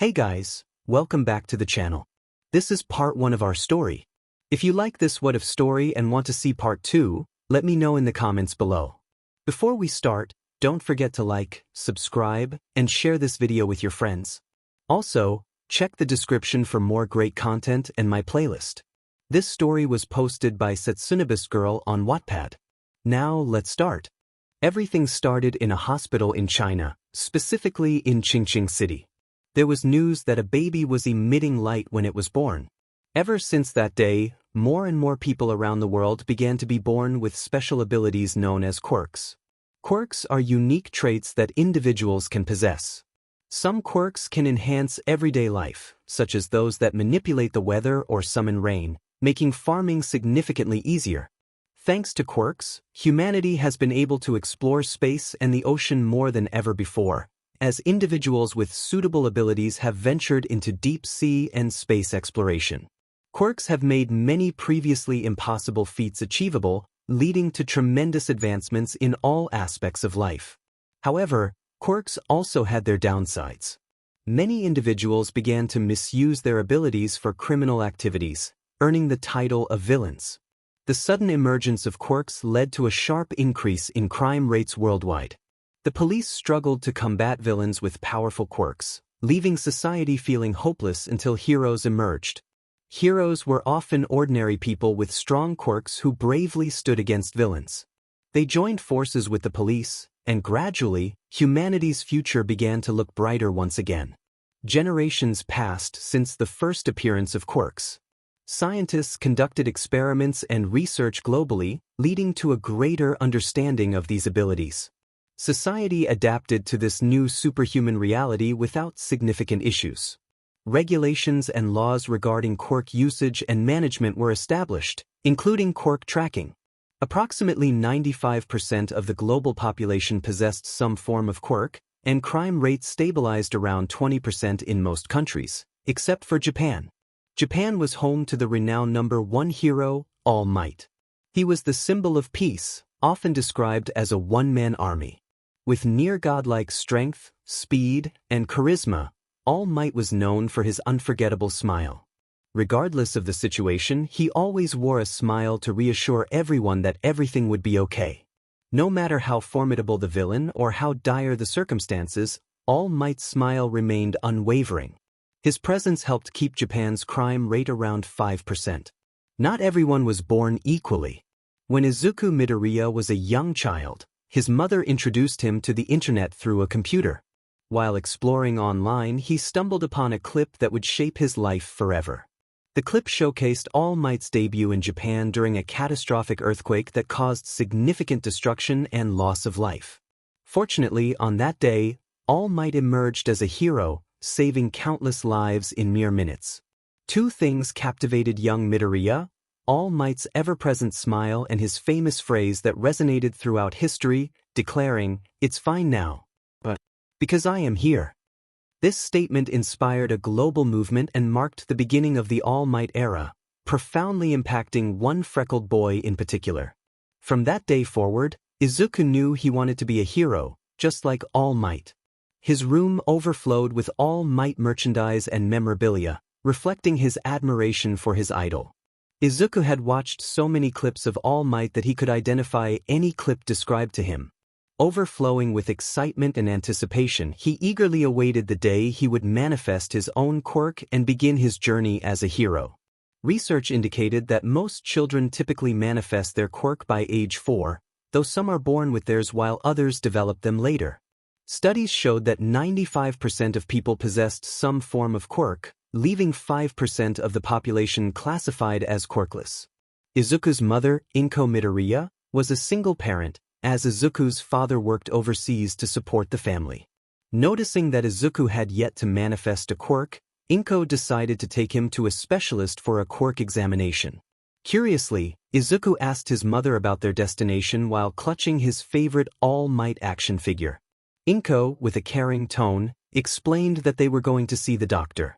Hey guys, welcome back to the channel. This is part 1 of our story. If you like this what if story and want to see part 2, let me know in the comments below. Before we start, don't forget to like, subscribe, and share this video with your friends. Also, check the description for more great content and my playlist. This story was posted by Setsunabestgirl on Wattpad. Now let's start. Everything started in a hospital in China, specifically in Qingqing City. There was news that a baby was emitting light when it was born. Ever since that day, more and more people around the world began to be born with special abilities known as quirks. Quirks are unique traits that individuals can possess. Some quirks can enhance everyday life, such as those that manipulate the weather or summon rain, making farming significantly easier. Thanks to quirks, humanity has been able to explore space and the ocean more than ever before, as individuals with suitable abilities have ventured into deep sea and space exploration. Quirks have made many previously impossible feats achievable, leading to tremendous advancements in all aspects of life. However, quirks also had their downsides. Many individuals began to misuse their abilities for criminal activities, earning the title of villains. The sudden emergence of quirks led to a sharp increase in crime rates worldwide. The police struggled to combat villains with powerful quirks, leaving society feeling hopeless until heroes emerged. Heroes were often ordinary people with strong quirks who bravely stood against villains. They joined forces with the police, and gradually, humanity's future began to look brighter once again. Generations passed since the first appearance of quirks. Scientists conducted experiments and research globally, leading to a greater understanding of these abilities. Society adapted to this new superhuman reality without significant issues. Regulations and laws regarding quirk usage and management were established, including quirk tracking. Approximately 95% of the global population possessed some form of quirk, and crime rates stabilized around 20% in most countries, except for Japan. Japan was home to the renowned #1 hero, All Might. He was the symbol of peace, often described as a one-man army. With near-godlike strength, speed, and charisma, All Might was known for his unforgettable smile. Regardless of the situation, he always wore a smile to reassure everyone that everything would be okay. No matter how formidable the villain or how dire the circumstances, All Might's smile remained unwavering. His presence helped keep Japan's crime rate around 5%. Not everyone was born equally. When Izuku Midoriya was a young child, his mother introduced him to the internet through a computer. While exploring online, he stumbled upon a clip that would shape his life forever. The clip showcased All Might's debut in Japan during a catastrophic earthquake that caused significant destruction and loss of life. Fortunately, on that day, All Might emerged as a hero, saving countless lives in mere minutes. Two things captivated young Midoriya: All Might's ever-present smile and his famous phrase that resonated throughout history, declaring, "It's fine now, but because I am here." This statement inspired a global movement and marked the beginning of the All Might era, profoundly impacting one freckled boy in particular. From that day forward, Izuku knew he wanted to be a hero, just like All Might. His room overflowed with All Might merchandise and memorabilia, reflecting his admiration for his idol. Izuku had watched so many clips of All Might that he could identify any clip described to him. Overflowing with excitement and anticipation, he eagerly awaited the day he would manifest his own quirk and begin his journey as a hero. Research indicated that most children typically manifest their quirk by age 4, though some are born with theirs while others develop them later. Studies showed that 95% of people possessed some form of quirk, leaving 5% of the population classified as quirkless. Izuku's mother, 𝗵𝗄 Midoriya, was a single parent, as Izuku's father worked overseas to support the family. Noticing that Izuku had yet to manifest a quirk, 𝗵𝗄 decided to take him to a specialist for a quirk examination. Curiously, Izuku asked his mother about their destination while clutching his favorite All Might action figure. 𝗵𝗄, with a caring tone, explained that they were going to see the doctor.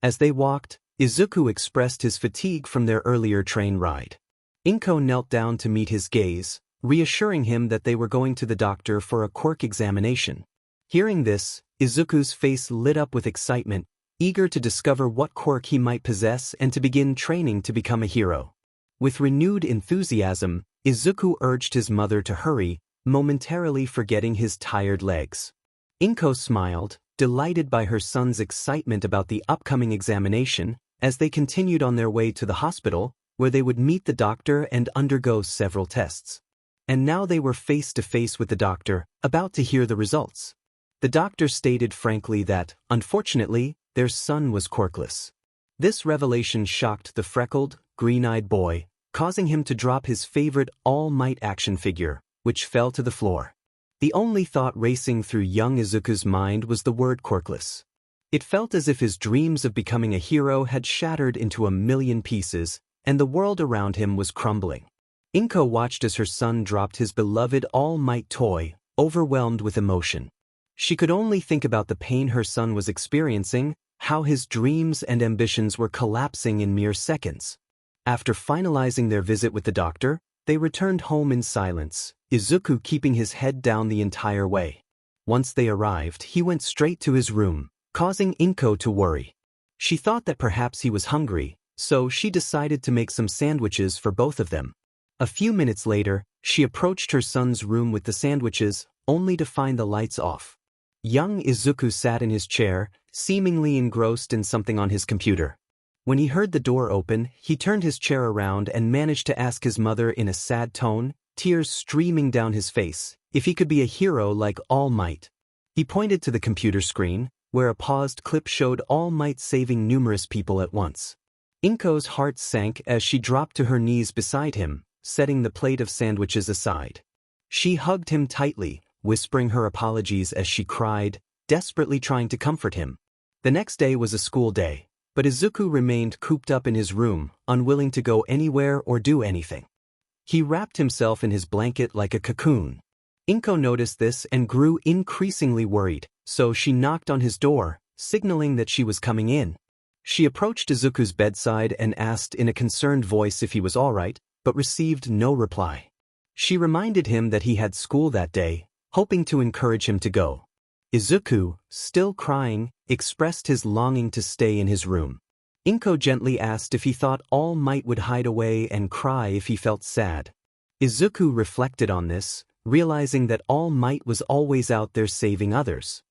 As they walked, Izuku expressed his fatigue from their earlier train ride. 𝗵𝗄 knelt down to meet his gaze, reassuring him that they were going to the doctor for a quirk examination. Hearing this, Izuku's face lit up with excitement, eager to discover what quirk he might possess and to begin training to become a hero. With renewed enthusiasm, Izuku urged his mother to hurry, momentarily forgetting his tired legs. 𝗏𝗏 smiled, delighted by her son's excitement about the upcoming examination, as they continued on their way to the hospital, where they would meet the doctor and undergo several tests. And now they were face to face with the doctor, about to hear the results. The doctor stated frankly that, unfortunately, their son was quirkless. This revelation shocked the freckled, green-eyed boy, causing him to drop his favorite All Might action figure, which fell to the floor. The only thought racing through young Izuku's mind was the word quirkless. It felt as if his dreams of becoming a hero had shattered into a million pieces, and the world around him was crumbling. 𝗏𝗏 watched as her son dropped his beloved All Might toy, overwhelmed with emotion. She could only think about the pain her son was experiencing, how his dreams and ambitions were collapsing in mere seconds. After finalizing their visit with the doctor, they returned home in silence, Izuku keeping his head down the entire way. Once they arrived, he went straight to his room, causing 𝗏𝗏 to worry. She thought that perhaps he was hungry, so she decided to make some sandwiches for both of them. A few minutes later, she approached her son's room with the sandwiches, only to find the lights off. Young Izuku sat in his chair, seemingly engrossed in something on his computer. When he heard the door open, he turned his chair around and managed to ask his mother in a sad tone, tears streaming down his face, if he could be a hero like All Might. He pointed to the computer screen, where a paused clip showed All Might saving numerous people at once. 𝗏𝗏's heart sank as she dropped to her knees beside him, setting the plate of sandwiches aside. She hugged him tightly, whispering her apologies as she cried, desperately trying to comfort him. The next day was a school day, but Izuku remained cooped up in his room, unwilling to go anywhere or do anything. He wrapped himself in his blanket like a cocoon. 𝗏𝗏 noticed this and grew increasingly worried, so she knocked on his door, signaling that she was coming in. She approached Izuku's bedside and asked in a concerned voice if he was all right, but received no reply. She reminded him that he had school that day, hoping to encourage him to go. Izuku, still crying, expressed his longing to stay in his room. 𝗏𝗏 gently asked if he thought All Might would hide away and cry if he felt sad. Izuku reflected on this, realizing that All Might was always out there saving others.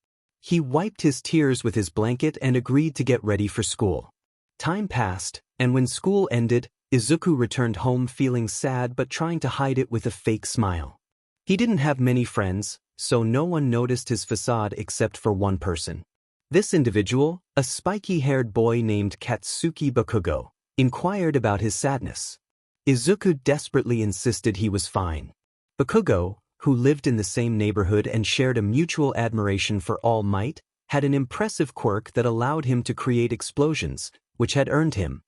He wiped his tears with his blanket and agreed to get ready for school. Time passed, and when school ended, Izuku returned home feeling sad but trying to hide it with a fake smile. He didn't have many friends, so no one noticed his facade except for one person. This individual, a spiky-haired boy named Katsuki Bakugo, inquired about his sadness. Izuku desperately insisted he was fine. Bakugo, who lived in the same neighborhood and shared a mutual admiration for All Might, had an impressive quirk that allowed him to create explosions, which had earned him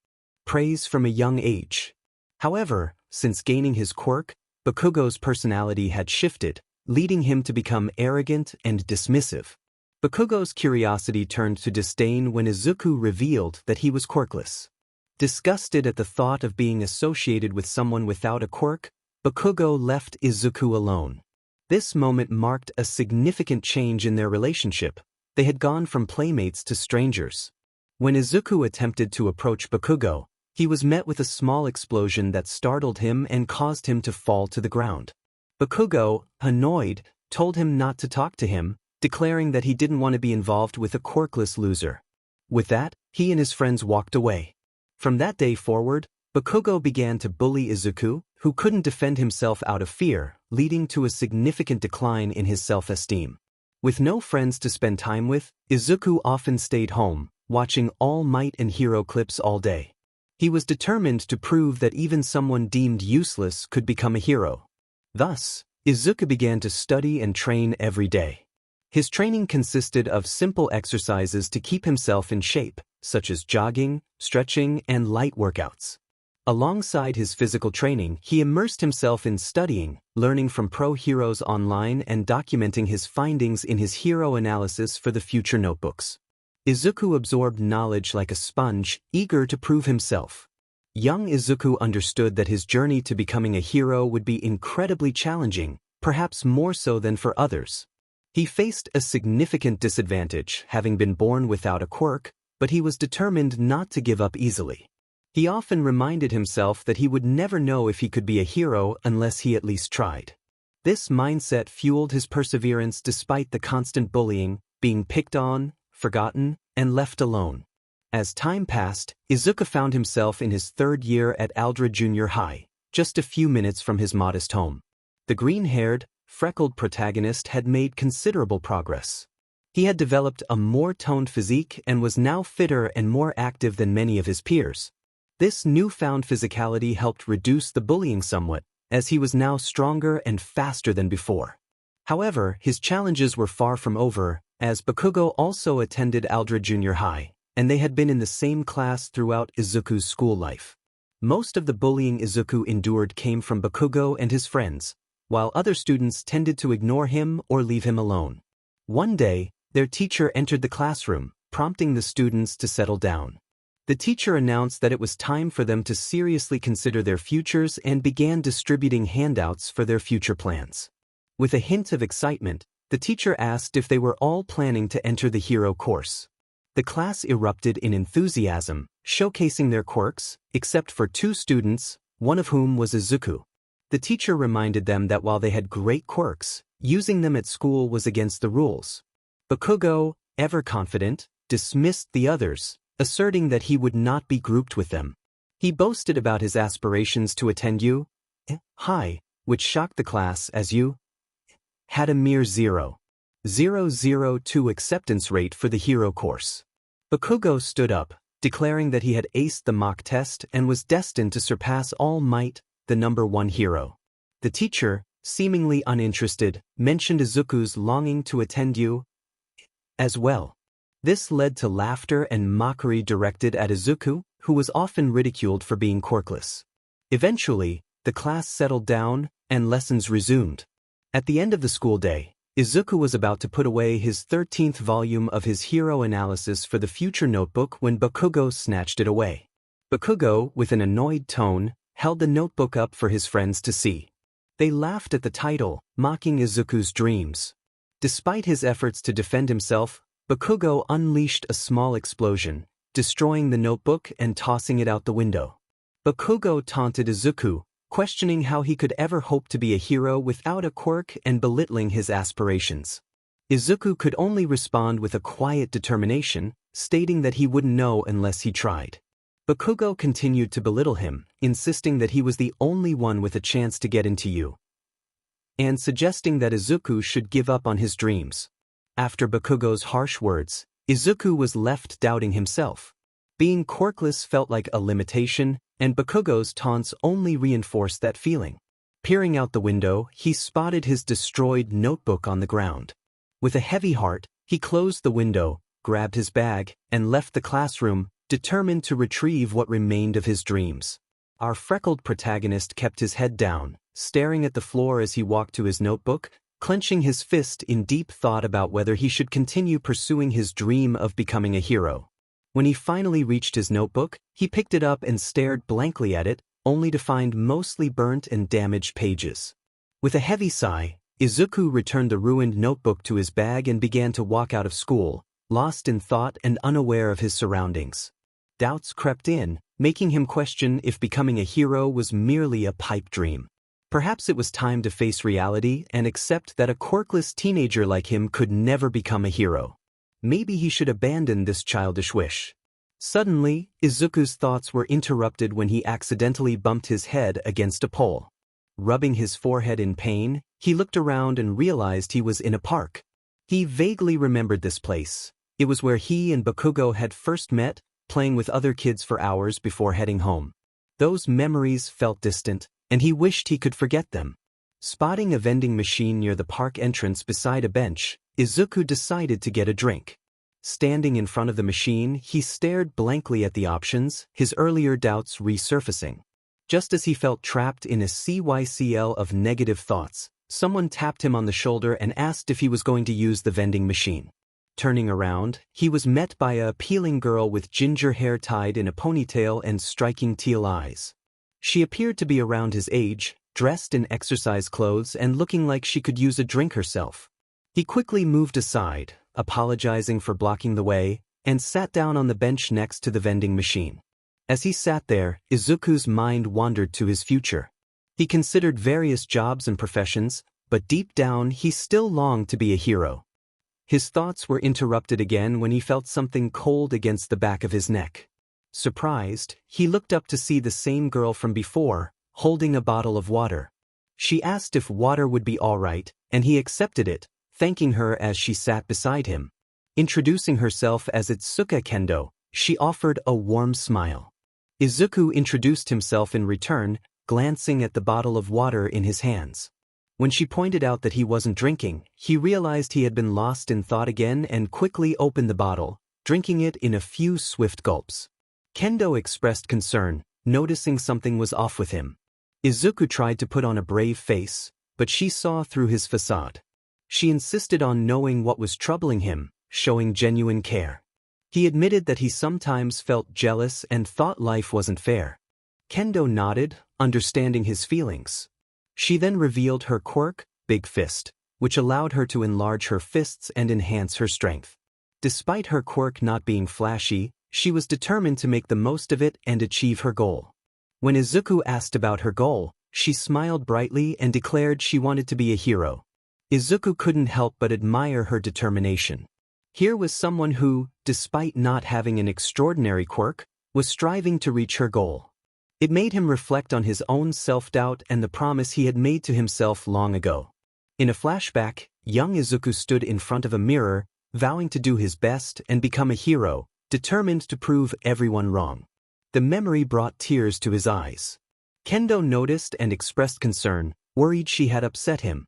praise from a young age. However, since gaining his quirk, Bakugo's personality had shifted, leading him to become arrogant and dismissive. Bakugo's curiosity turned to disdain when Izuku revealed that he was quirkless. Disgusted at the thought of being associated with someone without a quirk, Bakugo left Izuku alone. This moment marked a significant change in their relationship. They had gone from playmates to strangers. When Izuku attempted to approach Bakugo, he was met with a small explosion that startled him and caused him to fall to the ground. Bakugo, annoyed, told him not to talk to him, declaring that he didn't want to be involved with a quirkless loser. With that, he and his friends walked away. From that day forward, Bakugo began to bully Izuku, who couldn't defend himself out of fear, leading to a significant decline in his self-esteem. With no friends to spend time with, Izuku often stayed home, watching All Might and hero clips all day. He was determined to prove that even someone deemed useless could become a hero. Thus, Izuku began to study and train every day. His training consisted of simple exercises to keep himself in shape, such as jogging, stretching, and light workouts. Alongside his physical training, he immersed himself in studying, learning from pro heroes online and documenting his findings in his hero analysis for the future notebooks. Izuku absorbed knowledge like a sponge, eager to prove himself. Young Izuku understood that his journey to becoming a hero would be incredibly challenging, perhaps more so than for others. He faced a significant disadvantage, having been born without a quirk, but he was determined not to give up easily. He often reminded himself that he would never know if he could be a hero unless he at least tried. This mindset fueled his perseverance despite the constant bullying, being picked on, forgotten, and left alone. As time passed, Izuku found himself in his third year at 𝐴LDRA Junior High, just a few minutes from his modest home. The green-haired, freckled protagonist had made considerable progress. He had developed a more toned physique and was now fitter and more active than many of his peers. This newfound physicality helped reduce the bullying somewhat, as he was now stronger and faster than before. However, his challenges were far from over, as Bakugo also attended 𝐴LDRA Junior High, and they had been in the same class throughout Izuku's school life. Most of the bullying Izuku endured came from Bakugo and his friends, while other students tended to ignore him or leave him alone. One day, their teacher entered the classroom, prompting the students to settle down. The teacher announced that it was time for them to seriously consider their futures and began distributing handouts for their future plans. With a hint of excitement, the teacher asked if they were all planning to enter the hero course. The class erupted in enthusiasm, showcasing their quirks, except for 2 students, one of whom was Izuku. The teacher reminded them that while they had great quirks, using them at school was against the rules. Bakugo, ever confident, dismissed the others, asserting that he would not be grouped with them. He boasted about his aspirations to attend 𝐒𝐻, which shocked the class as 𝐒𝐻 had a mere 0.002 acceptance rate for the hero course. Bakugo stood up, declaring that he had aced the mock test and was destined to surpass All Might, the #1 hero. The teacher, seemingly uninterested, mentioned Izuku's longing to attend 𝐒𝐻 as well. This led to laughter and mockery directed at Izuku, who was often ridiculed for being quirkless. Eventually, the class settled down, and lessons resumed. At the end of the school day, Izuku was about to put away his 13th volume of his hero analysis for the future notebook when Bakugo snatched it away. Bakugo, with an annoyed tone, held the notebook up for his friends to see. They laughed at the title, mocking Izuku's dreams. Despite his efforts to defend himself, Bakugo unleashed a small explosion, destroying the notebook and tossing it out the window. Bakugo taunted Izuku, questioning how he could ever hope to be a hero without a quirk and belittling his aspirations. Izuku could only respond with a quiet determination, stating that he wouldn't know unless he tried. Bakugo continued to belittle him, insisting that he was the only one with a chance to get into 𝐒𝐻, and suggesting that Izuku should give up on his dreams. After Bakugo's harsh words, Izuku was left doubting himself. Being quirkless felt like a limitation, and Bakugo's taunts only reinforced that feeling. Peering out the window, he spotted his destroyed notebook on the ground. With a heavy heart, he closed the window, grabbed his bag, and left the classroom, determined to retrieve what remained of his dreams. Our freckled protagonist kept his head down, staring at the floor as he walked to his notebook, clenching his fist in deep thought about whether he should continue pursuing his dream of becoming a hero. When he finally reached his notebook, he picked it up and stared blankly at it, only to find mostly burnt and damaged pages. With a heavy sigh, Izuku returned the ruined notebook to his bag and began to walk out of school, lost in thought and unaware of his surroundings. Doubts crept in, making him question if becoming a hero was merely a pipe dream. Perhaps it was time to face reality and accept that a quirkless teenager like him could never become a hero. Maybe he should abandon this childish wish. Suddenly, Izuku's thoughts were interrupted when he accidentally bumped his head against a pole. Rubbing his forehead in pain, he looked around and realized he was in a park. He vaguely remembered this place. It was where he and Bakugo had first met, playing with other kids for hours before heading home. Those memories felt distant, and he wished he could forget them. Spotting a vending machine near the park entrance beside a bench, Izuku decided to get a drink. Standing in front of the machine, he stared blankly at the options, his earlier doubts resurfacing. Just as he felt trapped in a cycle of negative thoughts, someone tapped him on the shoulder and asked if he was going to use the vending machine. Turning around, he was met by a appealing girl with ginger hair tied in a ponytail and striking teal eyes. She appeared to be around his age, dressed in exercise clothes and looking like she could use a drink herself. He quickly moved aside, apologizing for blocking the way, and sat down on the bench next to the vending machine. As he sat there, Izuku's mind wandered to his future. He considered various jobs and professions, but deep down he still longed to be a hero. His thoughts were interrupted again when he felt something cold against the back of his neck. Surprised, he looked up to see the same girl from before, holding a bottle of water. She asked if water would be all right, and he accepted it, thanking her as she sat beside him. Introducing herself as 𝗧𝗵𝗲 Kendo, she offered a warm smile. Izuku introduced himself in return, glancing at the bottle of water in his hands. When she pointed out that he wasn't drinking, he realized he had been lost in thought again and quickly opened the bottle, drinking it in a few swift gulps. Kendo expressed concern, noticing something was off with him. Izuku tried to put on a brave face, but she saw through his facade. She insisted on knowing what was troubling him, showing genuine care. He admitted that he sometimes felt jealous and thought life wasn't fair. Kendo nodded, understanding his feelings. She then revealed her quirk, Big Fist, which allowed her to enlarge her fists and enhance her strength. Despite her quirk not being flashy, she was determined to make the most of it and achieve her goal. When Izuku asked about her goal, she smiled brightly and declared she wanted to be a hero. Izuku couldn't help but admire her determination. Here was someone who, despite not having an extraordinary quirk, was striving to reach her goal. It made him reflect on his own self-doubt and the promise he had made to himself long ago. In a flashback, young Izuku stood in front of a mirror, vowing to do his best and become a hero, determined to prove everyone wrong. The memory brought tears to his eyes. Kendo noticed and expressed concern, worried she had upset him.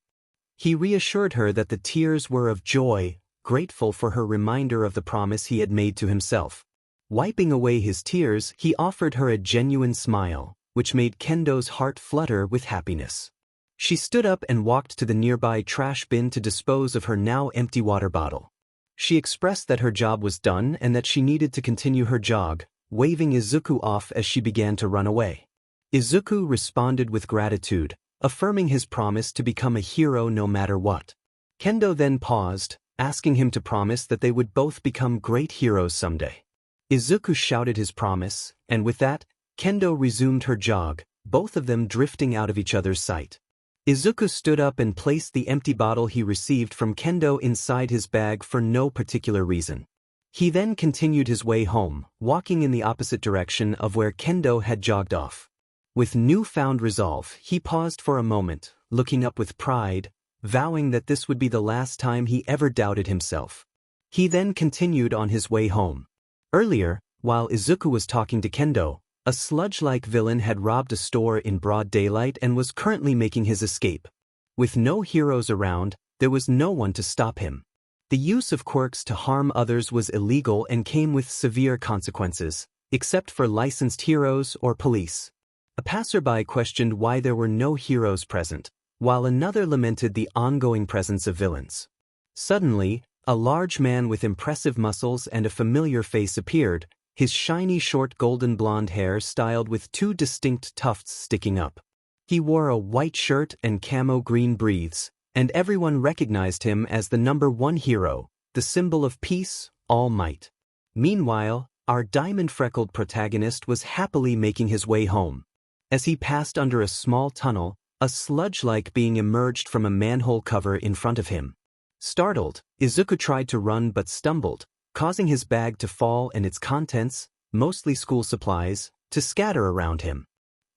He reassured her that the tears were of joy, grateful for her reminder of the promise he had made to himself. Wiping away his tears, he offered her a genuine smile, which made Kendo's heart flutter with happiness. She stood up and walked to the nearby trash bin to dispose of her now empty water bottle. She expressed that her job was done and that she needed to continue her jog, waving Izuku off as she began to run away. Izuku responded with gratitude, affirming his promise to become a hero no matter what. Kendo then paused, asking him to promise that they would both become great heroes someday. Izuku shouted his promise, and with that, Kendo resumed her jog, both of them drifting out of each other's sight. Izuku stood up and placed the empty bottle he received from Kendo inside his bag for no particular reason. He then continued his way home, walking in the opposite direction of where Kendo had jogged off. With newfound resolve, he paused for a moment, looking up with pride, vowing that this would be the last time he ever doubted himself. He then continued on his way home. Earlier, while Izuku was talking to Kendo, a sludge-like villain had robbed a store in broad daylight and was currently making his escape. With no heroes around, there was no one to stop him. The use of quirks to harm others was illegal and came with severe consequences, except for licensed heroes or police. A passerby questioned why there were no heroes present, while another lamented the ongoing presence of villains. Suddenly, a large man with impressive muscles and a familiar face appeared, his shiny short golden blonde hair styled with two distinct tufts sticking up. He wore a white shirt and camo green breathes, and everyone recognized him as the #1 hero, the symbol of peace, all might. Meanwhile, our diamond-freckled protagonist was happily making his way home. As he passed under a small tunnel, a sludge-like being emerged from a manhole cover in front of him. Startled, Izuku tried to run but stumbled, causing his bag to fall and its contents, mostly school supplies, to scatter around him.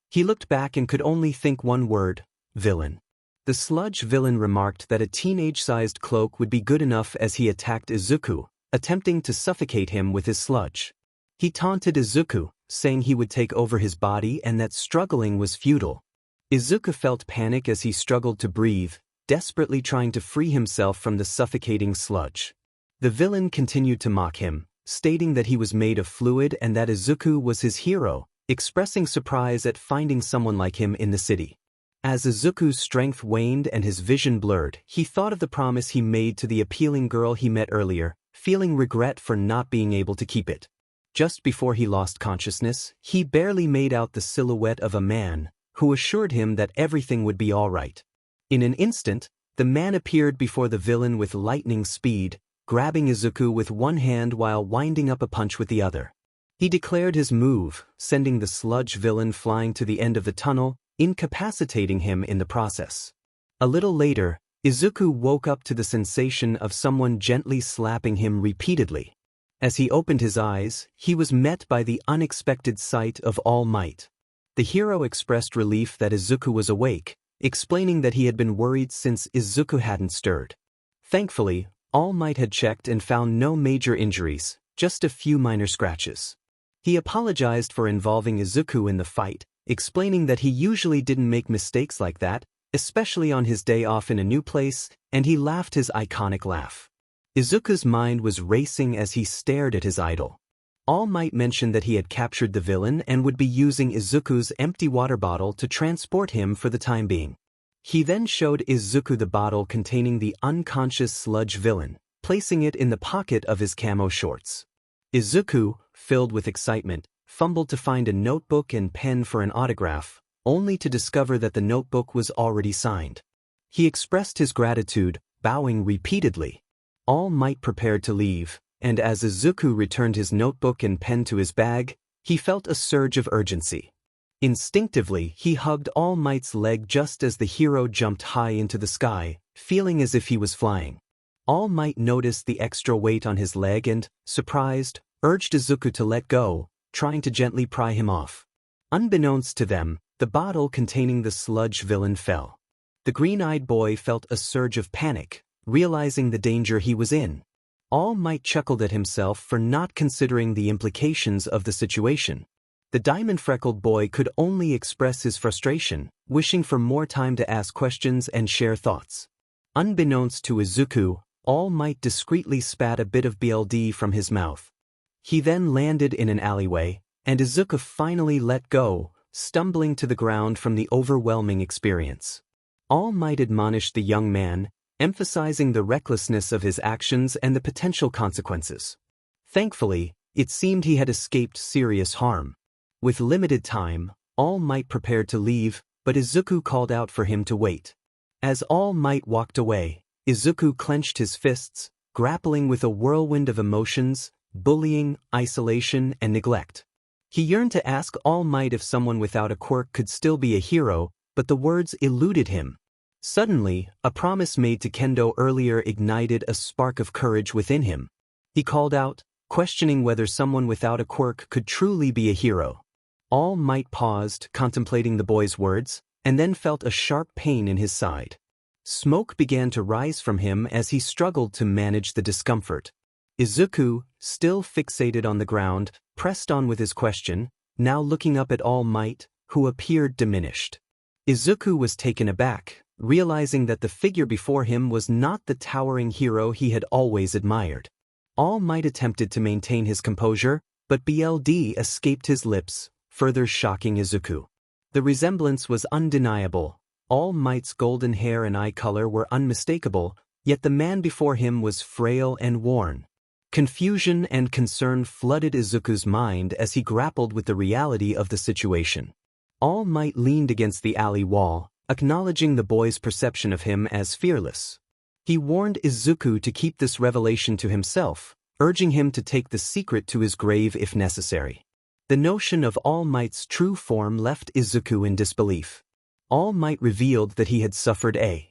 He looked back and could only think one word: villain. The sludge villain remarked that a teenage-sized cloak would be good enough as he attacked Izuku, attempting to suffocate him with his sludge. He taunted Izuku, saying he would take over his body and that struggling was futile. Izuku felt panic as he struggled to breathe, desperately trying to free himself from the suffocating sludge. The villain continued to mock him, stating that he was made of fluid and that Izuku was his hero, expressing surprise at finding someone like him in the city. As Izuku's strength waned and his vision blurred, he thought of the promise he made to the appealing girl he met earlier, feeling regret for not being able to keep it. Just before he lost consciousness, he barely made out the silhouette of a man, who assured him that everything would be all right. In an instant, the man appeared before the villain with lightning speed, grabbing Izuku with one hand while winding up a punch with the other. He declared his move, sending the sludge villain flying to the end of the tunnel, incapacitating him in the process. A little later, Izuku woke up to the sensation of someone gently slapping him repeatedly. As he opened his eyes, he was met by the unexpected sight of All Might. The hero expressed relief that Izuku was awake, explaining that he had been worried since Izuku hadn't stirred. Thankfully, All Might had checked and found no major injuries, just a few minor scratches. He apologized for involving Izuku in the fight, explaining that he usually didn't make mistakes like that, especially on his day off in a new place, and he laughed his iconic laugh. Izuku's mind was racing as he stared at his idol. All Might mentioned that he had captured the villain and would be using Izuku's empty water bottle to transport him for the time being. He then showed Izuku the bottle containing the unconscious sludge villain, placing it in the pocket of his camo shorts. Izuku, filled with excitement, fumbled to find a notebook and pen for an autograph, only to discover that the notebook was already signed. He expressed his gratitude, bowing repeatedly. All Might prepared to leave, and as Izuku returned his notebook and pen to his bag, he felt a surge of urgency. Instinctively, he hugged All Might's leg just as the hero jumped high into the sky, feeling as if he was flying. All Might noticed the extra weight on his leg and, surprised, urged Izuku to let go, trying to gently pry him off. Unbeknownst to them, the bottle containing the sludge villain fell. The green-eyed boy felt a surge of panic, realizing the danger he was in. All Might chuckled at himself for not considering the implications of the situation. The diamond-freckled boy could only express his frustration, wishing for more time to ask questions and share thoughts. Unbeknownst to Izuku, All Might discreetly spat a bit of BLD from his mouth. He then landed in an alleyway, and Izuku finally let go, stumbling to the ground from the overwhelming experience. All Might admonished the young man, emphasizing the recklessness of his actions and the potential consequences. Thankfully, it seemed he had escaped serious harm. With limited time, All Might prepared to leave, but Izuku called out for him to wait. As All Might walked away, Izuku clenched his fists, grappling with a whirlwind of emotions, bullying, isolation, and neglect. He yearned to ask All Might if someone without a quirk could still be a hero, but the words eluded him. Suddenly, a promise made to Kendo earlier ignited a spark of courage within him. He called out, questioning whether someone without a quirk could truly be a hero. All Might paused, contemplating the boy's words, and then felt a sharp pain in his side. Smoke began to rise from him as he struggled to manage the discomfort. Izuku, still fixated on the ground, pressed on with his question, now looking up at All Might, who appeared diminished. Izuku was taken aback, realizing that the figure before him was not the towering hero he had always admired. All Might attempted to maintain his composure, but BLD escaped his lips, further shocking Izuku. The resemblance was undeniable. All Might's golden hair and eye color were unmistakable, yet the man before him was frail and worn. Confusion and concern flooded Izuku's mind as he grappled with the reality of the situation. All Might leaned against the alley wall, acknowledging the boy's perception of him as fearless. He warned Izuku to keep this revelation to himself, urging him to take the secret to his grave if necessary. The notion of All Might's true form left Izuku in disbelief. All Might revealed that he had suffered a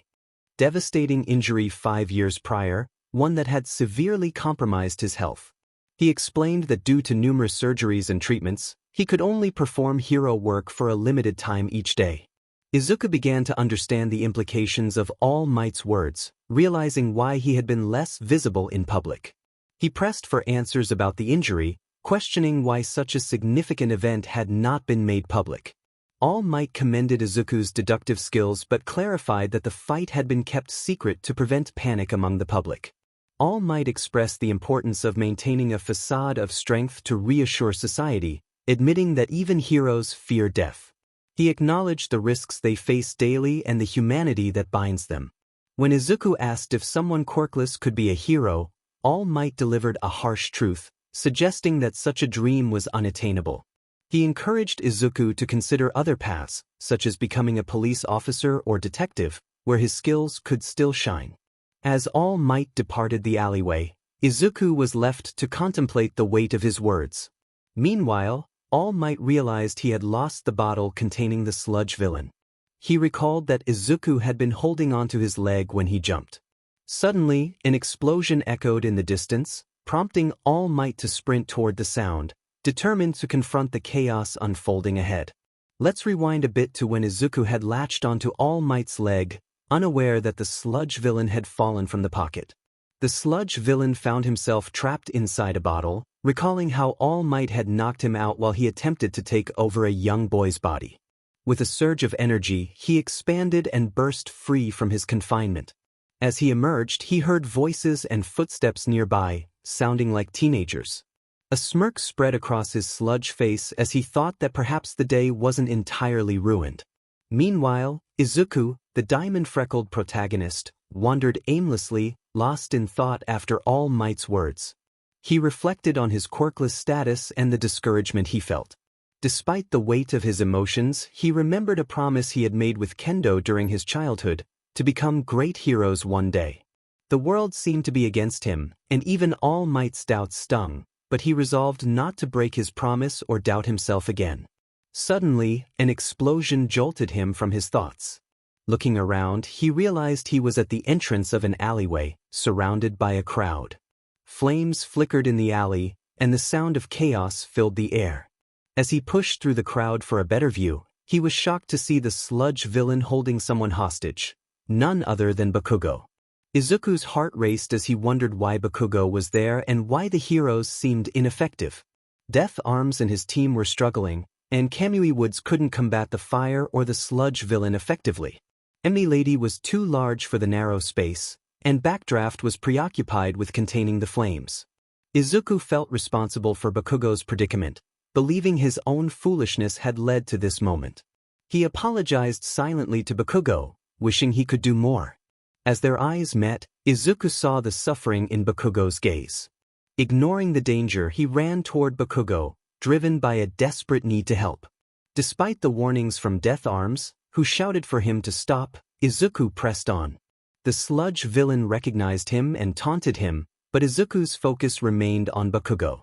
devastating injury 5 years prior, one that had severely compromised his health. He explained that due to numerous surgeries and treatments, he could only perform hero work for a limited time each day. Izuku began to understand the implications of All Might's words, realizing why he had been less visible in public. He pressed for answers about the injury, questioning why such a significant event had not been made public. All Might commended Izuku's deductive skills but clarified that the fight had been kept secret to prevent panic among the public. All Might expressed the importance of maintaining a facade of strength to reassure society, admitting that even heroes fear death. He acknowledged the risks they face daily and the humanity that binds them. When Izuku asked if someone quirkless could be a hero, All Might delivered a harsh truth, suggesting that such a dream was unattainable. He encouraged Izuku to consider other paths, such as becoming a police officer or detective, where his skills could still shine. As All Might departed the alleyway, Izuku was left to contemplate the weight of his words. Meanwhile, All Might realized he had lost the bottle containing the sludge villain. He recalled that Izuku had been holding onto his leg when he jumped. Suddenly, an explosion echoed in the distance, prompting All Might to sprint toward the sound, determined to confront the chaos unfolding ahead. Let's rewind a bit to when Izuku had latched onto All Might's leg, unaware that the sludge villain had fallen from the pocket. The sludge villain found himself trapped inside a bottle, recalling how All Might had knocked him out while he attempted to take over a young boy's body. With a surge of energy, he expanded and burst free from his confinement. As he emerged, he heard voices and footsteps nearby, sounding like teenagers. A smirk spread across his sludge face as he thought that perhaps the day wasn't entirely ruined. Meanwhile, Izuku, the diamond-freckled protagonist, wandered aimlessly, lost in thought after All Might's words. He reflected on his quirkless status and the discouragement he felt. Despite the weight of his emotions, he remembered a promise he had made with Kendo during his childhood, to become great heroes one day. The world seemed to be against him, and even All Might's doubts stung, but he resolved not to break his promise or doubt himself again. Suddenly, an explosion jolted him from his thoughts. Looking around, he realized he was at the entrance of an alleyway, surrounded by a crowd. Flames flickered in the alley, and the sound of chaos filled the air. As he pushed through the crowd for a better view, he was shocked to see the sludge villain holding someone hostage, none other than Bakugo. Izuku's heart raced as he wondered why Bakugo was there and why the heroes seemed ineffective. 𝗕𝗏𝗄𝐵 and his team were struggling, and 𝗕𝗏𝗄𝐴 couldn't combat the fire or the sludge villain effectively. 𝗕𝗏𝗄𝐴 was too large for the narrow space, and Backdraft was preoccupied with containing the flames. Izuku felt responsible for Bakugo's predicament, believing his own foolishness had led to this moment. He apologized silently to Bakugo, wishing he could do more. As their eyes met, Izuku saw the suffering in Bakugo's gaze. Ignoring the danger, he ran toward Bakugo, driven by a desperate need to help. Despite the warnings from 𝗕𝗏𝗄𝐵, who shouted for him to stop, Izuku pressed on. The sludge villain recognized him and taunted him, but Izuku's focus remained on Bakugo.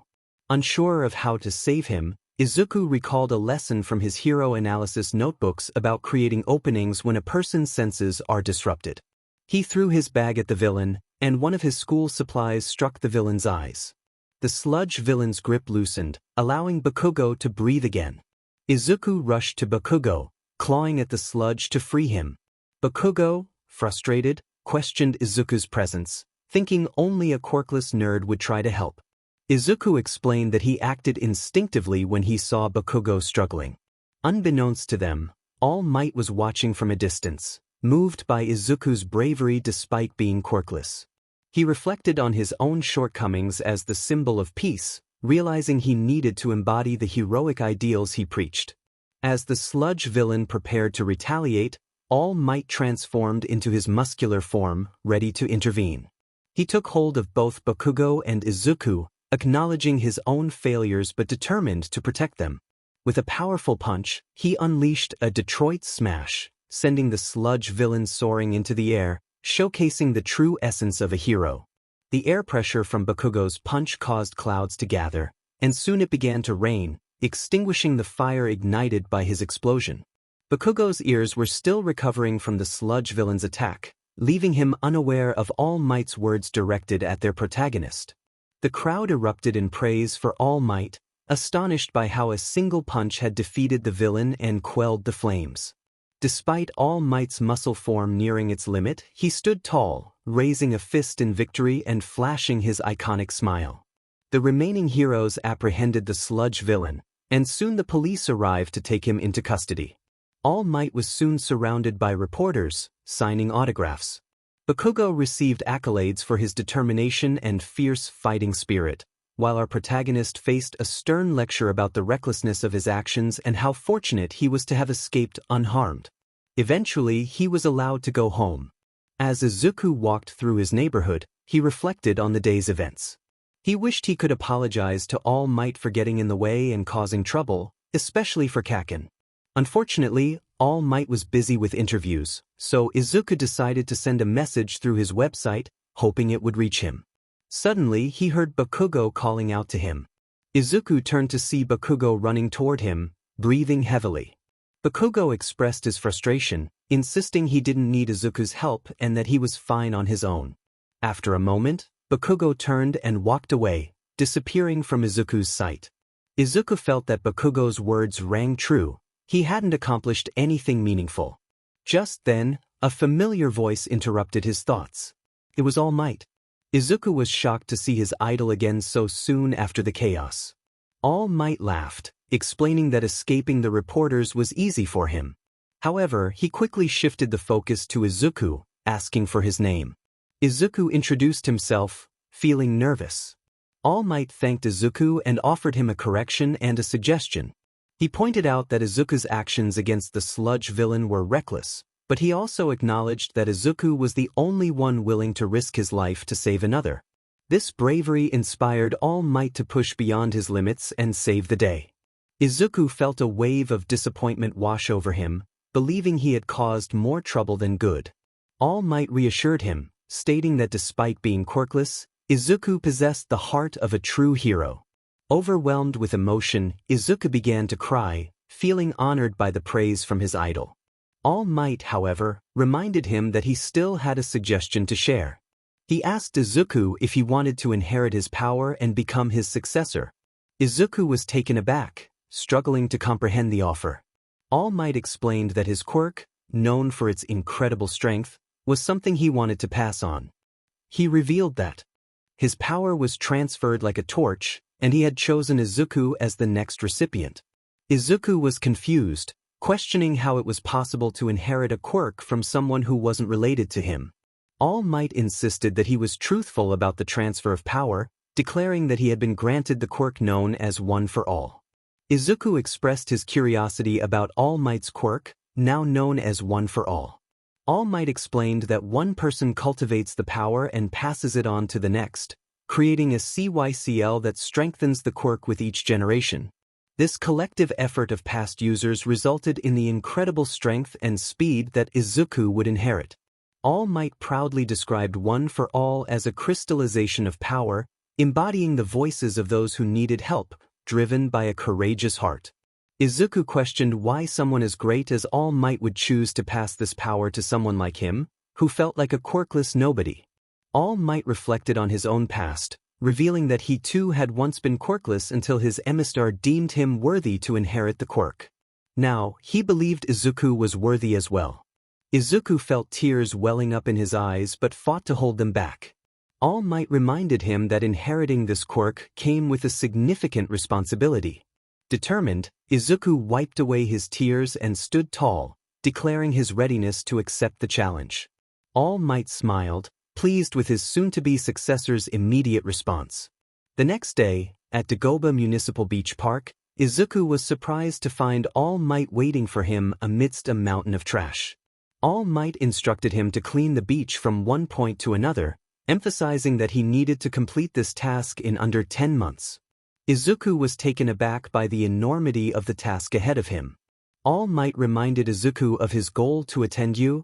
Unsure of how to save him, Izuku recalled a lesson from his hero analysis notebooks about creating openings when a person's senses are disrupted. He threw his bag at the villain, and one of his school supplies struck the villain's eyes. The sludge villain's grip loosened, allowing Bakugo to breathe again. Izuku rushed to Bakugo, clawing at the sludge to free him. Bakugo, frustrated, questioned Izuku's presence, thinking only a quirkless nerd would try to help. Izuku explained that he acted instinctively when he saw Bakugo struggling. Unbeknownst to them, All Might was watching from a distance, moved by Izuku's bravery despite being quirkless. He reflected on his own shortcomings as the symbol of peace, realizing he needed to embody the heroic ideals he preached. As the sludge villain prepared to retaliate, All Might transformed into his muscular form, ready to intervene. He took hold of both Bakugo and Izuku, acknowledging his own failures but determined to protect them. With a powerful punch, he unleashed a Detroit smash, sending the sludge villain soaring into the air, showcasing the true essence of a hero. The air pressure from Bakugo's punch caused clouds to gather, and soon it began to rain, extinguishing the fire ignited by his explosion. Bakugo's ears were still recovering from the sludge villain's attack, leaving him unaware of All Might's words directed at their protagonist. The crowd erupted in praise for All Might, astonished by how a single punch had defeated the villain and quelled the flames. Despite All Might's muscle form nearing its limit, he stood tall, raising a fist in victory and flashing his iconic smile. The remaining heroes apprehended the sludge villain, and soon the police arrived to take him into custody. All Might was soon surrounded by reporters, signing autographs. Bakugo received accolades for his determination and fierce fighting spirit, while our protagonist faced a stern lecture about the recklessness of his actions and how fortunate he was to have escaped unharmed. Eventually, he was allowed to go home. As Izuku walked through his neighborhood, he reflected on the day's events. He wished he could apologize to All Might for getting in the way and causing trouble, especially for Kaken. Unfortunately, All Might was busy with interviews, so Izuku decided to send a message through his website, hoping it would reach him. Suddenly he heard Bakugo calling out to him. Izuku turned to see Bakugo running toward him, breathing heavily. Bakugo expressed his frustration, insisting he didn't need Izuku's help and that he was fine on his own. After a moment, Bakugo turned and walked away, disappearing from Izuku's sight. Izuku felt that Bakugo's words rang true. He hadn't accomplished anything meaningful. Just then, a familiar voice interrupted his thoughts. It was All Might. Izuku was shocked to see his idol again so soon after the chaos. All Might laughed, explaining that escaping the reporters was easy for him. However, he quickly shifted the focus to Izuku, asking for his name. Izuku introduced himself, feeling nervous. All Might thanked Izuku and offered him a correction and a suggestion. He pointed out that Izuku's actions against the Sludge villain were reckless, but he also acknowledged that Izuku was the only one willing to risk his life to save another. This bravery inspired All Might to push beyond his limits and save the day. Izuku felt a wave of disappointment wash over him, believing he had caused more trouble than good. All Might reassured him, stating that despite being quirkless, Izuku possessed the heart of a true hero. Overwhelmed with emotion, Izuku began to cry, feeling honored by the praise from his idol. All Might, however, reminded him that he still had a suggestion to share. He asked Izuku if he wanted to inherit his power and become his successor. Izuku was taken aback, struggling to comprehend the offer. All Might explained that his quirk, known for its incredible strength, was something he wanted to pass on. He revealed that his power was transferred like a torch, and he had chosen Izuku as the next recipient. Izuku was confused, questioning how it was possible to inherit a quirk from someone who wasn't related to him. All Might insisted that he was truthful about the transfer of power, declaring that he had been granted the quirk known as One for All. Izuku expressed his curiosity about All Might's quirk, now known as One for All. All Might explained that one person cultivates the power and passes it on to the next, creating a 𝗂𝗧𝗏𝐶L that strengthens the quirk with each generation. This collective effort of past users resulted in the incredible strength and speed that Izuku would inherit. All Might proudly described One for All as a crystallization of power, embodying the voices of those who needed help, driven by a courageous heart. Izuku questioned why someone as great as All Might would choose to pass this power to someone like him, who felt like a quirkless nobody. All Might reflected on his own past, revealing that he too had once been quirkless until his emissary deemed him worthy to inherit the quirk. Now, he believed Izuku was worthy as well. Izuku felt tears welling up in his eyes but fought to hold them back. All Might reminded him that inheriting this quirk came with a significant responsibility. Determined, Izuku wiped away his tears and stood tall, declaring his readiness to accept the challenge. All Might smiled, pleased with his soon-to-be successor's immediate response. The next day, at 𝗧𝗵𝗲 Municipal Beach Park, Izuku was surprised to find All Might waiting for him amidst a mountain of trash. All Might instructed him to clean the beach from one point to another, emphasizing that he needed to complete this task in under 10 months. Izuku was taken aback by the enormity of the task ahead of him. All Might reminded Izuku of his goal to attend 𝐒𝐻𝐁,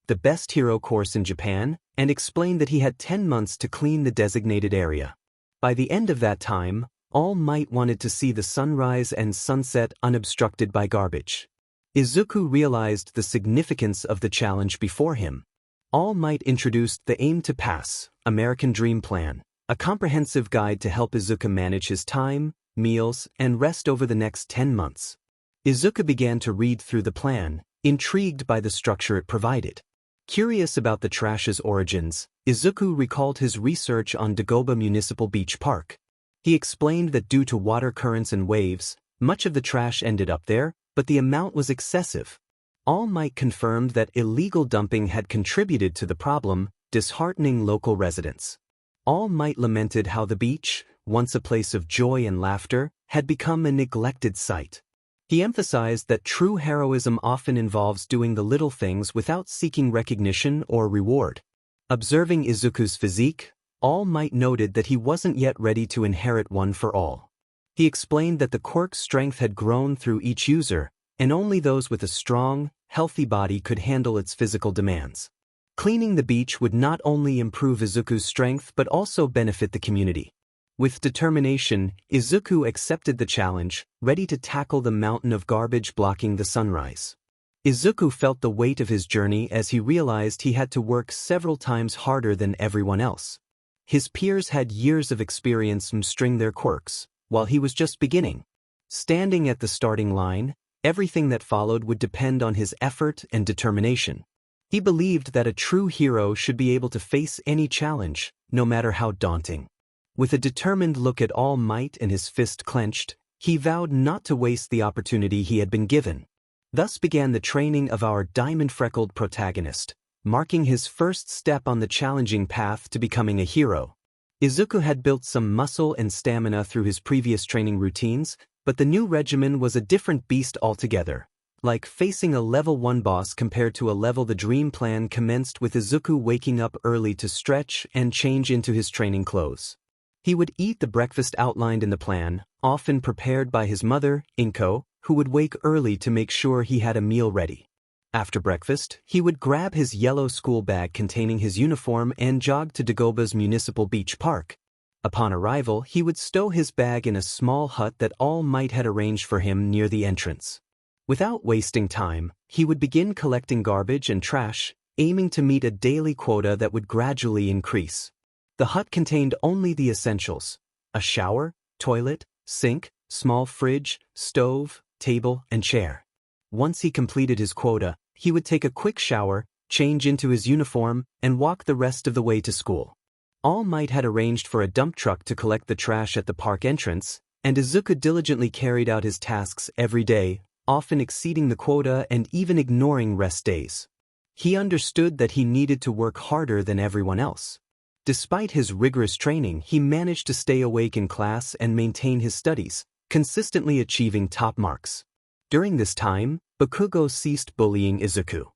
the best hero course in Japan, and explained that he had 10 months to clean the designated area. By the end of that time, All Might wanted to see the sunrise and sunset unobstructed by garbage. Izuku realized the significance of the challenge before him. All Might introduced the Aim to Pass, American Dream Plan, a comprehensive guide to help Izuku manage his time, meals, and rest over the next 10 months. Izuku began to read through the plan, intrigued by the structure it provided. Curious about the trash's origins, Izuku recalled his research on 𝗧𝗵𝗲 Municipal Beach Park. He explained that due to water currents and waves, much of the trash ended up there, but the amount was excessive. All Might confirmed that illegal dumping had contributed to the problem, disheartening local residents. All Might lamented how the beach, once a place of joy and laughter, had become a neglected site. He emphasized that true heroism often involves doing the little things without seeking recognition or reward. Observing Izuku's physique, All Might noted that he wasn't yet ready to inherit One for All. He explained that the quirk's strength had grown through each user, and only those with a strong, healthy body could handle its physical demands. Cleaning the beach would not only improve Izuku's strength but also benefit the community. With determination, Izuku accepted the challenge, ready to tackle the mountain of garbage blocking the sunrise. Izuku felt the weight of his journey as he realized he had to work several times harder than everyone else. His peers had years of experience mastering their quirks, while he was just beginning. Standing at the starting line, everything that followed would depend on his effort and determination. He believed that a true hero should be able to face any challenge, no matter how daunting. With a determined look at All Might and his fist clenched, he vowed not to waste the opportunity he had been given. Thus began the training of our diamond-freckled protagonist, marking his first step on the challenging path to becoming a hero. Izuku had built some muscle and stamina through his previous training routines, but the new regimen was a different beast altogether. Like facing a level 1 boss compared to a level. The dream plan commenced with Izuku waking up early to stretch and change into his training clothes. He would eat the breakfast outlined in the plan, often prepared by his mother, Inko, who would wake early to make sure he had a meal ready. After breakfast, he would grab his yellow school bag containing his uniform and jog to Dagoba's municipal beach park. Upon arrival, he would stow his bag in a small hut that All Might had arranged for him near the entrance. Without wasting time, he would begin collecting garbage and trash, aiming to meet a daily quota that would gradually increase. The hut contained only the essentials: a shower, toilet, sink, small fridge, stove, table, and chair. Once he completed his quota, he would take a quick shower, change into his uniform, and walk the rest of the way to school. All Might had arranged for a dump truck to collect the trash at the park entrance, and Izuku diligently carried out his tasks every day, often exceeding the quota and even ignoring rest days. He understood that he needed to work harder than everyone else. Despite his rigorous training, he managed to stay awake in class and maintain his studies, consistently achieving top marks. During this time, Bakugo ceased bullying Izuku.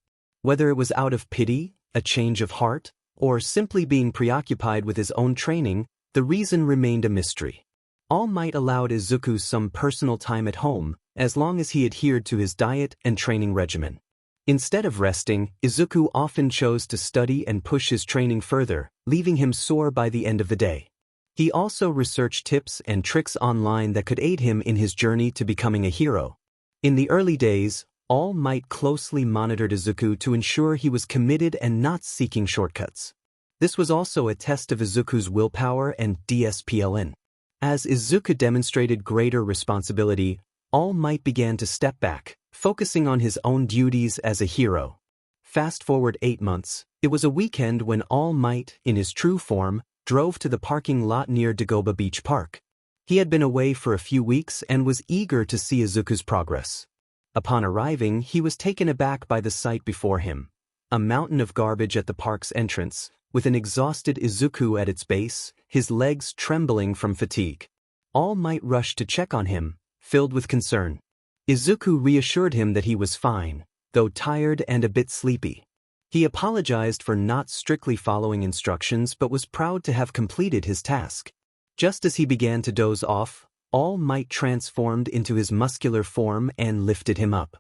Whether it was out of pity, a change of heart, or simply being preoccupied with his own training, the reason remained a mystery. All Might allowed Izuku some personal time at home, as long as he adhered to his diet and training regimen. Instead of resting, Izuku often chose to study and push his training further, leaving him sore by the end of the day. He also researched tips and tricks online that could aid him in his journey to becoming a hero. In the early days, All Might closely monitored Izuku to ensure he was committed and not seeking shortcuts. This was also a test of Izuku's willpower and discipline. As Izuku demonstrated greater responsibility, All Might began to step back, focusing on his own duties as a hero. Fast forward 8 months, it was a weekend when All Might, in his true form, drove to the parking lot near Dagoba Beach Park. He had been away for a few weeks and was eager to see Izuku's progress. Upon arriving, he was taken aback by the sight before him: a mountain of garbage at the park's entrance, with an exhausted Izuku at its base, his legs trembling from fatigue. All Might rushed to check on him, filled with concern. Izuku reassured him that he was fine, though tired and a bit sleepy. He apologized for not strictly following instructions but was proud to have completed his task. Just as he began to doze off, All Might transformed into his muscular form and lifted him up.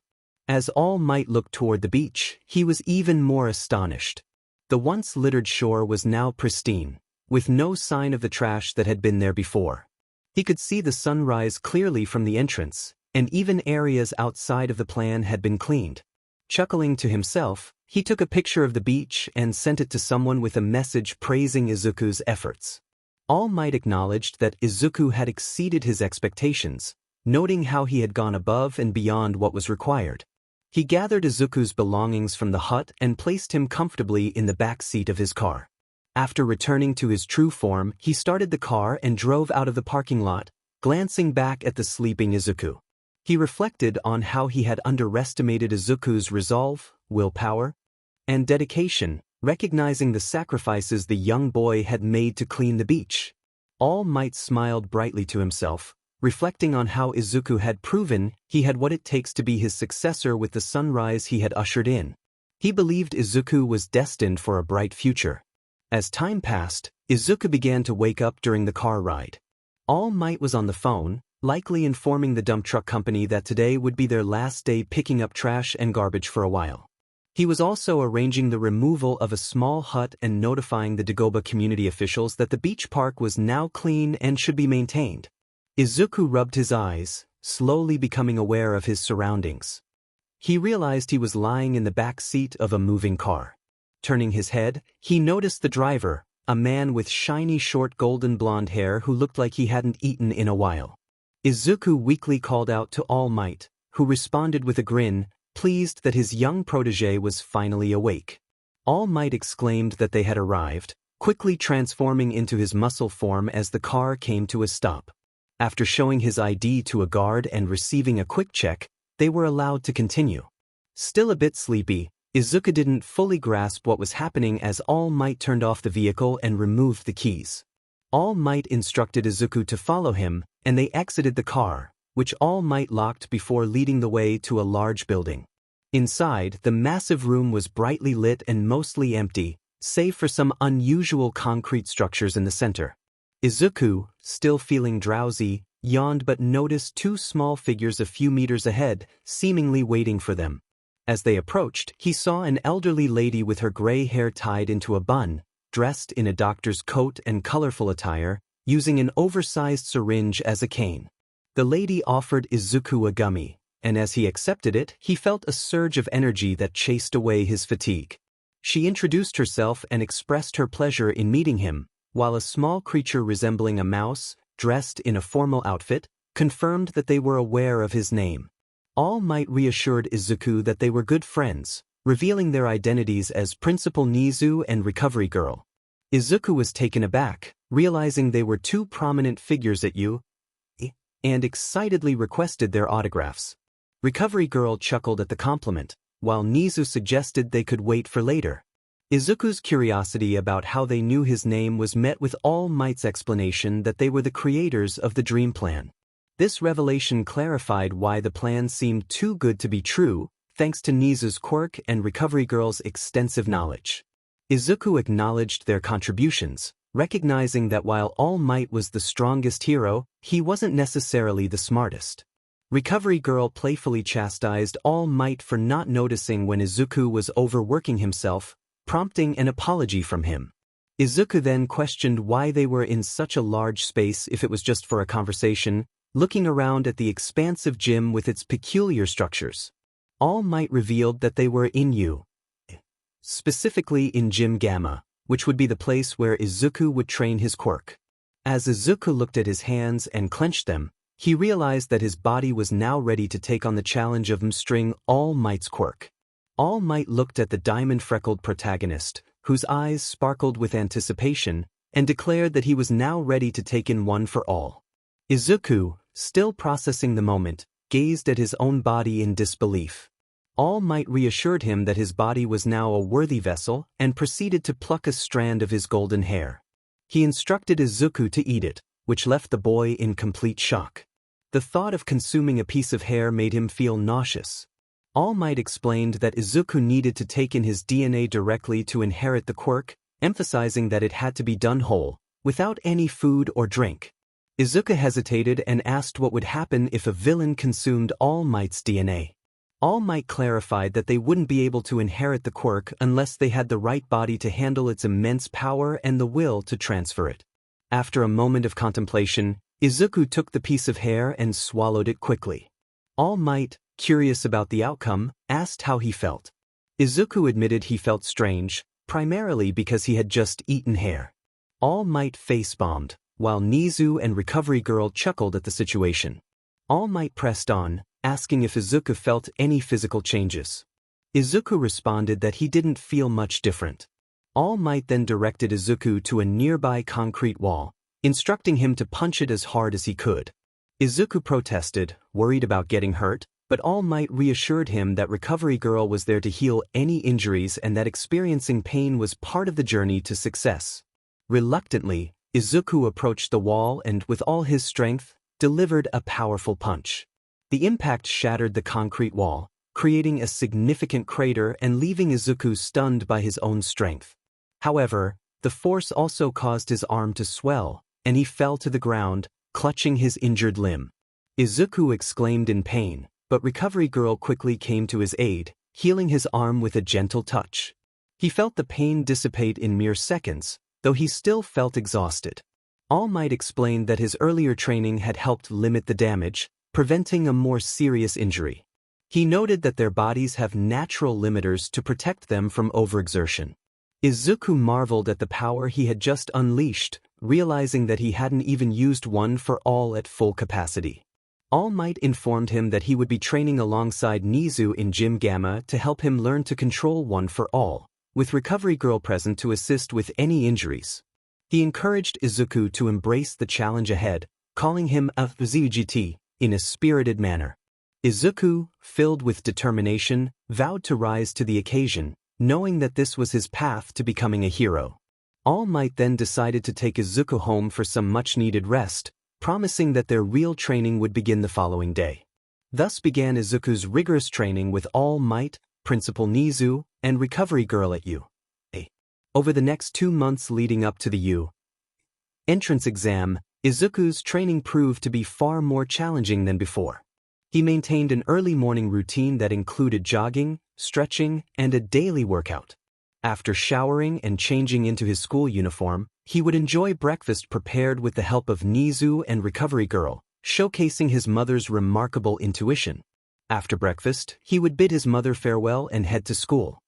As All Might looked toward the beach, he was even more astonished. The once littered shore was now pristine, with no sign of the trash that had been there before. He could see the sunrise clearly from the entrance, and even areas outside of the plan had been cleaned. Chuckling to himself, he took a picture of the beach and sent it to someone with a message praising Izuku's efforts. All Might acknowledged that Izuku had exceeded his expectations, noting how he had gone above and beyond what was required. He gathered Izuku's belongings from the hut and placed him comfortably in the back seat of his car. After returning to his true form, he started the car and drove out of the parking lot, glancing back at the sleeping Izuku. He reflected on how he had underestimated Izuku's resolve, willpower, and dedication, recognizing the sacrifices the young boy had made to clean the beach. All Might smiled brightly to himself, reflecting on how Izuku had proven he had what it takes to be his successor with the sunrise he had ushered in. He believed Izuku was destined for a bright future. As time passed, Izuku began to wake up during the car ride. All Might was on the phone, likely informing the dump truck company that today would be their last day picking up trash and garbage for a while. He was also arranging the removal of a small hut and notifying the 𝗕𝗏𝗄 community officials that the beach park was now clean and should be maintained. Izuku rubbed his eyes, slowly becoming aware of his surroundings. He realized he was lying in the back seat of a moving car. Turning his head, he noticed the driver, a man with shiny short golden blonde hair who looked like he hadn't eaten in a while. Izuku weakly called out to All Might, who responded with a grin, pleased that his young protege was finally awake. All Might exclaimed that they had arrived, quickly transforming into his muscle form as the car came to a stop. After showing his ID to a guard and receiving a quick check, they were allowed to continue. Still a bit sleepy, Izuku didn't fully grasp what was happening as All Might turned off the vehicle and removed the keys. All Might instructed Izuku to follow him, and they exited the car, which All Might locked before leading the way to a large building. Inside, the massive room was brightly lit and mostly empty, save for some unusual concrete structures in the center. Izuku, still feeling drowsy, yawned but noticed two small figures a few meters ahead, seemingly waiting for them. As they approached, he saw an elderly lady with her gray hair tied into a bun, dressed in a doctor's coat and colorful attire, using an oversized syringe as a cane. The lady offered Izuku a gummy, and as he accepted it, he felt a surge of energy that chased away his fatigue. She introduced herself and expressed her pleasure in meeting him, while a small creature resembling a mouse, dressed in a formal outfit, confirmed that they were aware of his name. All Might reassured Izuku that they were good friends, revealing their identities as Principal Nizu and Recovery Girl. Izuku was taken aback, realizing they were two prominent figures at 𝐒𝐻𝐈, and excitedly requested their autographs. Recovery Girl chuckled at the compliment, while Nizu suggested they could wait for later. Izuku's curiosity about how they knew his name was met with All Might's explanation that they were the creators of the dream plan. This revelation clarified why the plan seemed too good to be true, thanks to Nizu's quirk and Recovery Girl's extensive knowledge. Izuku acknowledged their contributions, recognizing that while All Might was the strongest hero, he wasn't necessarily the smartest. Recovery Girl playfully chastised All Might for not noticing when Izuku was overworking himself, prompting an apology from him. Izuku then questioned why they were in such a large space if it was just for a conversation, looking around at the expansive gym with its peculiar structures. All Might revealed that they were in 𝐒𝐻𝐈, specifically in Gym Gamma, which would be the place where Izuku would train his quirk. As Izuku looked at his hands and clenched them, he realized that his body was now ready to take on the challenge of mastering All Might's quirk. All Might looked at the diamond-freckled protagonist, whose eyes sparkled with anticipation, and declared that he was now ready to take in one for all. Izuku, still processing the moment, gazed at his own body in disbelief. All Might reassured him that his body was now a worthy vessel and proceeded to pluck a strand of his golden hair. He instructed Izuku to eat it, which left the boy in complete shock. The thought of consuming a piece of hair made him feel nauseous. All Might explained that Izuku needed to take in his DNA directly to inherit the quirk, emphasizing that it had to be done whole, without any food or drink. Izuku hesitated and asked what would happen if a villain consumed All Might's DNA. All Might clarified that they wouldn't be able to inherit the quirk unless they had the right body to handle its immense power and the will to transfer it. After a moment of contemplation, Izuku took the piece of hair and swallowed it quickly. All Might, curious about the outcome, asked how he felt. Izuku admitted he felt strange, primarily because he had just eaten hair. All Might face-bombed, while Nizu and Recovery Girl chuckled at the situation. All Might pressed on, asking if Izuku felt any physical changes. Izuku responded that he didn't feel much different. All Might then directed Izuku to a nearby concrete wall, instructing him to punch it as hard as he could. Izuku protested, worried about getting hurt, but All Might reassured him that Recovery Girl was there to heal any injuries and that experiencing pain was part of the journey to success. Reluctantly, Izuku approached the wall and, with all his strength, delivered a powerful punch. The impact shattered the concrete wall, creating a significant crater and leaving Izuku stunned by his own strength. However, the force also caused his arm to swell, and he fell to the ground, clutching his injured limb. Izuku exclaimed in pain, but Recovery Girl quickly came to his aid, healing his arm with a gentle touch. He felt the pain dissipate in mere seconds, though he still felt exhausted. All Might explained that his earlier training had helped limit the damage, preventing a more serious injury. He noted that their bodies have natural limiters to protect them from overexertion. Izuku marveled at the power he had just unleashed, realizing that he hadn't even used One for All at full capacity. All Might informed him that he would be training alongside Nizu in Gym Gamma to help him learn to control One for All, with Recovery Girl present to assist with any injuries. He encouraged Izuku to embrace the challenge ahead, calling him a 𝗬𝗂𝗁 in a spirited manner. Izuku, filled with determination, vowed to rise to the occasion, knowing that this was his path to becoming a hero. All Might then decided to take Izuku home for some much-needed rest, promising that their real training would begin the following day. Thus began Izuku's rigorous training with All Might, Principal Nizu, and Recovery Girl at 𝐸𝐻. Over the next 2 months leading up to the 𝐸𝐻 entrance exam, Izuku's training proved to be far more challenging than before. He maintained an early morning routine that included jogging, stretching, and a daily workout. After showering and changing into his school uniform, he would enjoy breakfast prepared with the help of Nizu and Recovery Girl, showcasing his mother's remarkable intuition. After breakfast, he would bid his mother farewell and head to school.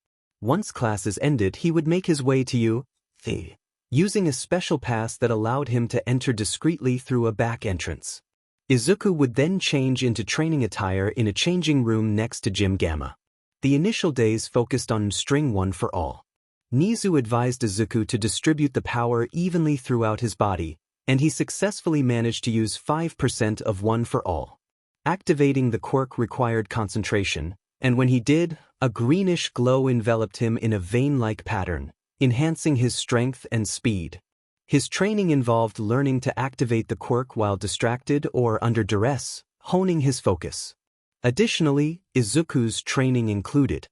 Once classes ended, he would make his way to 𝐸𝐻, using a special pass that allowed him to enter discreetly through a back entrance. Izuku would then change into training attire in a changing room next to Gym Gamma. The initial days focused on string One for All. Nizu advised Izuku to distribute the power evenly throughout his body, and he successfully managed to use 5% of One for All. Activating the quirk required concentration, and when he did, a greenish glow enveloped him in a vein-like pattern, enhancing his strength and speed. His training involved learning to activate the quirk while distracted or under duress, honing his focus. Additionally, Izuku's training included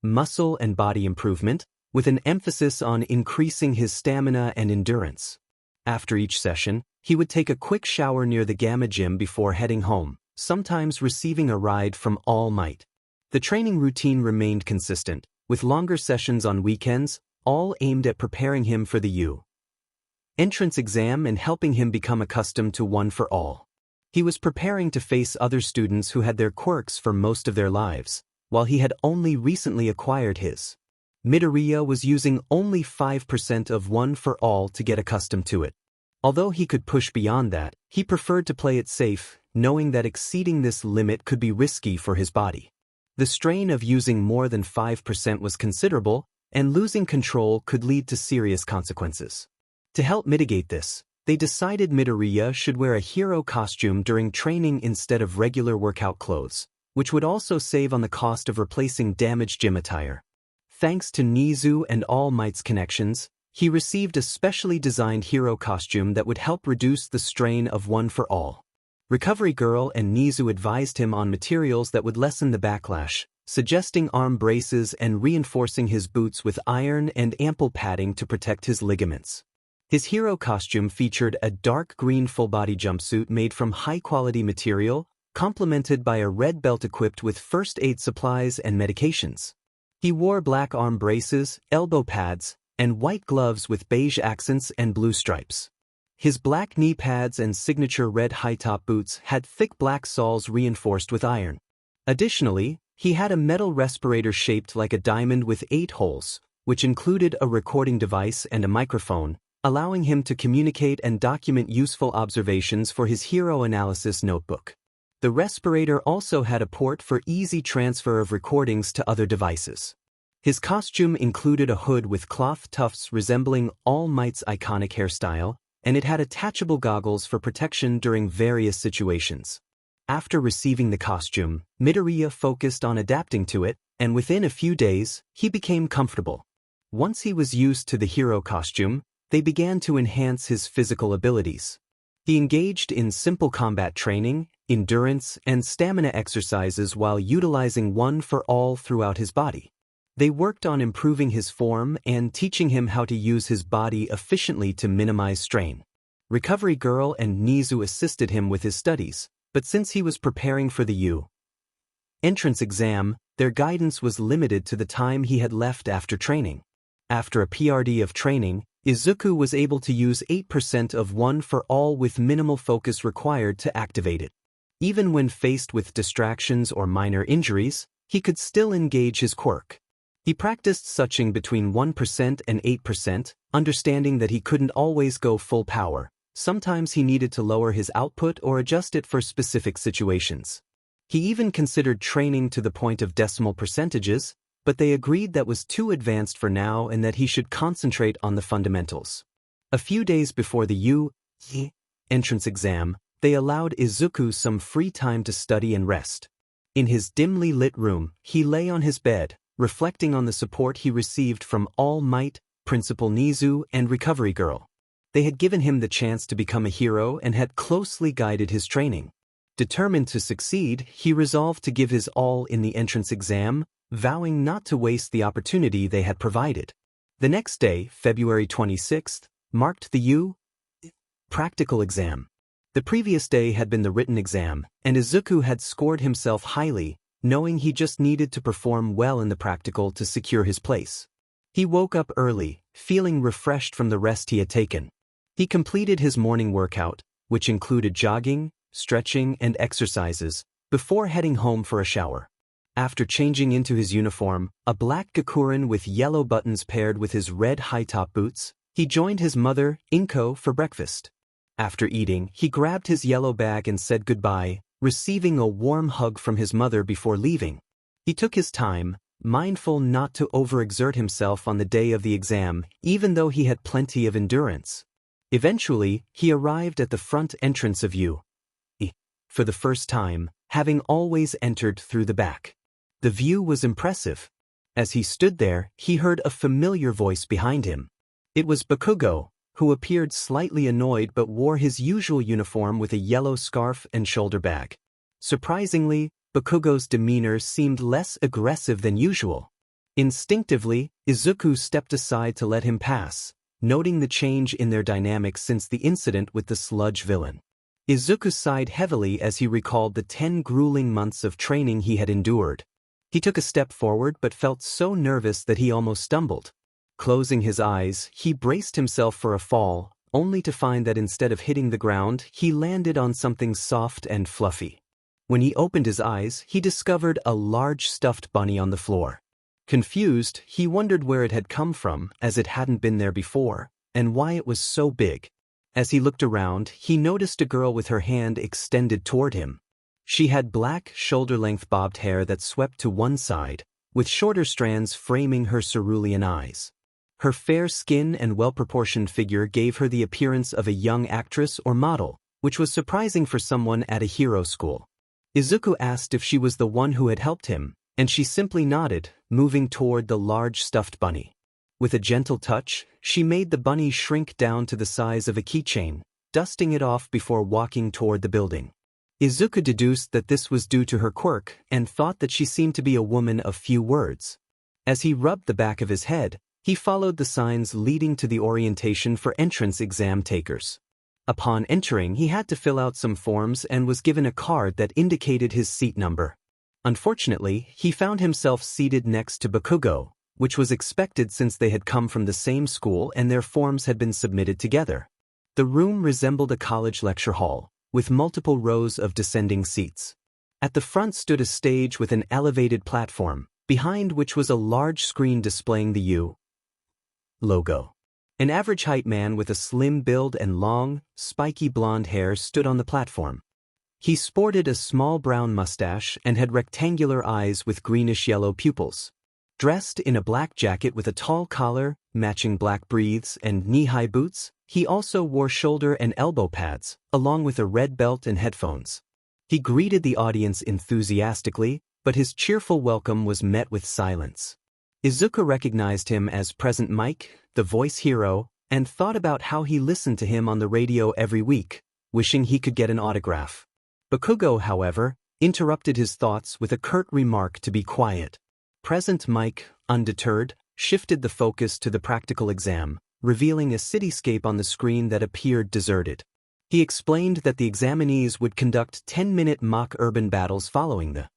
muscle and body improvement, with an emphasis on increasing his stamina and endurance. After each session, he would take a quick shower near the Gamma Gym before heading home, sometimes receiving a ride from All Might. The training routine remained consistent, with longer sessions on weekends, all aimed at preparing him for the 𝐸𝐻 entrance exam and helping him become accustomed to One for All. He was preparing to face other students who had their quirks for most of their lives, while he had only recently acquired his. Midoriya was using only 5% of One for All to get accustomed to it. Although he could push beyond that, he preferred to play it safe, knowing that exceeding this limit could be risky for his body. The strain of using more than 5% was considerable, and losing control could lead to serious consequences. To help mitigate this, they decided Midoriya should wear a hero costume during training instead of regular workout clothes, which would also save on the cost of replacing damaged gym attire. Thanks to Nizu and All Might's connections, he received a specially designed hero costume that would help reduce the strain of One for All. Recovery Girl and Nizu advised him on materials that would lessen the backlash, suggesting arm braces and reinforcing his boots with iron and ample padding to protect his ligaments. His hero costume featured a dark green full-body jumpsuit made from high-quality material, complemented by a red belt equipped with first aid supplies and medications. He wore black arm braces, elbow pads, and white gloves with beige accents and blue stripes. His black knee pads and signature red high-top boots had thick black soles reinforced with iron. Additionally, he had a metal respirator shaped like a diamond with 8 holes, which included a recording device and a microphone, allowing him to communicate and document useful observations for his hero analysis notebook. The respirator also had a port for easy transfer of recordings to other devices. His costume included a hood with cloth tufts resembling All Might's iconic hairstyle, and it had attachable goggles for protection during various situations. After receiving the costume, Midoriya focused on adapting to it, and within a few days, he became comfortable. Once he was used to the hero costume, they began to enhance his physical abilities. He engaged in simple combat training, endurance, and stamina exercises while utilizing One for All throughout his body. They worked on improving his form and teaching him how to use his body efficiently to minimize strain. Recovery Girl and Nizu assisted him with his studies, but since he was preparing for the 𝐸𝐻 entrance exam, their guidance was limited to the time he had left after training. After a PRD of training, Izuku was able to use 8% of one for all with minimal focus required to activate it. Even when faced with distractions or minor injuries, he could still engage his quirk. He practiced switching between 1% and 8%, understanding that he couldn't always go full power. Sometimes he needed to lower his output or adjust it for specific situations. He even considered training to the point of decimal percentages, but they agreed that was too advanced for now and that he should concentrate on the fundamentals. A few days before the 𝐒𝐬𝐳 entrance exam, they allowed Izuku some free time to study and rest. In his dimly lit room, he lay on his bed, reflecting on the support he received from All Might, Principal Nizu, and Recovery Girl. They had given him the chance to become a hero and had closely guided his training. Determined to succeed, he resolved to give his all in the entrance exam, vowing not to waste the opportunity they had provided. The next day, February 26th, marked the 𝗂𝐬 practical exam. The previous day had been the written exam, and Izuku had scored himself highly, knowing he just needed to perform well in the practical to secure his place. He woke up early, feeling refreshed from the rest he had taken. He completed his morning workout, which included jogging, stretching, and exercises, before heading home for a shower. After changing into his uniform, a black gakurin with yellow buttons paired with his red high-top boots, he joined his mother, 𝗵𝗃, for breakfast. After eating, he grabbed his yellow bag and said goodbye, receiving a warm hug from his mother before leaving. He took his time, mindful not to overexert himself on the day of the exam, even though he had plenty of endurance. Eventually, he arrived at the front entrance of 𝗂𝐬 for the first time, having always entered through the back. The view was impressive. As he stood there, he heard a familiar voice behind him. It was Bakugo, who appeared slightly annoyed but wore his usual uniform with a yellow scarf and shoulder bag. Surprisingly, Bakugo's demeanor seemed less aggressive than usual. Instinctively, Izuku stepped aside to let him pass, noting the change in their dynamics since the incident with the Sludge villain. Izuku sighed heavily as he recalled the 10 grueling months of training he had endured. He took a step forward but felt so nervous that he almost stumbled. Closing his eyes, he braced himself for a fall, only to find that instead of hitting the ground, he landed on something soft and fluffy. When he opened his eyes, he discovered a large stuffed bunny on the floor. Confused, he wondered where it had come from, as it hadn't been there before, and why it was so big. As he looked around, he noticed a girl with her hand extended toward him. She had black, shoulder-length bobbed hair that swept to one side, with shorter strands framing her cerulean eyes. Her fair skin and well-proportioned figure gave her the appearance of a young actress or model, which was surprising for someone at a hero school. Izuku asked if she was the one who had helped him, and she simply nodded, moving toward the large stuffed bunny. With a gentle touch, she made the bunny shrink down to the size of a keychain, dusting it off before walking toward the building. Izuku deduced that this was due to her quirk and thought that she seemed to be a woman of few words. As he rubbed the back of his head, he followed the signs leading to the orientation for entrance exam takers. Upon entering, he had to fill out some forms and was given a card that indicated his seat number. Unfortunately, he found himself seated next to Bakugo, which was expected since they had come from the same school and their forms had been submitted together. The room resembled a college lecture hall, with multiple rows of descending seats. At the front stood a stage with an elevated platform, behind which was a large screen displaying the 𝗂𝐬 logo. An average height man with a slim build and long, spiky blonde hair stood on the platform. He sported a small brown mustache and had rectangular eyes with greenish-yellow pupils. Dressed in a black jacket with a tall collar, matching black breeches and knee-high boots, he also wore shoulder and elbow pads, along with a red belt and headphones. He greeted the audience enthusiastically, but his cheerful welcome was met with silence. Izuku recognized him as Present Mike, the voice hero, and thought about how he listened to him on the radio every week, wishing he could get an autograph. Bakugo, however, interrupted his thoughts with a curt remark to be quiet. Present Mike, undeterred, shifted the focus to the practical exam, revealing a cityscape on the screen that appeared deserted. He explained that the examinees would conduct 10-minute mock urban battles following the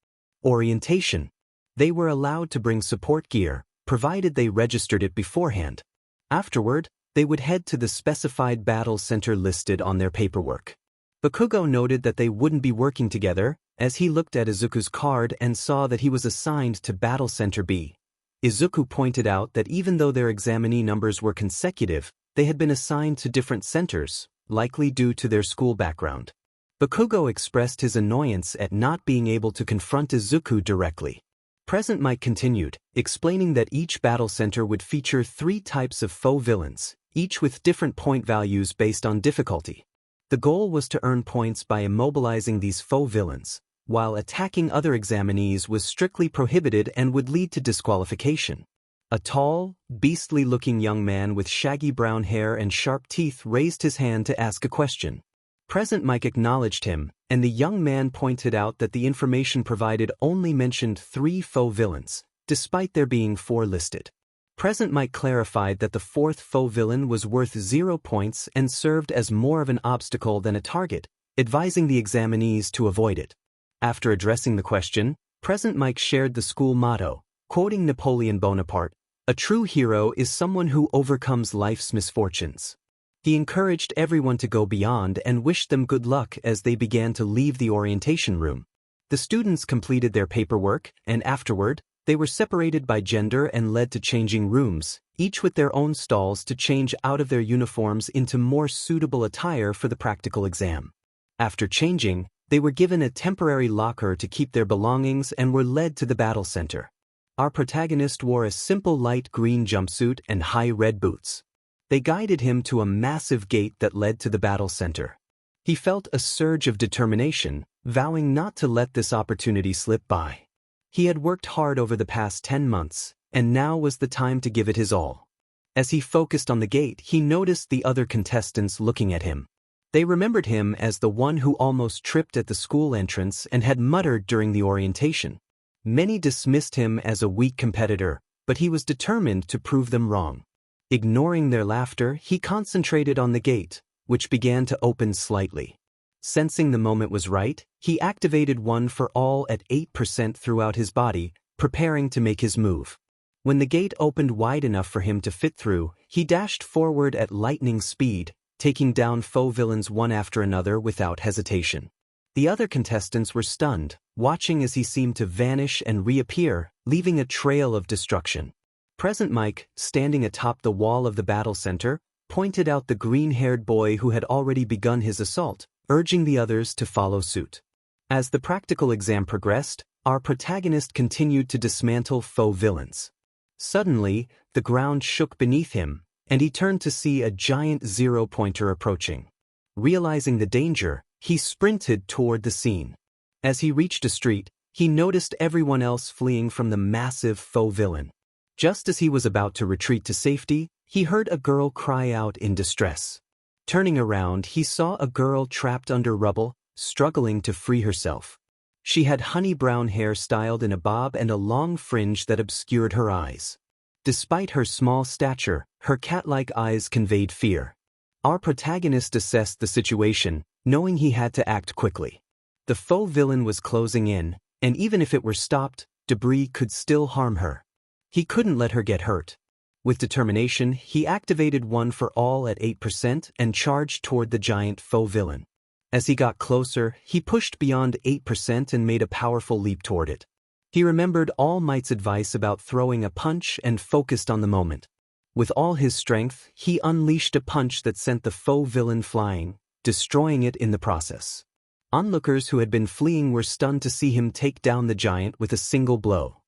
Orientation. They were allowed to bring support gear, provided they registered it beforehand. Afterward, they would head to the specified battle center listed on their paperwork. Bakugo noted that they wouldn't be working together, as he looked at Izuku's card and saw that he was assigned to Battle Center B. Izuku pointed out that even though their examinee numbers were consecutive, they had been assigned to different centers, likely due to their school background. Bakugo expressed his annoyance at not being able to confront Izuku directly. 𝗵𝗃 continued, explaining that each battle center would feature 3 types of foe villains, each with different point values based on difficulty. The goal was to earn points by immobilizing these foe villains, while attacking other examinees was strictly prohibited and would lead to disqualification. A tall, beastly-looking young man with shaggy brown hair and sharp teeth raised his hand to ask a question. 𝗵𝗃 acknowledged him, and the young man pointed out that the information provided only mentioned 3 foe villains, despite there being 4 listed. 𝗵𝗃 clarified that the 4th foe villain was worth 0 points and served as more of an obstacle than a target, advising the examinees to avoid it. After addressing the question, 𝗵𝗃 shared the school motto, quoting Napoleon Bonaparte, "A true hero is someone who overcomes life's misfortunes." He encouraged everyone to go beyond and wished them good luck as they began to leave the orientation room. The students completed their paperwork, and afterward, they were separated by gender and led to changing rooms, each with their own stalls to change out of their uniforms into more suitable attire for the practical exam. After changing, they were given a temporary locker to keep their belongings and were led to the battle center. Our protagonist wore a simple light green jumpsuit and high red boots. They guided him to a massive gate that led to the battle center. He felt a surge of determination, vowing not to let this opportunity slip by. He had worked hard over the past 10 months, and now was the time to give it his all. As he focused on the gate, he noticed the other contestants looking at him. They remembered him as the one who almost tripped at the school entrance and had muttered during the orientation. Many dismissed him as a weak competitor, but he was determined to prove them wrong. Ignoring their laughter, he concentrated on the gate, which began to open slightly. Sensing the moment was right, he activated one for all at 8% throughout his body, preparing to make his move. When the gate opened wide enough for him to fit through, he dashed forward at lightning speed, taking down foe villains one after another without hesitation. The other contestants were stunned, watching as he seemed to vanish and reappear, leaving a trail of destruction. 𝗵𝗃, standing atop the wall of the battle center, pointed out the green-haired boy who had already begun his assault, urging the others to follow suit. As the practical exam progressed, our protagonist continued to dismantle foe villains. Suddenly, the ground shook beneath him, and he turned to see a giant zero-pointer approaching. Realizing the danger, he sprinted toward the scene. As he reached a street, he noticed everyone else fleeing from the massive foe villain. Just as he was about to retreat to safety, he heard a girl cry out in distress. Turning around, he saw a girl trapped under rubble, struggling to free herself. She had honey brown hair styled in a bob and a long fringe that obscured her eyes. Despite her small stature, her cat-like eyes conveyed fear. Our protagonist assessed the situation, knowing he had to act quickly. The foe villain was closing in, and even if it were stopped, debris could still harm her. He couldn't let her get hurt. With determination, he activated one for all at 8% and charged toward the giant foe villain. As he got closer, he pushed beyond 8% and made a powerful leap toward it. He remembered All Might's advice about throwing a punch and focused on the moment. With all his strength, he unleashed a punch that sent the foe villain flying, destroying it in the process. Onlookers who had been fleeing were stunned to see him take down the giant with a single blow.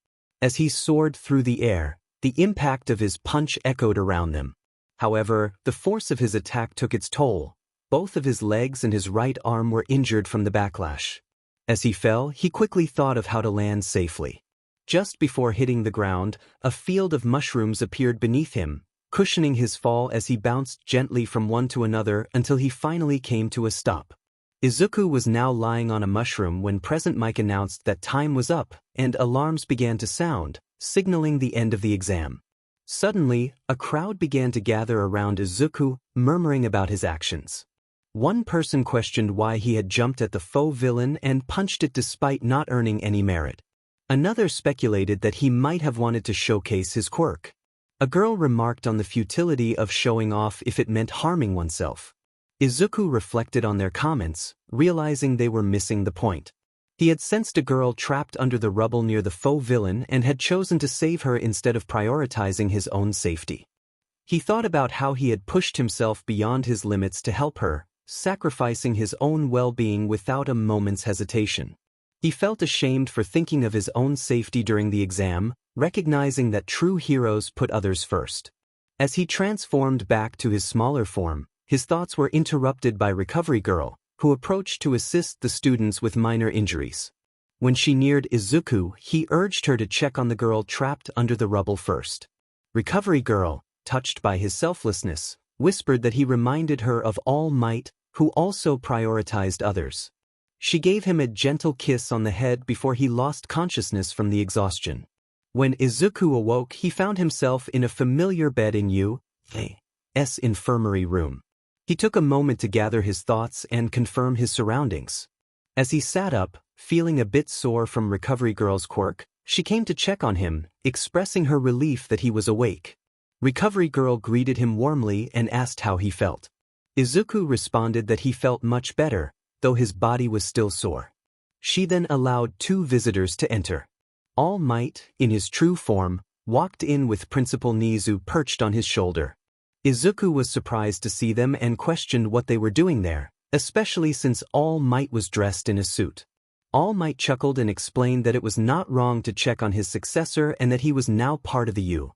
As he soared through the air, the impact of his punch echoed around them. However, the force of his attack took its toll. Both of his legs and his right arm were injured from the backlash. As he fell, he quickly thought of how to land safely. Just before hitting the ground, a field of mushrooms appeared beneath him, cushioning his fall as he bounced gently from one to another until he finally came to a stop. Izuku was now lying on a mushroom when 𝗵𝗃 announced that time was up, and alarms began to sound, signaling the end of the exam. Suddenly, a crowd began to gather around Izuku, murmuring about his actions. One person questioned why he had jumped at the foe villain and punched it despite not earning any merit. Another speculated that he might have wanted to showcase his quirk. A girl remarked on the futility of showing off if it meant harming oneself. Izuku reflected on their comments, realizing they were missing the point. He had sensed a girl trapped under the rubble near the foe villain and had chosen to save her instead of prioritizing his own safety. He thought about how he had pushed himself beyond his limits to help her, sacrificing his own well-being without a moment's hesitation. He felt ashamed for thinking of his own safety during the exam, recognizing that true heroes put others first. As he transformed back to his smaller form, his thoughts were interrupted by Recovery Girl, who approached to assist the students with minor injuries. When she neared Izuku, he urged her to check on the girl trapped under the rubble first. Recovery Girl, touched by his selflessness, whispered that he reminded her of All Might, who also prioritized others. She gave him a gentle kiss on the head before he lost consciousness from the exhaustion. When Izuku awoke, he found himself in a familiar bed in 𝗬𝗂𝗧𝗵𝗲 infirmary room. He took a moment to gather his thoughts and confirm his surroundings. As he sat up, feeling a bit sore from Recovery Girl's quirk, she came to check on him, expressing her relief that he was awake. Recovery Girl greeted him warmly and asked how he felt. Izuku responded that he felt much better, though his body was still sore. She then allowed 2 visitors to enter. All Might, in his true form, walked in with Principal Nizu perched on his shoulder. Izuku was surprised to see them and questioned what they were doing there, especially since All Might was dressed in a suit. All Might chuckled and explained that it was not wrong to check on his successor and that he was now part of the 𝐸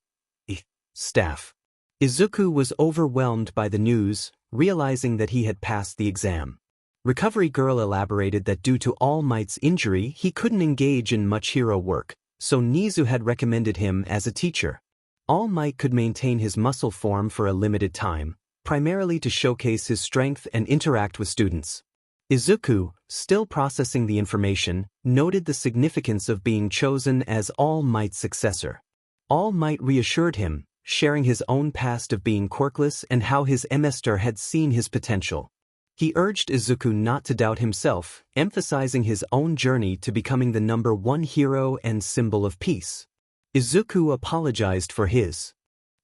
staff. Izuku was overwhelmed by the news, realizing that he had passed the exam. Recovery Girl elaborated that due to All Might's injury, he couldn't engage in much hero work, so Nizu had recommended him as a teacher. All Might could maintain his muscle form for a limited time, primarily to showcase his strength and interact with students. Izuku, still processing the information, noted the significance of being chosen as All Might's successor. All Might reassured him, sharing his own past of being quirkless and how his master had seen his potential. He urged Izuku not to doubt himself, emphasizing his own journey to becoming the #1 hero and symbol of peace. Izuku apologized for his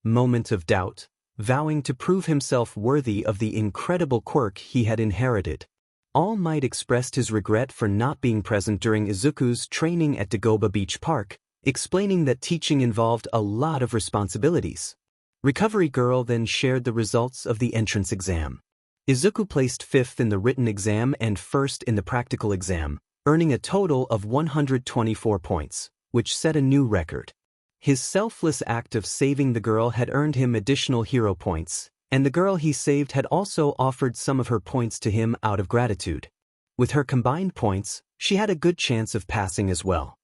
moment of doubt, vowing to prove himself worthy of the incredible quirk he had inherited. All Might expressed his regret for not being present during Izuku's training at Dagobah Beach Park, explaining that teaching involved a lot of responsibilities. Recovery Girl then shared the results of the entrance exam. Izuku placed 5th in the written exam and 1st in the practical exam, earning a total of 124 points, which set a new record. His selfless act of saving the girl had earned him additional hero points, and the girl he saved had also offered some of her points to him out of gratitude. With her combined points, she had a good chance of passing as well.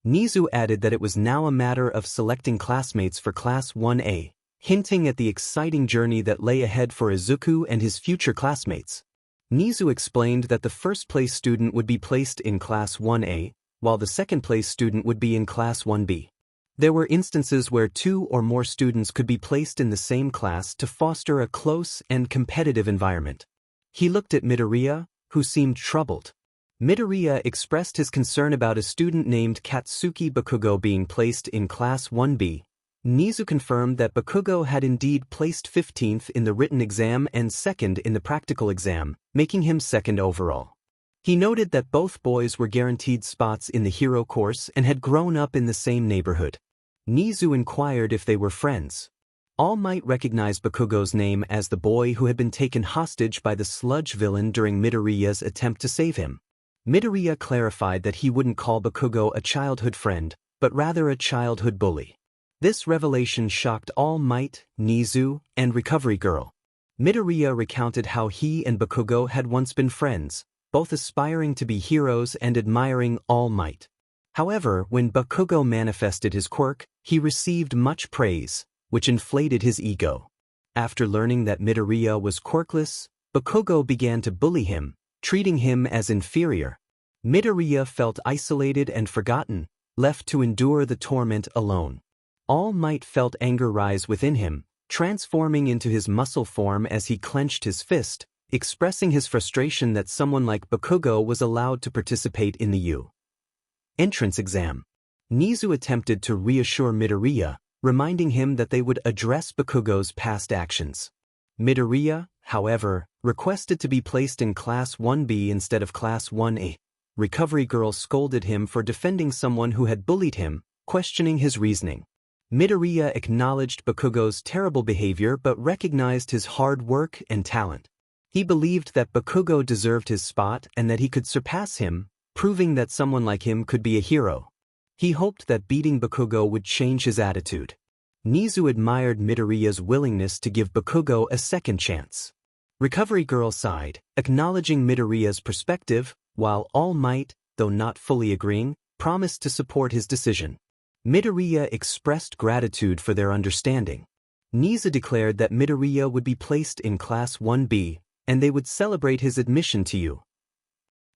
Nizu added that it was now a matter of selecting classmates for Class 1A, hinting at the exciting journey that lay ahead for Izuku and his future classmates. Nizu explained that the first-place student would be placed in Class 1A, while the second-place student would be in Class 1B. There were instances where 2 or more students could be placed in the same class to foster a close and competitive environment. He looked at Midoriya, who seemed troubled. Midoriya expressed his concern about a student named Katsuki Bakugo being placed in Class 1B. Nizu confirmed that Bakugo had indeed placed 15th in the written exam and 2nd in the practical exam, making him 2nd overall. He noted that both boys were guaranteed spots in the hero course and had grown up in the same neighborhood. Nizu inquired if they were friends. All Might recognized Bakugo's name as the boy who had been taken hostage by the Sludge villain during Midoriya's attempt to save him. Midoriya clarified that he wouldn't call Bakugo a childhood friend, but rather a childhood bully. This revelation shocked All Might, Nizu, and Recovery Girl. Midoriya recounted how he and Bakugo had once been friends, both aspiring to be heroes and admiring All Might. However, when Bakugo manifested his quirk, he received much praise, which inflated his ego. After learning that Midoriya was quirkless, Bakugo began to bully him, treating him as inferior. Midoriya felt isolated and forgotten, left to endure the torment alone. All Might felt anger rise within him, transforming into his muscle form as he clenched his fist, expressing his frustration that someone like Bakugo was allowed to participate in the entrance exam. Nizu attempted to reassure Midoriya, reminding him that they would address Bakugo's past actions. Midoriya, however, requested to be placed in Class 1B instead of Class 1A. Recovery Girl scolded him for defending someone who had bullied him, questioning his reasoning. Midoriya acknowledged Bakugo's terrible behavior but recognized his hard work and talent. He believed that Bakugo deserved his spot and that he could surpass him, proving that someone like him could be a hero. He hoped that beating Bakugo would change his attitude. Nizu admired Midoriya's willingness to give Bakugo a second chance. Recovery Girl sighed, acknowledging Midoriya's perspective, while All Might, though not fully agreeing, promised to support his decision. Midoriya expressed gratitude for their understanding. Nizu declared that Midoriya would be placed in Class 1B, and they would celebrate his admission to you.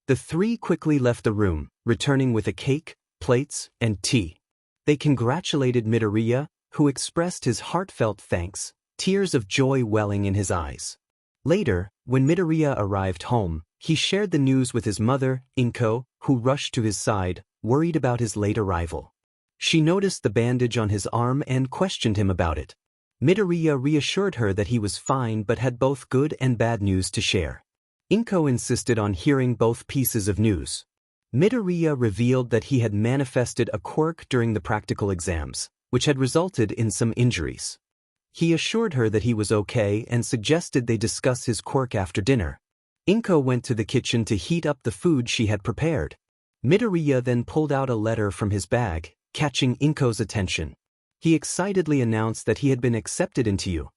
The three quickly left the room, returning with a cake, plates, and tea. They congratulated Midoriya, who expressed his heartfelt thanks, tears of joy welling in his eyes. Later, when Midoriya arrived home, he shared the news with his mother, 𝗵𝗄, who rushed to his side, worried about his late arrival. She noticed the bandage on his arm and questioned him about it. Midoriya reassured her that he was fine but had both good and bad news to share. 𝗵𝗄 insisted on hearing both pieces of news. Midoriya revealed that he had manifested a quirk during the practical exams, which had resulted in some injuries. He assured her that he was okay and suggested they discuss his quirk after dinner. 𝗵𝗄 went to the kitchen to heat up the food she had prepared. Midoriya then pulled out a letter from his bag, catching 𝗵𝗄's attention. He excitedly announced that he had been accepted into you.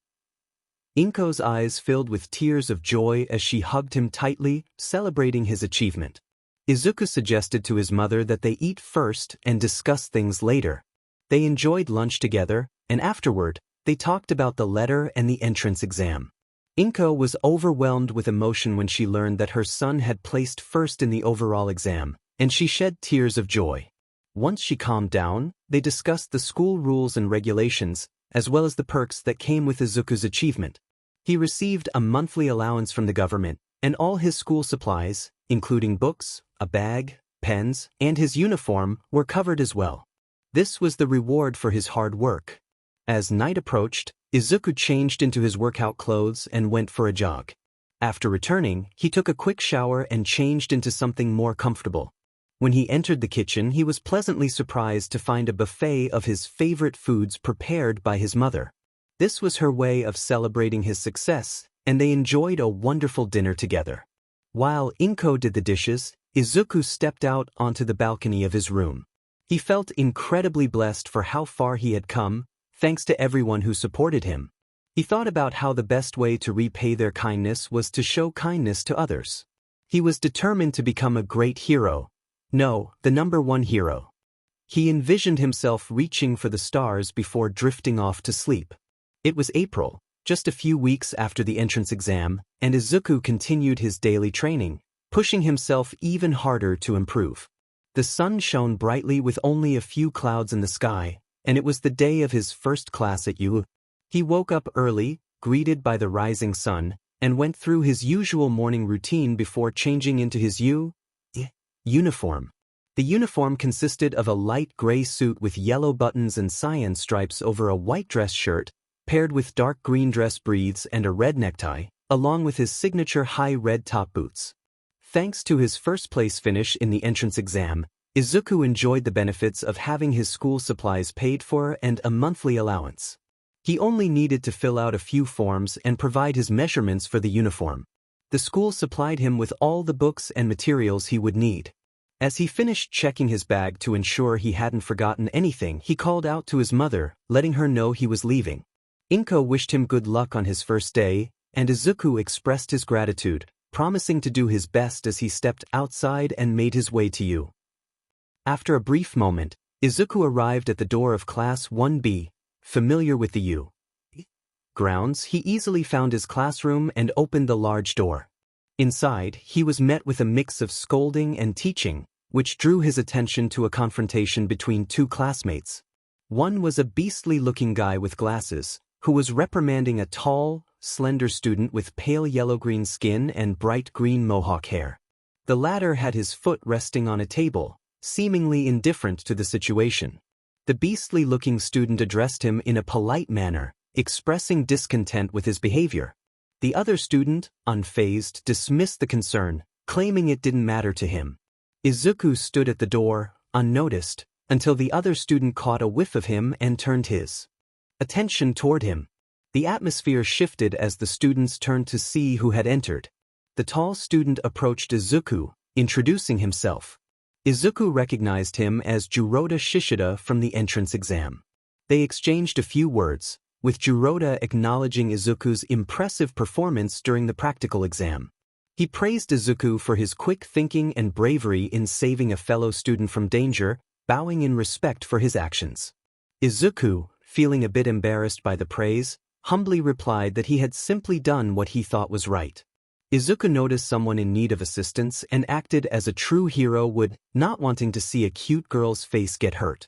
𝗵𝗄's eyes filled with tears of joy as she hugged him tightly, celebrating his achievement. Izuku suggested to his mother that they eat first and discuss things later. They enjoyed lunch together, and afterward, they talked about the letter and the entrance exam. 𝗵𝗄 was overwhelmed with emotion when she learned that her son had placed first in the overall exam, and she shed tears of joy. Once she calmed down, they discussed the school rules and regulations, as well as the perks that came with Izuku's achievement. He received a monthly allowance from the government, and all his school supplies, including books, a bag, pens, and his uniform, were covered as well. This was the reward for his hard work. As night approached, Izuku changed into his workout clothes and went for a jog. After returning, he took a quick shower and changed into something more comfortable. When he entered the kitchen, he was pleasantly surprised to find a buffet of his favorite foods prepared by his mother. This was her way of celebrating his success, and they enjoyed a wonderful dinner together. While 𝗵𝗄 did the dishes, Izuku stepped out onto the balcony of his room. He felt incredibly blessed for how far he had come, thanks to everyone who supported him. He thought about how the best way to repay their kindness was to show kindness to others. He was determined to become a great hero. No, the #1 hero. He envisioned himself reaching for the stars before drifting off to sleep. It was April, just a few weeks after the entrance exam, and Izuku continued his daily training, pushing himself even harder to improve. The sun shone brightly with only a few clouds in the sky, and it was the day of his first class at 𝐸. He woke up early, greeted by the rising sun, and went through his usual morning routine before changing into his 𝐸 uniform. The uniform consisted of a light gray suit with yellow buttons and cyan stripes over a white dress shirt, paired with dark green dress breathes and a red necktie, along with his signature high red top boots. Thanks to his first-place finish in the entrance exam, Izuku enjoyed the benefits of having his school supplies paid for and a monthly allowance. He only needed to fill out a few forms and provide his measurements for the uniform. The school supplied him with all the books and materials he would need. As he finished checking his bag to ensure he hadn't forgotten anything, he called out to his mother, letting her know he was leaving. 𝗵𝗄 wished him good luck on his first day, and Izuku expressed his gratitude, promising to do his best as he stepped outside and made his way to 𝐸. After a brief moment, Izuku arrived at the door of Class 1B. Familiar with the 𝐸 grounds, he easily found his classroom and opened the large door. Inside, he was met with a mix of scolding and teaching, which drew his attention to a confrontation between two classmates. One was a beastly-looking guy with glasses, who was reprimanding a tall, slender student with pale yellow-green skin and bright green mohawk hair. The latter had his foot resting on a table, seemingly indifferent to the situation. The beastly-looking student addressed him in a polite manner, expressing discontent with his behavior. The other student, unfazed, dismissed the concern, claiming it didn't matter to him. Izuku stood at the door, unnoticed, until the other student caught a whiff of him and turned his attention toward him. The atmosphere shifted as the students turned to see who had entered. The tall student approached Izuku, introducing himself. Izuku recognized him as 𝗔𝗂𝗧𝗏 𝗔𝗂𝗧𝗏 from the entrance exam. They exchanged a few words, with 𝗔𝗂𝗧𝗏 acknowledging Izuku's impressive performance during the practical exam. He praised Izuku for his quick thinking and bravery in saving a fellow student from danger, bowing in respect for his actions. Izuku, feeling a bit embarrassed by the praise, humbly replied that he had simply done what he thought was right. Izuku noticed someone in need of assistance and acted as a true hero would, not wanting to see a cute girl's face get hurt.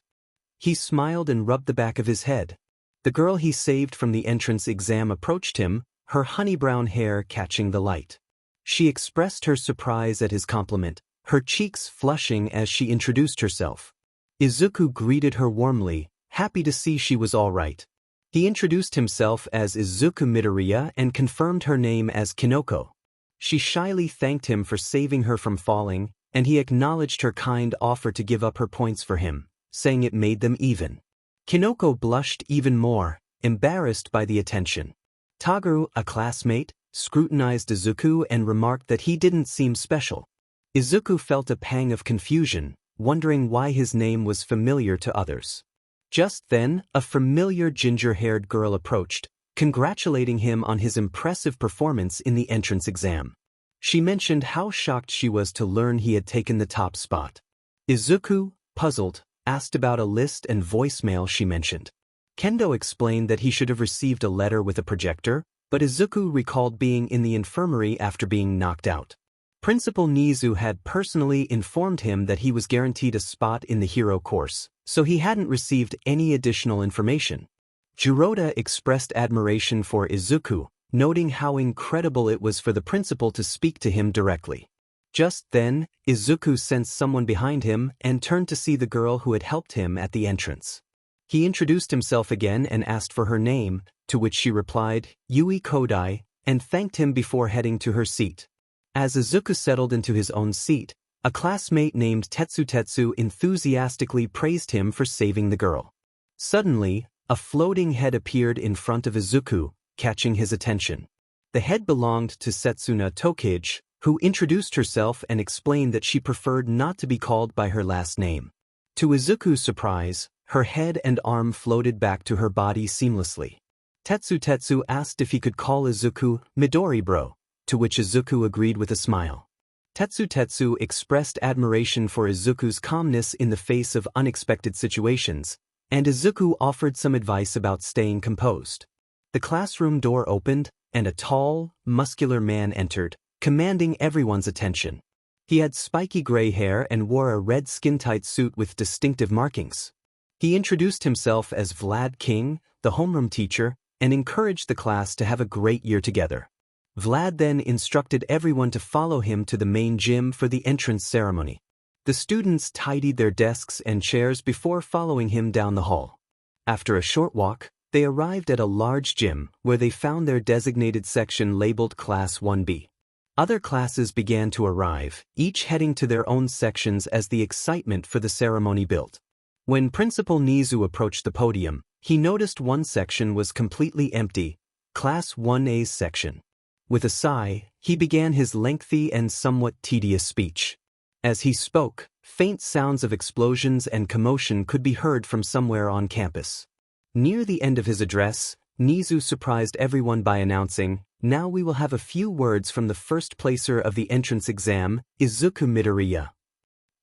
He smiled and rubbed the back of his head. The girl he saved from the entrance exam approached him, her honey-brown hair catching the light. She expressed her surprise at his compliment, her cheeks flushing as she introduced herself. Izuku greeted her warmly, happy to see she was all right. He introduced himself as Izuku Midoriya and confirmed her name as Kinoko. She shyly thanked him for saving her from falling, and he acknowledged her kind offer to give up her points for him, saying it made them even. Kinoko blushed even more, embarrassed by the attention. Toguro, a classmate, scrutinized Izuku and remarked that he didn't seem special. Izuku felt a pang of confusion, wondering why his name was familiar to others. Just then, a familiar ginger-haired girl approached, congratulating him on his impressive performance in the entrance exam. She mentioned how shocked she was to learn he had taken the top spot. Izuku, puzzled, asked about a list and voicemail she mentioned. Kendo explained that he should have received a letter with a projector, but Izuku recalled being in the infirmary after being knocked out. Principal Nizu had personally informed him that he was guaranteed a spot in the hero course, so he hadn't received any additional information. 𝗔𝗂𝗧𝗏 expressed admiration for Izuku, noting how incredible it was for the principal to speak to him directly. Just then, Izuku sensed someone behind him and turned to see the girl who had helped him at the entrance. He introduced himself again and asked for her name, to which she replied, Yui Kodai, and thanked him before heading to her seat. As Izuku settled into his own seat, a classmate named 𝗧𝗏𝗧𝗏 enthusiastically praised him for saving the girl. Suddenly, a floating head appeared in front of Izuku, catching his attention. The head belonged to Setsuna Tokiage, who introduced herself and explained that she preferred not to be called by her last name. To Izuku's surprise, her head and arm floated back to her body seamlessly. 𝗧𝗏𝗧𝗏 asked if he could call Izuku Midori bro, to which Izuku agreed with a smile. 𝗧𝗏𝗧𝗏 expressed admiration for Izuku's calmness in the face of unexpected situations, and Izuku offered some advice about staying composed. The classroom door opened, and a tall, muscular man entered, commanding everyone's attention. He had spiky gray hair and wore a red skin-tight suit with distinctive markings. He introduced himself as Vlad King, the homeroom teacher, and encouraged the class to have a great year together. Vlad then instructed everyone to follow him to the main gym for the entrance ceremony. The students tidied their desks and chairs before following him down the hall. After a short walk, they arrived at a large gym where they found their designated section labeled Class 1B. Other classes began to arrive, each heading to their own sections as the excitement for the ceremony built. When Principal Nizu approached the podium, he noticed one section was completely empty, Class 1A's section. With a sigh, he began his lengthy and somewhat tedious speech. As he spoke, faint sounds of explosions and commotion could be heard from somewhere on campus. Near the end of his address, Nizu surprised everyone by announcing, "Now we will have a few words from the first placer of the entrance exam, Izuku Midoriya."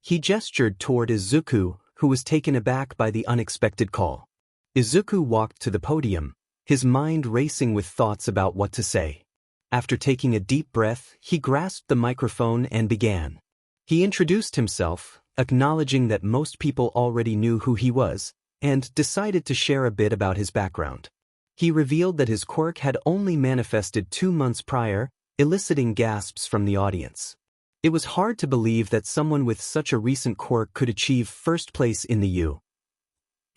He gestured toward Izuku, who was taken aback by the unexpected call. Izuku walked to the podium, his mind racing with thoughts about what to say. After taking a deep breath, he grasped the microphone and began. He introduced himself, acknowledging that most people already knew who he was, and decided to share a bit about his background. He revealed that his quirk had only manifested 2 months prior, eliciting gasps from the audience. It was hard to believe that someone with such a recent quirk could achieve first place in the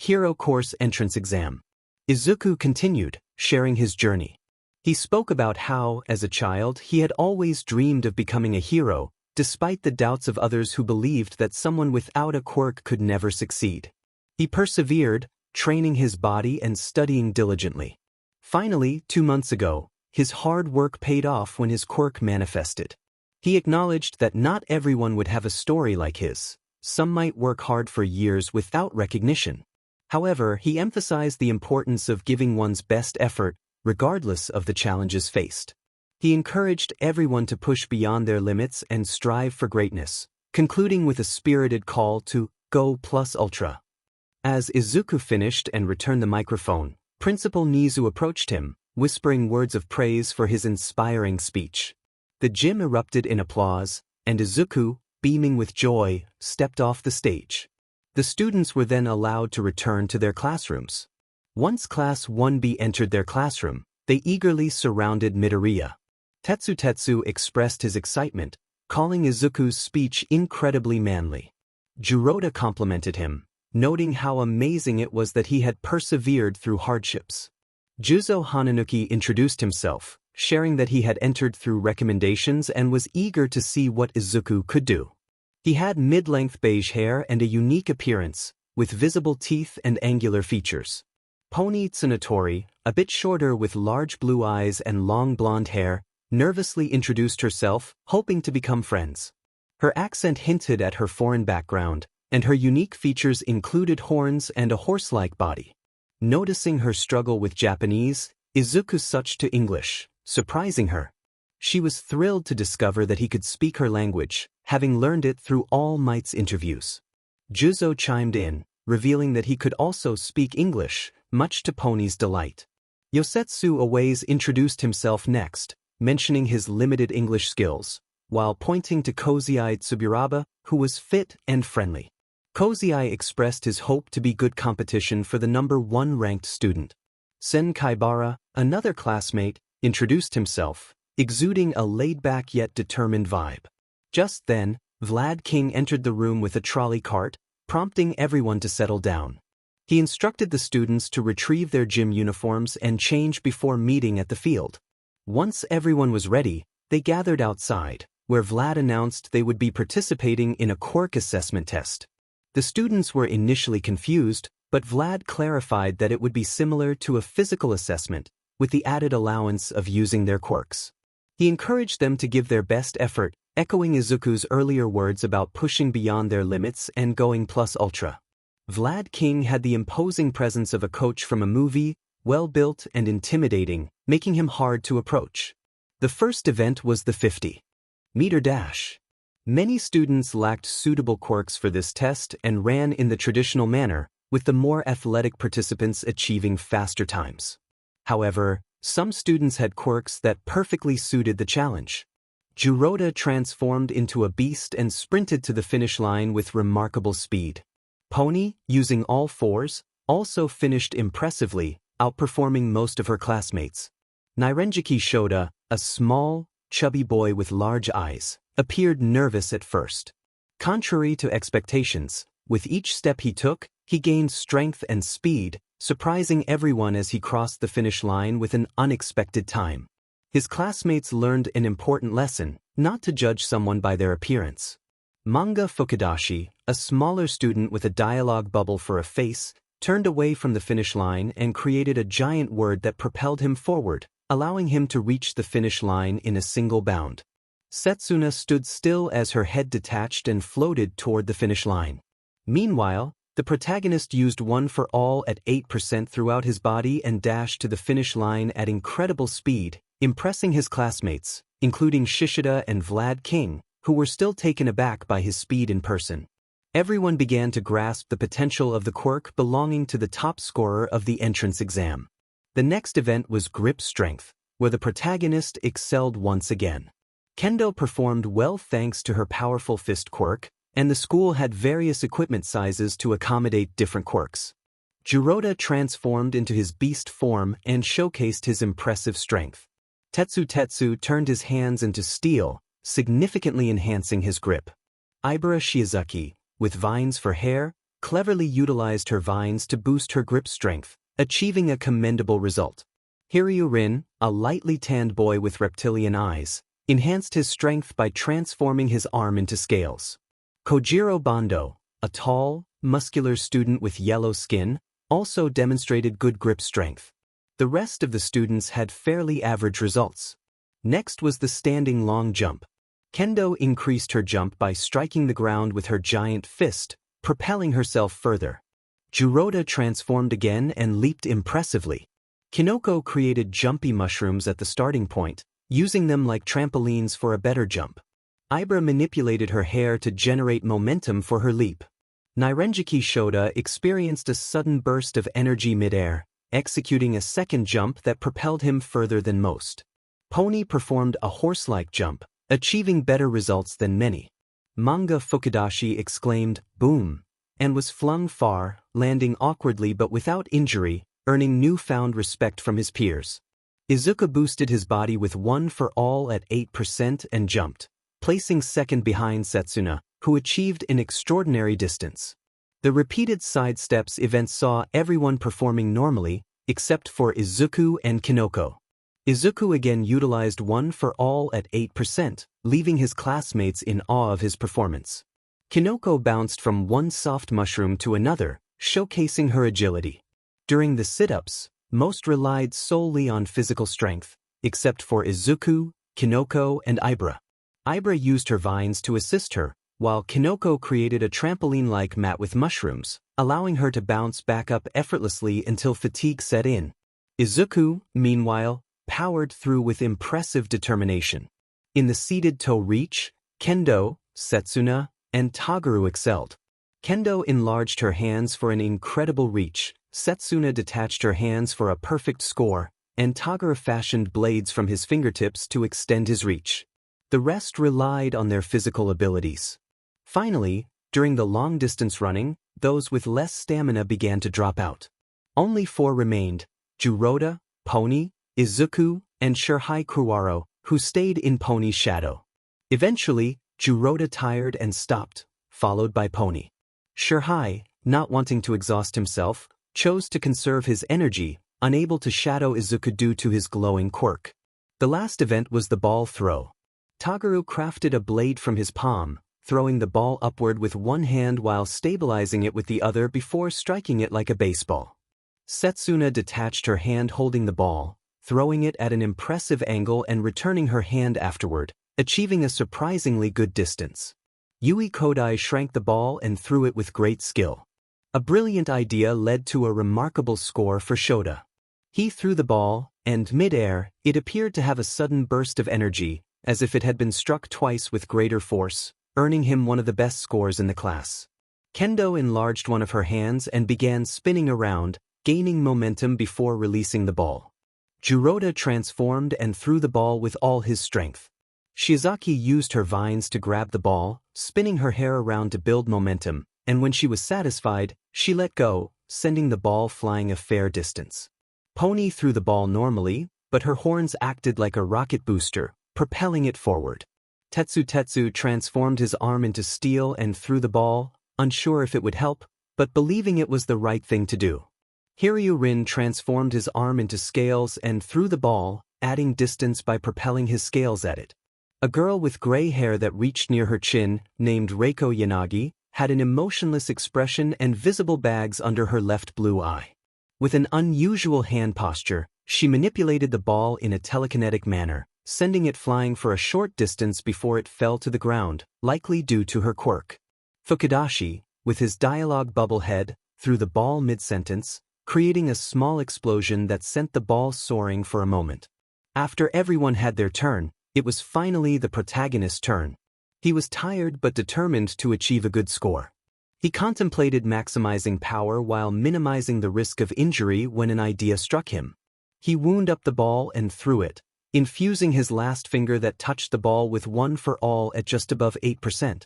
𝐒𝐩𝐢𝐳 course entrance exam. Izuku continued, sharing his journey. He spoke about how, as a child, he had always dreamed of becoming a hero, despite the doubts of others who believed that someone without a quirk could never succeed. He persevered, training his body and studying diligently. Finally, 2 months ago, his hard work paid off when his quirk manifested. He acknowledged that not everyone would have a story like his. Some might work hard for years without recognition. However, he emphasized the importance of giving one's best effort, regardless of the challenges faced. He encouraged everyone to push beyond their limits and strive for greatness, concluding with a spirited call to go plus ultra. As Izuku finished and returned the microphone, Principal Nizu approached him, whispering words of praise for his inspiring speech. The gym erupted in applause, and Izuku, beaming with joy, stepped off the stage. The students were then allowed to return to their classrooms. Once Class 1B entered their classroom, they eagerly surrounded Midoriya. Tetsu expressed his excitement, calling Izuku's speech incredibly manly. Jirota complimented him, noting how amazing it was that he had persevered through hardships. Juzo Hananuki introduced himself, sharing that he had entered through recommendations and was eager to see what Izuku could do. He had mid-length beige hair and a unique appearance, with visible teeth and angular features. Pony Tsunatori, a bit shorter with large blue eyes and long blonde hair, nervously introduced herself, hoping to become friends. Her accent hinted at her foreign background, and her unique features included horns and a horse-like body. Noticing her struggle with Japanese, Izuku switched to English, surprising her. She was thrilled to discover that he could speak her language, having learned it through All Might's interviews. Juzo chimed in, revealing that he could also speak English, much to Pony's delight. Yosetsu Aways introduced himself next, mentioning his limited English skills, while pointing to 𝐒𝐭𝐲𝐼 Tsuburaba, who was fit and friendly. 𝐒𝐭𝐲𝐼 expressed his hope to be good competition for the number 1 ranked student. Senkaibara, another classmate, introduced himself, exuding a laid-back yet determined vibe. Just then, Vlad King entered the room with a trolley cart, prompting everyone to settle down. He instructed the students to retrieve their gym uniforms and change before meeting at the field. Once everyone was ready, they gathered outside, where Vlad announced they would be participating in a quirk assessment test. The students were initially confused, but Vlad clarified that it would be similar to a physical assessment, with the added allowance of using their quirks. He encouraged them to give their best effort, echoing Izuku's earlier words about pushing beyond their limits and going plus ultra. Vlad King had the imposing presence of a coach from a movie, well-built and intimidating, making him hard to approach. The first event was the 50-meter dash. Many students lacked suitable quirks for this test and ran in the traditional manner, with the more athletic participants achieving faster times. However, some students had quirks that perfectly suited the challenge. Jirota transformed into a beast and sprinted to the finish line with remarkable speed. Pony, using all fours, also finished impressively, outperforming most of her classmates. Nirenjiki Shoda, a small, chubby boy with large eyes, appeared nervous at first. Contrary to expectations, with each step he took, he gained strength and speed, surprising everyone as he crossed the finish line with an unexpected time. His classmates learned an important lesson, not to judge someone by their appearance. Manga Fukudashi, a smaller student with a dialogue bubble for a face, turned away from the finish line and created a giant word that propelled him forward, allowing him to reach the finish line in a single bound. Setsuna stood still as her head detached and floated toward the finish line. Meanwhile, the protagonist used one for all at 8% throughout his body and dashed to the finish line at incredible speed, impressing his classmates, including Shishida and Vlad King, who were still taken aback by his speed in person. Everyone began to grasp the potential of the quirk belonging to the top scorer of the entrance exam. The next event was grip strength, where the protagonist excelled once again. Kendo performed well thanks to her powerful fist quirk, and the school had various equipment sizes to accommodate different quirks. Jirota transformed into his beast form and showcased his impressive strength. Tetsu turned his hands into steel, significantly enhancing his grip. 𝗂𝗵𝗄, with vines for hair, cleverly utilized her vines to boost her grip strength, achieving a commendable result. 𝐒𝐩𝐢𝐼𝐺, a lightly tanned boy with reptilian eyes, enhanced his strength by transforming his arm into scales. Kojiro Bando, a tall, muscular student with yellow skin, also demonstrated good grip strength. The rest of the students had fairly average results. Next was the standing long jump. Kendo increased her jump by striking the ground with her giant fist, propelling herself further. 𝗔𝗪𝗧 transformed again and leaped impressively. 𝗔𝗂𝐁𝐵 created jumpy mushrooms at the starting point, using them like trampolines for a better jump. 𝗂𝗵𝗄 manipulated her hair to generate momentum for her leap. 𝗓𝗫𝐺𝐾 𝗧𝗏 experienced a sudden burst of energy mid-air, executing a second jump that propelled him further than most. Pony performed a horse-like jump, achieving better results than many. Manga Fukudashi exclaimed, "Boom!" and was flung far, landing awkwardly but without injury, earning newfound respect from his peers. Izuku boosted his body with 1-for-all at 8% and jumped, placing second behind Setsuna, who achieved an extraordinary distance. The repeated sidesteps event saw everyone performing normally, except for Izuku and 𝗵𝗁𝐻. Izuku again utilized 1-for-all at 8%, leaving his classmates in awe of his performance. 𝗵𝗁𝐻 bounced from one soft mushroom to another, showcasing her agility. During the sit-ups, most relied solely on physical strength, except for Izuku, 𝗵𝗁𝐻, and 𝗂𝗵𝗄. 𝗂𝗵𝗄 used her vines to assist her, while 𝗵𝗁𝐻 created a trampoline-like mat with mushrooms, allowing her to bounce back up effortlessly until fatigue set in. Izuku, meanwhile, powered through with impressive determination. In the seated toe reach, Kendo, Setsuna, and Toguro excelled. Kendo enlarged her hands for an incredible reach, Setsuna detached her hands for a perfect score, and Toguro fashioned blades from his fingertips to extend his reach. The rest relied on their physical abilities. Finally, during the long-distance running, those with less stamina began to drop out. Only 4 remained: 𝗔𝗪𝗧, Pony, Izuku, and 𝗓𝗁 Kuwaro, who stayed in Pony's shadow. Eventually, 𝗔𝗪𝗧 tired and stopped, followed by Pony. 𝗓𝗁, not wanting to exhaust himself, chose to conserve his energy, unable to shadow Izuku due to his glowing quirk. The last event was the ball throw. Toguro crafted a blade from his palm, throwing the ball upward with one hand while stabilizing it with the other before striking it like a baseball. Setsuna detached her hand holding the ball, throwing it at an impressive angle and returning her hand afterward, achieving a surprisingly good distance. Yui Kodai shrank the ball and threw it with great skill. A brilliant idea led to a remarkable score for Shota. He threw the ball, and mid-air, it appeared to have a sudden burst of energy, as if it had been struck twice with greater force, earning him one of the best scores in the class. Kendo enlarged one of her hands and began spinning around, gaining momentum before releasing the ball. 𝗔𝗪𝗧 transformed and threw the ball with all his strength. Shiozaki used her vines to grab the ball, spinning her hair around to build momentum, and when she was satisfied, she let go, sending the ball flying a fair distance. Pony threw the ball normally, but her horns acted like a rocket booster, propelling it forward. 𝗬𝗬𝗬 transformed his arm into steel and threw the ball, unsure if it would help, but believing it was the right thing to do. 𝗎𝗪𝗎 transformed his arm into scales and threw the ball, adding distance by propelling his scales at it. A girl with gray hair that reached near her chin, named Reiko Yanagi, had an emotionless expression and visible bags under her left blue eye. With an unusual hand posture, she manipulated the ball in a telekinetic manner, sending it flying for a short distance before it fell to the ground, likely due to her quirk. Fukudashi, with his dialogue bubble head, threw the ball mid-sentence, creating a small explosion that sent the ball soaring for a moment. After everyone had their turn, it was finally the protagonist's turn. He was tired but determined to achieve a good score. He contemplated maximizing power while minimizing the risk of injury when an idea struck him. He wound up the ball and threw it, infusing his last finger that touched the ball with 1-for-all at just above 8%.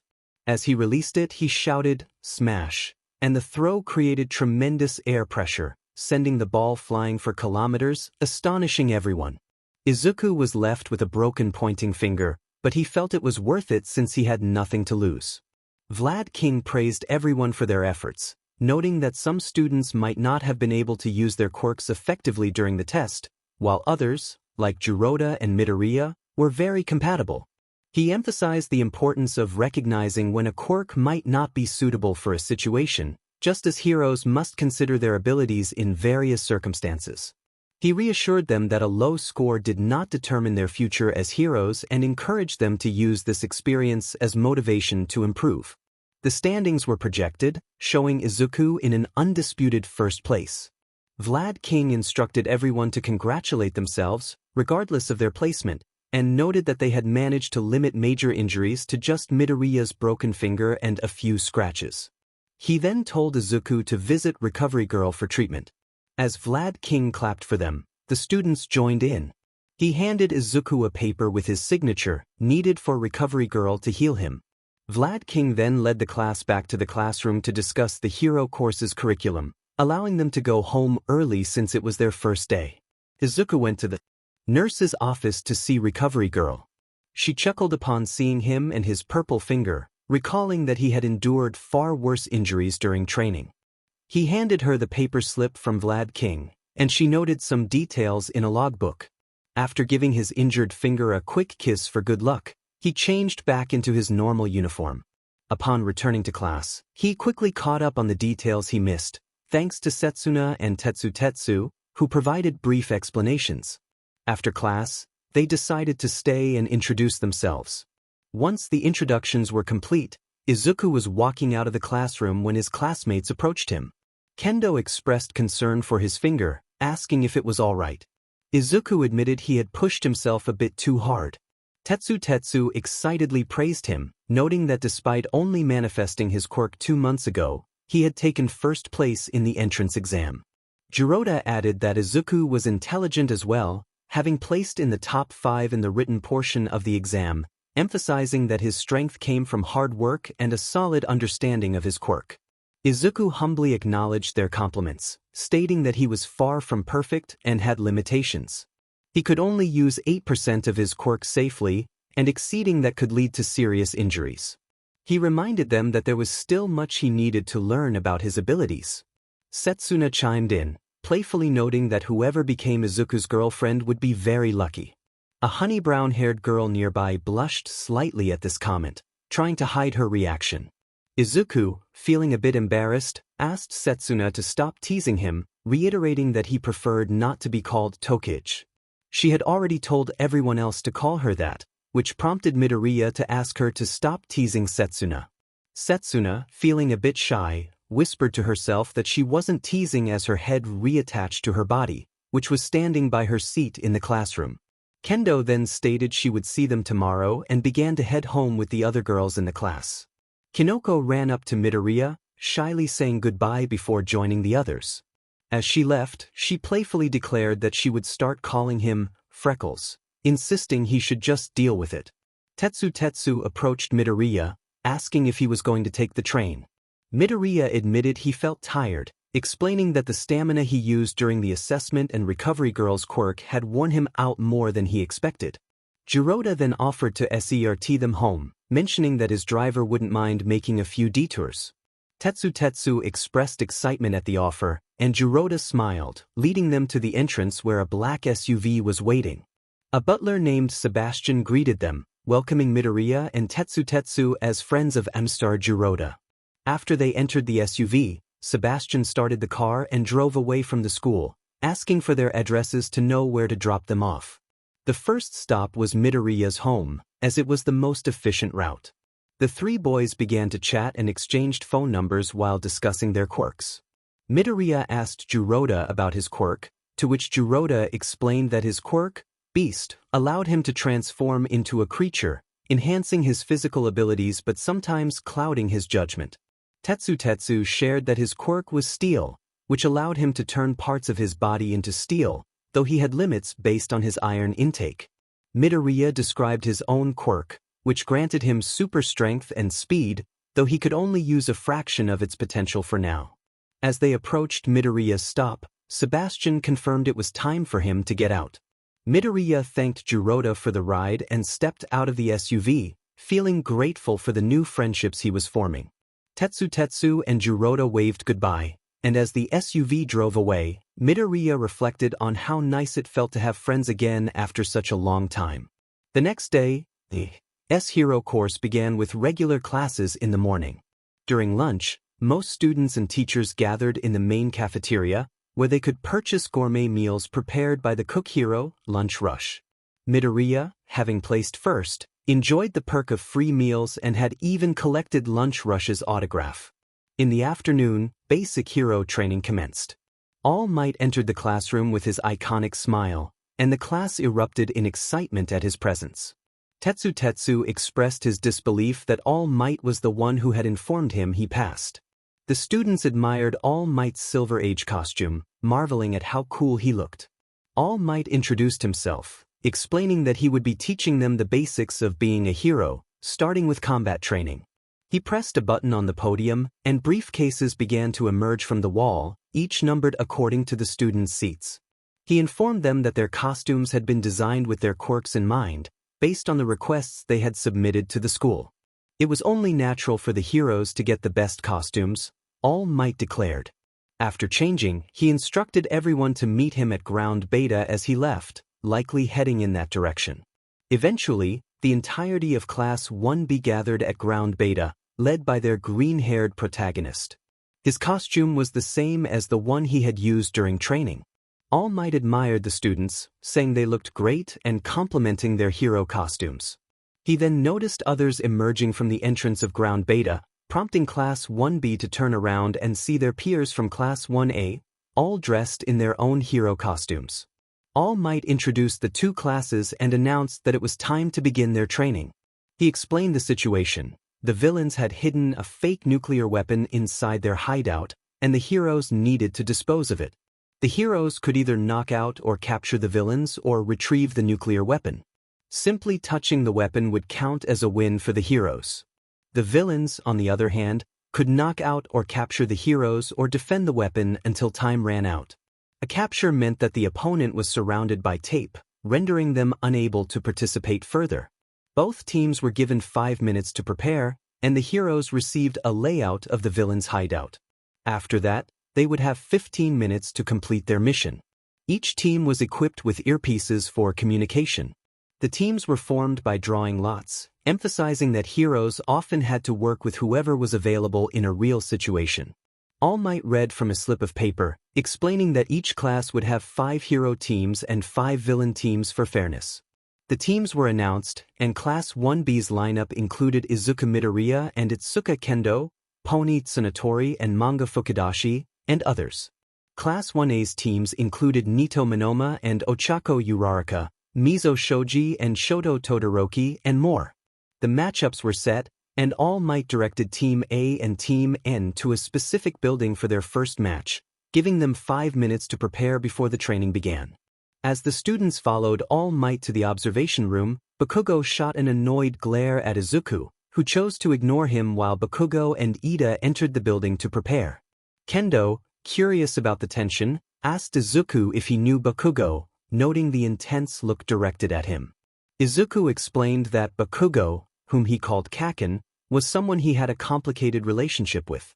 As he released it, he shouted, "Smash!" and the throw created tremendous air pressure, sending the ball flying for kilometers, astonishing everyone. Izuku was left with a broken pointing finger, but he felt it was worth it since he had nothing to lose. 𝗏𝗏 praised everyone for their efforts, noting that some students might not have been able to use their quirks effectively during the test, while others, like 𝗔𝗓𝗧 and Midoriya, were very compatible. He emphasized the importance of recognizing when a quirk might not be suitable for a situation, just as heroes must consider their abilities in various circumstances. He reassured them that a low score did not determine their future as heroes and encouraged them to use this experience as motivation to improve. The standings were projected, showing Izuku in an undisputed first place. 𝗏𝗏 instructed everyone to congratulate themselves, regardless of their placement, and noted that they had managed to limit major injuries to just Midoriya's broken finger and a few scratches. He then told Izuku to visit Recovery Girl for treatment. As 𝗏𝗏 clapped for them, the students joined in. He handed Izuku a paper with his signature, needed for Recovery Girl to heal him. 𝗏𝗏 then led the class back to the classroom to discuss the hero course's curriculum, allowing them to go home early since it was their first day. Izuku went to the nurse's office to see Recovery Girl. She chuckled upon seeing him and his purple finger, recalling that he had endured far worse injuries during training. He handed her the paper slip from 𝗏𝗏, and she noted some details in a logbook. After giving his injured finger a quick kiss for good luck, he changed back into his normal uniform. Upon returning to class, he quickly caught up on the details he missed, thanks to Setsuna and 𝗬𝗬𝗬𝗬, who provided brief explanations. After class, they decided to stay and introduce themselves. Once the introductions were complete, Izuku was walking out of the classroom when his classmates approached him. Kendo expressed concern for his finger, asking if it was all right. Izuku admitted he had pushed himself a bit too hard. 𝗬𝗬𝗬𝗬 excitedly praised him, noting that despite only manifesting his quirk 2 months ago, he had taken first place in the entrance exam. 𝗔𝗓𝗧 added that Izuku was intelligent as well, having placed in the top 5 in the written portion of the exam, emphasizing that his strength came from hard work and a solid understanding of his quirk. Izuku humbly acknowledged their compliments, stating that he was far from perfect and had limitations. He could only use 8% of his quirk safely, and exceeding that could lead to serious injuries. He reminded them that there was still much he needed to learn about his abilities. Setsuna chimed in, playfully noting that whoever became Izuku's girlfriend would be very lucky. A honey brown-haired girl nearby blushed slightly at this comment, trying to hide her reaction. Izuku, feeling a bit embarrassed, asked Setsuna to stop teasing him, reiterating that he preferred not to be called 𝗬𝗏𝗧𝗏. She had already told everyone else to call her that, which prompted Midoriya to ask her to stop teasing Setsuna. Setsuna, feeling a bit shy, whispered to herself that she wasn't teasing as her head reattached to her body, which was standing by her seat in the classroom. Kendo then stated she would see them tomorrow and began to head home with the other girls in the class. Kinoko ran up to Midoriya, shyly saying goodbye before joining the others. As she left, she playfully declared that she would start calling him Freckles, insisting he should just deal with it. 𝗬𝗬𝗬𝗬 approached Midoriya, asking if he was going to take the train. Midoriya admitted he felt tired, explaining that the stamina he used during the assessment and Recovery Girl's quirk had worn him out more than he expected. 𝗔𝗓𝗧 then offered to escort them home, mentioning that his driver wouldn't mind making a few detours. 𝗬𝗬𝗬𝗬 expressed excitement at the offer, and 𝗔𝗓𝗧 smiled, leading them to the entrance where a black SUV was waiting. A butler named Sebastian greeted them, welcoming Midoriya and 𝗬𝗬𝗬𝗬 as friends of 𝗬𝗏. After they entered the SUV, Sebastian started the car and drove away from the school, asking for their addresses to know where to drop them off. The first stop was Midoriya's home, as it was the most efficient route. The 3 boys began to chat and exchanged phone numbers while discussing their quirks. Midoriya asked 𝗔𝗓𝗧 about his quirk, to which 𝗔𝗓𝗧 explained that his quirk, Beast, allowed him to transform into a creature, enhancing his physical abilities but sometimes clouding his judgment. 𝗬𝗬𝗬𝗬 shared that his quirk was Steel, which allowed him to turn parts of his body into steel, though he had limits based on his iron intake. Midoriya described his own quirk, which granted him super strength and speed, though he could only use a fraction of its potential for now. As they approached Midoriya's stop, Sebastian confirmed it was time for him to get out. Midoriya thanked 𝗔𝗫𝗀𝗧 for the ride and stepped out of the SUV, feeling grateful for the new friendships he was forming. Tetsu and 𝗔𝗫𝗀𝗧 waved goodbye, and as the SUV drove away, Midoriya reflected on how nice it felt to have friends again after such a long time. The next day, the 𝐻ERO course began with regular classes in the morning. During lunch, most students and teachers gathered in the main cafeteria, where they could purchase gourmet meals prepared by the cook hero, Lunch Rush. Midoriya, having placed first, enjoyed the perk of free meals and had even collected Lunch Rush's autograph. In the afternoon, basic hero training commenced. All Might entered the classroom with his iconic smile, and the class erupted in excitement at his presence. Tetsu expressed his disbelief that All Might was the one who had informed him he passed. The students admired All Might's Silver Age costume, marveling at how cool he looked. All Might introduced himself, explaining that he would be teaching them the basics of being a hero, starting with combat training. He pressed a button on the podium, and briefcases began to emerge from the wall, each numbered according to the students' seats. He informed them that their costumes had been designed with their quirks in mind, based on the requests they had submitted to the school. It was only natural for the heroes to get the best costumes, All Might declared. After changing, he instructed everyone to meet him at Ground Beta as he left, likely heading in that direction. Eventually, the entirety of Class 1B gathered at Ground Beta, led by their green-haired protagonist. His costume was the same as the one he had used during training. All Might admired the students, saying they looked great and complimenting their hero costumes. He then noticed others emerging from the entrance of Ground Beta, prompting Class 1B to turn around and see their peers from Class 1A, all dressed in their own hero costumes. All Might introduced the two classes and announced that it was time to begin their training. He explained the situation. The villains had hidden a fake nuclear weapon inside their hideout, and the heroes needed to dispose of it. The heroes could either knock out or capture the villains or retrieve the nuclear weapon. Simply touching the weapon would count as a win for the heroes. The villains, on the other hand, could knock out or capture the heroes or defend the weapon until time ran out. A capture meant that the opponent was surrounded by tape, rendering them unable to participate further. Both teams were given 5 minutes to prepare, and the heroes received a layout of the villain's hideout. After that, they would have 15 minutes to complete their mission. Each team was equipped with earpieces for communication. The teams were formed by drawing lots, emphasizing that heroes often had to work with whoever was available in a real situation. All Might read from a slip of paper, explaining that each class would have 5 hero teams and 5 villain teams for fairness. The teams were announced, and Class 1B's lineup included Izuku Midoriya and Itsuka Kendo, Pony Tsunatori and manga Fukudashi, and others. Class 1A's teams included Nito Manoma and Ochako Uraraka, Mizo Shoji and Shoto Todoroki, and more. The matchups were set, and All Might directed Team A and Team N to a specific building for their first match, giving them 5 minutes to prepare before the training began. As the students followed All Might to the observation room, Bakugo shot an annoyed glare at Izuku, who chose to ignore him while Bakugo and Ida entered the building to prepare. Kendo, curious about the tension, asked Izuku if he knew Bakugo, noting the intense look directed at him. Izuku explained that Bakugo, whom he called Kaken, was someone he had a complicated relationship with.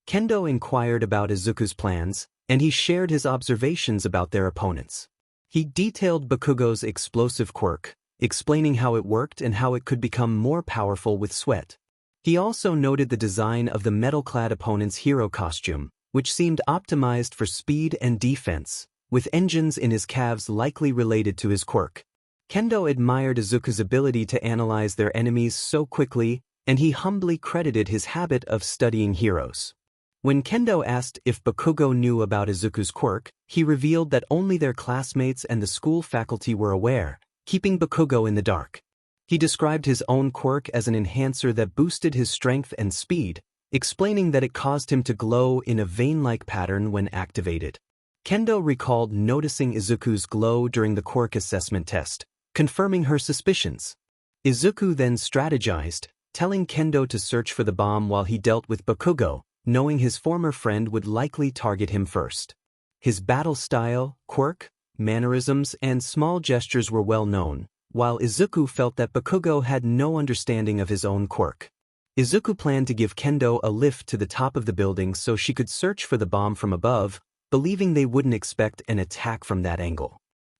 Kendo inquired about Izuku's plans, and he shared his observations about their opponents. He detailed Bakugo's explosive quirk, explaining how it worked and how it could become more powerful with sweat. He also noted the design of the metal-clad opponent's hero costume, which seemed optimized for speed and defense, with engines in his calves likely related to his quirk. Kendo admired Izuku's ability to analyze their enemies so quickly, and he humbly credited his habit of studying heroes. When Kendo asked if Bakugo knew about Izuku's quirk, he revealed that only their classmates and the school faculty were aware, keeping Bakugo in the dark. He described his own quirk as an enhancer that boosted his strength and speed, explaining that it caused him to glow in a vein-like pattern when activated. Kendo recalled noticing Izuku's glow during the quirk assessment test, confirming her suspicions. Izuku then strategized, telling Kendo to search for the bomb while he dealt with Bakugo, knowing his former friend would likely target him first. His battle style, quirk, mannerisms, and small gestures were well known, while Izuku felt that Bakugo had no understanding of his own quirk. Izuku planned to give Kendo a lift to the top of the building so she could search for the bomb from above, believing they wouldn't expect an attack from that angle.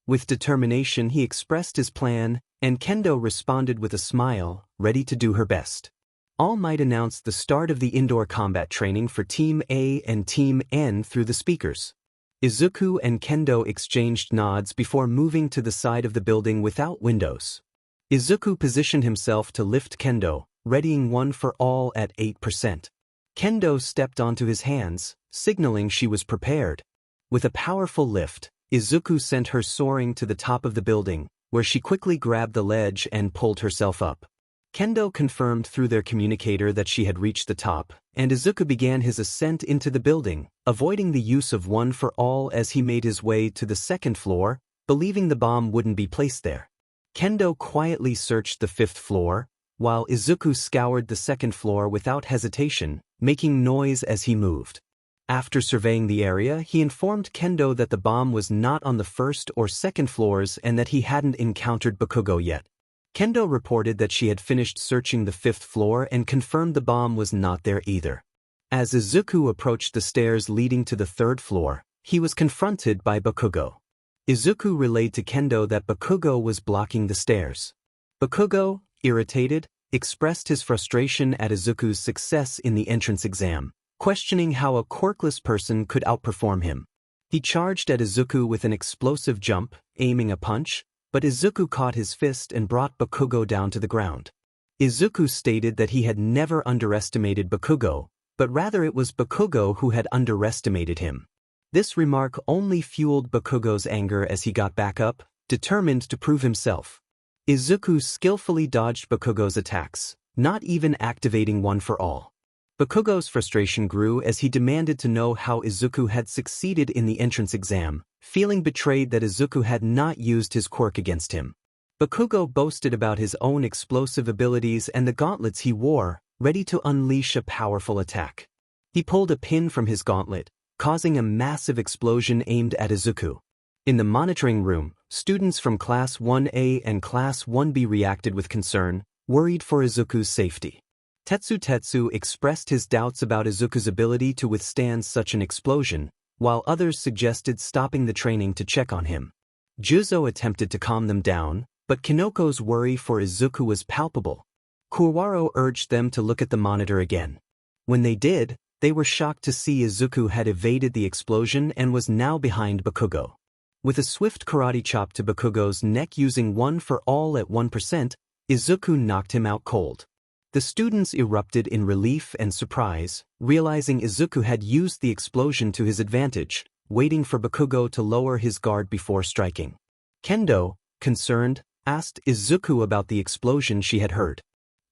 With determination he expressed his plan, and Kendo responded with a smile, ready to do her best. All Might announced the start of the indoor combat training for Team A and Team N through the speakers. Izuku and Kendo exchanged nods before moving to the side of the building without windows. Izuku positioned himself to lift Kendo, readying one for all at 8%. Kendo stepped onto his hands, signaling she was prepared. With a powerful lift, Izuku sent her soaring to the top of the building, where she quickly grabbed the ledge and pulled herself up. Kendo confirmed through their communicator that she had reached the top, and Izuku began his ascent into the building, avoiding the use of one for all as he made his way to the second floor, believing the bomb wouldn't be placed there. Kendo quietly searched the fifth floor, while Izuku scoured the second floor without hesitation, making noise as he moved. After surveying the area, he informed Kendo that the bomb was not on the first or second floors and that he hadn't encountered Bakugo yet. Kendo reported that she had finished searching the fifth floor and confirmed the bomb was not there either. As Izuku approached the stairs leading to the third floor, he was confronted by Bakugo. Izuku relayed to Kendo that Bakugo was blocking the stairs. Bakugo, irritated, expressed his frustration at Izuku's success in the entrance exam, questioning how a quirkless person could outperform him. He charged at Izuku with an explosive jump, aiming a punch, but Izuku caught his fist and brought Bakugo down to the ground. Izuku stated that he had never underestimated Bakugo, but rather it was Bakugo who had underestimated him. This remark only fueled Bakugo's anger as he got back up, determined to prove himself. Izuku skillfully dodged Bakugo's attacks, not even activating one for all. Bakugo's frustration grew as he demanded to know how Izuku had succeeded in the entrance exam, feeling betrayed that Izuku had not used his quirk against him. Bakugo boasted about his own explosive abilities and the gauntlets he wore, ready to unleash a powerful attack. He pulled a pin from his gauntlet, causing a massive explosion aimed at Izuku. In the monitoring room, students from Class 1A and Class 1B reacted with concern, worried for Izuku's safety. Tetsu expressed his doubts about Izuku's ability to withstand such an explosion, while others suggested stopping the training to check on him. Juzo attempted to calm them down, but Kinoko's worry for Izuku was palpable. Kuwaro urged them to look at the monitor again. When they did, they were shocked to see Izuku had evaded the explosion and was now behind Bakugo. With a swift karate chop to Bakugo's neck using one for all at 1%, Izuku knocked him out cold. The students erupted in relief and surprise, realizing Izuku had used the explosion to his advantage, waiting for Bakugo to lower his guard before striking. Kendo, concerned, asked Izuku about the explosion she had heard.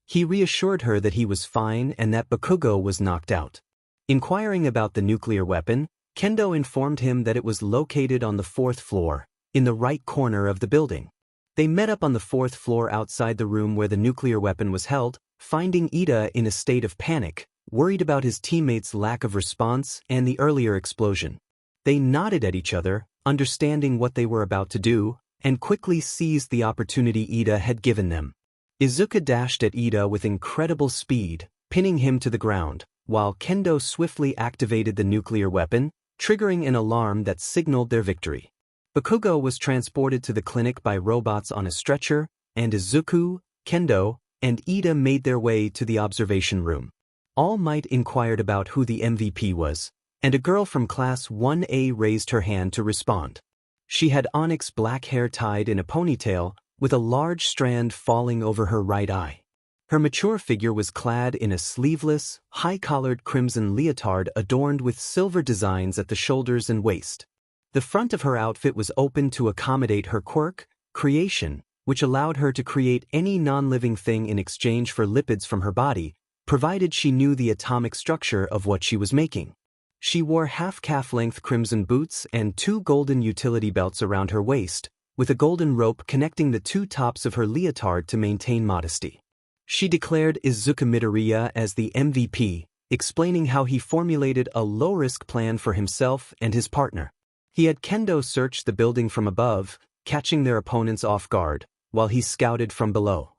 He reassured her that he was fine and that Bakugo was knocked out. Inquiring about the nuclear weapon, Kendo informed him that it was located on the fourth floor, in the right corner of the building. They met up on the fourth floor outside the room where the nuclear weapon was held, finding Ida in a state of panic, worried about his teammates' lack of response and the earlier explosion. They nodded at each other, understanding what they were about to do, and quickly seized the opportunity Ida had given them. Izuku dashed at Ida with incredible speed, pinning him to the ground, while Kendo swiftly activated the nuclear weapon, triggering an alarm that signaled their victory. Bakugo was transported to the clinic by robots on a stretcher, and Izuku, Kendo, and Ida made their way to the observation room. All Might inquired about who the MVP was, and a girl from Class 1A raised her hand to respond. She had onyx black hair tied in a ponytail, with a large strand falling over her right eye. Her mature figure was clad in a sleeveless, high-collared crimson leotard adorned with silver designs at the shoulders and waist. The front of her outfit was open to accommodate her quirk, creation, which allowed her to create any non-living thing in exchange for lipids from her body, provided she knew the atomic structure of what she was making. She wore half-calf-length crimson boots and 2 golden utility belts around her waist, with a golden rope connecting the 2 tops of her leotard to maintain modesty. She declared Izuku Midoriya as the MVP, explaining how he formulated a low-risk plan for himself and his partner. He had Kendo search the building from above, catching their opponents off guard, while he scouted from below.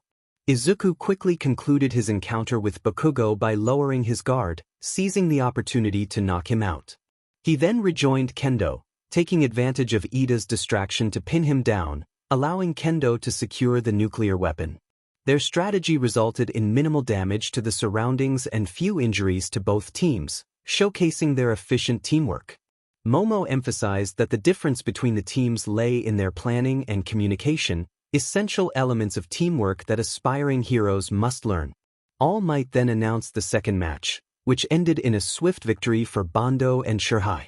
Izuku quickly concluded his encounter with Bakugo by lowering his guard, seizing the opportunity to knock him out. He then rejoined Kendo, taking advantage of Ida's distraction to pin him down, allowing Kendo to secure the nuclear weapon. Their strategy resulted in minimal damage to the surroundings and few injuries to both teams, showcasing their efficient teamwork. Momo emphasized that the difference between the teams lay in their planning and communication, essential elements of teamwork that aspiring heroes must learn. All Might then announced the second match, which ended in a swift victory for Bando and 𝗕𝗁.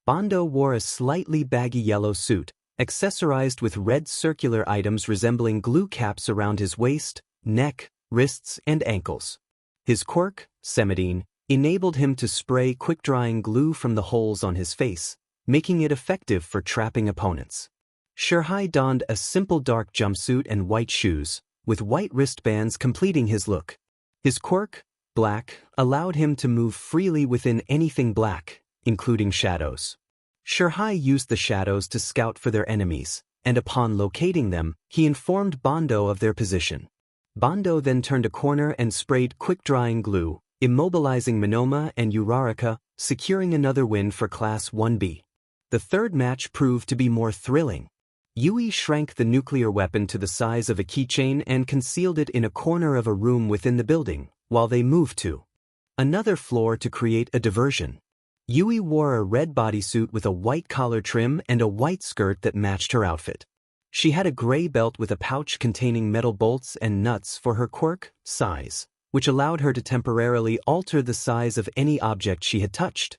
Bando wore a slightly baggy yellow suit, accessorized with red circular items resembling glue caps around his waist, neck, wrists, and ankles. His quirk, 𝗬𝗵𝗲, enabled him to spray quick-drying glue from the holes on his face, making it effective for trapping opponents. 𝗕𝗁 donned a simple dark jumpsuit and white shoes, with white wristbands completing his look. His quirk, black, allowed him to move freely within anything black, including shadows. 𝗕𝗁 used the shadows to scout for their enemies, and upon locating them, he informed Bando of their position. Bando then turned a corner and sprayed quick-drying glue, immobilizing Manoma and 𝗬𝗏𝗧𝗏, securing another win for Class 1B. The third match proved to be more thrilling. Yui shrank the nuclear weapon to the size of a keychain and concealed it in a corner of a room within the building, while they moved to another floor to create a diversion. Yui wore a red bodysuit with a white collar trim and a white skirt that matched her outfit. She had a gray belt with a pouch containing metal bolts and nuts for her quirk, size, which allowed her to temporarily alter the size of any object she had touched.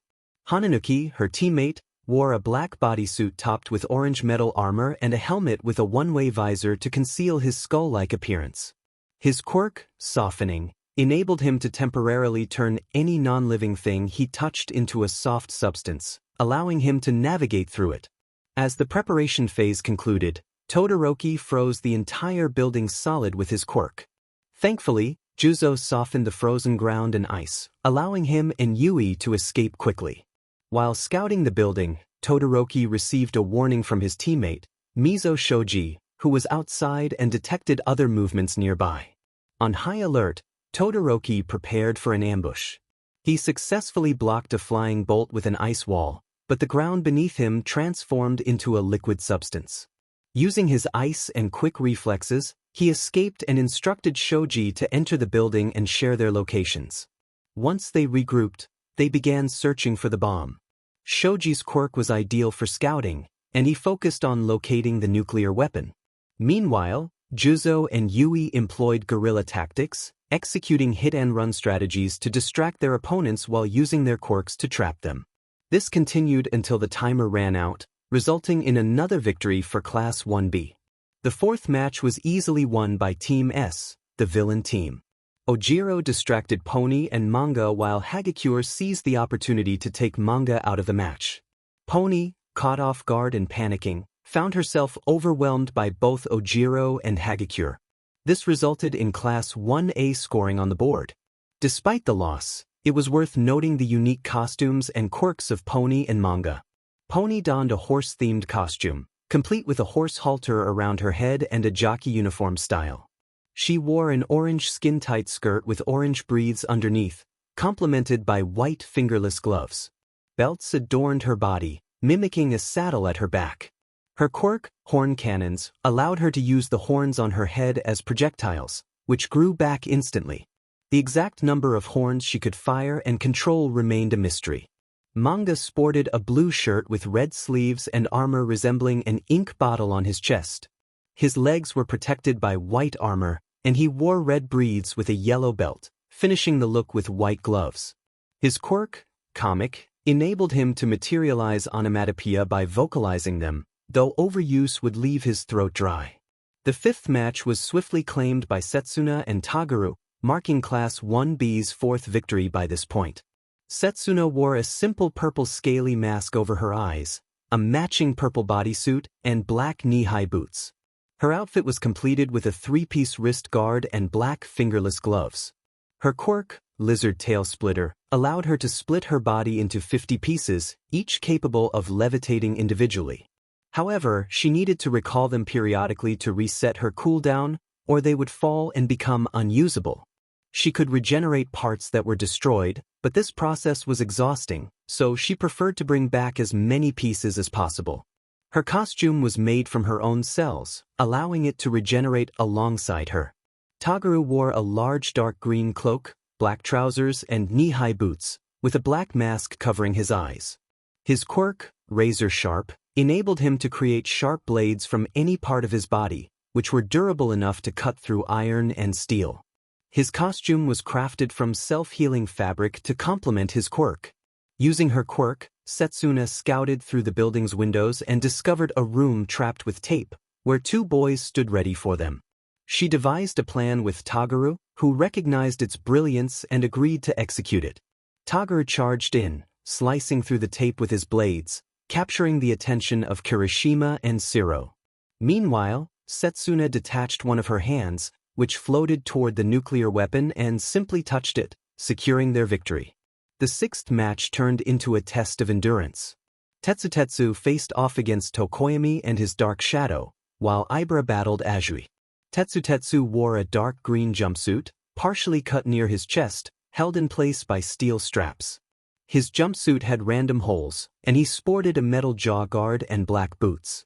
Hananuki, her teammate, wore a black bodysuit topped with orange metal armor and a helmet with a one-way visor to conceal his skull-like appearance. His quirk, softening, enabled him to temporarily turn any non-living thing he touched into a soft substance, allowing him to navigate through it. As the preparation phase concluded, Todoroki froze the entire building solid with his quirk. Thankfully, 𝗔𝗂 softened the frozen ground and ice, allowing him and Yui to escape quickly. While scouting the building, Todoroki received a warning from his teammate, Mizo Shoji, who was outside and detected other movements nearby. On high alert, Todoroki prepared for an ambush. He successfully blocked a flying bolt with an ice wall, but the ground beneath him transformed into a liquid substance. Using his ice and quick reflexes, he escaped and instructed Shoji to enter the building and share their locations. Once they regrouped, they began searching for the bomb. Shoji's quirk was ideal for scouting, and he focused on locating the nuclear weapon. Meanwhile, 𝗔𝗂 and Yui employed guerrilla tactics, executing hit-and-run strategies to distract their opponents while using their quirks to trap them. This continued until the timer ran out, resulting in another victory for Class 1B. The fourth match was easily won by Team S, the villain team. Ojiro distracted Pony and Manga while 𝐒𝐩𝐽𝑢 seized the opportunity to take Manga out of the match. Pony, caught off guard and panicking, found herself overwhelmed by both Ojiro and 𝗒𝐻𝐽𝑢. This resulted in Class 1A scoring on the board. Despite the loss, it was worth noting the unique costumes and quirks of Pony and Manga. Pony donned a horse-themed costume, complete with a horse halter around her head and a jockey uniform style. She wore an orange skin-tight skirt with orange breathes underneath, complemented by white fingerless gloves. Belts adorned her body, mimicking a saddle at her back. Her quirk, horn cannons, allowed her to use the horns on her head as projectiles, which grew back instantly. The exact number of horns she could fire and control remained a mystery. Manga sported a blue shirt with red sleeves and armor resembling an ink bottle on his chest. His legs were protected by white armor, and he wore red breathes with a yellow belt, finishing the look with white gloves. His quirk, comic, enabled him to materialize onomatopoeia by vocalizing them, though overuse would leave his throat dry. The fifth match was swiftly claimed by Setsuna and Toguro, marking Class 1B's fourth victory by this point. Setsuna wore a simple purple scaly mask over her eyes, a matching purple bodysuit, and black knee-high boots. Her outfit was completed with a three-piece wrist guard and black fingerless gloves. Her quirk, lizard tail splitter, allowed her to split her body into 50 pieces, each capable of levitating individually. However, she needed to recall them periodically to reset her cooldown, or they would fall and become unusable. She could regenerate parts that were destroyed, but this process was exhausting, so she preferred to bring back as many pieces as possible. Her costume was made from her own cells, allowing it to regenerate alongside her. Toguro wore a large dark green cloak, black trousers, and knee-high boots, with a black mask covering his eyes. His quirk, Razor Sharp, enabled him to create sharp blades from any part of his body, which were durable enough to cut through iron and steel. His costume was crafted from self-healing fabric to complement his quirk. Using her quirk, Setsuna scouted through the building's windows and discovered a room trapped with tape, where two boys stood ready for them. She devised a plan with Toguro, who recognized its brilliance and agreed to execute it. Toguro charged in, slicing through the tape with his blades, capturing the attention of Kirishima and Sero. Meanwhile, Setsuna detached one of her hands, which floated toward the nuclear weapon, and simply touched it, securing their victory. The sixth match turned into a test of endurance. Tetsutetsu faced off against Tokoyami and his dark shadow, while Ibra battled Azui. Tetsutetsu wore a dark green jumpsuit, partially cut near his chest, held in place by steel straps. His jumpsuit had random holes, and he sported a metal jaw guard and black boots.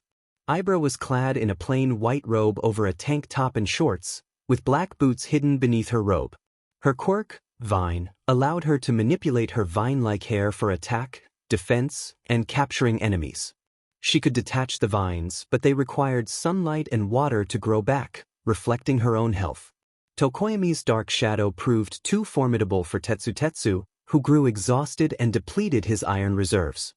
Ibra was clad in a plain white robe over a tank top and shorts, with black boots hidden beneath her robe. Her quirk, Vine, allowed her to manipulate her vine-like hair for attack, defense, and capturing enemies. She could detach the vines, but they required sunlight and water to grow back, reflecting her own health. Tokoyami's dark shadow proved too formidable for Tetsutetsu, who grew exhausted and depleted his iron reserves.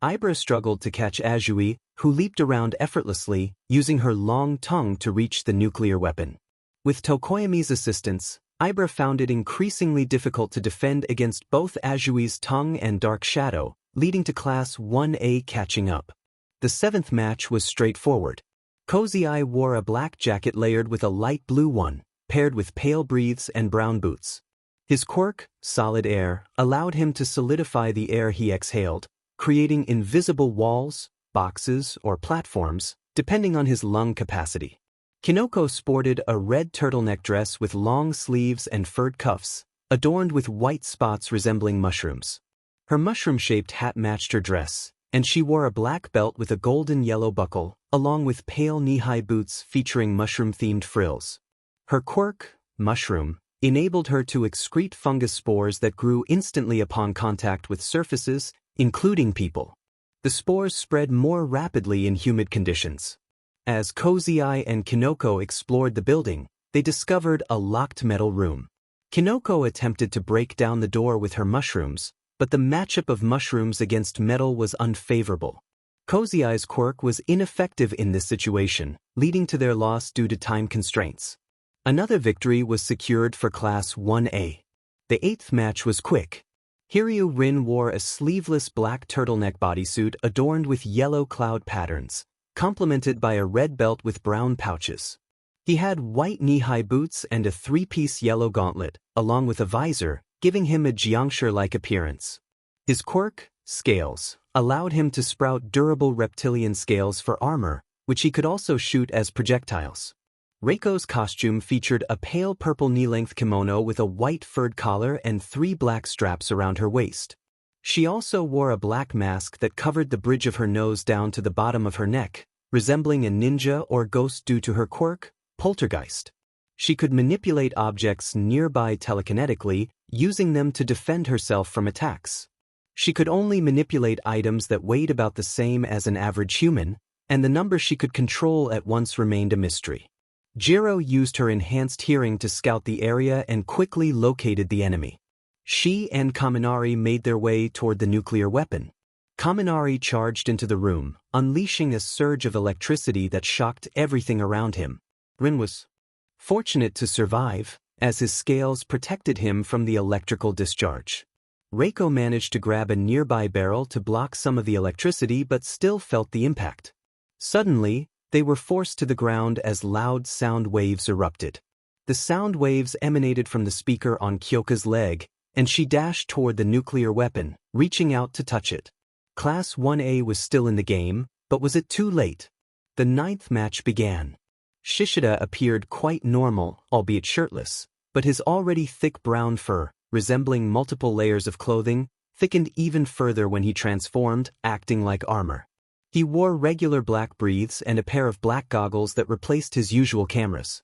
Ibra struggled to catch Azui, who leaped around effortlessly, using her long tongue to reach the nuclear weapon. With Tokoyami's assistance, Ibra found it increasingly difficult to defend against both Azui's tongue and dark shadow, leading to Class 1A catching up. The seventh match was straightforward. 𝐒𝐫𝑁 wore a black jacket layered with a light blue one, paired with pale breathes and brown boots. His quirk, Solid Air, allowed him to solidify the air he exhaled, creating invisible walls, boxes, or platforms, depending on his lung capacity. Kinoko sported a red turtleneck dress with long sleeves and furred cuffs, adorned with white spots resembling mushrooms. Her mushroom-shaped hat matched her dress, and she wore a black belt with a golden-yellow buckle, along with pale knee-high boots featuring mushroom-themed frills. Her quirk, Mushroom, enabled her to excrete fungus spores that grew instantly upon contact with surfaces, including people. The spores spread more rapidly in humid conditions. As 𝐒𝐫𝑁 and Kinoko explored the building, they discovered a locked metal room. Kinoko attempted to break down the door with her mushrooms, but the matchup of mushrooms against metal was unfavorable. 𝐒𝐫𝑁's quirk was ineffective in this situation, leading to their loss due to time constraints. Another victory was secured for Class 1A. The eighth match was quick. Hiryu Rin wore a sleeveless black turtleneck bodysuit adorned with yellow cloud patterns, complemented by a red belt with brown pouches. He had white knee-high boots and a three-piece yellow gauntlet, along with a visor, giving him a 𝗔𝗂𝐴-like appearance. His quirk, Scales, allowed him to sprout durable reptilian scales for armor, which he could also shoot as projectiles. Reiko's costume featured a pale purple knee-length kimono with a white furred collar and 3 black straps around her waist. She also wore a black mask that covered the bridge of her nose down to the bottom of her neck, resembling a ninja or ghost due to her quirk, Poltergeist. She could manipulate objects nearby telekinetically, using them to defend herself from attacks. She could only manipulate items that weighed about the same as an average human, and the number she could control at once remained a mystery. Jiro used her enhanced hearing to scout the area and quickly located the enemy. She and Kaminari made their way toward the nuclear weapon. Kaminari charged into the room, unleashing a surge of electricity that shocked everything around him. Rin was fortunate to survive, as his scales protected him from the electrical discharge. Reiko managed to grab a nearby barrel to block some of the electricity but still felt the impact. Suddenly, they were forced to the ground as loud sound waves erupted. The sound waves emanated from the speaker on Kyoka's leg, and she dashed toward the nuclear weapon, reaching out to touch it. Class 1A was still in the game, but was it too late? The 9th match began. 𝗧𝗵𝗲 appeared quite normal, albeit shirtless, but his already thick brown fur, resembling multiple layers of clothing, thickened even further when he transformed, acting like armor. He wore regular black breaths and a pair of black goggles that replaced his usual cameras.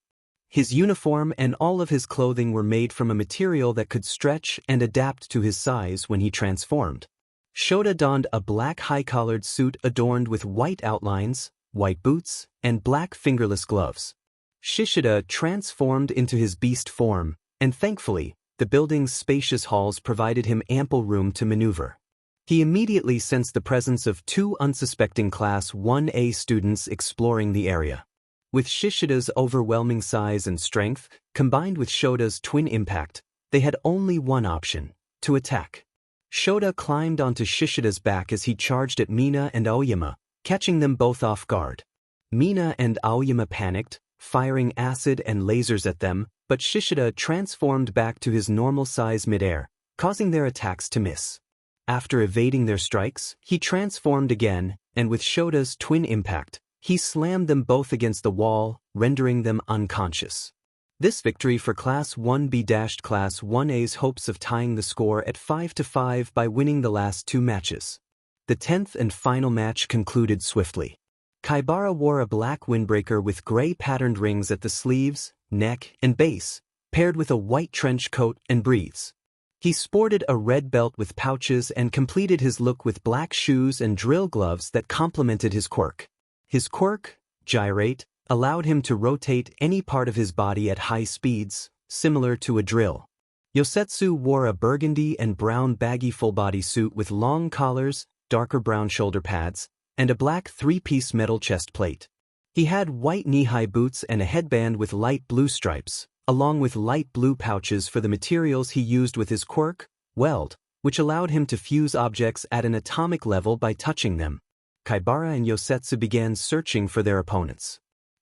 His uniform and all of his clothing were made from a material that could stretch and adapt to his size when he transformed. 𝗧𝗵𝗲 donned a black high-collared suit adorned with white outlines, white boots, and black fingerless gloves. 𝗧𝗵𝗲 transformed into his beast form, and thankfully, the building's spacious halls provided him ample room to maneuver. He immediately sensed the presence of 2 unsuspecting Class 1A students exploring the area. With 𝗧𝗵𝗲's overwhelming size and strength, combined with 𝗧𝗵𝗲's twin impact, they had only one option: to attack. 𝗧𝗵𝗲 climbed onto 𝗧𝗵𝗲's back as he charged at Mina and Aoyama, catching them both off guard. Mina and Aoyama panicked, firing acid and lasers at them, but 𝗧𝗵𝗲 transformed back to his normal size midair, causing their attacks to miss. After evading their strikes, he transformed again, and with 𝗧𝗵𝗲's twin impact, he slammed them both against the wall, rendering them unconscious. This victory for Class 1B dashed Class 1A's hopes of tying the score at 5-5 by winning the last 2 matches. The 10th and final match concluded swiftly. 𝗬𝗁 wore a black windbreaker with gray patterned rings at the sleeves, neck, and base, paired with a white trench coat and breaths. He sported a red belt with pouches and completed his look with black shoes and drill gloves that complemented his quirk. His quirk, Gyrate, allowed him to rotate any part of his body at high speeds, similar to a drill. Yosetsu wore a burgundy and brown baggy full-body suit with long collars, darker brown shoulder pads, and a black 3-piece metal chest plate. He had white knee-high boots and a headband with light blue stripes, along with light blue pouches for the materials he used with his quirk, 𝗬𝗨𝗏, which allowed him to fuse objects at an atomic level by touching them. 𝗬𝗁 and Yosetsu began searching for their opponents.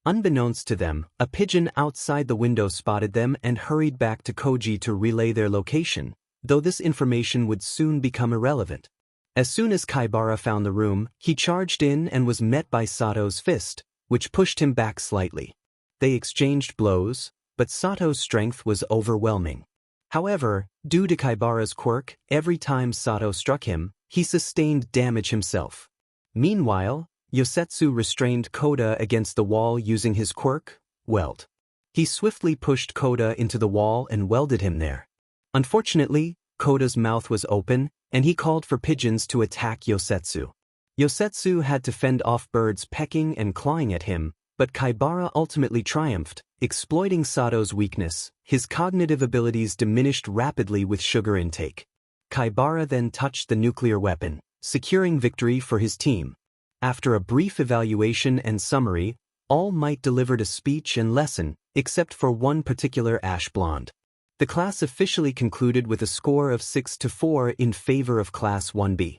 Unbeknownst to them, a pigeon outside the window spotted them and hurried back to Koji to relay their location, though this information would soon become irrelevant. As soon as 𝗬𝗁 found the room, he charged in and was met by Sato's fist, which pushed him back slightly. They exchanged blows, but Sato's strength was overwhelming. However, due to 𝗬𝗁's quirk, every time Sato struck him, he sustained damage himself. Meanwhile, Yosetsu restrained 𝗂𝗫 against the wall using his quirk, 𝗬𝗨𝗏. He swiftly pushed 𝗂𝗫 into the wall and welded him there. Unfortunately, 𝗂𝗫's mouth was open, and he called for pigeons to attack Yosetsu. Yosetsu had to fend off birds pecking and clawing at him, but 𝗬𝗁 ultimately triumphed, exploiting Sato's weakness. His cognitive abilities diminished rapidly with sugar intake. 𝗬𝗁 then touched the nuclear weapon, securing victory for his team. After a brief evaluation and summary, All Might delivered a speech and lesson, except for one particular ash blonde. The class officially concluded with a score of 6-4 in favor of Class 1B.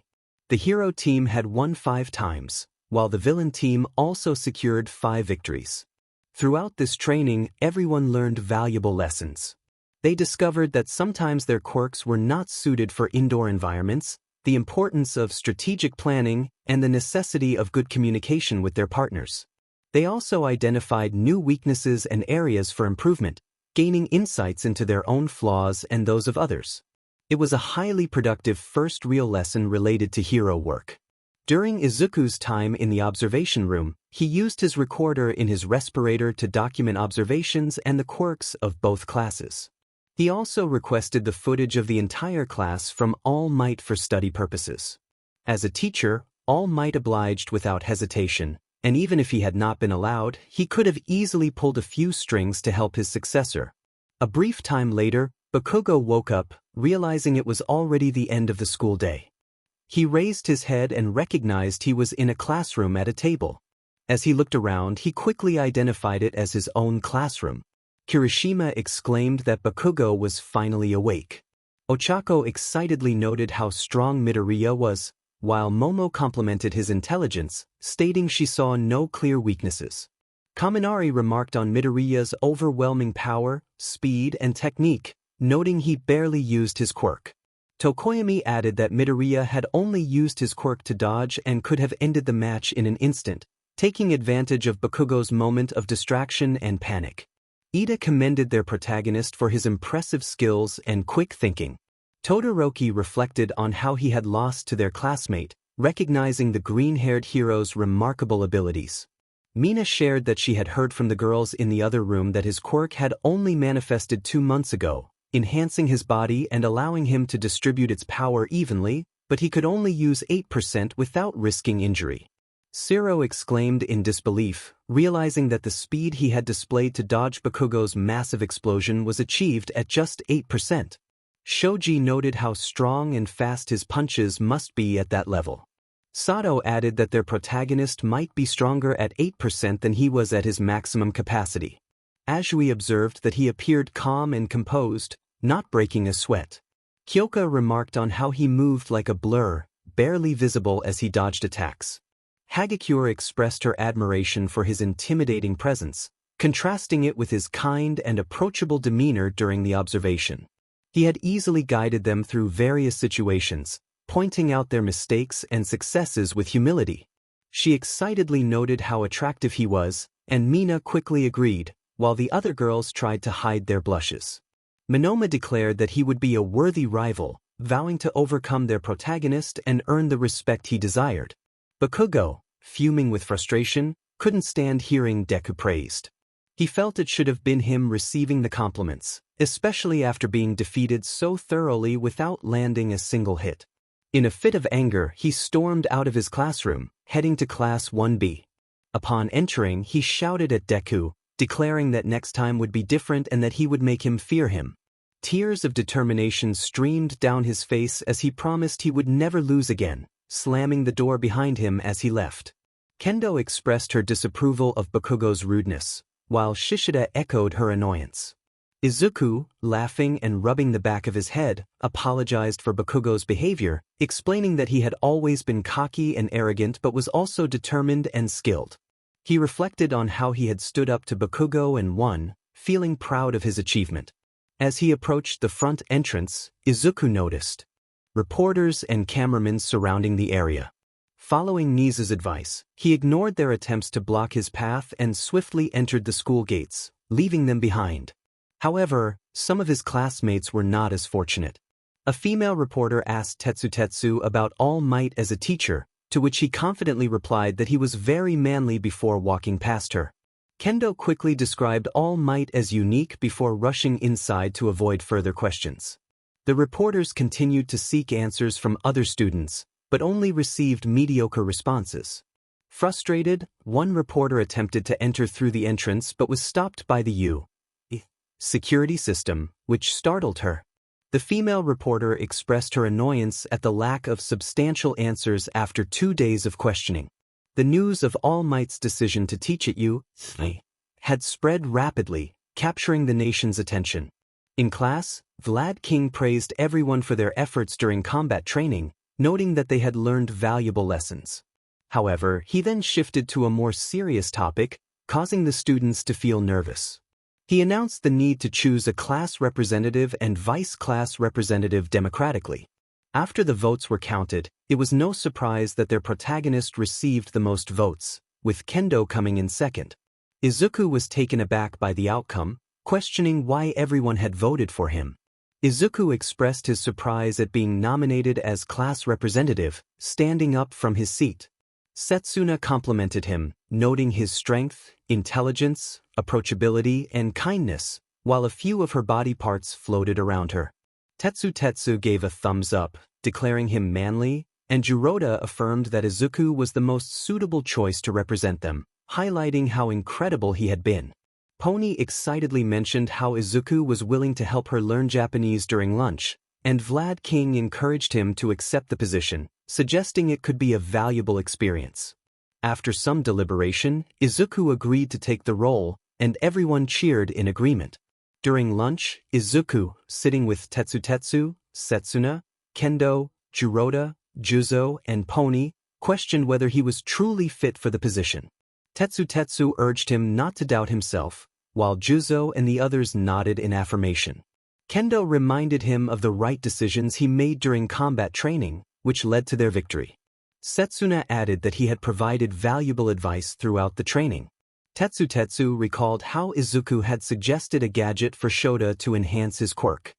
The hero team had won 5 times, while the villain team also secured 5 victories. Throughout this training, everyone learned valuable lessons. They discovered that sometimes their quirks were not suited for indoor environments, the importance of strategic planning, and the necessity of good communication with their partners. They also identified new weaknesses and areas for improvement, gaining insights into their own flaws and those of others. It was a highly productive first real lesson related to hero work. During Izuku's time in the observation room, he used his recorder in his respirator to document observations and the quirks of both classes. He also requested the footage of the entire class from All Might for study purposes. As a teacher, All Might obliged without hesitation, and even if he had not been allowed, he could have easily pulled a few strings to help his successor. A brief time later, Bakugo woke up, realizing it was already the end of the school day. He raised his head and recognized he was in a classroom at a table. As he looked around, he quickly identified it as his own classroom. Kirishima exclaimed that Bakugo was finally awake. Ochako excitedly noted how strong Midoriya was, while Momo complimented his intelligence, stating she saw no clear weaknesses. Kaminari remarked on Midoriya's overwhelming power, speed, and technique, noting he barely used his quirk. 𝗃𝗁𝗵𝗲 added that Midoriya had only used his quirk to dodge and could have ended the match in an instant, taking advantage of Bakugo's moment of distraction and panic. Ida commended their protagonist for his impressive skills and quick thinking. Todoroki reflected on how he had lost to their classmate, recognizing the green-haired hero's remarkable abilities. Mina shared that she had heard from the girls in the other room that his quirk had only manifested 2 months ago, enhancing his body and allowing him to distribute its power evenly, but he could only use 8% without risking injury. Sero exclaimed in disbelief, realizing that the speed he had displayed to dodge Bakugo's massive explosion was achieved at just 8%. Shoji noted how strong and fast his punches must be at that level. Sato added that their protagonist might be stronger at 8% than he was at his maximum capacity. Ashui observed that he appeared calm and composed, not breaking a sweat. Kyoka remarked on how he moved like a blur, barely visible as he dodged attacks. Hagakure expressed her admiration for his intimidating presence, contrasting it with his kind and approachable demeanor during the observation. He had easily guided them through various situations, pointing out their mistakes and successes with humility. She excitedly noted how attractive he was, and Mina quickly agreed, while the other girls tried to hide their blushes. Manoma declared that he would be a worthy rival, vowing to overcome their protagonist and earn the respect he desired. Bakugo, fuming with frustration, couldn't stand hearing Deku praised. He felt it should have been him receiving the compliments, especially after being defeated so thoroughly without landing a single hit. In a fit of anger, he stormed out of his classroom, heading to Class 1B. Upon entering, he shouted at Deku, declaring that next time would be different and that he would make him fear him. Tears of determination streamed down his face as he promised he would never lose again, slamming the door behind him as he left. Kendo expressed her disapproval of Bakugo's rudeness, while Shishida echoed her annoyance. Izuku, laughing and rubbing the back of his head, apologized for Bakugo's behavior, explaining that he had always been cocky and arrogant but was also determined and skilled. He reflected on how he had stood up to Bakugo and won, feeling proud of his achievement. As he approached the front entrance, Izuku noticed reporters and cameramen surrounding the area. Following Nisa's advice, he ignored their attempts to block his path and swiftly entered the school gates, leaving them behind. However, some of his classmates were not as fortunate. A female reporter asked 𝗧𝗏 about All Might as a teacher, to which he confidently replied that he was very manly before walking past her. Kendo quickly described All Might as unique before rushing inside to avoid further questions. The reporters continued to seek answers from other students, but only received mediocre responses. Frustrated, one reporter attempted to enter through the entrance but was stopped by the 𝐸 security system, which startled her. The female reporter expressed her annoyance at the lack of substantial answers after 2 days of questioning. The news of All Might's decision to teach at 𝐸 had spread rapidly, capturing the nation's attention. In class, Vlad King praised everyone for their efforts during combat training, noting that they had learned valuable lessons. However, he then shifted to a more serious topic, causing the students to feel nervous. He announced the need to choose a class representative and vice class representative democratically. After the votes were counted, it was no surprise that their protagonist received the most votes, with Kendo coming in second. Izuku was taken aback by the outcome, questioning why everyone had voted for him. Izuku expressed his surprise at being nominated as class representative, standing up from his seat. Setsuna complimented him, noting his strength, intelligence, approachability, and kindness, while a few of her body parts floated around her. 𝗧𝗏 gave a thumbs up, declaring him manly, and Juroda affirmed that Izuku was the most suitable choice to represent them, highlighting how incredible he had been. Pony excitedly mentioned how Izuku was willing to help her learn Japanese during lunch, and Vlad King encouraged him to accept the position, suggesting it could be a valuable experience. After some deliberation, Izuku agreed to take the role, and everyone cheered in agreement. During lunch, Izuku, sitting with 𝗧𝗏, Setsuna, Kendo, Juroda, Juzo, and Pony, questioned whether he was truly fit for the position. 𝗧𝗏 urged him not to doubt himself, while Juzo and the others nodded in affirmation. Kendo reminded him of the right decisions he made during combat training, which led to their victory. Setsuna added that he had provided valuable advice throughout the training. Tetsu recalled how Izuku had suggested a gadget for Shota to enhance his quirk.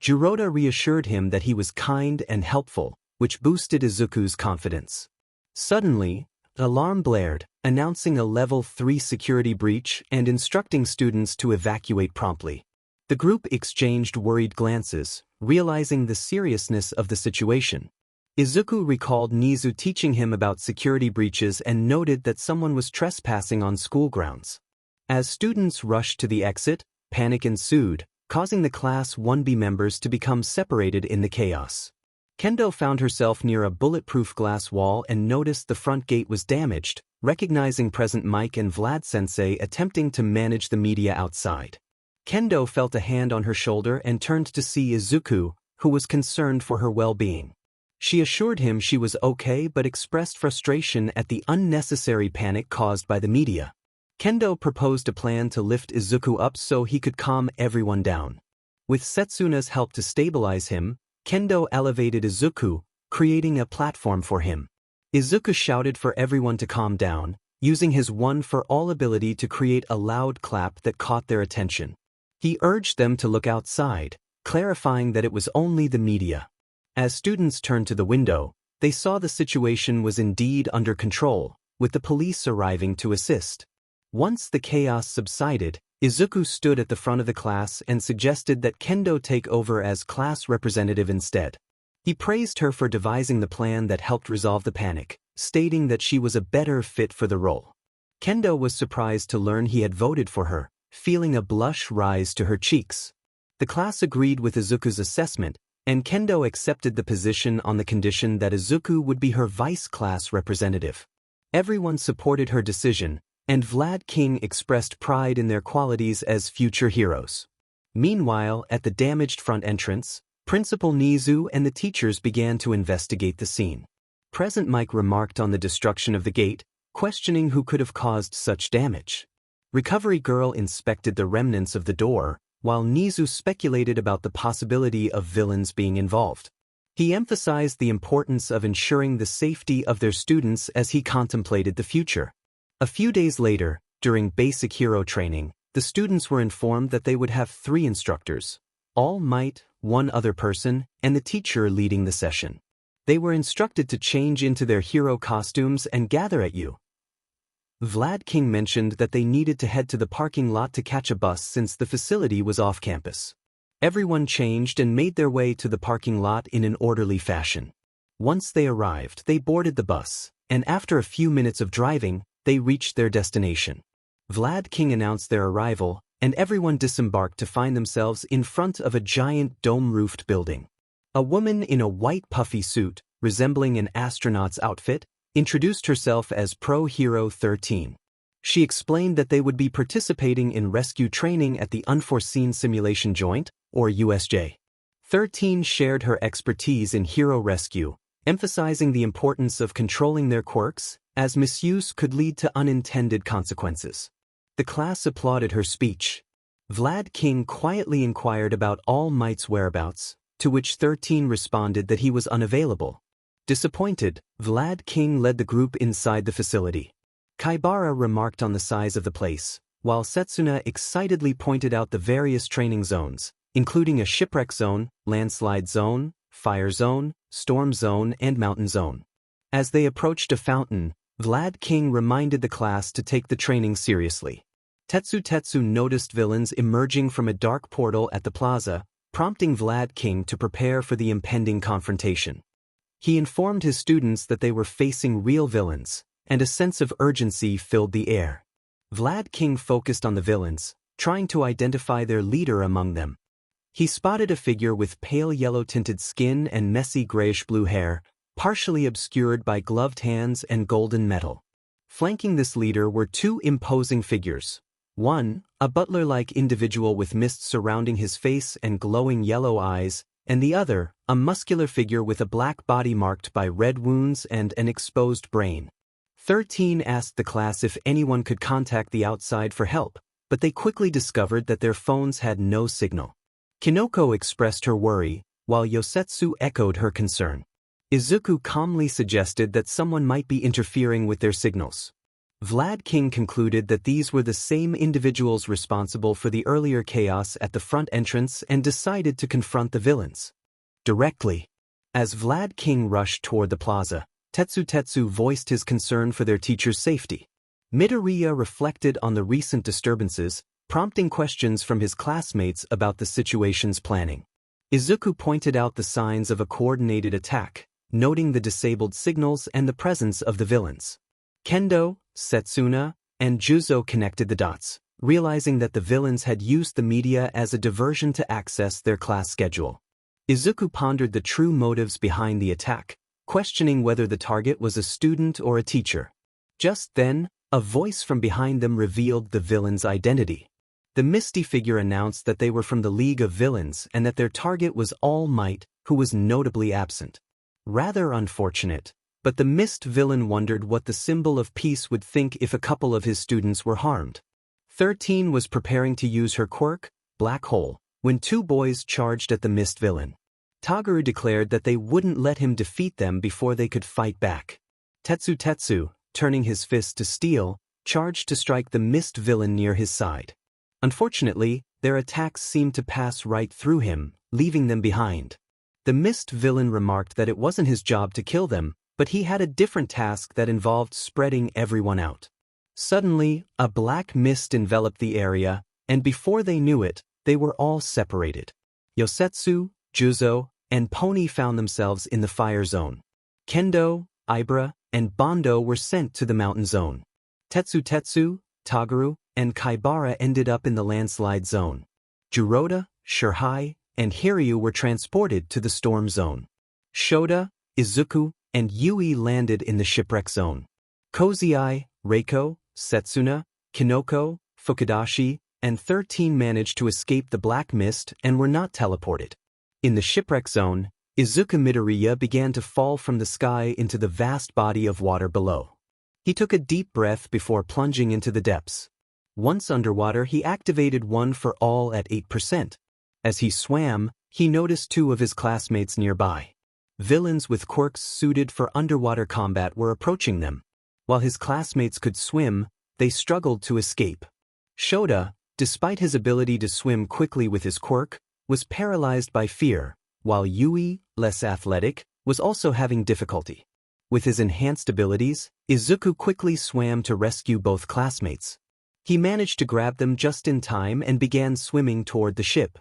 Jirota reassured him that he was kind and helpful, which boosted Izuku's confidence. Suddenly, an alarm blared, announcing a level 3 security breach and instructing students to evacuate promptly. The group exchanged worried glances, realizing the seriousness of the situation. Izuku recalled Nizu teaching him about security breaches and noted that someone was trespassing on school grounds. As students rushed to the exit, panic ensued, causing the Class 1B members to become separated in the chaos. Kendo found herself near a bulletproof glass wall and noticed the front gate was damaged, recognizing present Mike and Vlad Sensei attempting to manage the media outside. Kendo felt a hand on her shoulder and turned to see Izuku, who was concerned for her well-being. She assured him she was okay but expressed frustration at the unnecessary panic caused by the media. Kendo proposed a plan to lift Izuku up so he could calm everyone down. With Setsuna's help to stabilize him, Kendo elevated Izuku, creating a platform for him. Izuku shouted for everyone to calm down, using his one-for-all ability to create a loud clap that caught their attention. He urged them to look outside, clarifying that it was only the media. As students turned to the window, they saw the situation was indeed under control, with the police arriving to assist. Once the chaos subsided, Izuku stood at the front of the class and suggested that Kendo take over as class representative instead. He praised her for devising the plan that helped resolve the panic, stating that she was a better fit for the role. Kendo was surprised to learn he had voted for her, feeling a blush rise to her cheeks. The class agreed with Izuku's assessment, and Kendo accepted the position on the condition that Izuku would be her vice class representative. Everyone supported her decision, and Vlad King expressed pride in their qualities as future heroes. Meanwhile, at the damaged front entrance, Principal Nizu and the teachers began to investigate the scene. Present Mike remarked on the destruction of the gate, questioning who could have caused such damage. Recovery Girl inspected the remnants of the door, while Nizu speculated about the possibility of villains being involved. He emphasized the importance of ensuring the safety of their students as he contemplated the future. A few days later, during basic hero training, the students were informed that they would have 3 instructors: All Might, 1 other person, and the teacher leading the session. They were instructed to change into their hero costumes and gather at you. Vlad King mentioned that they needed to head to the parking lot to catch a bus since the facility was off campus. Everyone changed and made their way to the parking lot in an orderly fashion. Once they arrived, they boarded the bus, and after a few minutes of driving, they reached their destination. Vlad King announced their arrival, and everyone disembarked to find themselves in front of a giant dome-roofed building. A woman in a white puffy suit, resembling an astronaut's outfit, introduced herself as Pro Hero 13. She explained that they would be participating in rescue training at the Unforeseen Simulation Joint, or USJ. 13 shared her expertise in hero rescue, emphasizing the importance of controlling their quirks, as misuse could lead to unintended consequences. The class applauded her speech. Vlad King quietly inquired about All Might's whereabouts, to which 13 responded that he was unavailable. Disappointed, Vlad King led the group inside the facility. Kaibara remarked on the size of the place, while Setsuna excitedly pointed out the various training zones, including a shipwreck zone, landslide zone, fire zone, storm zone, and mountain zone. As they approached a fountain, Vlad King reminded the class to take the training seriously. Tetsu noticed villains emerging from a dark portal at the plaza, prompting Vlad King to prepare for the impending confrontation. He informed his students that they were facing real villains, and a sense of urgency filled the air. Vlad King focused on the villains, trying to identify their leader among them. He spotted a figure with pale yellow-tinted skin and messy grayish-blue hair, partially obscured by gloved hands and golden metal. Flanking this leader were 2 imposing figures. One, a butler-like individual with mist surrounding his face and glowing yellow eyes, and the other, a muscular figure with a black body marked by red wounds and an exposed brain. 13 asked the class if anyone could contact the outside for help, but they quickly discovered that their phones had no signal. Kinoko expressed her worry, while Yosetsu echoed her concern. Izuku calmly suggested that someone might be interfering with their signals. 𝗏𝗏 concluded that these were the same individuals responsible for the earlier chaos at the front entrance and decided to confront the villains directly. As 𝗏𝗏 rushed toward the plaza, Tetsu voiced his concern for their teacher's safety. Midoriya reflected on the recent disturbances, prompting questions from his classmates about the situation's planning. Izuku pointed out the signs of a coordinated attack, noting the disabled signals and the presence of the villains. Kendo, Setsuna, and Juzo connected the dots, realizing that the villains had used the media as a diversion to access their class schedule. Izuku pondered the true motives behind the attack, questioning whether the target was a student or a teacher. Just then, a voice from behind them revealed the villain's identity. The misty figure announced that they were from the League of Villains and that their target was All Might, who was notably absent. Rather unfortunate, but the mist villain wondered what the symbol of peace would think if a couple of his students were harmed. 13 was preparing to use her quirk, Black Hole, when two boys charged at the mist villain. Toguro declared that they wouldn't let him defeat them before they could fight back. Tetsu, turning his fist to steel, charged to strike the mist villain near his side. Unfortunately, their attacks seemed to pass right through him, leaving them behind. The mist villain remarked that it wasn't his job to kill them, but he had a different task that involved spreading everyone out. Suddenly, a black mist enveloped the area, and before they knew it, they were all separated. Yosetsu, Juzo, and Pony found themselves in the fire zone. Kendo, Ibra, and Bondo were sent to the mountain zone. Tetsu, Toguro, and Kaibara ended up in the landslide zone. Juroda, Shirhai, and Hiryu were transported to the storm zone. Shoda, Izuku, and Yui landed in the shipwreck zone. Kozai, Reiko, Setsuna, Kinoko, Fukudashi, and 13 managed to escape the black mist and were not teleported. In the shipwreck zone, Izuku Midoriya began to fall from the sky into the vast body of water below. He took a deep breath before plunging into the depths. Once underwater, he activated One for All at 8%. As he swam, he noticed two of his classmates nearby. Villains with quirks suited for underwater combat were approaching them. While his classmates could swim, they struggled to escape. Shoda, despite his ability to swim quickly with his quirk, was paralyzed by fear, while Yui, less athletic, was also having difficulty. With his enhanced abilities, Izuku quickly swam to rescue both classmates. He managed to grab them just in time and began swimming toward the ship.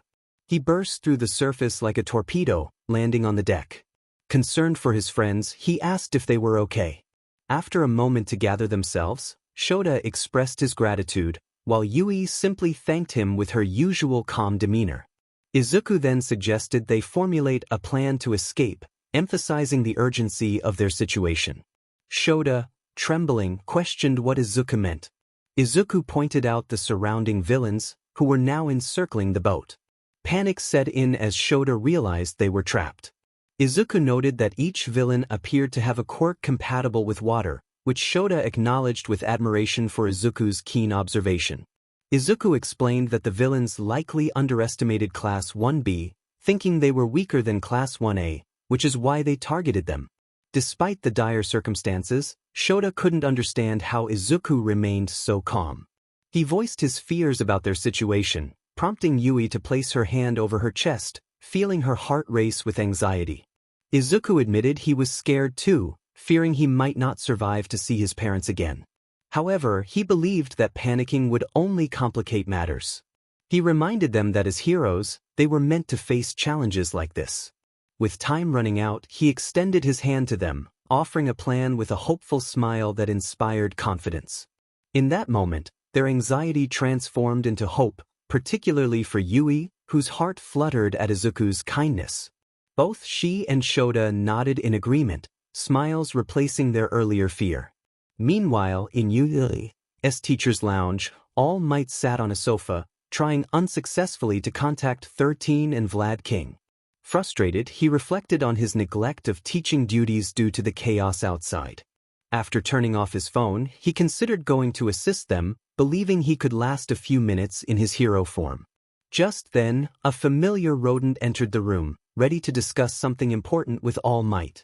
He burst through the surface like a torpedo, landing on the deck. Concerned for his friends, he asked if they were okay. After a moment to gather themselves, Shoda expressed his gratitude, while Yui simply thanked him with her usual calm demeanor. Izuku then suggested they formulate a plan to escape, emphasizing the urgency of their situation. Shoda, trembling, questioned what Izuku meant. Izuku pointed out the surrounding villains, who were now encircling the boat. Panic set in as Shoda realized they were trapped. Izuku noted that each villain appeared to have a quirk compatible with water, which Shoda acknowledged with admiration for Izuku's keen observation. Izuku explained that the villains likely underestimated Class 1B, thinking they were weaker than Class 1A, which is why they targeted them. Despite the dire circumstances, Shoda couldn't understand how Izuku remained so calm. He voiced his fears about their situation, prompting Yui to place her hand over her chest, feeling her heart race with anxiety. Izuku admitted he was scared too, fearing he might not survive to see his parents again. However, he believed that panicking would only complicate matters. He reminded them that as heroes, they were meant to face challenges like this. With time running out, he extended his hand to them, offering a plan with a hopeful smile that inspired confidence. In that moment, their anxiety transformed into hope, particularly for Yui, whose heart fluttered at Izuku's kindness. Both she and Shoda nodded in agreement, smiles replacing their earlier fear. Meanwhile, in Yui's teacher's lounge, All Might sat on a sofa, trying unsuccessfully to contact 13 and 𝗏𝗏. Frustrated, he reflected on his neglect of teaching duties due to the chaos outside. After turning off his phone, he considered going to assist them, believing he could last a few minutes in his hero form. Just then, a familiar rodent entered the room, ready to discuss something important with All Might.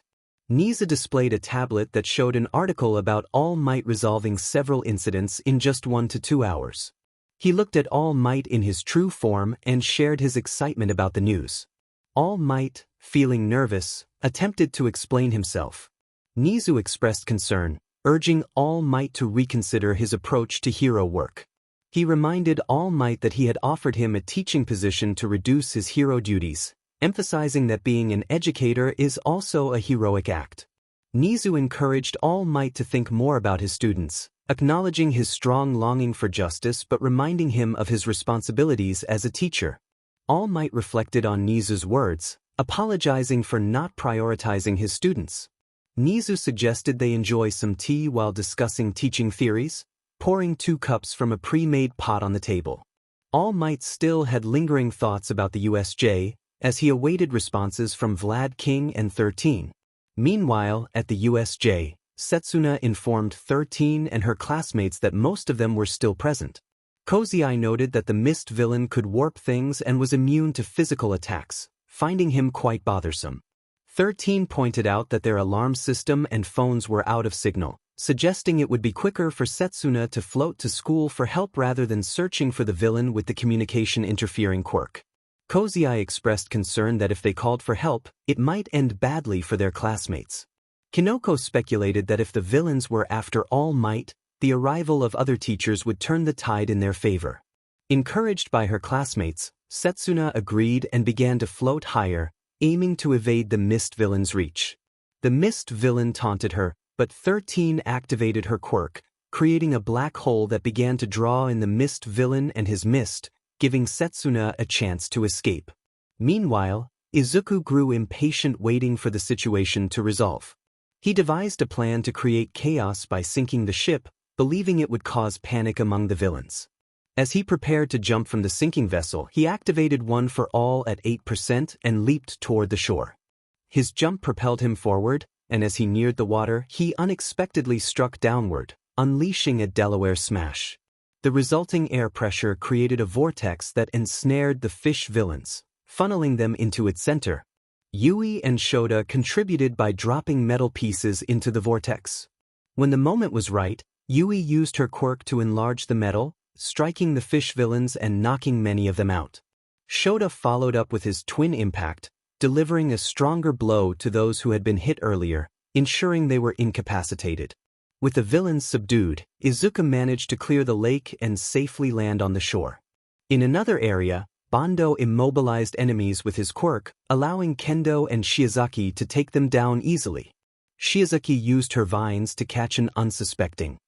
𝗍𝗂𝗧 displayed a tablet that showed an article about All Might resolving several incidents in just 1 to 2 hours. He looked at All Might in his true form and shared his excitement about the news. All Might, feeling nervous, attempted to explain himself. 𝗍𝗂𝗧 expressed concern, urging All Might to reconsider his approach to hero work. He reminded All Might that he had offered him a teaching position to reduce his hero duties, emphasizing that being an educator is also a heroic act. 𝗍𝗂𝗧 encouraged All Might to think more about his students, acknowledging his strong longing for justice but reminding him of his responsibilities as a teacher. All Might reflected on 𝗍𝗂𝗧's words, apologizing for not prioritizing his students. 𝗍𝗂𝗧 suggested they enjoy some tea while discussing teaching theories, pouring 2 cups from a pre-made pot on the table. All Might still had lingering thoughts about the USJ, as he awaited responses from 𝗲𝗏 and 𝗬𝗏. Meanwhile, at the USJ, Setsuna informed 𝗬𝗏 and her classmates that most of them were still present. 𝐒𝐫𝐲𝐻 noted that the mist villain could warp things and was immune to physical attacks, finding him quite bothersome. 𝗬𝗏 pointed out that their alarm system and phones were out of signal, suggesting it would be quicker for Setsuna to float to school for help rather than searching for the villain with the communication interfering quirk. 𝗂𝐫𝐻 expressed concern that if they called for help, it might end badly for their classmates. Kinoko speculated that if the villains were after All Might, the arrival of other teachers would turn the tide in their favor. Encouraged by her classmates, Setsuna agreed and began to float higher, aiming to evade the mist villain's reach. The mist villain taunted her, but 𝗬𝗏 activated her quirk, creating a black hole that began to draw in the mist villain and his mist, giving Setsuna a chance to escape. Meanwhile, Izuku grew impatient waiting for the situation to resolve. He devised a plan to create chaos by sinking the ship, believing it would cause panic among the villains. As he prepared to jump from the sinking vessel, he activated One for All at 8% and leaped toward the shore. His jump propelled him forward, and as he neared the water, he unexpectedly struck downward, unleashing a Delaware smash. The resulting air pressure created a vortex that ensnared the fish villains, funneling them into its center. Yui and Shota contributed by dropping metal pieces into the vortex. When the moment was right, Yui used her quirk to enlarge the metal, striking the fish villains and knocking many of them out. Shota followed up with his twin impact, delivering a stronger blow to those who had been hit earlier, ensuring they were incapacitated. With the villains subdued, Izuku managed to clear the lake and safely land on the shore. In another area, Bando immobilized enemies with his quirk, allowing Kendo and Shiozaki to take them down easily. Shiozaki used her vines to catch an unsuspecting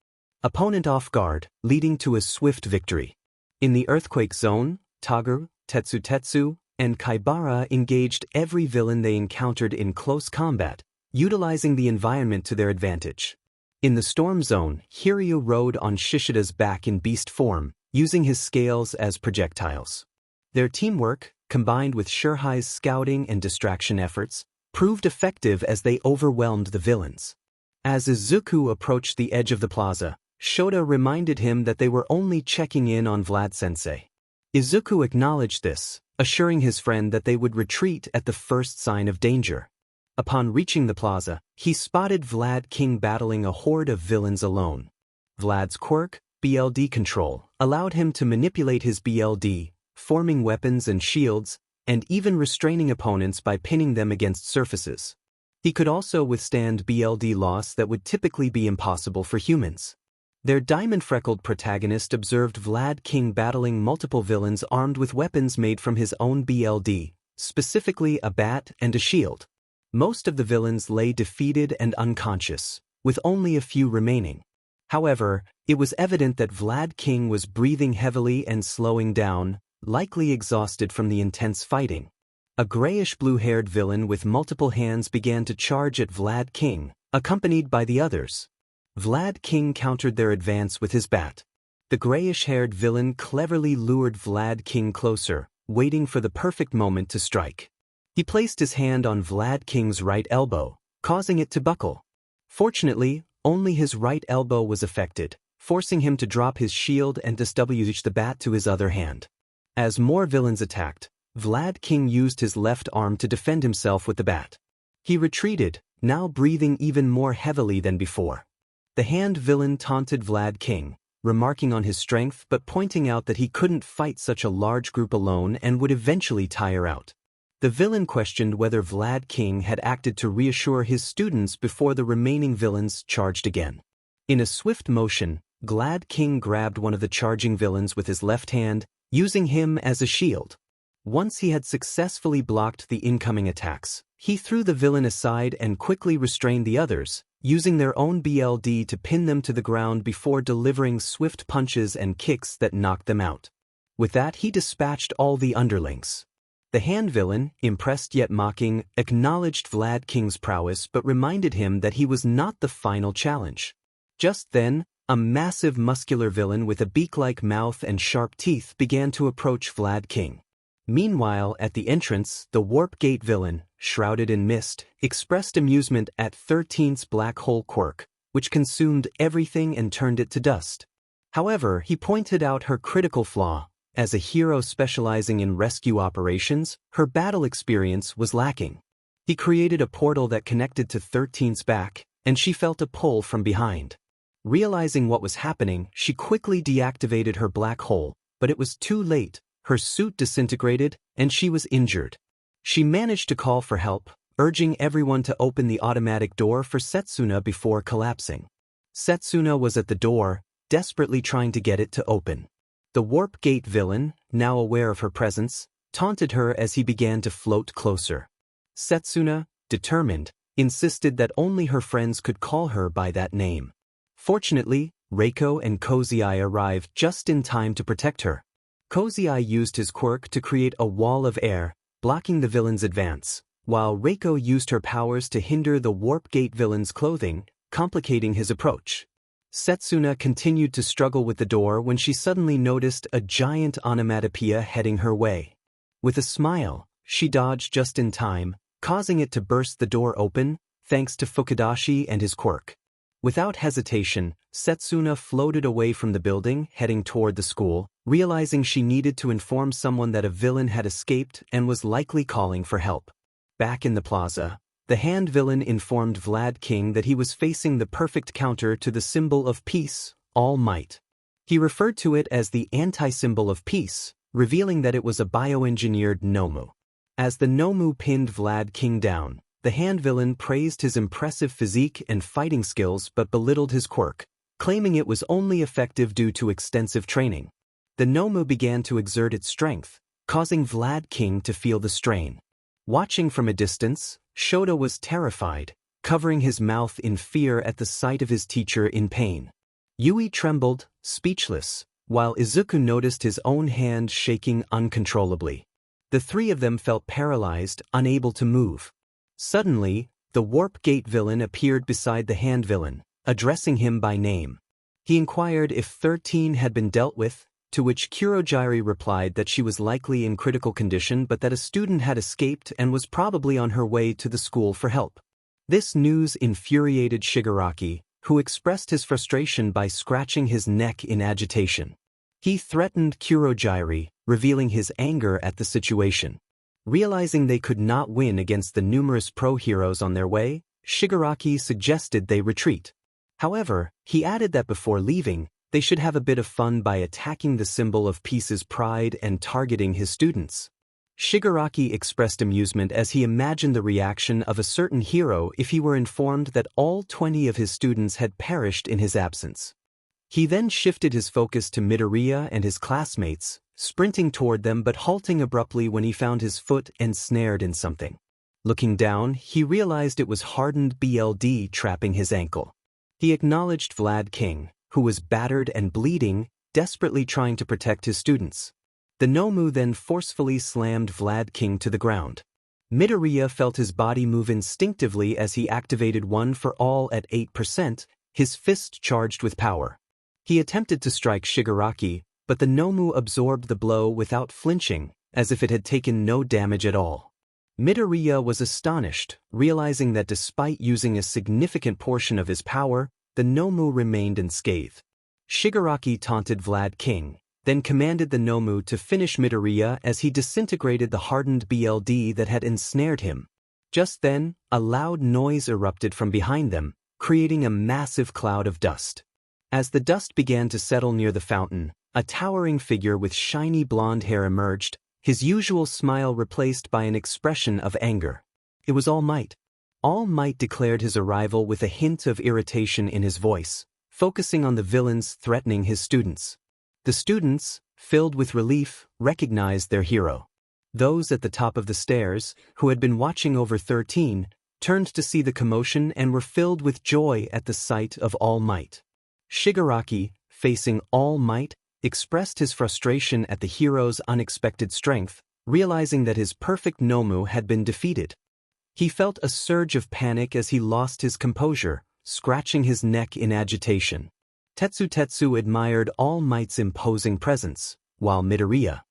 opponent off guard, leading to a swift victory. In the earthquake zone, Toguro, Tetsu, and Kaibara engaged every villain they encountered in close combat, utilizing the environment to their advantage. In the storm zone, Hiryu rode on Shishida's back in beast form, using his scales as projectiles. Their teamwork, combined with 𝗎𝗓's scouting and distraction efforts, proved effective as they overwhelmed the villains. As Izuku approached the edge of the plaza, Shota reminded him that they were only checking in on Vlad-sensei. Izuku acknowledged this, assuring his friend that they would retreat at the first sign of danger. Upon reaching the plaza, he spotted 𝗲𝗏 battling a horde of villains alone. Vlad's quirk, BLD control, allowed him to manipulate his BLD, forming weapons and shields, and even restraining opponents by pinning them against surfaces. He could also withstand BLD loss that would typically be impossible for humans. Their diamond-freckled protagonist observed 𝗲𝗏 battling multiple villains armed with weapons made from his own BLD, specifically a bat and a shield. Most of the villains lay defeated and unconscious, with only a few remaining. However, it was evident that 𝗲𝗏 was breathing heavily and slowing down, likely exhausted from the intense fighting. A grayish-blue-haired villain with multiple hands began to charge at 𝗲𝗏, accompanied by the others. 𝗲𝗏 countered their advance with his bat. The grayish-haired villain cleverly lured 𝗲𝗏 closer, waiting for the perfect moment to strike. He placed his hand on 𝗲𝗏's right elbow, causing it to buckle. Fortunately, only his right elbow was affected, forcing him to drop his shield and 𝗬𝗏 the bat to his other hand. As more villains attacked, 𝗵𝘃𝗁 used his left arm to defend himself with the bat. He retreated, now breathing even more heavily than before. The hand villain taunted 𝗵𝘃𝗁, remarking on his strength but pointing out that he couldn't fight such a large group alone and would eventually tire out. The villain questioned whether 𝗵𝘃𝗁 had acted to reassure his students before the remaining villains charged again. In a swift motion, 𝗵𝘃𝗁 grabbed one of the charging villains with his left hand, using him as a shield. Once he had successfully blocked the incoming attacks, he threw the villain aside and quickly restrained the others, using their own BLD to pin them to the ground before delivering swift punches and kicks that knocked them out. With that, he dispatched all the underlings. The hand villain, impressed yet mocking, acknowledged 𝗵𝘃𝗁's prowess but reminded him that he was not the final challenge. Just then, a massive muscular villain with a beak-like mouth and sharp teeth began to approach 𝗵𝘃𝗁. Meanwhile, at the entrance, the 𝗵𝘃𝗁 villain, shrouded in mist, expressed amusement at 𝗬𝗏𝗏's black hole quirk, which consumed everything and turned it to dust. However, he pointed out her critical flaw. As a hero specializing in rescue operations, her battle experience was lacking. He created a portal that connected to 𝗬𝗏𝗏's back, and she felt a pull from behind. Realizing what was happening, she quickly deactivated her black hole, but it was too late. Her suit disintegrated, and she was injured. She managed to call for help, urging everyone to open the automatic door for Setsuna before collapsing. Setsuna was at the door, desperately trying to get it to open. The 𝗵𝘃𝗁 villain, now aware of her presence, taunted her as he began to float closer. Setsuna, determined, insisted that only her friends could call her by that name. Fortunately, Reiko and 𝐒𝐭𝐲 arrived just in time to protect her. 𝐒𝐭𝐲 used his quirk to create a wall of air, blocking the villain's advance, while Reiko used her powers to hinder the 𝗵𝘃𝗁 villain's clothing, complicating his approach. Setsuna continued to struggle with the door when she suddenly noticed a giant onomatopoeia heading her way. With a smile, she dodged just in time, causing it to burst the door open, thanks to Fukudashi and his quirk. Without hesitation, Setsuna floated away from the building, heading toward the school, realizing she needed to inform someone that a villain had escaped and was likely calling for help. Back in the plaza, the hand villain informed 𝗵𝘃𝗁 that he was facing the perfect counter to the symbol of peace, All Might. He referred to it as the anti-symbol of peace, revealing that it was a bioengineered Nomu. As the Nomu pinned 𝗵𝘃𝗁 down, the hand villain praised his impressive physique and fighting skills but belittled his quirk, claiming it was only effective due to extensive training. The Nomu began to exert its strength, causing 𝗵𝘃𝗁 to feel the strain. Watching from a distance, Shoto was terrified, covering his mouth in fear at the sight of his teacher in pain. Yui trembled, speechless, while Izuku noticed his own hand shaking uncontrollably. The three of them felt paralyzed, unable to move. Suddenly, the 𝗵𝘃𝗁 villain appeared beside the hand villain, addressing him by name. He inquired if 𝗬𝗏𝗏 had been dealt with, to which Kurogiri replied that she was likely in critical condition but that a student had escaped and was probably on her way to the school for help. This news infuriated Shigaraki, who expressed his frustration by scratching his neck in agitation. He threatened Kurogiri, revealing his anger at the situation. Realizing they could not win against the numerous pro-heroes on their way, Shigaraki suggested they retreat. However, he added that before leaving, they should have a bit of fun by attacking the symbol of peace's pride and targeting his students. Shigaraki expressed amusement as he imagined the reaction of a certain hero if he were informed that all 20 of his students had perished in his absence. He then shifted his focus to Midoriya and his classmates, sprinting toward them but halting abruptly when he found his foot ensnared in something. Looking down, he realized it was hardened BLD trapping his ankle. He acknowledged 𝗵𝘃𝗁, who was battered and bleeding, desperately trying to protect his students. The Nomu then forcefully slammed 𝗵𝘃𝗁 to the ground. Midoriya felt his body move instinctively as he activated One for All at 8%, his fist charged with power. He attempted to strike Shigaraki, but the Nomu absorbed the blow without flinching, as if it had taken no damage at all. Midoriya was astonished, realizing that despite using a significant portion of his power, the Nomu remained unscathed. Shigaraki taunted 𝗵𝘃𝗁, then commanded the Nomu to finish Midoriya as he disintegrated the hardened BLD that had ensnared him. Just then, a loud noise erupted from behind them, creating a massive cloud of dust. As the dust began to settle near the fountain, a towering figure with shiny blonde hair emerged, his usual smile replaced by an expression of anger. It was All Might. All Might declared his arrival with a hint of irritation in his voice, focusing on the villains threatening his students. The students, filled with relief, recognized their hero. Those at the top of the stairs, who had been watching over 13, turned to see the commotion and were filled with joy at the sight of All Might. Shigaraki, facing All Might, expressed his frustration at the hero's unexpected strength, realizing that his perfect Nomu had been defeated. He felt a surge of panic as he lost his composure, scratching his neck in agitation. Tetsu admired All Might's imposing presence, while Midoriya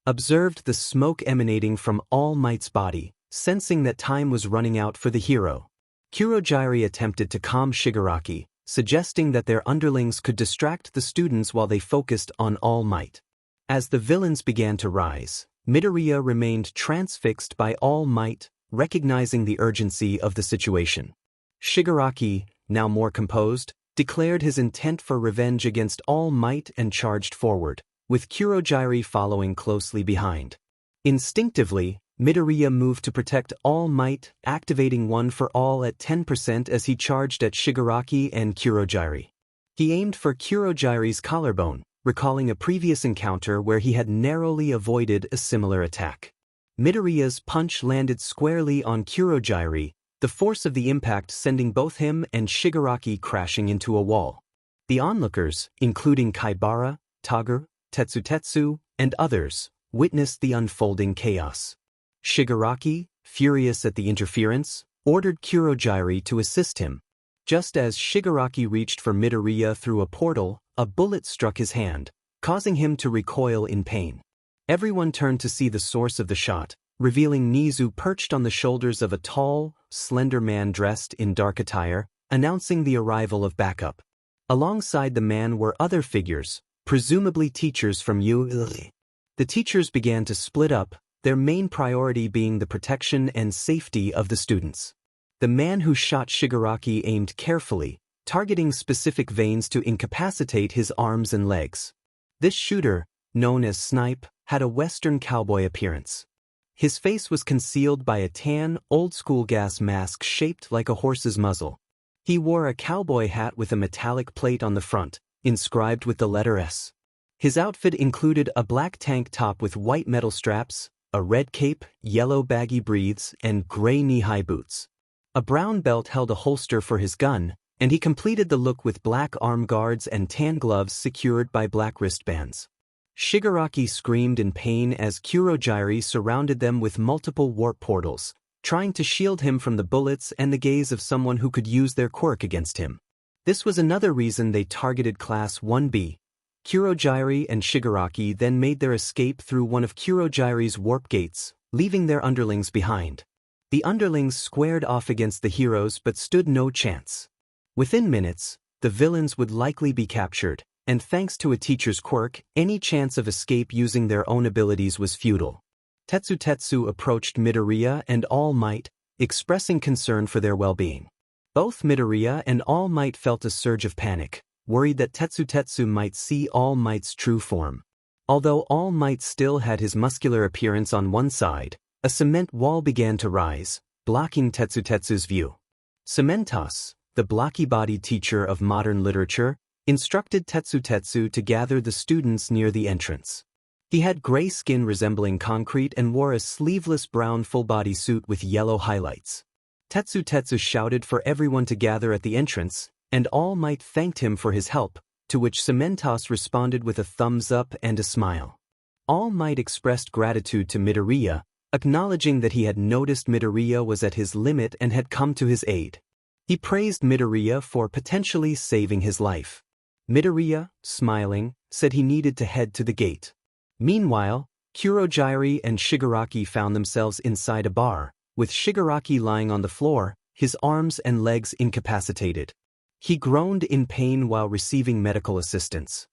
observed the smoke emanating from All Might's body, sensing that time was running out for the hero. Kurogiri attempted to calm Shigaraki, suggesting that their underlings could distract the students while they focused on All Might. As the villains began to rise, Midoriya remained transfixed by All Might, recognizing the urgency of the situation. Shigaraki, now more composed, declared his intent for revenge against All Might and charged forward, with Kurogiri following closely behind. Instinctively, Midoriya moved to protect All Might, activating One for All at 10% as he charged at Shigaraki and Kurogiri. He aimed for Kurogiri's collarbone, recalling a previous encounter where he had narrowly avoided a similar attack. Midoriya's punch landed squarely on Kurogiri, the force of the impact sending both him and Shigaraki crashing into a wall. The onlookers, including Kaibara, Tager, Tetsu, and others, witnessed the unfolding chaos. Shigaraki, furious at the interference, ordered Kurogiri to assist him. Just as Shigaraki reached for Midoriya through a portal, a bullet struck his hand, causing him to recoil in pain. Everyone turned to see the source of the shot, revealing Nizu perched on the shoulders of a tall, slender man dressed in dark attire, announcing the arrival of backup. Alongside the man were other figures, presumably teachers from 𝐒𝐬𝐽. The teachers began to split up, their main priority being the protection and safety of the students. The man who shot Shigaraki aimed carefully, targeting specific veins to incapacitate his arms and legs. This shooter, known as Snipe, had a Western cowboy appearance. His face was concealed by a tan, old-school gas mask shaped like a horse's muzzle. He wore a cowboy hat with a metallic plate on the front, inscribed with the letter S. His outfit included a black tank top with white metal straps, a red cape, yellow baggy briefs, and gray knee-high boots. A brown belt held a holster for his gun, and he completed the look with black arm guards and tan gloves secured by black wristbands. Shigaraki screamed in pain as Kurogiri surrounded them with multiple warp portals, trying to shield him from the bullets and the gaze of someone who could use their quirk against him. This was another reason they targeted Class 1B. Kurogiri and Shigaraki then made their escape through one of Kurogiri's warp gates, leaving their underlings behind. The underlings squared off against the heroes but stood no chance. Within minutes, the villains would likely be captured, and thanks to a teacher's quirk, any chance of escape using their own abilities was futile. Tetsu approached Midoriya and All Might, expressing concern for their well-being. Both Midoriya and All Might felt a surge of panic, worried that Tetsu might see All Might's true form. Although All Might still had his muscular appearance on one side, a cement wall began to rise, blocking Tetsu's view. 𝗬𝗵𝗲, the blocky-bodied teacher of modern literature, instructed Tetsu to gather the students near the entrance. He had gray skin resembling concrete and wore a sleeveless brown full-body suit with yellow highlights. Tetsu shouted for everyone to gather at the entrance, and All Might thanked him for his help, to which 𝗬𝗵𝗲 responded with a thumbs up and a smile. All Might expressed gratitude to Midoriya, acknowledging that he had noticed Midoriya was at his limit and had come to his aid. He praised Midoriya for potentially saving his life. Midoriya, smiling, said he needed to head to the gate. Meanwhile, Kurogiri and Shigaraki found themselves inside a bar, with Shigaraki lying on the floor, his arms and legs incapacitated. He groaned in pain while receiving medical assistance.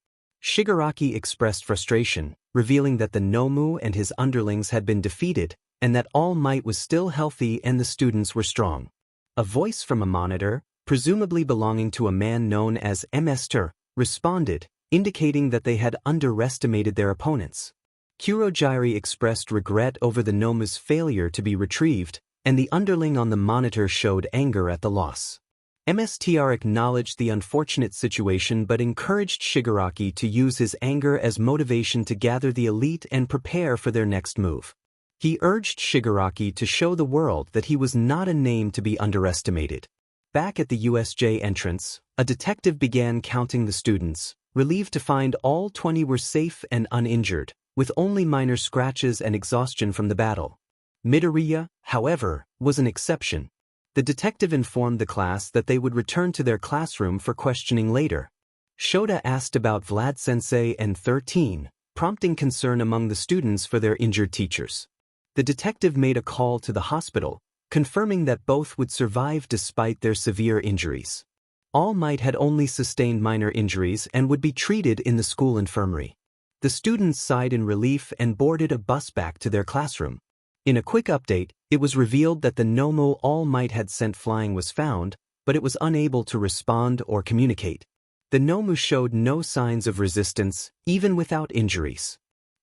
Shigaraki expressed frustration, revealing that the Nomu and his underlings had been defeated, and that All Might was still healthy and the students were strong. A voice from a monitor, presumably belonging to a man known as 𝗵𝗃, responded, indicating that they had underestimated their opponents. Kurojirai expressed regret over the Nomu's failure to be retrieved, and the underling on the monitor showed anger at the loss. 𝗵𝗃 acknowledged the unfortunate situation but encouraged Shigaraki to use his anger as motivation to gather the elite and prepare for their next move. He urged Shigaraki to show the world that he was not a name to be underestimated. Back at the USJ entrance, a detective began counting the students, relieved to find all 20 were safe and uninjured, with only minor scratches and exhaustion from the battle. Midoriya, however, was an exception. The detective informed the class that they would return to their classroom for questioning later. Shota asked about Vlad-sensei and 𝗬𝗏, prompting concern among the students for their injured teachers. The detective made a call to the hospital, confirming that both would survive despite their severe injuries. All Might had only sustained minor injuries and would be treated in the school infirmary. The students sighed in relief and boarded a bus back to their classroom. In a quick update, it was revealed that the Nomu All Might had sent flying was found, but it was unable to respond or communicate. The Nomu showed no signs of resistance, even without injuries.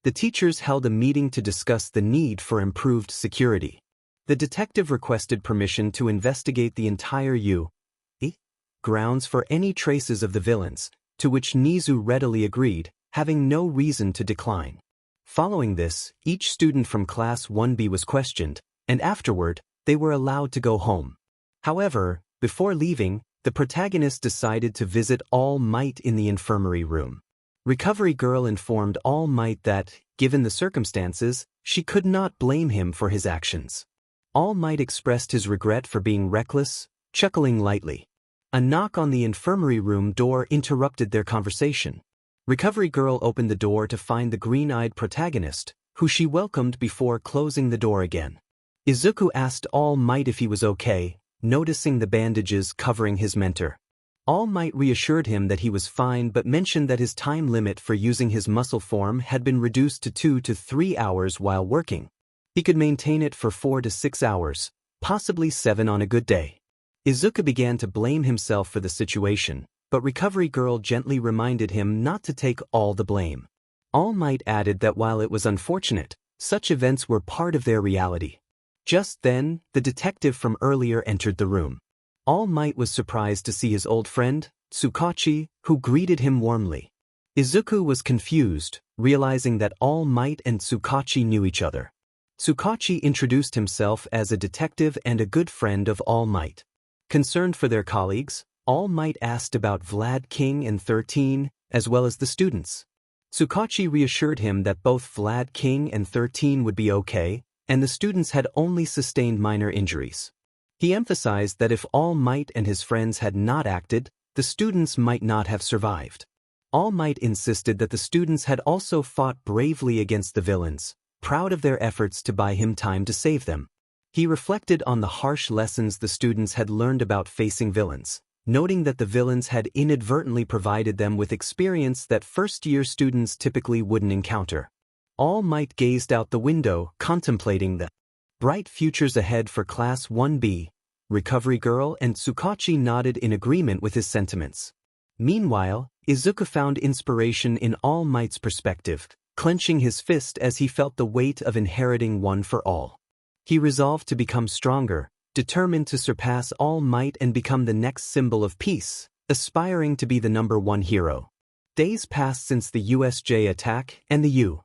The teachers held a meeting to discuss the need for improved security. The detective requested permission to investigate the entire 𝐸 grounds for any traces of the villains, to which Nizu readily agreed, having no reason to decline. Following this, each student from Class 1B was questioned, and afterward, they were allowed to go home. However, before leaving, the protagonist decided to visit All Might in the infirmary room. Recovery Girl informed All Might that, given the circumstances, she could not blame him for his actions. All Might expressed his regret for being reckless, chuckling lightly. A knock on the infirmary room door interrupted their conversation. Recovery Girl opened the door to find the green-eyed protagonist, who she welcomed before closing the door again. Izuku asked All Might if he was okay, noticing the bandages covering his mentor. All Might reassured him that he was fine but mentioned that his time limit for using his muscle form had been reduced to 2 to 3 hours while working. He could maintain it for 4 to 6 hours, possibly 7 on a good day. Izuku began to blame himself for the situation, but Recovery Girl gently reminded him not to take all the blame. All Might added that while it was unfortunate, such events were part of their reality. Just then, the detective from earlier entered the room. All Might was surprised to see his old friend, 𝗬𝗏, who greeted him warmly. Izuku was confused, realizing that All Might and 𝗬𝗏 knew each other. 𝗬𝗏 introduced himself as a detective and a good friend of All Might. Concerned for their colleagues, All Might asked about Vlad King and 𝗬𝗏, as well as the students. 𝗬𝗏 reassured him that both Vlad King and 𝗬𝗏 would be okay, and the students had only sustained minor injuries. He emphasized that if All Might and his friends had not acted, the students might not have survived. All Might insisted that the students had also fought bravely against the villains, proud of their efforts to buy him time to save them. He reflected on the harsh lessons the students had learned about facing villains, noting that the villains had inadvertently provided them with experience that first-year students typically wouldn't encounter. All Might gazed out the window, contemplating the bright futures ahead for Class 1B. Recovery Girl and 𝗬𝗏 nodded in agreement with his sentiments. Meanwhile, Izuku found inspiration in All Might's perspective, clenching his fist as he felt the weight of inheriting one for all. He resolved to become stronger, determined to surpass All Might and become the next symbol of peace, aspiring to be the #1 hero. Days passed since the USJ attack, and the U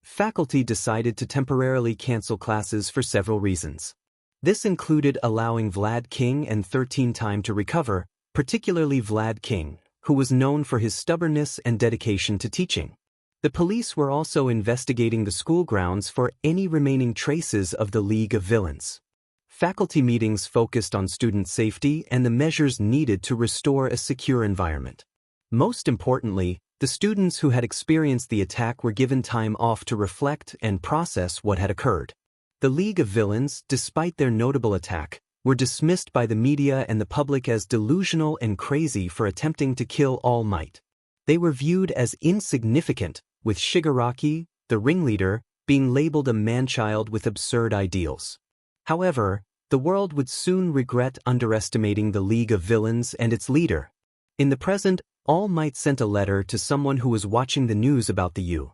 faculty decided to temporarily cancel classes for several reasons. This included allowing Vlad King and 𝗬𝗏 time to recover, particularly Vlad King, who was known for his stubbornness and dedication to teaching. The police were also investigating the school grounds for any remaining traces of the League of Villains. Faculty meetings focused on student safety and the measures needed to restore a secure environment. Most importantly, the students who had experienced the attack were given time off to reflect and process what had occurred. The League of Villains, despite their notable attack, were dismissed by the media and the public as delusional and crazy for attempting to kill All Might. They were viewed as insignificant, with Shigaraki, the ringleader, being labeled a man-child with absurd ideals. However, the world would soon regret underestimating the League of Villains and its leader. In the present, All Might sent a letter to someone who was watching the news about the 𝐒𝐻𝐁𝐵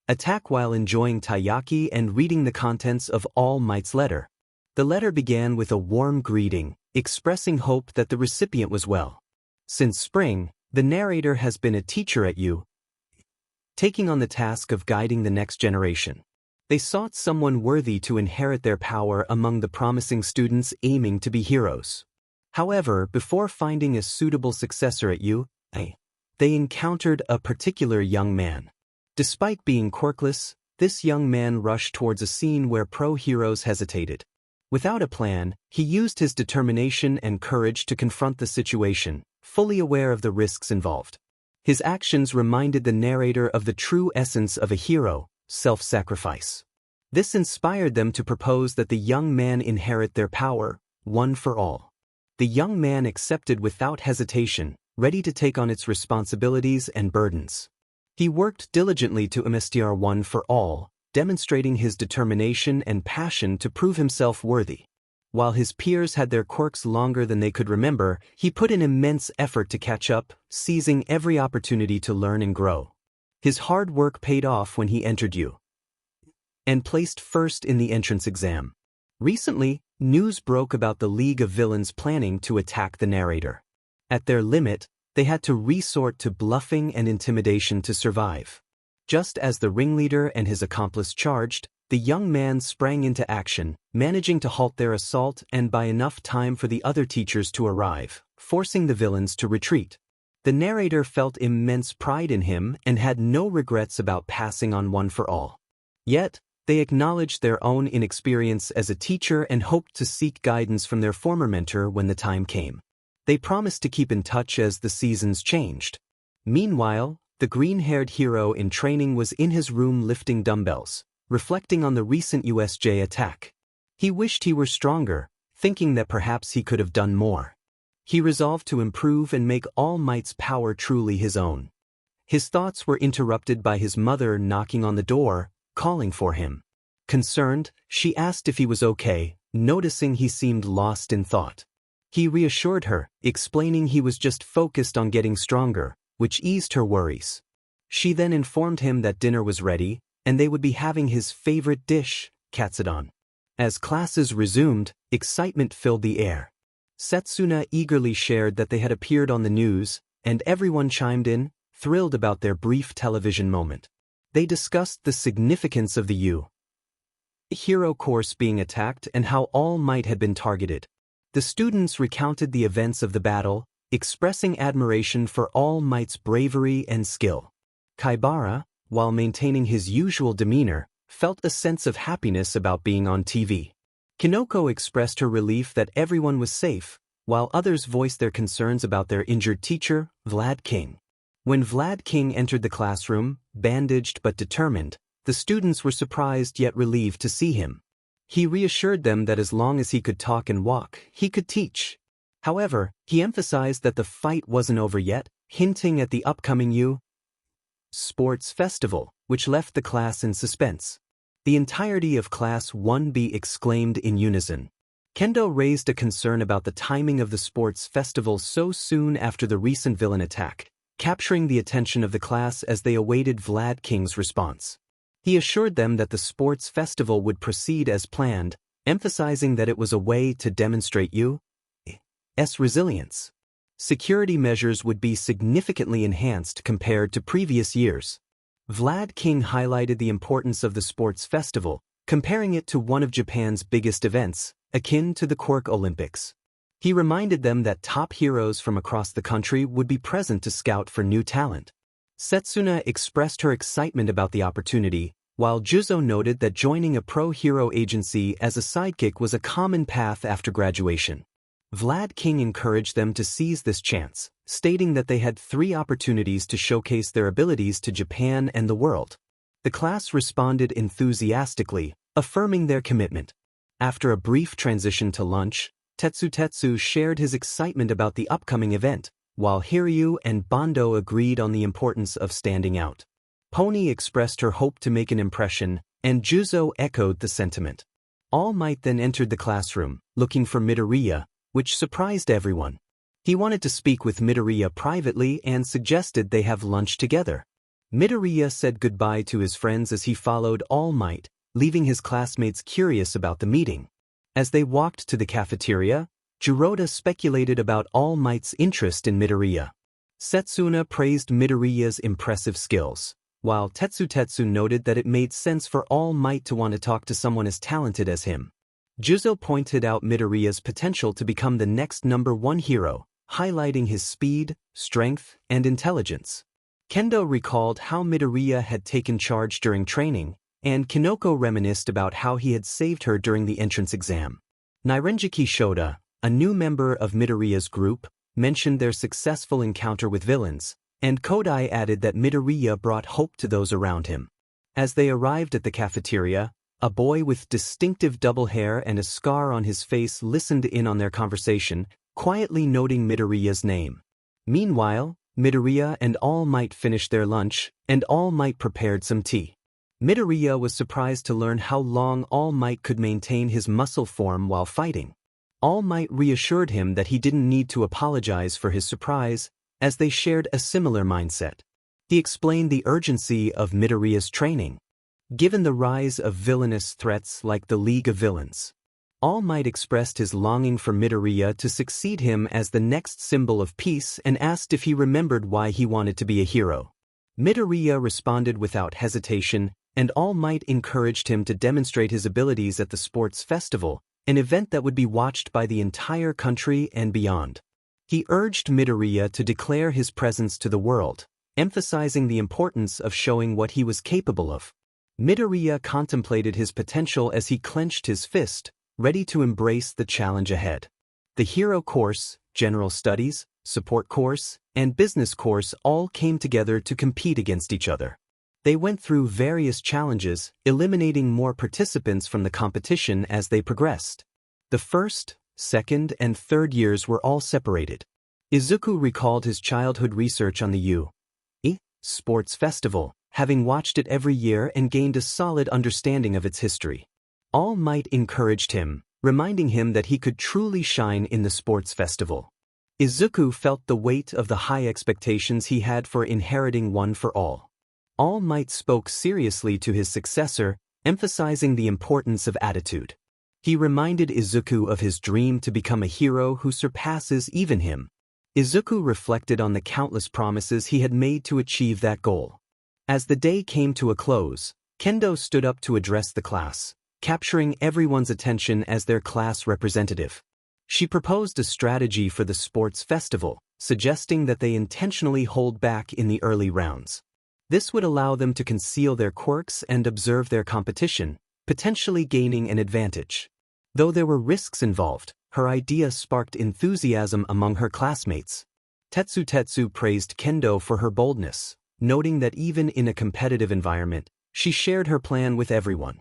attack while enjoying taiyaki and reading the contents of All Might's letter. The letter began with a warm greeting, expressing hope that the recipient was well. Since spring, the narrator has been a teacher at 𝐒𝐻𝐁, taking on the task of guiding the next generation. They sought someone worthy to inherit their power among the promising students aiming to be heroes. However, before finding a suitable successor at 𝐒𝐻𝐁, they encountered a particular young man. Despite being quirkless, this young man rushed towards a scene where pro-heroes hesitated. Without a plan, he used his determination and courage to confront the situation, fully aware of the risks involved. His actions reminded the narrator of the true essence of a hero, self-sacrifice. This inspired them to propose that the young man inherit their power, one for all. The young man accepted without hesitation, ready to take on its responsibilities and burdens. He worked diligently to master one for all, demonstrating his determination and passion to prove himself worthy. While his peers had their quirks longer than they could remember, he put in immense effort to catch up, seizing every opportunity to learn and grow. His hard work paid off when he entered 𝐒𝐻𝐁 and placed first in the entrance exam. Recently, news broke about the League of Villains planning to attack the narrator. At their limit, they had to resort to bluffing and intimidation to survive. Just as the ringleader and his accomplice charged, the young man sprang into action, managing to halt their assault and buy enough time for the other teachers to arrive, forcing the villains to retreat. The narrator felt immense pride in him and had no regrets about passing on one for all. Yet, they acknowledged their own inexperience as a teacher and hoped to seek guidance from their former mentor when the time came. They promised to keep in touch as the seasons changed. Meanwhile, the green-haired hero in training was in his room lifting dumbbells, reflecting on the recent USJ attack. He wished he were stronger, thinking that perhaps he could have done more. He resolved to improve and make All Might's power truly his own. His thoughts were interrupted by his mother knocking on the door, calling for him. Concerned, she asked if he was okay, noticing he seemed lost in thought. He reassured her, explaining he was just focused on getting stronger, which eased her worries. She then informed him that dinner was ready, and they would be having his favorite dish, 𝗬𝗓𝗏. As classes resumed, excitement filled the air. Setsuna eagerly shared that they had appeared on the news, and everyone chimed in, thrilled about their brief television moment. They discussed the significance of the 𝐒𝐻𝐁 hero course being attacked and how All Might had been targeted. The students recounted the events of the battle, expressing admiration for All Might's bravery and skill. Kaibara, while maintaining his usual demeanor, felt a sense of happiness about being on TV. Kinoko expressed her relief that everyone was safe, while others voiced their concerns about their injured teacher, 𝗏𝗏𝗏. When 𝗏𝗏𝗏 entered the classroom, bandaged but determined, the students were surprised yet relieved to see him. He reassured them that as long as he could talk and walk, he could teach. However, he emphasized that the fight wasn't over yet, hinting at the upcoming 𝐒𝐻𝐁 sports festival, which left the class in suspense. The entirety of Class 1B exclaimed in unison. Kendo raised a concern about the timing of the sports festival so soon after the recent villain attack, capturing the attention of the class as they awaited 𝗏𝗏𝗏's response. He assured them that the sports festival would proceed as planned, emphasizing that it was a way to demonstrate 𝐒𝐻's resilience. Security measures would be significantly enhanced compared to previous years. 𝗏𝗏𝗏 highlighted the importance of the sports festival, comparing it to one of Japan's biggest events, akin to the Quirk Olympics. He reminded them that top heroes from across the country would be present to scout for new talent. Setsuna expressed her excitement about the opportunity, while Juzo noted that joining a pro-hero agency as a sidekick was a common path after graduation. 𝗏𝗏𝗏 encouraged them to seize this chance, stating that they had 3 opportunities to showcase their abilities to Japan and the world. The class responded enthusiastically, affirming their commitment. After a brief transition to lunch, Tetsu shared his excitement about the upcoming event, while Hiryu and Bondo agreed on the importance of standing out. Pony expressed her hope to make an impression, and Juzo echoed the sentiment. All Might then entered the classroom, looking for Midoriya, which surprised everyone. He wanted to speak with Midoriya privately and suggested they have lunch together. Midoriya said goodbye to his friends as he followed All Might, leaving his classmates curious about the meeting. As they walked to the cafeteria, Jiroda speculated about All Might's interest in Midoriya. Setsuna praised Midoriya's impressive skills, while Tetsu noted that it made sense for All Might to want to talk to someone as talented as him. Juzo pointed out Midoriya's potential to become the next #1 hero, highlighting his speed, strength, and intelligence. Kendo recalled how Midoriya had taken charge during training, and Kinoko reminisced about how he had saved her during the entrance exam. 𝗓𝗏𝗃 Shoda, a new member of Midoriya's group, mentioned their successful encounter with villains, and Kodai added that Midoriya brought hope to those around him. As they arrived at the cafeteria, a boy with distinctive double hair and a scar on his face listened in on their conversation, quietly noting Midoriya's name. Meanwhile, Midoriya and All Might finished their lunch, and All Might prepared some tea. Midoriya was surprised to learn how long All Might could maintain his muscle form while fighting. All Might reassured him that he didn't need to apologize for his surprise, as they shared a similar mindset. He explained the urgency of Midoriya's training, given the rise of villainous threats like the League of Villains. All Might expressed his longing for Midoriya to succeed him as the next symbol of peace and asked if he remembered why he wanted to be a hero. Midoriya responded without hesitation, and All Might encouraged him to demonstrate his abilities at the sports festival, an event that would be watched by the entire country and beyond. He urged Midoriya to declare his presence to the world, emphasizing the importance of showing what he was capable of. Midoriya contemplated his potential as he clenched his fist, ready to embrace the challenge ahead. The Hero Course, General Studies, Support Course, and Business Course all came together to compete against each other. They went through various challenges, eliminating more participants from the competition as they progressed. The first, second, and third years were all separated. Izuku recalled his childhood research on the 𝐸 Sports Festival, having watched it every year and gained a solid understanding of its history. All Might encouraged him, reminding him that he could truly shine in the sports festival. Izuku felt the weight of the high expectations he had for inheriting one for all. All Might spoke seriously to his successor, emphasizing the importance of attitude. He reminded Izuku of his dream to become a hero who surpasses even him. Izuku reflected on the countless promises he had made to achieve that goal. As the day came to a close, Kendo stood up to address the class, capturing everyone's attention as their class representative. She proposed a strategy for the sports festival, suggesting that they intentionally hold back in the early rounds. This would allow them to conceal their quirks and observe their competition, potentially gaining an advantage. Though there were risks involved, her idea sparked enthusiasm among her classmates. Tetsu praised Kendo for her boldness, noting that even in a competitive environment, she shared her plan with everyone.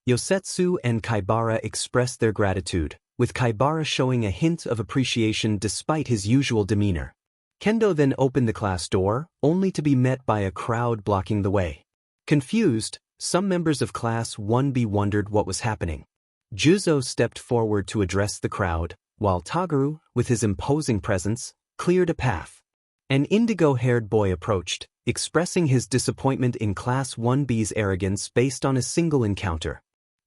Yosetsu and Kaibara expressed their gratitude, with Kaibara showing a hint of appreciation despite his usual demeanor. Kendo then opened the class door, only to be met by a crowd blocking the way. Confused, some members of Class 1B wondered what was happening. Juzo stepped forward to address the crowd, while Toguro, with his imposing presence, cleared a path. An indigo-haired boy approached, expressing his disappointment in Class 1B's arrogance based on a single encounter.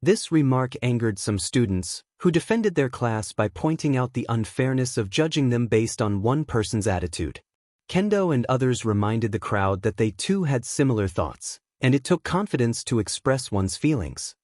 This remark angered some students, who defended their class by pointing out the unfairness of judging them based on one person's attitude. Kendo and others reminded the crowd that they too had similar thoughts, and it took confidence to express one's feelings.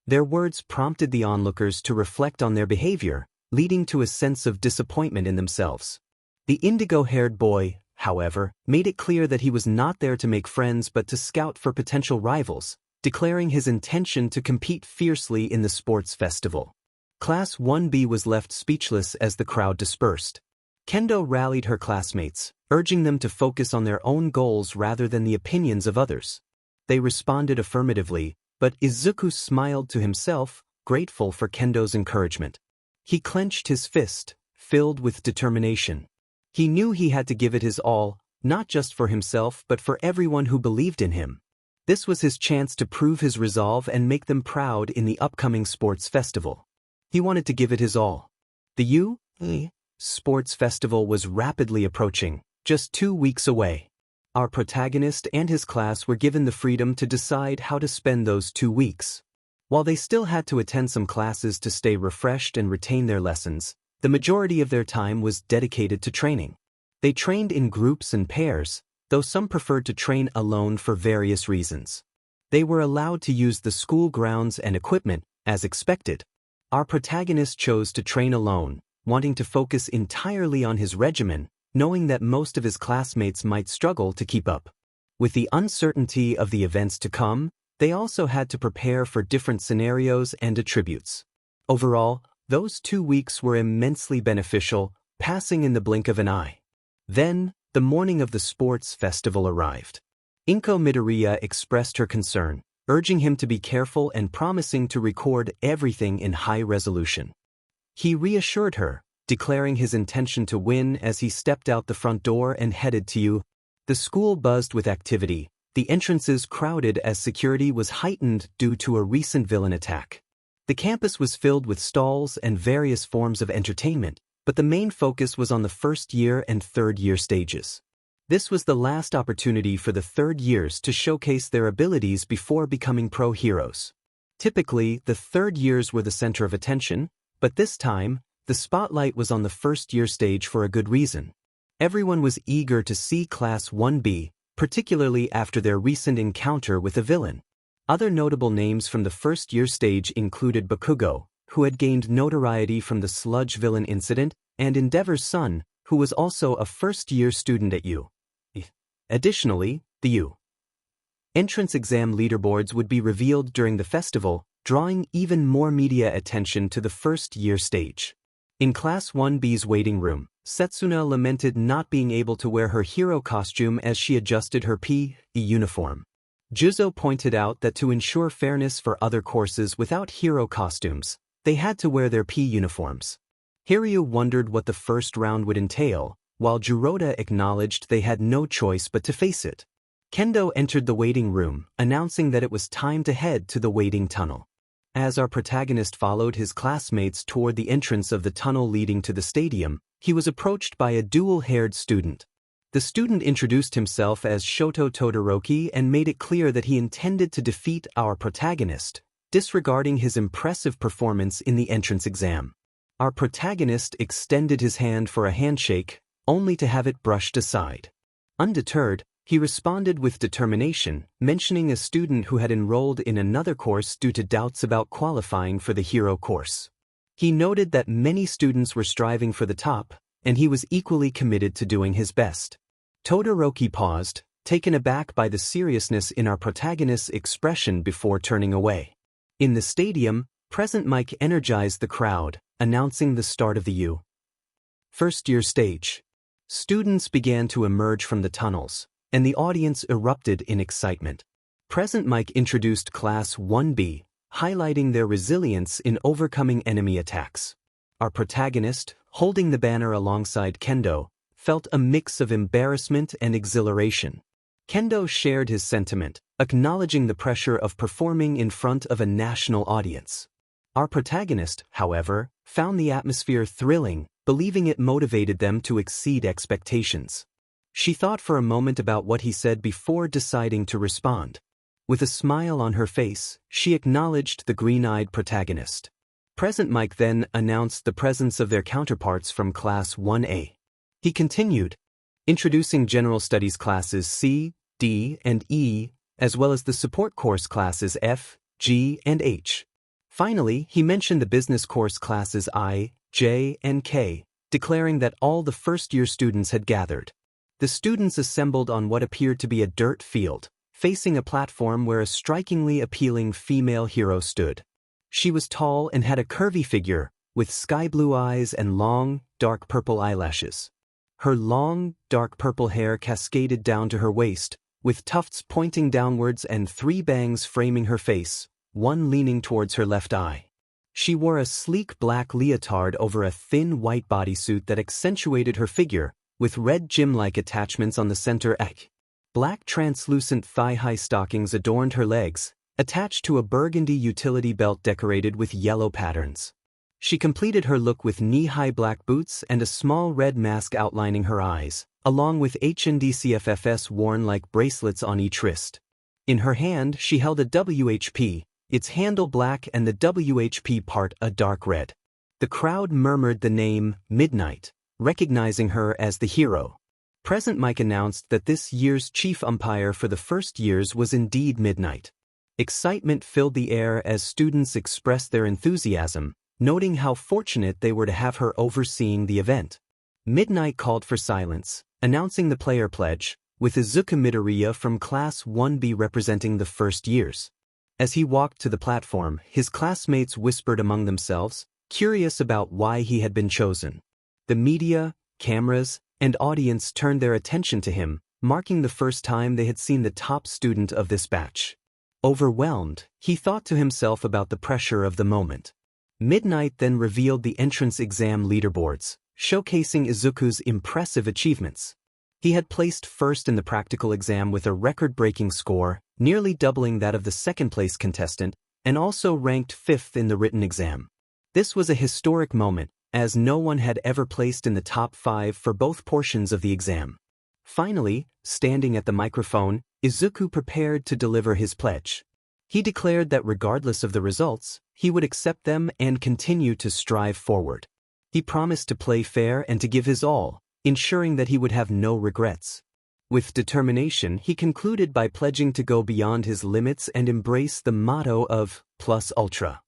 Their words prompted the onlookers to reflect on their behavior, leading to a sense of disappointment in themselves. The indigo-haired boy, however, made it clear that he was not there to make friends but to scout for potential rivals, declaring his intention to compete fiercely in the sports festival. Class 1B was left speechless as the crowd dispersed. Kendo rallied her classmates, urging them to focus on their own goals rather than the opinions of others. They responded affirmatively, but Izuku smiled to himself, grateful for Kendo's encouragement. He clenched his fist, filled with determination. He knew he had to give it his all, not just for himself but for everyone who believed in him. This was his chance to prove his resolve and make them proud in the upcoming sports festival. He wanted to give it his all. The 𝐒𝐻 Sports Festival was rapidly approaching, just 2 weeks away. Our protagonist and his class were given the freedom to decide how to spend those 2 weeks. While they still had to attend some classes to stay refreshed and retain their lessons, the majority of their time was dedicated to training. They trained in groups and pairs, though some preferred to train alone for various reasons. They were allowed to use the school grounds and equipment, as expected. Our protagonist chose to train alone, wanting to focus entirely on his regimen, knowing that most of his classmates might struggle to keep up. With the uncertainty of the events to come, they also had to prepare for different scenarios and attributes. Overall, those 2 weeks were immensely beneficial, passing in the blink of an eye. Then, the morning of the sports festival arrived. Izuku Midoriya expressed her concern, urging him to be careful and promising to record everything in high resolution. He reassured her, declaring his intention to win as he stepped out the front door and headed to 𝐻𝐻. The school buzzed with activity, the entrances crowded as security was heightened due to a recent villain attack. The campus was filled with stalls and various forms of entertainment, but the main focus was on the first year and third year stages. This was the last opportunity for the third years to showcase their abilities before becoming pro heroes. Typically, the third years were the center of attention, but this time, the spotlight was on the first year stage for a good reason. Everyone was eager to see Class 1B, particularly after their recent encounter with a villain. Other notable names from the first year stage included Bakugo, who had gained notoriety from the Sludge villain incident, and Endeavor's son, who was also a first-year student at 𝐻𝐻. Additionally, the 𝐻𝐻 entrance exam leaderboards would be revealed during the festival, drawing even more media attention to the first-year stage. In Class 1B's waiting room, Setsuna lamented not being able to wear her hero costume as she adjusted her 𝗵𝗃 uniform. Jd pointed out that to ensure fairness for other courses without hero costumes, they had to wear their 𝗵𝗃 uniforms. Hiryu wondered what the first round would entail, while Jd acknowledged they had no choice but to face it. Kendo entered the waiting room, announcing that it was time to head to the waiting tunnel. As our protagonist followed his classmates toward the entrance of the tunnel leading to the stadium, he was approached by a dual-haired student. The student introduced himself as Shoto Todoroki and made it clear that he intended to defeat our protagonist, disregarding his impressive performance in the entrance exam. Our protagonist extended his hand for a handshake, only to have it brushed aside. Undeterred, he responded with determination, mentioning a student who had enrolled in another course due to doubts about qualifying for the hero course. He noted that many students were striving for the top, and he was equally committed to doing his best. Todoroki paused, taken aback by the seriousness in our protagonist's expression before turning away. In the stadium, Present Mic energized the crowd, announcing the start of the 𝐻𝐻 first-year stage. Students began to emerge from the tunnels, and the audience erupted in excitement. Present Mic introduced Class 1B, highlighting their resilience in overcoming enemy attacks. Our protagonist, holding the banner alongside Kendo, felt a mix of embarrassment and exhilaration. Kendo shared his sentiment, acknowledging the pressure of performing in front of a national audience. Our protagonist, however, found the atmosphere thrilling, believing it motivated them to exceed expectations. She thought for a moment about what he said before deciding to respond. With a smile on her face, she acknowledged the green-eyed protagonist. Present Mic then announced the presence of their counterparts from Class 1A. He continued, introducing general studies classes C, D, and E, as well as the support course classes F, G, and H. Finally, he mentioned the business course classes I, J, and K, declaring that all the first-year students had gathered. The students assembled on what appeared to be a dirt field, facing a platform where a strikingly appealing female hero stood. She was tall and had a curvy figure, with sky-blue eyes and long, dark purple eyelashes. Her long, dark purple hair cascaded down to her waist, with tufts pointing downwards and 3 bangs framing her face, one leaning towards her left eye. She wore a sleek black leotard over a thin white bodysuit that accentuated her figure, with red gym-like attachments on the center 𝐒𝐻𝐁. Black translucent thigh-high stockings adorned her legs, attached to a burgundy utility belt decorated with yellow patterns. She completed her look with knee-high black boots and a small red mask outlining her eyes, along with HNDCFFs worn like bracelets on each wrist. In her hand she held a 𝗕𝗏𝗏, its handle black and the 𝗕𝗏𝗏 part a dark red. The crowd murmured the name Midnight, recognizing her as the hero. Present Mic announced that this year's chief umpire for the first years was indeed Midnight. Excitement filled the air as students expressed their enthusiasm, noting how fortunate they were to have her overseeing the event. Midnight called for silence, announcing the player pledge, with Izuku Midoriya from Class 1B representing the first years. As he walked to the platform, his classmates whispered among themselves, curious about why he had been chosen. The media, cameras, and audience turned their attention to him, marking the first time they had seen the top student of this batch. Overwhelmed, he thought to himself about the pressure of the moment. Midnight then revealed the entrance exam leaderboards, showcasing Izuku's impressive achievements. He had placed first in the practical exam with a record-breaking score, nearly doubling that of the second-place contestant, and also ranked 5th in the written exam. This was a historic moment, as no one had ever placed in the top 5 for both portions of the exam. Finally, standing at the microphone, Izuku prepared to deliver his pledge. He declared that regardless of the results, he would accept them and continue to strive forward. He promised to play fair and to give his all, ensuring that he would have no regrets. With determination, he concluded by pledging to go beyond his limits and embrace the motto of Plus Ultra.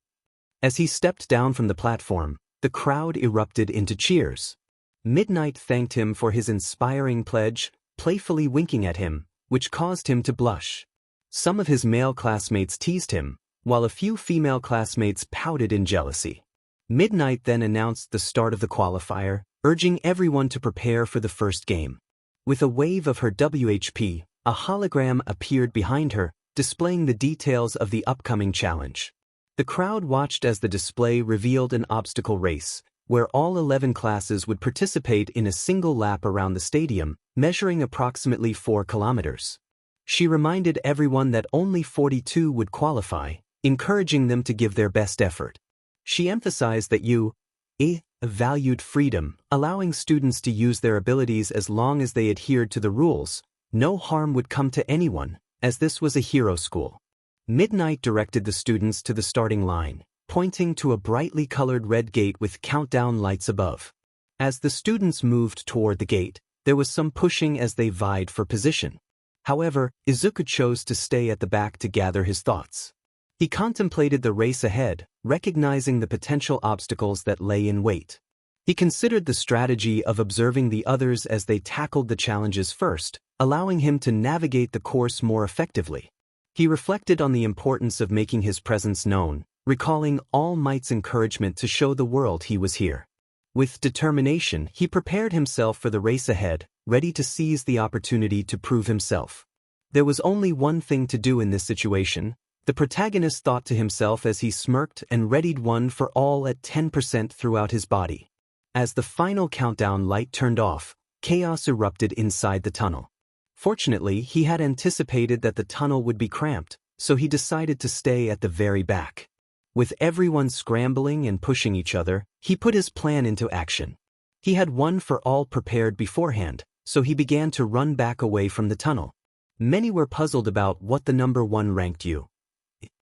As he stepped down from the platform, the crowd erupted into cheers. Midnight thanked him for his inspiring pledge, playfully winking at him, which caused him to blush. Some of his male classmates teased him, while a few female classmates pouted in jealousy. Midnight then announced the start of the qualifier, urging everyone to prepare for the first game. With a wave of her 𝗕𝗏𝗏, a hologram appeared behind her, displaying the details of the upcoming challenge. The crowd watched as the display revealed an obstacle race, where all 11 classes would participate in a single lap around the stadium, measuring approximately 4 kilometers. She reminded everyone that only 42 would qualify, encouraging them to give their best effort. She emphasized that 𝐸 valued freedom, allowing students to use their abilities as long as they adhered to the rules. No harm would come to anyone, as this was a hero school. Midnight directed the students to the starting line, pointing to a brightly colored red gate with countdown lights above. As the students moved toward the gate, there was some pushing as they vied for position. However, Izuku chose to stay at the back to gather his thoughts. He contemplated the race ahead, recognizing the potential obstacles that lay in wait. He considered the strategy of observing the others as they tackled the challenges first, allowing him to navigate the course more effectively. He reflected on the importance of making his presence known, recalling All Might's encouragement to show the world he was here. With determination, he prepared himself for the race ahead, ready to seize the opportunity to prove himself. There was only one thing to do in this situation, the protagonist thought to himself as he smirked and readied one for all at 10% throughout his body. As the final countdown light turned off, chaos erupted inside the tunnel. Fortunately, he had anticipated that the tunnel would be cramped, so he decided to stay at the very back. With everyone scrambling and pushing each other, he put his plan into action. He had one for all prepared beforehand, so he began to run back away from the tunnel. Many were puzzled about what the number 1 ranked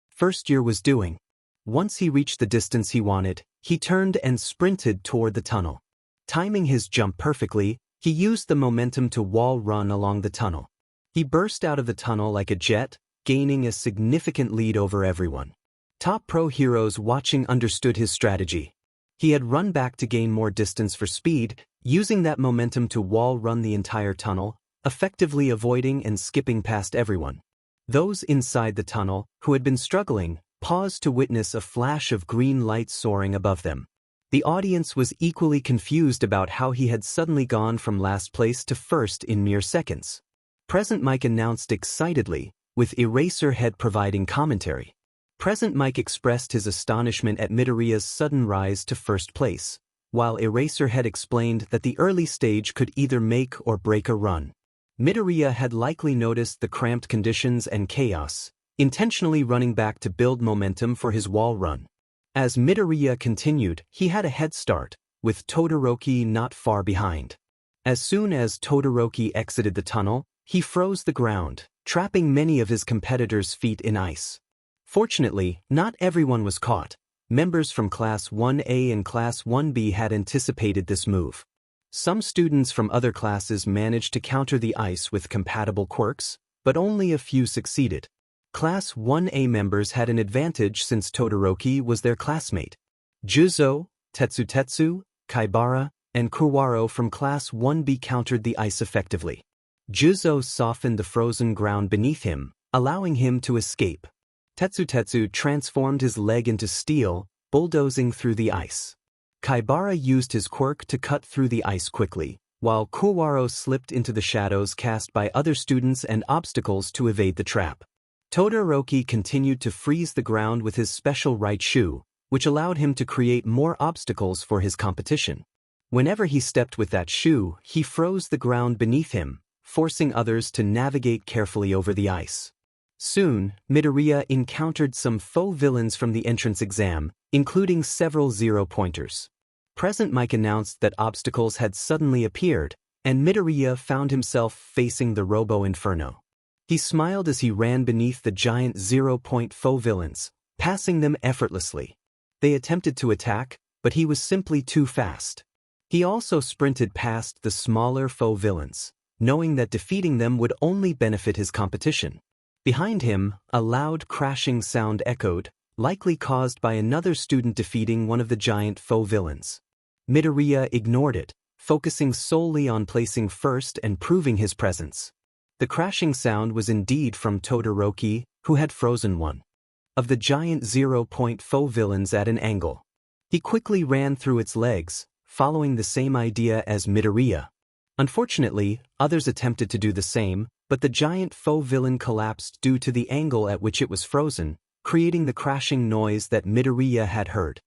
first year was doing. Once he reached the distance he wanted, he turned and sprinted toward the tunnel. Timing his jump perfectly, he used the momentum to wall run along the tunnel. He burst out of the tunnel like a jet, gaining a significant lead over everyone. Top pro heroes watching understood his strategy. He had run back to gain more distance for speed, using that momentum to wall run the entire tunnel, effectively avoiding and skipping past everyone. Those inside the tunnel, who had been struggling, paused to witness a flash of green light soaring above them. The audience was equally confused about how he had suddenly gone from last place to first in mere seconds. Present Mic announced excitedly, with Eraserhead providing commentary. Present Mic expressed his astonishment at Midoriya's sudden rise to first place. while Eraserhead explained that the early stage could either make or break a run. Midoriya had likely noticed the cramped conditions and chaos, intentionally running back to build momentum for his wall run. As Midoriya continued, he had a head start, with Todoroki not far behind. As soon as Todoroki exited the tunnel, he froze the ground, trapping many of his competitors' feet in ice. Fortunately, not everyone was caught. Members from Class 1A and Class 1B had anticipated this move. Some students from other classes managed to counter the ice with compatible quirks, but only a few succeeded. Class 1A members had an advantage since Todoroki was their classmate. Jdouzo, Tetsu, Kaibara, and Kurwaro from Class 1B countered the ice effectively. Jdouzo softened the frozen ground beneath him, allowing him to escape. Tetsu transformed his leg into steel, bulldozing through the ice. Kaibara used his quirk to cut through the ice quickly, while Kurwaro slipped into the shadows cast by other students and obstacles to evade the trap. Todoroki continued to freeze the ground with his special right shoe, which allowed him to create more obstacles for his competition. Whenever he stepped with that shoe, he froze the ground beneath him, forcing others to navigate carefully over the ice. Soon, Midoriya encountered some faux villains from the entrance exam, including several zero-pointers. Present Mic announced that obstacles had suddenly appeared, and Midoriya found himself facing the Robo Inferno. He smiled as he ran beneath the giant zero-point faux villains, passing them effortlessly. They attempted to attack, but he was simply too fast. He also sprinted past the smaller faux villains, knowing that defeating them would only benefit his competition. Behind him, a loud crashing sound echoed, likely caused by another student defeating one of the giant faux villains. Midoriya ignored it, focusing solely on placing first and proving his presence. The crashing sound was indeed from Todoroki, who had frozen one of the giant zero-point faux villains at an angle. He quickly ran through its legs, following the same idea as Midoriya. Unfortunately, others attempted to do the same, but the giant faux villain collapsed due to the angle at which it was frozen, creating the crashing noise that Midoriya had heard.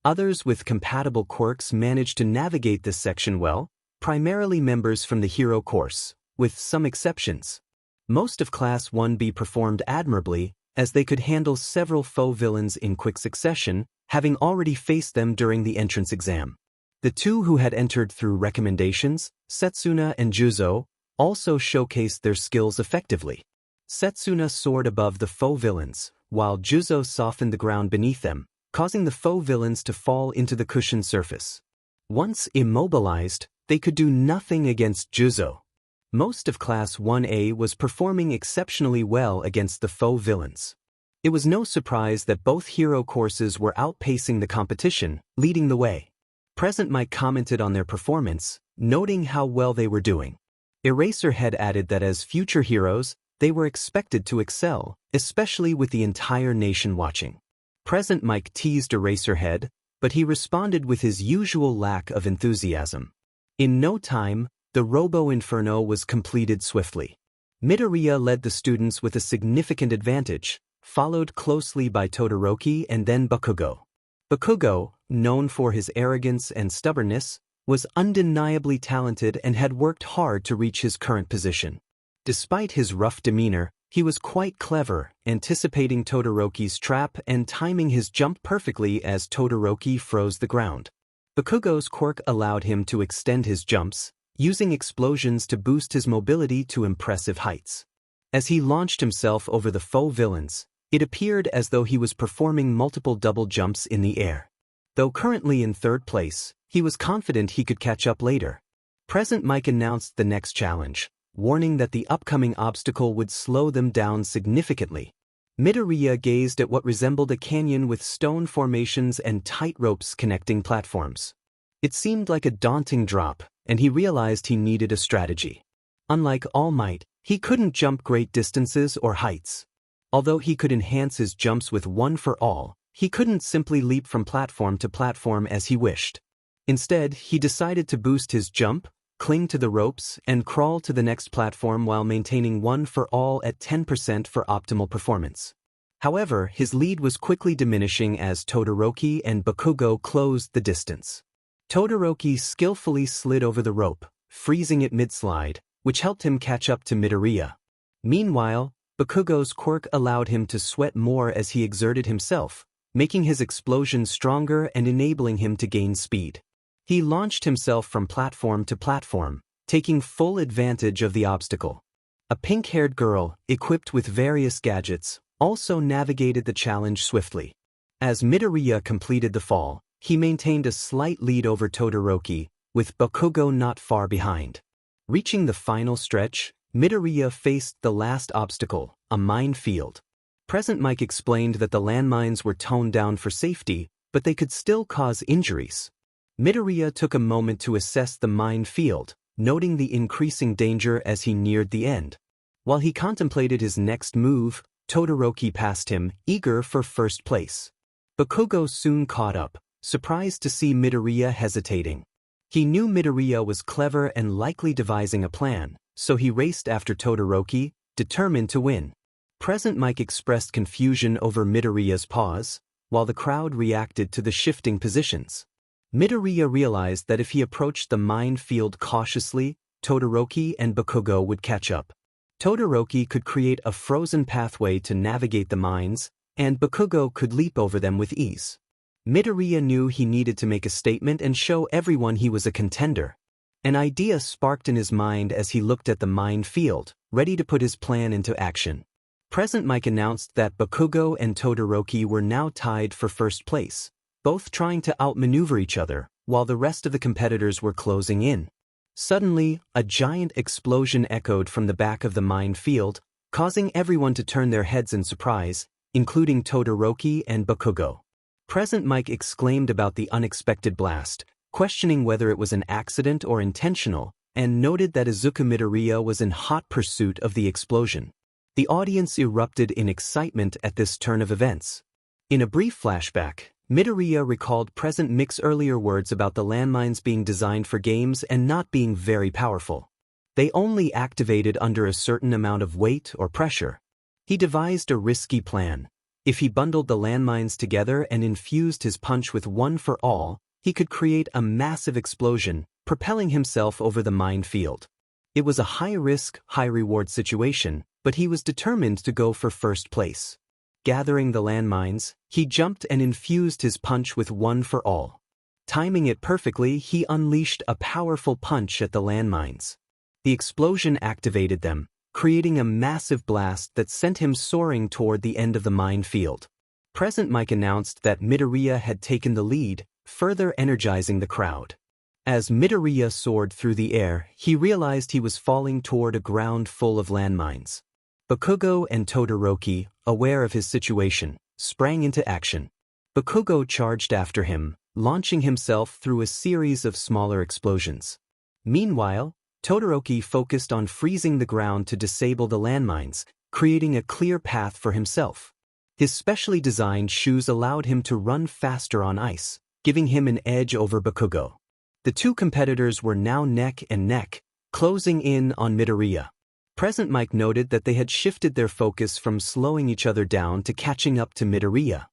Others with compatible quirks managed to navigate this section well, primarily members from the hero course, with some exceptions. Most of Class 1B performed admirably, as they could handle several faux villains in quick succession, having already faced them during the entrance exam. The two who had entered through recommendations, Setsuna and Jdouzo, also showcased their skills effectively. Setsuna soared above the faux villains, while Jdouzo softened the ground beneath them, causing the faux villains to fall into the cushioned surface. Once immobilized, they could do nothing against Jdouzo. Most of Class 1A was performing exceptionally well against the faux villains. It was no surprise that both hero courses were outpacing the competition, leading the way. Present Mic commented on their performance, noting how well they were doing. Eraserhead added that as future heroes, they were expected to excel, especially with the entire nation watching. Present Mic teased Eraserhead, but he responded with his usual lack of enthusiasm. In no time, the Robo Inferno was completed swiftly. Midoriya led the students with a significant advantage, followed closely by Todoroki and then Bakugo. Bakugo, known for his arrogance and stubbornness, was undeniably talented and had worked hard to reach his current position. Despite his rough demeanor, he was quite clever, anticipating Todoroki's trap and timing his jump perfectly as Todoroki froze the ground. Bakugo's quirk allowed him to extend his jumps, using explosions to boost his mobility to impressive heights. As he launched himself over the faux villains, it appeared as though he was performing multiple double jumps in the air. Though currently in third place, he was confident he could catch up later. Present Mic announced the next challenge, warning that the upcoming obstacle would slow them down significantly. Midoriya gazed at what resembled a canyon with stone formations and tight ropes connecting platforms. It seemed like a daunting drop, and he realized he needed a strategy. Unlike All Might, he couldn't jump great distances or heights. Although he could enhance his jumps with one for all, he couldn't simply leap from platform to platform as he wished. Instead, he decided to boost his jump, cling to the ropes, and crawl to the next platform while maintaining one for all at 10% for optimal performance. However, his lead was quickly diminishing as Todoroki and Bakugo closed the distance. Todoroki skillfully slid over the rope, freezing it mid-slide, which helped him catch up to Midoriya. Meanwhile, Bakugo's quirk allowed him to sweat more as he exerted himself, making his explosion stronger and enabling him to gain speed. He launched himself from platform to platform, taking full advantage of the obstacle. A pink-haired girl, equipped with various gadgets, also navigated the challenge swiftly. As Midoriya completed the fall, he maintained a slight lead over Todoroki, with Bakugo not far behind. Reaching the final stretch, Midoriya faced the last obstacle, a minefield. 𝗵𝗃 explained that the landmines were toned down for safety, but they could still cause injuries. Midoriya took a moment to assess the minefield, noting the increasing danger as he neared the end. While he contemplated his next move, Todoroki passed him, eager for first place. Bakugo soon caught up, surprised to see Midoriya hesitating. He knew Midoriya was clever and likely devising a plan, so he raced after Todoroki, determined to win. 𝗵𝗃 expressed confusion over Midoriya's pause, while the crowd reacted to the shifting positions. Midoriya realized that if he approached the minefield cautiously, Todoroki and Bakugo would catch up. Todoroki could create a frozen pathway to navigate the mines, and Bakugo could leap over them with ease. Midoriya knew he needed to make a statement and show everyone he was a contender. An idea sparked in his mind as he looked at the minefield, ready to put his plan into action. 𝗵𝗃 announced that Bakugo and Todoroki were now tied for first place, both trying to outmaneuver each other, while the rest of the competitors were closing in. Suddenly, a giant explosion echoed from the back of the minefield, causing everyone to turn their heads in surprise, including Todoroki and Bakugo. 𝗵𝗃 exclaimed about the unexpected blast, questioning whether it was an accident or intentional, and noted that Izuku Midoriya was in hot pursuit of the explosion. The audience erupted in excitement at this turn of events. In a brief flashback, Midoriya recalled 𝗵𝗃's earlier words about the landmines being designed for games and not being very powerful. They only activated under a certain amount of weight or pressure. He devised a risky plan. If he bundled the landmines together and infused his punch with one for all, he could create a massive explosion, propelling himself over the minefield. It was a high-risk, high-reward situation, but he was determined to go for first place. Gathering the landmines, he jumped and infused his punch with one for all. Timing it perfectly, he unleashed a powerful punch at the landmines. The explosion activated them, creating a massive blast that sent him soaring toward the end of the minefield. 𝗵𝗃 announced that Midoriya had taken the lead, further energizing the crowd. As Midoriya soared through the air, he realized he was falling toward a ground full of landmines. Bakugo and Todoroki, aware of his situation, sprang into action. Bakugo charged after him, launching himself through a series of smaller explosions. Meanwhile, Todoroki focused on freezing the ground to disable the landmines, creating a clear path for himself. His specially designed shoes allowed him to run faster on ice, giving him an edge over Bakugo. The two competitors were now neck and neck, closing in on Midoriya. 𝗵𝗃 noted that they had shifted their focus from slowing each other down to catching up to Midoriya.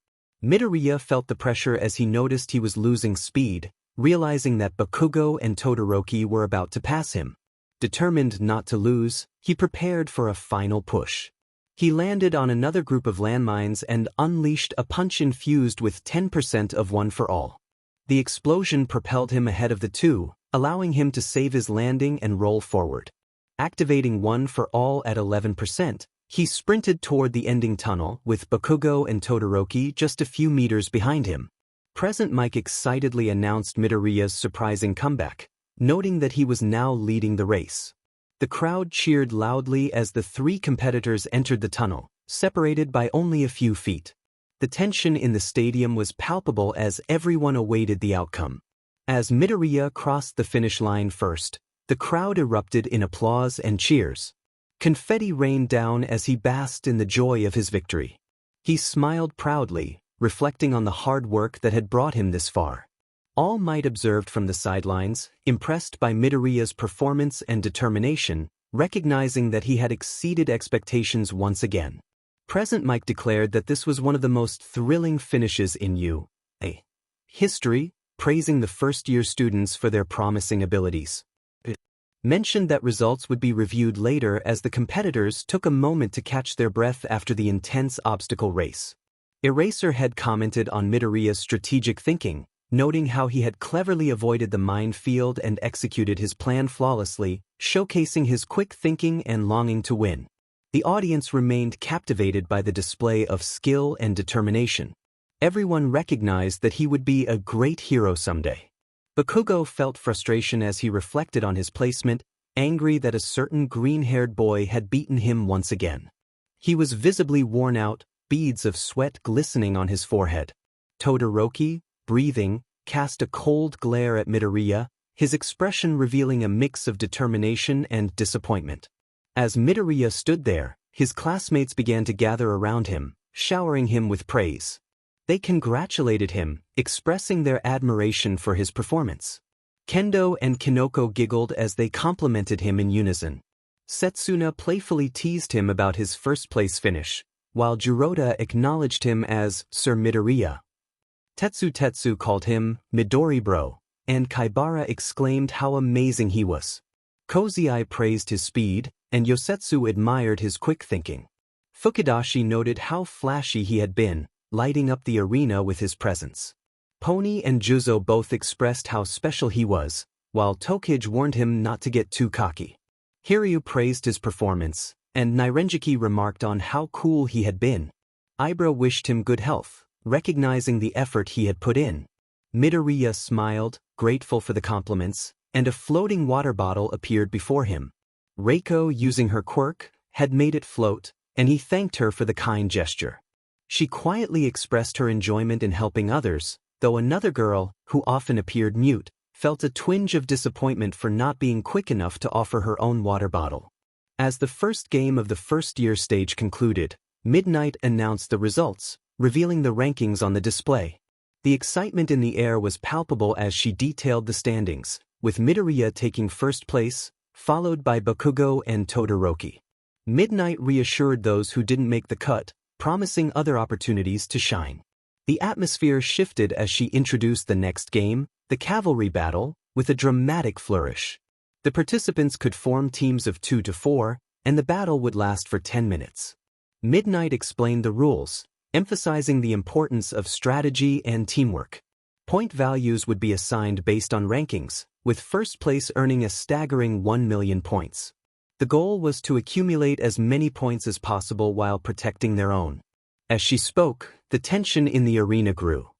Midoriya felt the pressure as he noticed he was losing speed, realizing that Bakugo and Todoroki were about to pass him. Determined not to lose, he prepared for a final push. He landed on another group of landmines and unleashed a punch infused with 10% of one for all. The explosion propelled him ahead of the two, allowing him to save his landing and roll forward. Activating one for all at 11%, he sprinted toward the ending tunnel with Bakugo and Todoroki just a few meters behind him. 𝗵𝗃 excitedly announced Midoriya's surprising comeback, noting that he was now leading the race. The crowd cheered loudly as the three competitors entered the tunnel, separated by only a few feet. The tension in the stadium was palpable as everyone awaited the outcome. As Midoriya crossed the finish line first, the crowd erupted in applause and cheers. Confetti rained down as he basked in the joy of his victory. He smiled proudly, reflecting on the hard work that had brought him this far. All might observed from the sidelines, impressed by Midoriya's performance and determination, recognizing that he had exceeded expectations once again. 𝗵𝗃 declared that this was one of the most thrilling finishes in 𝐒𝐬𝐢 history, praising the first-year students for their promising abilities. It mentioned that results would be reviewed later as the competitors took a moment to catch their breath after the intense obstacle race. Eraserhead commented on Midoriya's strategic thinking, noting how he had cleverly avoided the minefield and executed his plan flawlessly, showcasing his quick thinking and longing to win. The audience remained captivated by the display of skill and determination. Everyone recognized that he would be a great hero someday. Bakugo felt frustration as he reflected on his placement, angry that a certain green-haired boy had beaten him once again. He was visibly worn out, beads of sweat glistening on his forehead. Todoroki, breathing, cast a cold glare at Midoriya, his expression revealing a mix of determination and disappointment. As Midoriya stood there, his classmates began to gather around him, showering him with praise. They congratulated him, expressing their admiration for his performance. Kendo and Kinoko giggled as they complimented him in unison. Setsuna playfully teased him about his first-place finish, while Jirota acknowledged him as Sir Midoriya. Tetsu called him Midori Bro, and Kaibara exclaimed how amazing he was. Kozai praised his speed, and Yosetsu admired his quick thinking. Fukidashi noted how flashy he had been, lighting up the arena with his presence. Pony and Juzo both expressed how special he was, while Tokage warned him not to get too cocky. Hiryu praised his performance, and Nirenjiki remarked on how cool he had been. Ibra wished him good health, recognizing the effort he had put in. Midoriya smiled, grateful for the compliments, and a floating water bottle appeared before him. Reiko, using her quirk, had made it float, and he thanked her for the kind gesture. She quietly expressed her enjoyment in helping others, though another girl, who often appeared mute, felt a twinge of disappointment for not being quick enough to offer her own water bottle. As the first game of the first-year stage concluded, Midnight announced the results, revealing the rankings on the display. The excitement in the air was palpable as she detailed the standings, with Midoriya taking first place, followed by Bakugo and Todoroki. Midnight reassured those who didn't make the cut, promising other opportunities to shine. The atmosphere shifted as she introduced the next game, the Cavalry battle, with a dramatic flourish. The participants could form teams of 2 to 4, and the battle would last for 10 minutes. Midnight explained the rules, emphasizing the importance of strategy and teamwork. Point values would be assigned based on rankings, with first place earning a staggering 1 million points. The goal was to accumulate as many points as possible while protecting their own. As she spoke, the tension in the arena grew.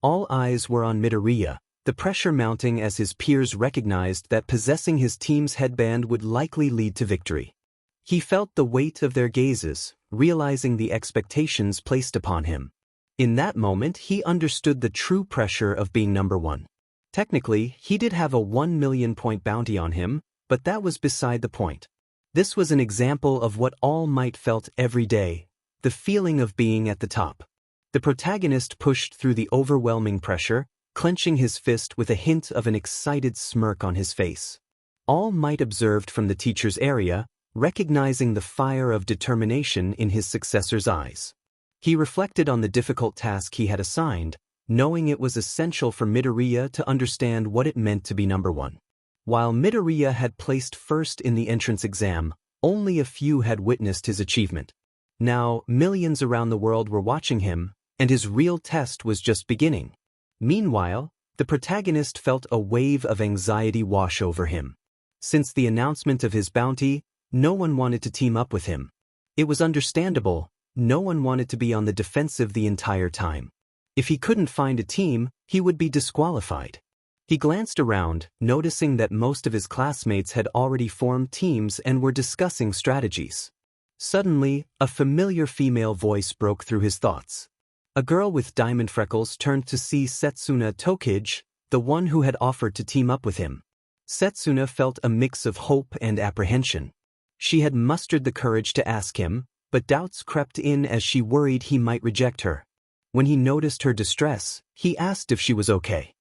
All eyes were on Midoriya, the pressure mounting as his peers recognized that possessing his team's headband would likely lead to victory. He felt the weight of their gazes, realizing the expectations placed upon him. In that moment, he understood the true pressure of being number one. Technically, he did have a 1 million point bounty on him, but that was beside the point. This was an example of what All Might felt every day, the feeling of being at the top. The protagonist pushed through the overwhelming pressure, clenching his fist with a hint of an excited smirk on his face. All Might observed from the teacher's area, recognizing the fire of determination in his successor's eyes. He reflected on the difficult task he had assigned, knowing it was essential for Midoriya to understand what it meant to be number one. While Midoriya had placed first in the entrance exam, only a few had witnessed his achievement. Now, millions around the world were watching him, and his real test was just beginning. Meanwhile, the protagonist felt a wave of anxiety wash over him. Since the announcement of his bounty, no one wanted to team up with him. It was understandable, no one wanted to be on the defensive the entire time. If he couldn't find a team, he would be disqualified. He glanced around, noticing that most of his classmates had already formed teams and were discussing strategies. Suddenly, a familiar female voice broke through his thoughts. A girl with diamond freckles turned to see Setsuna Tokage, the one who had offered to team up with him. Setsuna felt a mix of hope and apprehension. She had mustered the courage to ask him, but doubts crept in as she worried he might reject her. When he noticed her distress, he asked if she was okay.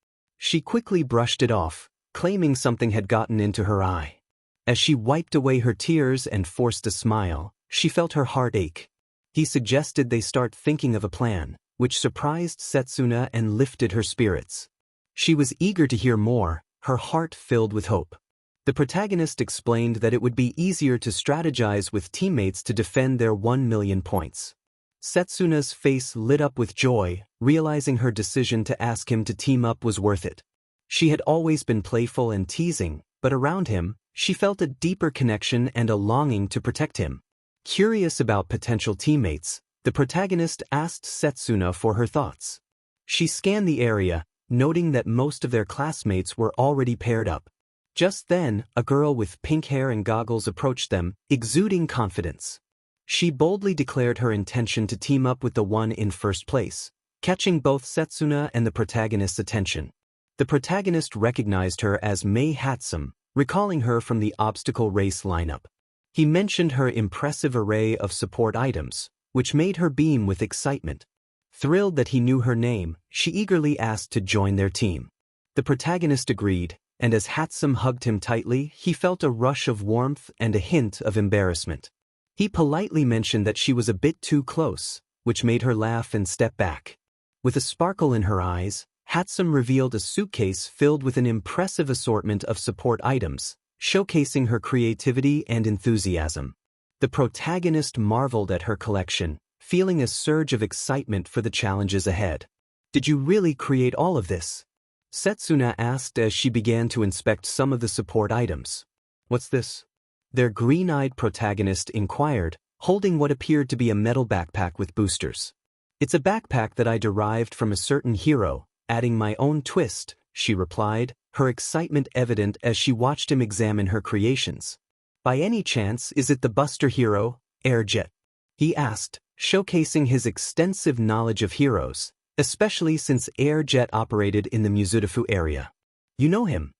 She quickly brushed it off, claiming something had gotten into her eye. As she wiped away her tears and forced a smile, she felt her heart ache. He suggested they start thinking of a plan, which surprised Setsuna and lifted her spirits. She was eager to hear more, her heart filled with hope. The protagonist explained that it would be easier to strategize with teammates to defend their 1,000,000 points. Setsuna's face lit up with joy, realizing her decision to ask him to team up was worth it. She had always been playful and teasing, but around him, she felt a deeper connection and a longing to protect him. Curious about potential teammates, the protagonist asked Setsuna for her thoughts. She scanned the area, noting that most of their classmates were already paired up. Just then, a girl with pink hair and goggles approached them, exuding confidence. She boldly declared her intention to team up with the one in first place, catching both Setsuna and the protagonist's attention. The protagonist recognized her as 𝗵𝗃𝗧𝗵𝗲, recalling her from the obstacle race lineup. He mentioned her impressive array of support items, which made her beam with excitement. Thrilled that he knew her name, she eagerly asked to join their team. The protagonist agreed, and as 𝗏𝗧𝗵 hugged him tightly, he felt a rush of warmth and a hint of embarrassment. He politely mentioned that she was a bit too close, which made her laugh and step back. With a sparkle in her eyes, 𝗏𝗏𝗵 revealed a suitcase filled with an impressive assortment of support items, showcasing her creativity and enthusiasm. The protagonist marveled at her collection, feeling a surge of excitement for the challenges ahead. "Did you really create all of this?" Setsuna asked as she began to inspect some of the support items. "What's this?" their green-eyed protagonist inquired, holding what appeared to be a metal backpack with boosters. "It's a backpack that I derived from a certain hero, adding my own twist," she replied, her excitement evident as she watched him examine her creations. "By any chance, is it the Buster hero, 𝐎̀rjet?" he asked, showcasing his extensive knowledge of heroes, especially since 𝐎̀rjet operated in the Mizudafu area. "You know him?"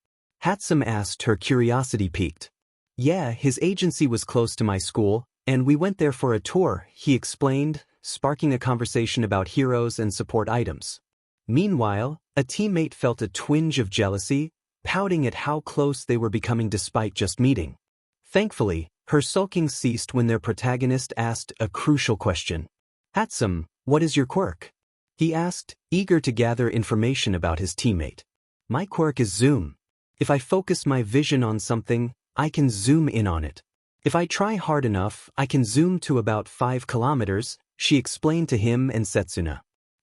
𝗏𝗏𝗵 asked, her curiosity piqued. "Yeah, his agency was close to my school, and we went there for a tour," he explained, sparking a conversation about heroes and support items. Meanwhile, a teammate felt a twinge of jealousy, pouting at how close they were becoming despite just meeting. Thankfully, her sulking ceased when their protagonist asked a crucial question. "𝗏𝗏𝗵, what is your quirk?" he asked, eager to gather information about his teammate. "My quirk is zoom. If I focus my vision on something, I can zoom in on it. If I try hard enough, I can zoom to about 5 kilometers, she explained to him and Setsuna.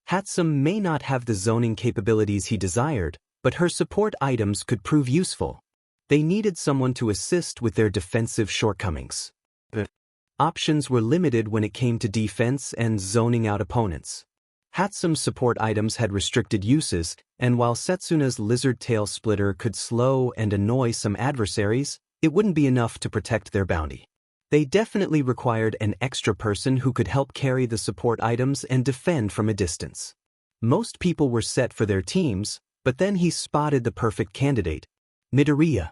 𝗏𝗏𝗵 may not have the zoning capabilities he desired, but her support items could prove useful. They needed someone to assist with their defensive shortcomings. The options were limited when it came to defense and zoning out opponents. 𝗏𝗏𝗵's support items had restricted uses, and while Setsuna's lizard tail splitter could slow and annoy some adversaries, it wouldn't be enough to protect their bounty. They definitely required an extra person who could help carry the support items and defend from a distance. Most people were set for their teams, but then he spotted the perfect candidate, Midoriya.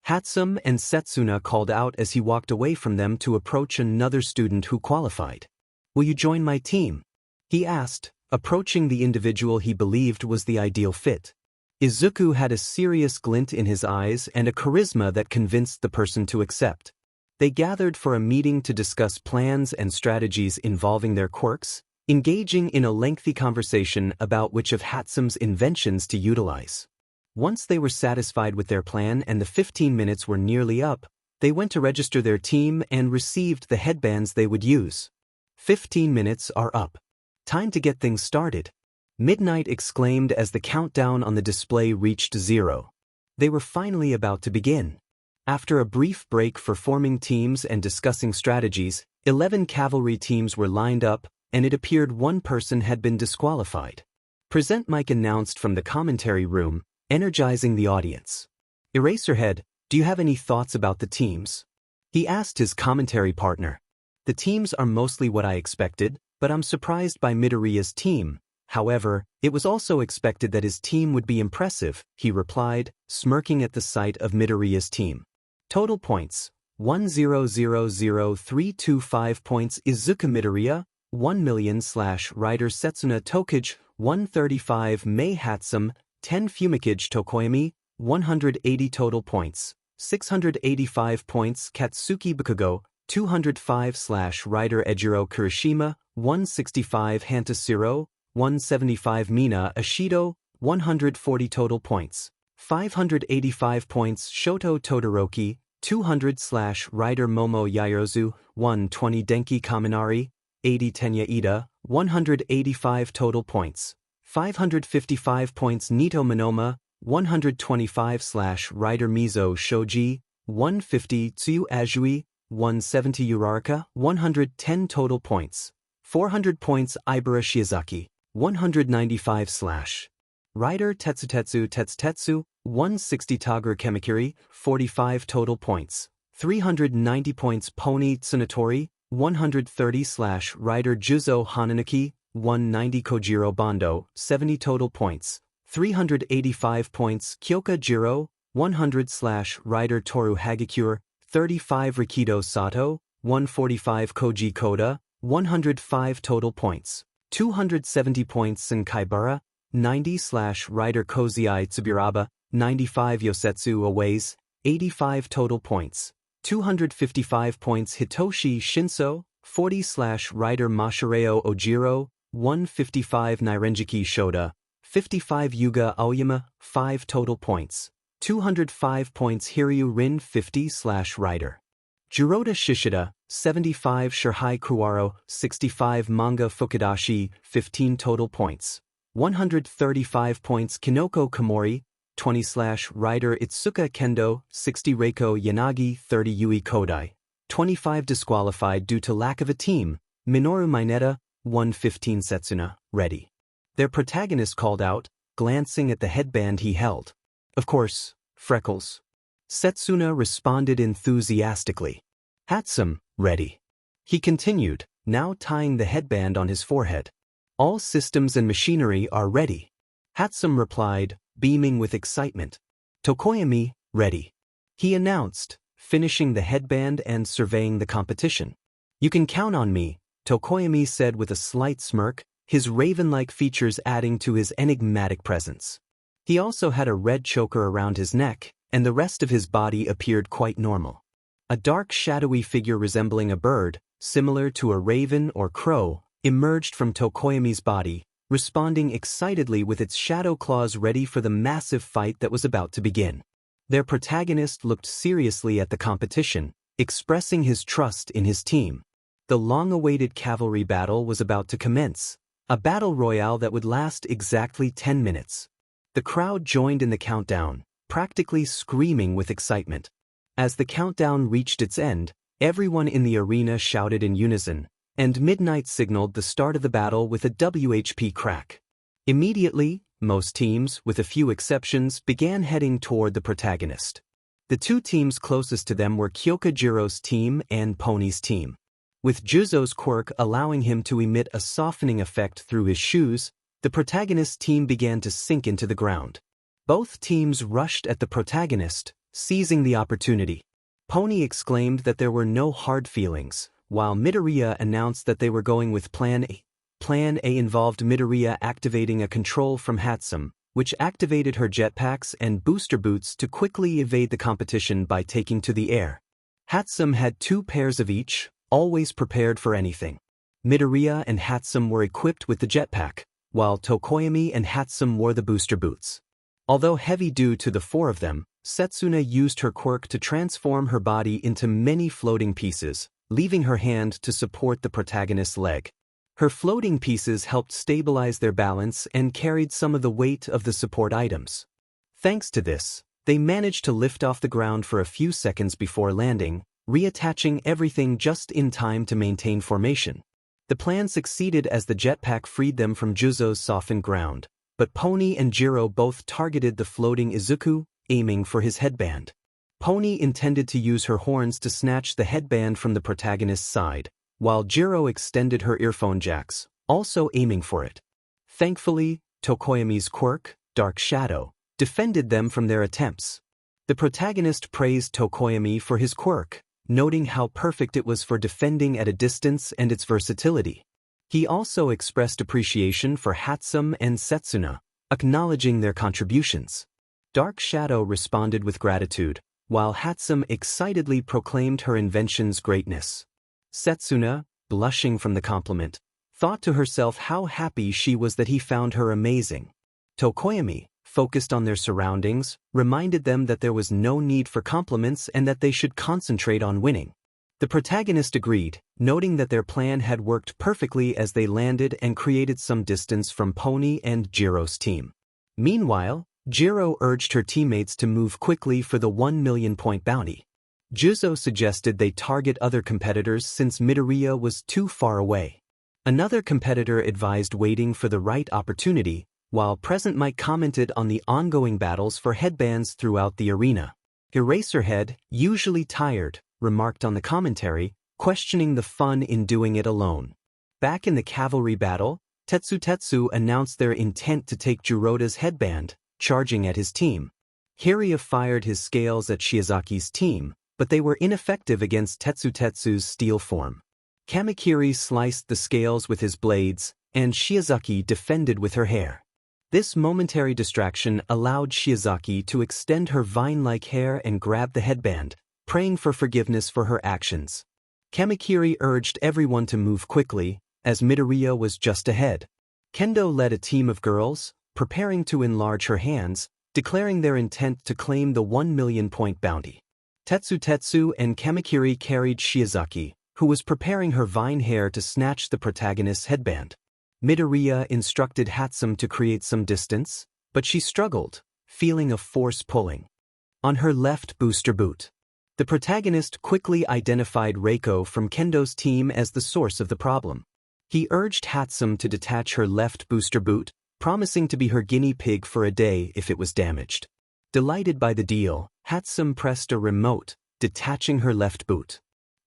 𝗏𝗏𝗵 and Setsuna called out as he walked away from them to approach another student who qualified. "Will you join my team?" he asked, approaching the individual he believed was the ideal fit. Izuku had a serious glint in his eyes and a charisma that convinced the person to accept. They gathered for a meeting to discuss plans and strategies involving their quirks, engaging in a lengthy conversation about which of 𝗏𝗏𝗵's inventions to utilize. Once they were satisfied with their plan and the 15 minutes were nearly up, they went to register their team and received the headbands they would use. 15 minutes are up. Time to get things started. Midnight exclaimed as the countdown on the display reached 0. They were finally about to begin. After a brief break for forming teams and discussing strategies, 11 cavalry teams were lined up, and it appeared one person had been disqualified. Present Mike announced from the commentary room, energizing the audience. "Eraserhead, do you have any thoughts about the teams?" he asked his commentary partner. "The teams are mostly what I expected, but I'm surprised by Midoriya's team. However, it was also expected that his team would be impressive," he replied, smirking at the sight of Midoriya's team. Total points: 1,000,325 points. Izuku Midoriya, 1,000,000 Rider Setsuna Tokage, 135 𝗵𝗃𝗵𝗵, 10 𝗵𝗃𝗫 Tokoyami, 180 total points, 685 points. Katsuki Bakugo, 205 Rider Ejiro Kirishima, 165 Hanta Sero, 175 Mina Ashido, 140 total points. 585 points Shoto Todoroki, 200/Rider Momo Yaozu, 120 Denki Kaminari, 80 Tenya Ida, 185 total points. 555 points Nito Manoma, 125/Rider Mizo Shoji, 150 Tsuyu Azui, 170 Uraraka, 110 total points. 400 points Ibara Shiozaki, 195/ Rider Tetsutetsu, 160 Toguro Kemikiri, 45 total points. 390 points Pony Tsunatori, 130/Rider Juzo Hananaki, 190 Kojiro Bondo, 70 total points. 385 points 𝐒𝐭𝐲, 100/Rider Toru Hagakure, 35 Rikido Sato, 145 Koji Koda, 105 total points. 270 points Senkaibara, 90/Rider Kozai Tsuburaba, 95 Yosetsu Aways, 85 total points. 255 points Hitoshi Shinso, 40/Rider Mashireo Ojiro, 155 Nairenjiki Shoda, 55 Yuga Aoyama, 5 total points. 205 points Hiryu Rin, 50/Rider Jiroda Shishida, 75 Shirhai Kuwaro, 65 Manga Fukudashi, 15 total points. 135 points Kinoko Komori, 20/Rider Itsuka Kendo, 60 Reiko Yanagi, 30 Yui Kodai, 25 disqualified due to lack of a team, Minoru Mineta, 115 Setsuna, ready. Their protagonist called out, glancing at the headband he held. Of course, freckles. Setsuna responded enthusiastically. 𝗵𝗃𝗃, ready. He continued, now tying the headband on his forehead. All systems and machinery are ready. 𝗵𝗃𝗃 replied, beaming with excitement. 𝗃𝗁𝗲, ready. He announced, finishing the headband and surveying the competition. You can count on me, 𝗃𝗁𝗲 said with a slight smirk, his raven-like features adding to his enigmatic presence. He also had a red choker around his neck, and the rest of his body appeared quite normal. A dark shadowy figure resembling a bird, similar to a raven or crow, emerged from 𝗃𝗁𝗲's body, responding excitedly with its shadow claws ready for the massive fight that was about to begin. Their protagonist looked seriously at the competition, expressing his trust in his team. The long-awaited cavalry battle was about to commence, a battle royale that would last exactly 10 minutes. The crowd joined in the countdown, practically screaming with excitement. As the countdown reached its end, everyone in the arena shouted in unison, and midnight signaled the start of the battle with a WHP crack. Immediately, most teams, with a few exceptions, began heading toward the protagonist. The two teams closest to them were 𝗂𝗫𝗁's team and Pony's team. With Juzo's quirk allowing him to emit a softening effect through his shoes, the protagonist's team began to sink into the ground. Both teams rushed at the protagonist, seizing the opportunity. Pony exclaimed that there were no hard feelings, while Midoriya announced that they were going with Plan A. Plan A involved Midoriya activating a control from 𝗵𝗃𝗃, which activated her jetpacks and booster boots to quickly evade the competition by taking to the air. 𝗵𝗃𝗃 had 2 pairs of each, always prepared for anything. Midoriya and 𝗵𝗃𝗃 were equipped with the jetpack, while 𝗃𝗁𝗲 and 𝗵𝗃𝗃 wore the booster boots. Although heavy due to the 4 of them, Setsuna used her quirk to transform her body into many floating pieces, leaving her hand to support the protagonist's leg. Her floating pieces helped stabilize their balance and carried some of the weight of the support items. Thanks to this, they managed to lift off the ground for a few seconds before landing, reattaching everything just in time to maintain formation. The plan succeeded as the jetpack freed them from Juzo's softened ground, but Pony and Jiro both targeted the floating Izuku, aiming for his headband. Pony intended to use her horns to snatch the headband from the protagonist's side, while Jiro extended her earphone jacks, also aiming for it. Thankfully, 𝗃𝗁𝗲's quirk, Dark Shadow, defended them from their attempts. The protagonist praised 𝗃𝗁𝗲 for his quirk, noting how perfect it was for defending at a distance and its versatility. He also expressed appreciation for 𝗵𝗃𝗃 and Setsuna, acknowledging their contributions. Dark Shadow responded with gratitude, while 𝗵𝗃𝗃 excitedly proclaimed her invention's greatness. Setsuna, blushing from the compliment, thought to herself how happy she was that he found her amazing. 𝗕𝗁𝗵𝗲, focused on their surroundings, reminded them that there was no need for compliments and that they should concentrate on winning. The protagonist agreed, noting that their plan had worked perfectly as they landed and created some distance from Pony and Jiro's team. Meanwhile, Jiro urged her teammates to move quickly for the 1 million point bounty. 𝗔𝗂 suggested they target other competitors since Midoriya was too far away. Another competitor advised waiting for the right opportunity, while 𝗵𝘃𝗵𝗲 commented on the ongoing battles for headbands throughout the arena. Eraserhead, usually tired, remarked on the commentary, questioning the fun in doing it alone. Back in the cavalry battle, Tetsu announced their intent to take Jirota's headband, charging at his team. Hiryu fired his scales at Shiozaki's team, but they were ineffective against Tetsu's steel form. Kamakiri sliced the scales with his blades, and Shiozaki defended with her hair. This momentary distraction allowed Shiozaki to extend her vine-like hair and grab the headband, praying for forgiveness for her actions. Kamakiri urged everyone to move quickly, as Midoriya was just ahead. Kendo led a team of girls, preparing to enlarge her hands, declaring their intent to claim the 1 million point bounty. Tetsu and Kamakiri carried Shiozaki, who was preparing her vine hair to snatch the protagonist's headband. Midoriya instructed 𝗵𝗃𝗃 to create some distance, but she struggled, feeling a force pulling on her left booster boot. The protagonist quickly identified Reiko from Kendo's team as the source of the problem. He urged 𝗵𝗃𝗃 to detach her left booster boot, promising to be her guinea pig for a day if it was damaged. Delighted by the deal, 𝗵𝗃𝗃 pressed a remote, detaching her left boot.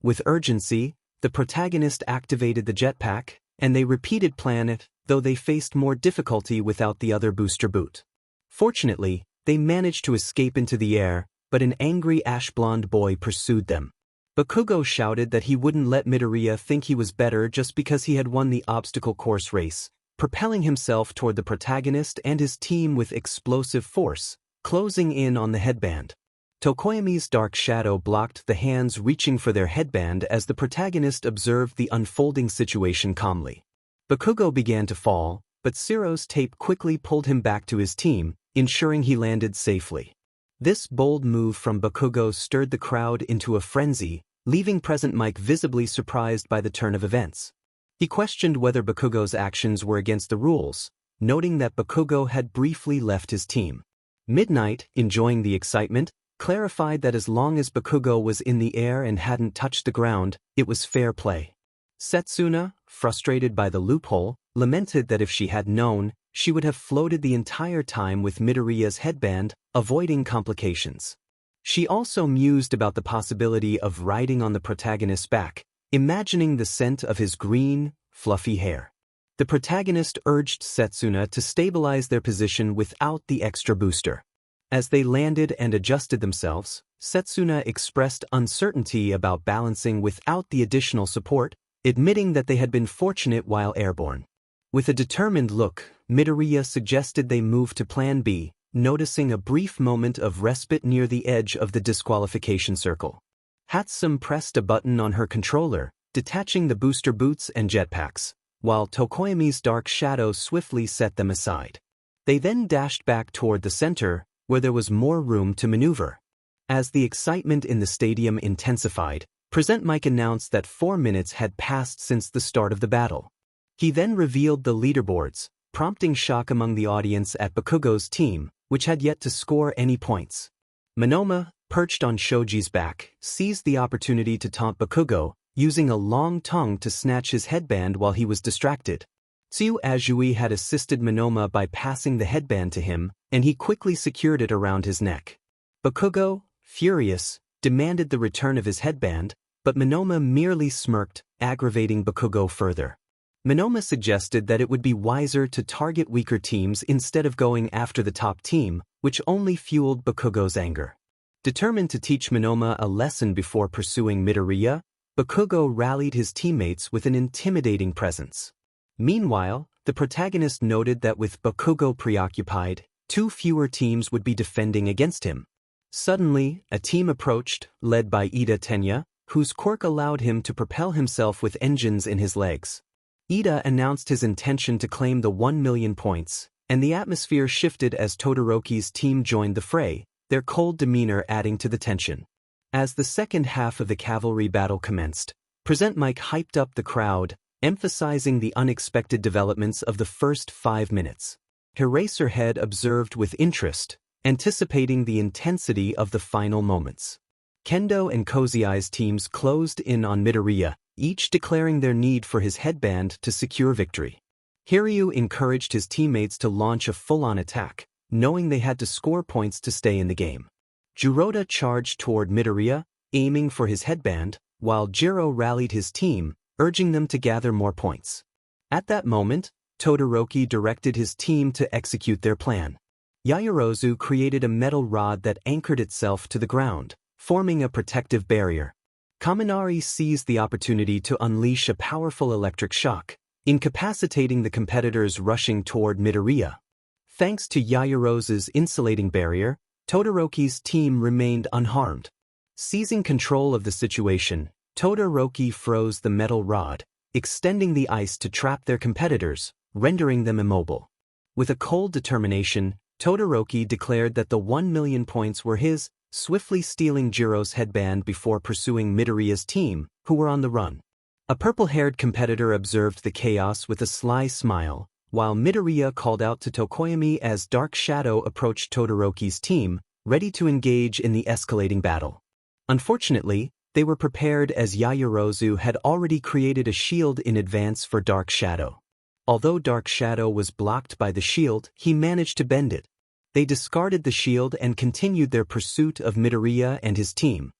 With urgency, the protagonist activated the jetpack, and they repeated plan it, though they faced more difficulty without the other booster boot. Fortunately, they managed to escape into the air, but an angry ash-blonde boy pursued them. Bakugo shouted that he wouldn't let Midoriya think he was better just because he had won the obstacle course race, propelling himself toward the protagonist and his team with explosive force, closing in on the headband. 𝗕𝗁𝗵𝗲's dark shadow blocked the hands reaching for their headband as the protagonist observed the unfolding situation calmly. Bakugo began to fall, but Sero's tape quickly pulled him back to his team, ensuring he landed safely. This bold move from Bakugo stirred the crowd into a frenzy, leaving 𝗵𝘃𝗃𝗃 visibly surprised by the turn of events. He questioned whether Bakugo's actions were against the rules, noting that Bakugo had briefly left his team. Midnight, enjoying the excitement, clarified that as long as Bakugo was in the air and hadn't touched the ground, it was fair play. Setsuna, frustrated by the loophole, lamented that if she had known, she would have floated the entire time with Midoriya's headband, avoiding complications. She also mused about the possibility of riding on the protagonist's back, imagining the scent of his green, fluffy hair. The protagonist urged Setsuna to stabilize their position without the extra booster. As they landed and adjusted themselves, Setsuna expressed uncertainty about balancing without the additional support, admitting that they had been fortunate while airborne. With a determined look, Midoriya suggested they move to Plan B, noticing a brief moment of respite near the edge of the disqualification circle. 𝗵𝗃𝗃 pressed a button on her controller, detaching the booster boots and jetpacks, while 𝗕𝗁𝗵𝗲's dark shadow swiftly set them aside. They then dashed back toward the center, where there was more room to maneuver. As the excitement in the stadium intensified, 𝗵𝘃𝗃𝗃 announced that 4 minutes had passed since the start of the battle. He then revealed the leaderboards, prompting shock among the audience at Bakugo's team, which had yet to score any points. Manoma, perched on Shoji's back, seized the opportunity to taunt Bakugo, using a long tongue to snatch his headband while he was distracted. 𝗬𝗎 had assisted Manoma by passing the headband to him, and he quickly secured it around his neck. Bakugo, furious, demanded the return of his headband, but Manoma merely smirked, aggravating Bakugo further. Manoma suggested that it would be wiser to target weaker teams instead of going after the top team, which only fueled Bakugo's anger. Determined to teach Manoma a lesson before pursuing Midoriya, Bakugo rallied his teammates with an intimidating presence. Meanwhile, the protagonist noted that with Bakugo preoccupied, 2 fewer teams would be defending against him. Suddenly, a team approached, led by 𝗳𝗏, whose quirk allowed him to propel himself with engines in his legs. 𝗳𝗏 announced his intention to claim the 1 million points, and the atmosphere shifted as Todoroki's team joined the fray, their cold demeanor adding to the tension. As the second half of the cavalry battle commenced, 𝗵𝗃 hyped up the crowd, emphasizing the unexpected developments of the first 5 minutes. 𝗕𝗁𝙧𝗧𝗏 observed with interest, anticipating the intensity of the final moments. Kendo and 𝐒𝐭𝐲𝐼's teams closed in on Midoriya, each declaring their need for his headband to secure victory. Hiryu encouraged his teammates to launch a full-on attack, knowing they had to score points to stay in the game. 𝗬𝗪𝙁 charged toward Midoriya, aiming for his headband, while Jiro rallied his team, urging them to gather more points. At that moment, Todoroki directed his team to execute their plan. Yaoyorozu created a metal rod that anchored itself to the ground, forming a protective barrier. Kaminari seized the opportunity to unleash a powerful electric shock, incapacitating the competitors rushing toward Midoriya. Thanks to Yaoyorozu's insulating barrier, Todoroki's team remained unharmed. Seizing control of the situation, Todoroki froze the metal rod, extending the ice to trap their competitors, rendering them immobile. With a cold determination, Todoroki declared that the 1,000,000 points were his, swiftly stealing Jiro's headband before pursuing Midoriya's team, who were on the run. A purple-haired competitor observed the chaos with a sly smile, while Midoriya called out to Tokoyami as Dark Shadow approached Todoroki's team, ready to engage in the escalating battle. Unfortunately, they were prepared as Yaoyorozu had already created a shield in advance for Dark Shadow. Although Dark Shadow was blocked by the shield, he managed to bend it. They discarded the shield and continued their pursuit of Midoriya and his team.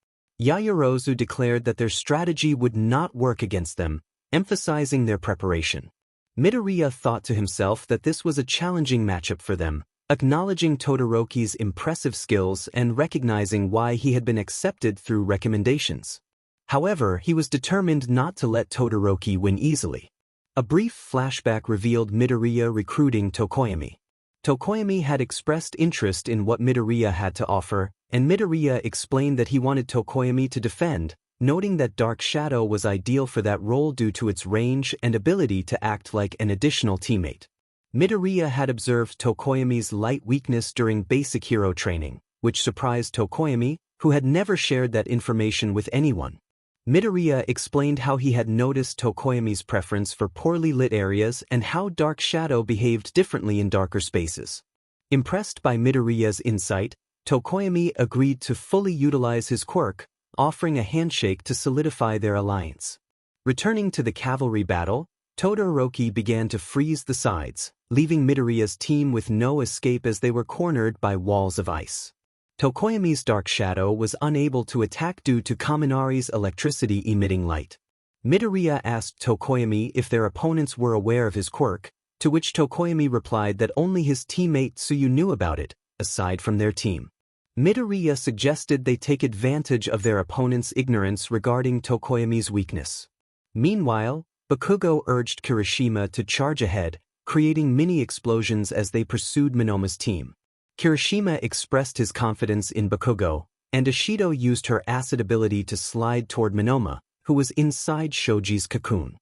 Yaoyorozu declared that their strategy would not work against them, emphasizing their preparation. Midoriya thought to himself that this was a challenging matchup for them, acknowledging Todoroki's impressive skills and recognizing why he had been accepted through recommendations. However, he was determined not to let Todoroki win easily. A brief flashback revealed Midoriya recruiting Tokoyami. Tokoyami had expressed interest in what Midoriya had to offer, and Midoriya explained that he wanted Tokoyami to defend, noting that Dark Shadow was ideal for that role due to its range and ability to act like an additional teammate. Midoriya had observed Tokoyami's light weakness during basic hero training, which surprised Tokoyami, who had never shared that information with anyone. Midoriya explained how he had noticed Tokoyami's preference for poorly lit areas and how Dark Shadow behaved differently in darker spaces. Impressed by Midoriya's insight, Tokoyami agreed to fully utilize his quirk, offering a handshake to solidify their alliance. Returning to the cavalry battle, Todoroki began to freeze the sides, leaving Midoriya's team with no escape as they were cornered by walls of ice. Tokoyami's Dark Shadow was unable to attack due to Kaminari's electricity-emitting light. Midoriya asked Tokoyami if their opponents were aware of his quirk, to which Tokoyami replied that only his teammate Tsuyu knew about it, aside from their team. Midoriya suggested they take advantage of their opponent's ignorance regarding Tokoyami's weakness. Meanwhile, Bakugo urged Kirishima to charge ahead, creating mini-explosions as they pursued Manoma's team. Kirishima expressed his confidence in Bakugo, and Ishido used her acid ability to slide toward Manoma, who was inside Shoji's cocoon.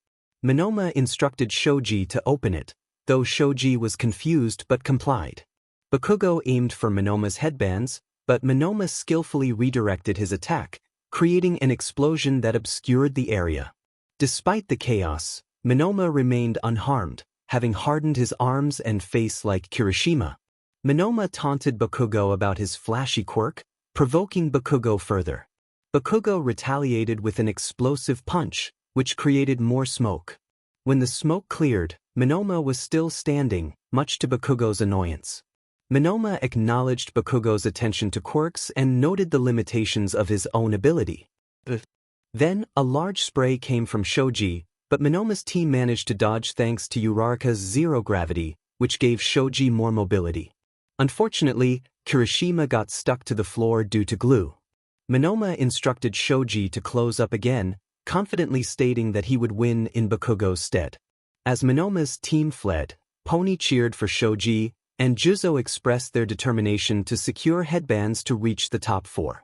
Manoma instructed Shoji to open it, though Shoji was confused but complied. Bakugo aimed for Manoma's headbands, but Manoma skillfully redirected his attack, creating an explosion that obscured the area. Despite the chaos, Manoma remained unharmed, having hardened his arms and face like Kirishima. Manoma taunted Bakugo about his flashy quirk, provoking Bakugo further. Bakugo retaliated with an explosive punch, which created more smoke. When the smoke cleared, Manoma was still standing, much to Bakugo's annoyance. Manoma acknowledged Bakugo's attention to quirks and noted the limitations of his own ability. Then, a large spray came from Shoji, but Manoma's team managed to dodge thanks to Uraraka's zero gravity, which gave Shoji more mobility. Unfortunately, Kirishima got stuck to the floor due to glue. Manoma instructed Shoji to close up again, confidently stating that he would win in Bakugo's stead. As Manoma's team fled, Pony cheered for Shoji, and Juzo expressed their determination to secure headbands to reach the top 4.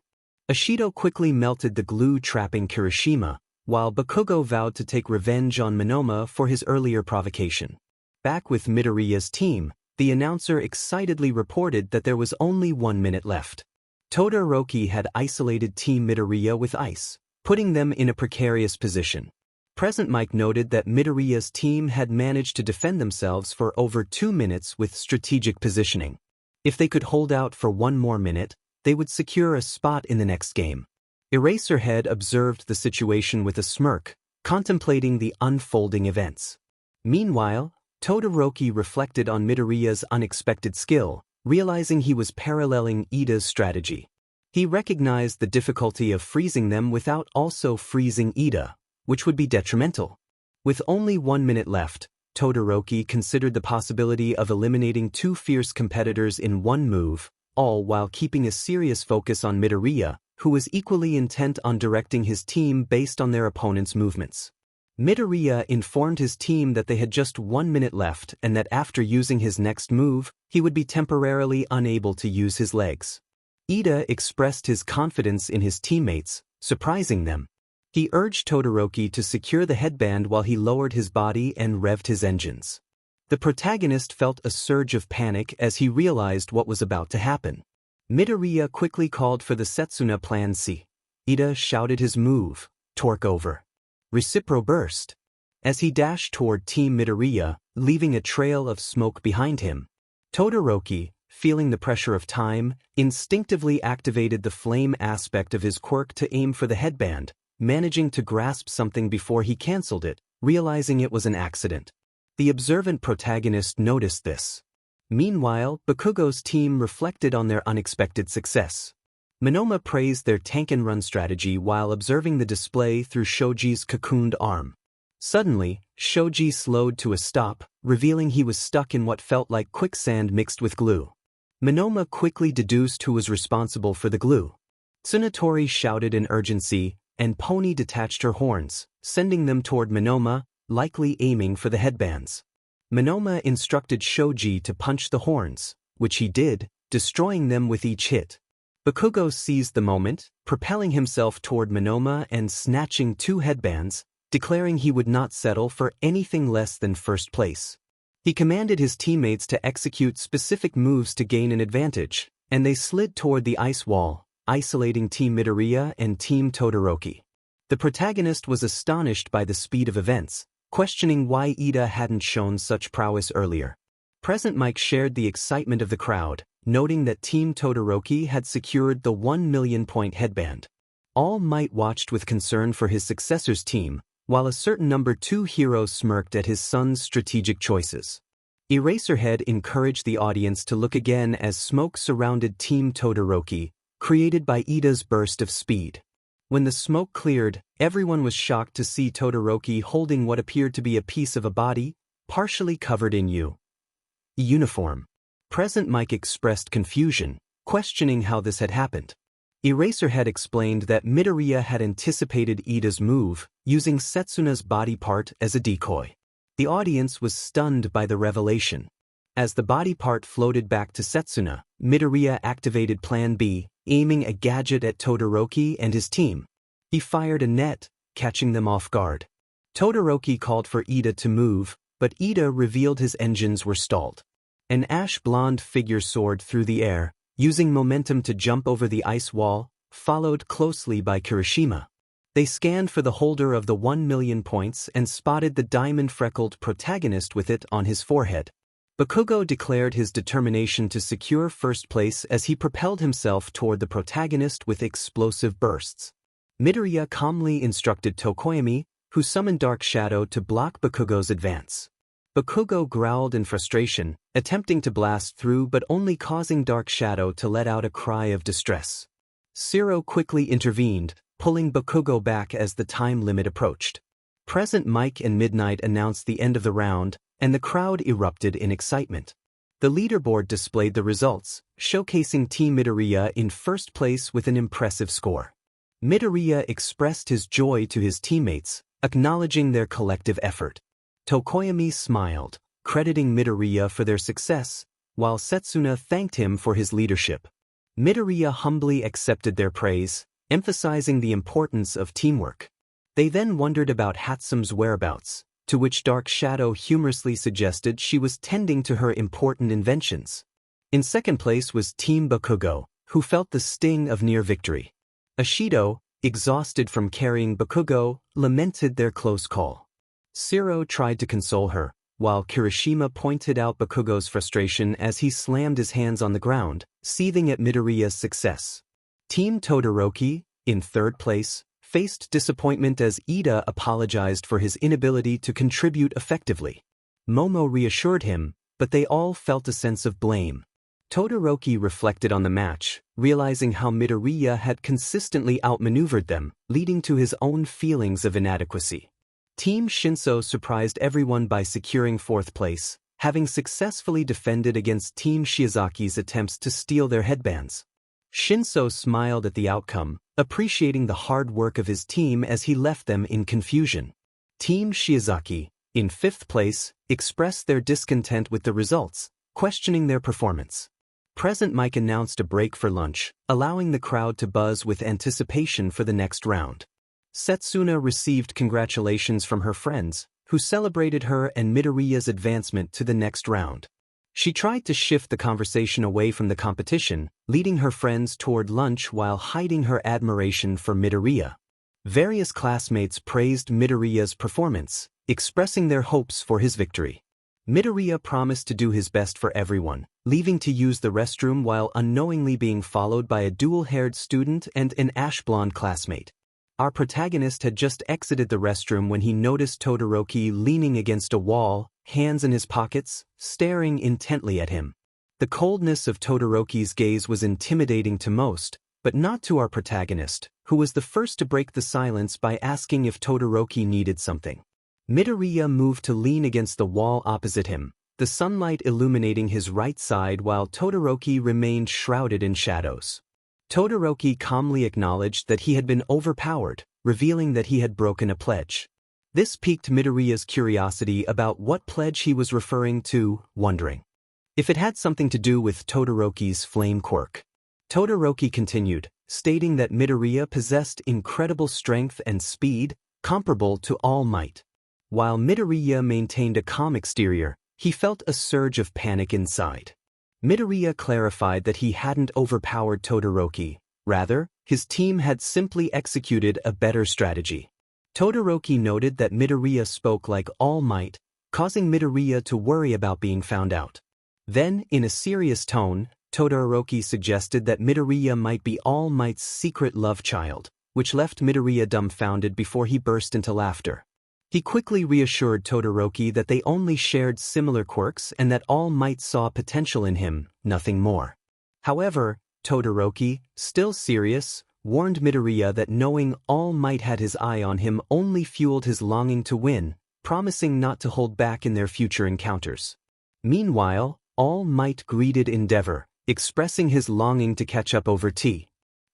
Ishido quickly melted the glue trapping Kirishima, while Bakugo vowed to take revenge on Manoma for his earlier provocation. Back with Midoriya's team, The announcer excitedly reported that there was only 1 minute left. Todoroki had isolated Team Midoriya with ice, putting them in a precarious position. Present Mike noted that Midoriya's team had managed to defend themselves for over 2 minutes with strategic positioning. If they could hold out for 1 more minute, they would secure a spot in the next game. Eraserhead observed the situation with a smirk, contemplating the unfolding events. Meanwhile, Todoroki reflected on Midoriya's unexpected skill, realizing he was paralleling Ida's strategy. He recognized the difficulty of freezing them without also freezing Ida, which would be detrimental. With only 1 minute left, Todoroki considered the possibility of eliminating 2 fierce competitors in one move, all while keeping a serious focus on Midoriya, who was equally intent on directing his team based on their opponent's movements. Midoriya informed his team that they had just 1 minute left and that after using his next move, he would be temporarily unable to use his legs. Ida expressed his confidence in his teammates, surprising them. He urged Todoroki to secure the headband while he lowered his body and revved his engines. The protagonist felt a surge of panic as he realized what was about to happen. Midoriya quickly called for the Setsuna Plan C. Ida shouted his move, Torque Over. Recipro burst. As he dashed toward Team Midoriya, leaving a trail of smoke behind him, Todoroki, feeling the pressure of time, instinctively activated the flame aspect of his quirk to aim for the headband, managing to grasp something before he cancelled it, realizing it was an accident. The observant protagonist noticed this. Meanwhile, Bakugo's team reflected on their unexpected success. Manoma praised their tank-and-run strategy while observing the display through Shoji's cocooned arm. Suddenly, Shoji slowed to a stop, revealing he was stuck in what felt like quicksand mixed with glue. Manoma quickly deduced who was responsible for the glue. Tsunatori shouted in urgency, and Pony detached her horns, sending them toward Manoma, likely aiming for the headbands. Manoma instructed Shoji to punch the horns, which he did, destroying them with each hit. Bakugo seized the moment, propelling himself toward Manoma and snatching 2 headbands, declaring he would not settle for anything less than first place. He commanded his teammates to execute specific moves to gain an advantage, and they slid toward the ice wall, isolating Team Midoriya and Team Todoroki. The protagonist was astonished by the speed of events, questioning why Ida hadn't shown such prowess earlier. Present Mike shared the excitement of the crowd, noting that Team Todoroki had secured the 1 million point headband. All Might watched with concern for his successor's team, while a certain number 2 hero smirked at his son's strategic choices. Eraserhead encouraged the audience to look again as smoke surrounded Team Todoroki, created by Ida's burst of speed. When the smoke cleared, everyone was shocked to see Todoroki holding what appeared to be a piece of a body, partially covered in uniform. Present Mike expressed confusion, questioning how this had happened. Eraserhead explained that Midoriya had anticipated Ida's move, using Setsuna's body part as a decoy. The audience was stunned by the revelation. As the body part floated back to Setsuna, Midoriya activated Plan B, aiming a gadget at Todoroki and his team. He fired a net, catching them off guard. Todoroki called for Ida to move, but Ida revealed his engines were stalled. An ash-blonde figure soared through the air, using momentum to jump over the ice wall, followed closely by Kirishima. They scanned for the holder of the 1 million points and spotted the diamond-freckled protagonist with it on his forehead. Bakugo declared his determination to secure first place as he propelled himself toward the protagonist with explosive bursts. Midoriya calmly instructed Tokoyami, who summoned Dark Shadow to block Bakugo's advance. Bakugo growled in frustration, attempting to blast through but only causing Dark Shadow to let out a cry of distress. Sero quickly intervened, pulling Bakugo back as the time limit approached. Present Mike and Midnight announced the end of the round, and the crowd erupted in excitement. The leaderboard displayed the results, showcasing Team Midoriya in first place with an impressive score. Midoriya expressed his joy to his teammates, acknowledging their collective effort. Tokoyami smiled, crediting Midoriya for their success, while Setsuna thanked him for his leadership. Midoriya humbly accepted their praise, emphasizing the importance of teamwork. They then wondered about Hatsum's whereabouts. to which Dark Shadow humorously suggested she was tending to her important inventions. In second place was Team Bakugo, who felt the sting of near victory. Ishido, exhausted from carrying Bakugo, lamented their close call. Sero tried to console her, while Kirishima pointed out Bakugo's frustration as he slammed his hands on the ground, seething at Midoriya's success. Team Todoroki, in third place, faced disappointment as Iida apologized for his inability to contribute effectively. Momo reassured him, but they all felt a sense of blame. Todoroki reflected on the match, realizing how Midoriya had consistently outmaneuvered them, leading to his own feelings of inadequacy. Team Shinso surprised everyone by securing fourth place, having successfully defended against Team Shiozaki's attempts to steal their headbands. Shinso smiled at the outcome, appreciating the hard work of his team as he left them in confusion. Team Shiozaki, in fifth place, expressed their discontent with the results, questioning their performance. Present Mike announced a break for lunch, allowing the crowd to buzz with anticipation for the next round. Setsuna received congratulations from her friends, who celebrated her and Midoriya's advancement to the next round. She tried to shift the conversation away from the competition, leading her friends toward lunch while hiding her admiration for Midoriya. Various classmates praised Midoriya's performance, expressing their hopes for his victory. Midoriya promised to do his best for everyone, leaving to use the restroom while unknowingly being followed by a dual-haired student and an ash-blonde classmate. Our protagonist had just exited the restroom when he noticed Todoroki leaning against a wall, hands in his pockets, staring intently at him. The coldness of Todoroki's gaze was intimidating to most, but not to our protagonist, who was the first to break the silence by asking if Todoroki needed something. Midoriya moved to lean against the wall opposite him, the sunlight illuminating his right side while Todoroki remained shrouded in shadows. Todoroki calmly acknowledged that he had been overpowered, revealing that he had broken a pledge. This piqued Midoriya's curiosity about what pledge he was referring to, wondering if it had something to do with Todoroki's flame quirk. Todoroki continued, stating that Midoriya possessed incredible strength and speed, comparable to All Might. While Midoriya maintained a calm exterior, he felt a surge of panic inside. Midoriya clarified that he hadn't overpowered Todoroki, rather, his team had simply executed a better strategy. Todoroki noted that Midoriya spoke like All Might, causing Midoriya to worry about being found out. Then, in a serious tone, Todoroki suggested that Midoriya might be All Might's secret love child, which left Midoriya dumbfounded before he burst into laughter. He quickly reassured Todoroki that they only shared similar quirks and that All Might saw potential in him, nothing more. However, Todoroki, still serious, warned Midoriya that knowing All Might had his eye on him only fueled his longing to win, promising not to hold back in their future encounters. Meanwhile, All Might greeted 𝗕𝗏𝗏, expressing his longing to catch up over tea.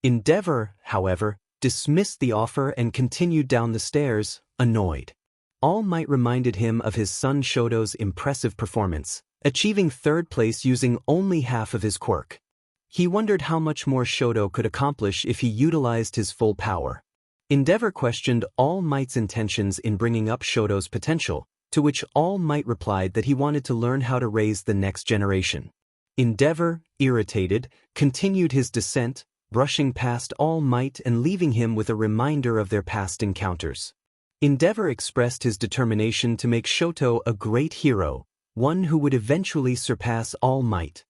𝗕𝗏𝗏, however, dismissed the offer and continued down the stairs, annoyed. All Might reminded him of his son Shoto's impressive performance, achieving third place using only half of his quirk. He wondered how much more Shoto could accomplish if he utilized his full power. 𝗕𝗏𝗏 questioned All Might's intentions in bringing up Shoto's potential, to which All Might replied that he wanted to learn how to raise the next generation. 𝗕𝗏𝗏, irritated, continued his descent, brushing past All Might and leaving him with a reminder of their past encounters. 𝗕𝗏𝗏 expressed his determination to make Shoto a great hero, one who would eventually surpass All Might.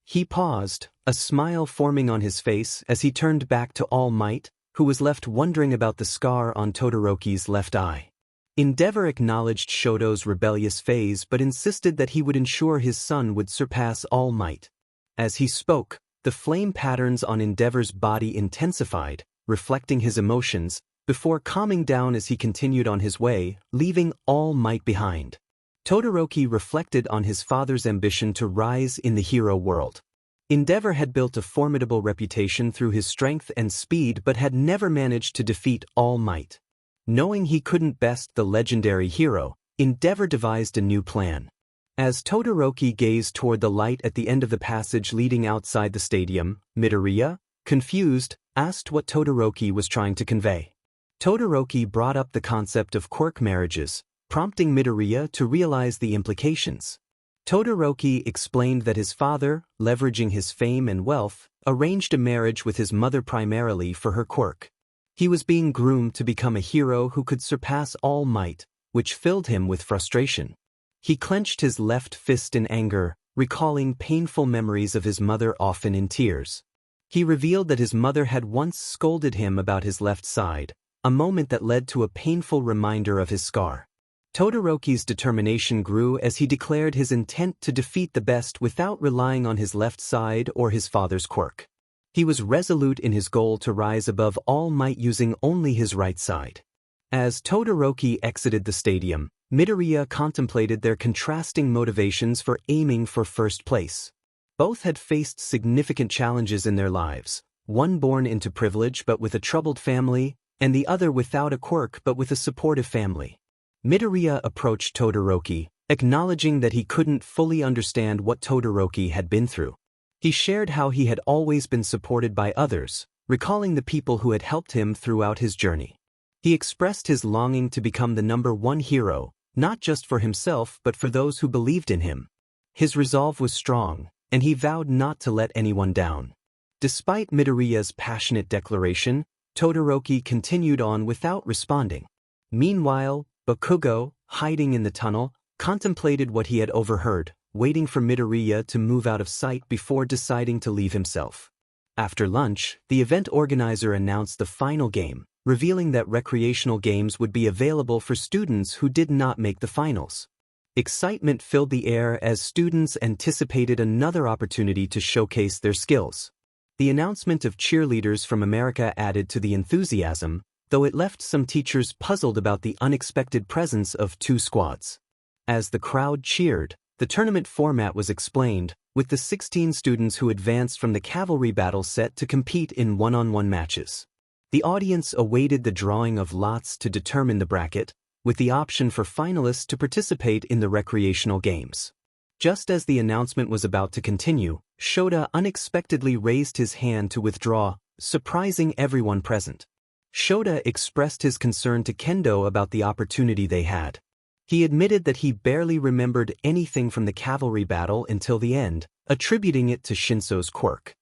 He paused, a smile forming on his face as he turned back to All Might, who was left wondering about the scar on Todoroki's left eye. 𝗕𝗏𝗏 acknowledged Shoto's rebellious phase but insisted that he would ensure his son would surpass All Might. As he spoke, the flame patterns on 𝗕𝗏𝗏's body intensified, reflecting his emotions, before calming down as he continued on his way, leaving All Might behind. Todoroki reflected on his father's ambition to rise in the hero world. 𝗕𝗏𝗏 had built a formidable reputation through his strength and speed but had never managed to defeat All Might. Knowing he couldn't best the legendary hero, 𝗕𝗏𝗏 devised a new plan. As Todoroki gazed toward the light at the end of the passage leading outside the stadium, Midoriya, confused, asked what Todoroki was trying to convey. Todoroki brought up the concept of quirk marriages, prompting Midoriya to realize the implications. Todoroki explained that his father, leveraging his fame and wealth, arranged a marriage with his mother primarily for her quirk. He was being groomed to become a hero who could surpass all might, which filled him with frustration. He clenched his left fist in anger, recalling painful memories of his mother, often in tears. He revealed that his mother had once scolded him about his left side, a moment that led to a painful reminder of his scar. Todoroki's determination grew as he declared his intent to defeat the best without relying on his left side or his father's quirk. He was resolute in his goal to rise above all might using only his right side. As Todoroki exited the stadium, Midoriya contemplated their contrasting motivations for aiming for first place. Both had faced significant challenges in their lives, one born into privilege but with a troubled family, and the other without a quirk but with a supportive family. Midoriya approached Todoroki, acknowledging that he couldn't fully understand what Todoroki had been through. He shared how he had always been supported by others, recalling the people who had helped him throughout his journey. He expressed his longing to become the #1 hero, not just for himself but for those who believed in him. His resolve was strong, and he vowed not to let anyone down. Despite Midoriya's passionate declaration, Todoroki continued on without responding. Meanwhile, Bakugo, hiding in the tunnel, contemplated what he had overheard, waiting for Midoriya to move out of sight before deciding to leave himself. After lunch, the event organizer announced the final game, revealing that recreational games would be available for students who did not make the finals. Excitement filled the air as students anticipated another opportunity to showcase their skills. The announcement of cheerleaders from America added to the enthusiasm, though it left some teachers puzzled about the unexpected presence of two squads. As the crowd cheered, the tournament format was explained, with the 16 students who advanced from the Cavalry battle set to compete in one-on-one matches. The audience awaited the drawing of lots to determine the bracket, with the option for finalists to participate in the recreational games. Just as the announcement was about to continue, 𝗧𝗪 unexpectedly raised his hand to withdraw, surprising everyone present. 𝗧𝗪 expressed his concern to Kendo about the opportunity they had. He admitted that he barely remembered anything from the Cavalry battle until the end, attributing it to Shinso's quirk.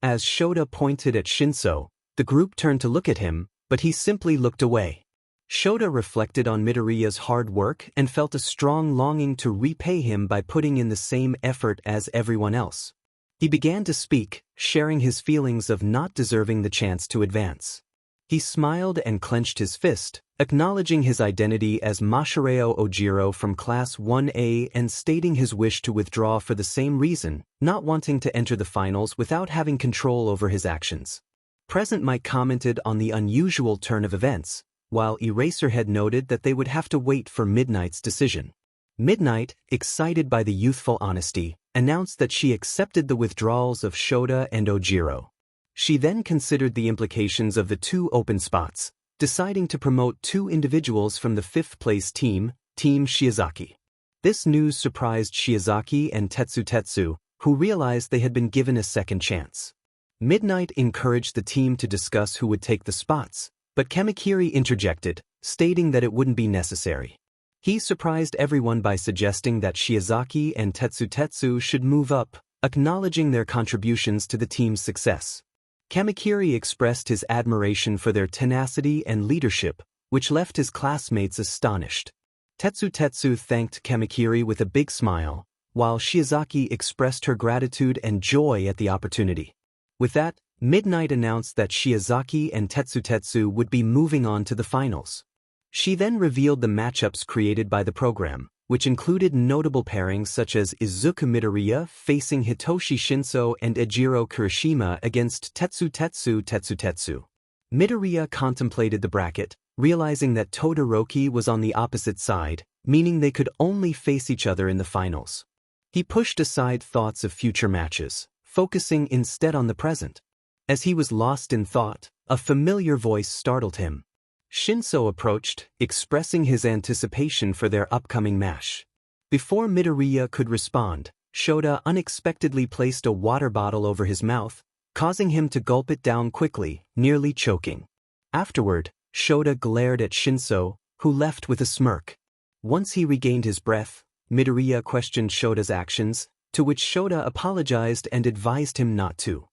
As 𝗧𝗪 pointed at Shinso, the group turned to look at him, but he simply looked away. 𝗧𝗪 reflected on Midoriya's hard work and felt a strong longing to repay him by putting in the same effort as everyone else. He began to speak, sharing his feelings of not deserving the chance to advance. He smiled and clenched his fist, acknowledging his identity as Masahiro Ojiro from Class 1A and stating his wish to withdraw for the same reason, not wanting to enter the finals without having control over his actions. Present Mike commented on the unusual turn of events, while Eraserhead noted that they would have to wait for Midnight's decision. Midnight, excited by the youthful honesty, announced that she accepted the withdrawals of 𝗧𝗪 and Ojiro. She then considered the implications of the two open spots, deciding to promote two individuals from the 5th-place team, Team Shiozaki. This news surprised Shiozaki and Tetsu, who realized they had been given a second chance. Midnight encouraged the team to discuss who would take the spots, but Kamakiri interjected, stating that it wouldn't be necessary. He surprised everyone by suggesting that Shiozaki and Tetsu should move up, acknowledging their contributions to the team's success. Kamakiri expressed his admiration for their tenacity and leadership, which left his classmates astonished. Tetsu thanked Kamakiri with a big smile, while Shiozaki expressed her gratitude and joy at the opportunity. With that, Midnight announced that Shiozaki and Tetsu would be moving on to the finals. She then revealed the matchups created by the program, which included notable pairings such as Izuku Midoriya facing Hitoshi Shinso and Ejiro Kirishima against Tetsu. Midoriya contemplated the bracket, realizing that Todoroki was on the opposite side, meaning they could only face each other in the finals. He pushed aside thoughts of future matches, focusing instead on the present. As he was lost in thought, a familiar voice startled him. Shinso approached, expressing his anticipation for their upcoming match. Before Midoriya could respond, 𝗧𝗪 unexpectedly placed a water bottle over his mouth, causing him to gulp it down quickly, nearly choking. Afterward, 𝗧𝗪 glared at Shinso, who left with a smirk. Once he regained his breath, Midoriya questioned Shota's actions, to which Shota apologized and advised him not to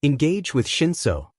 engage with Shinso.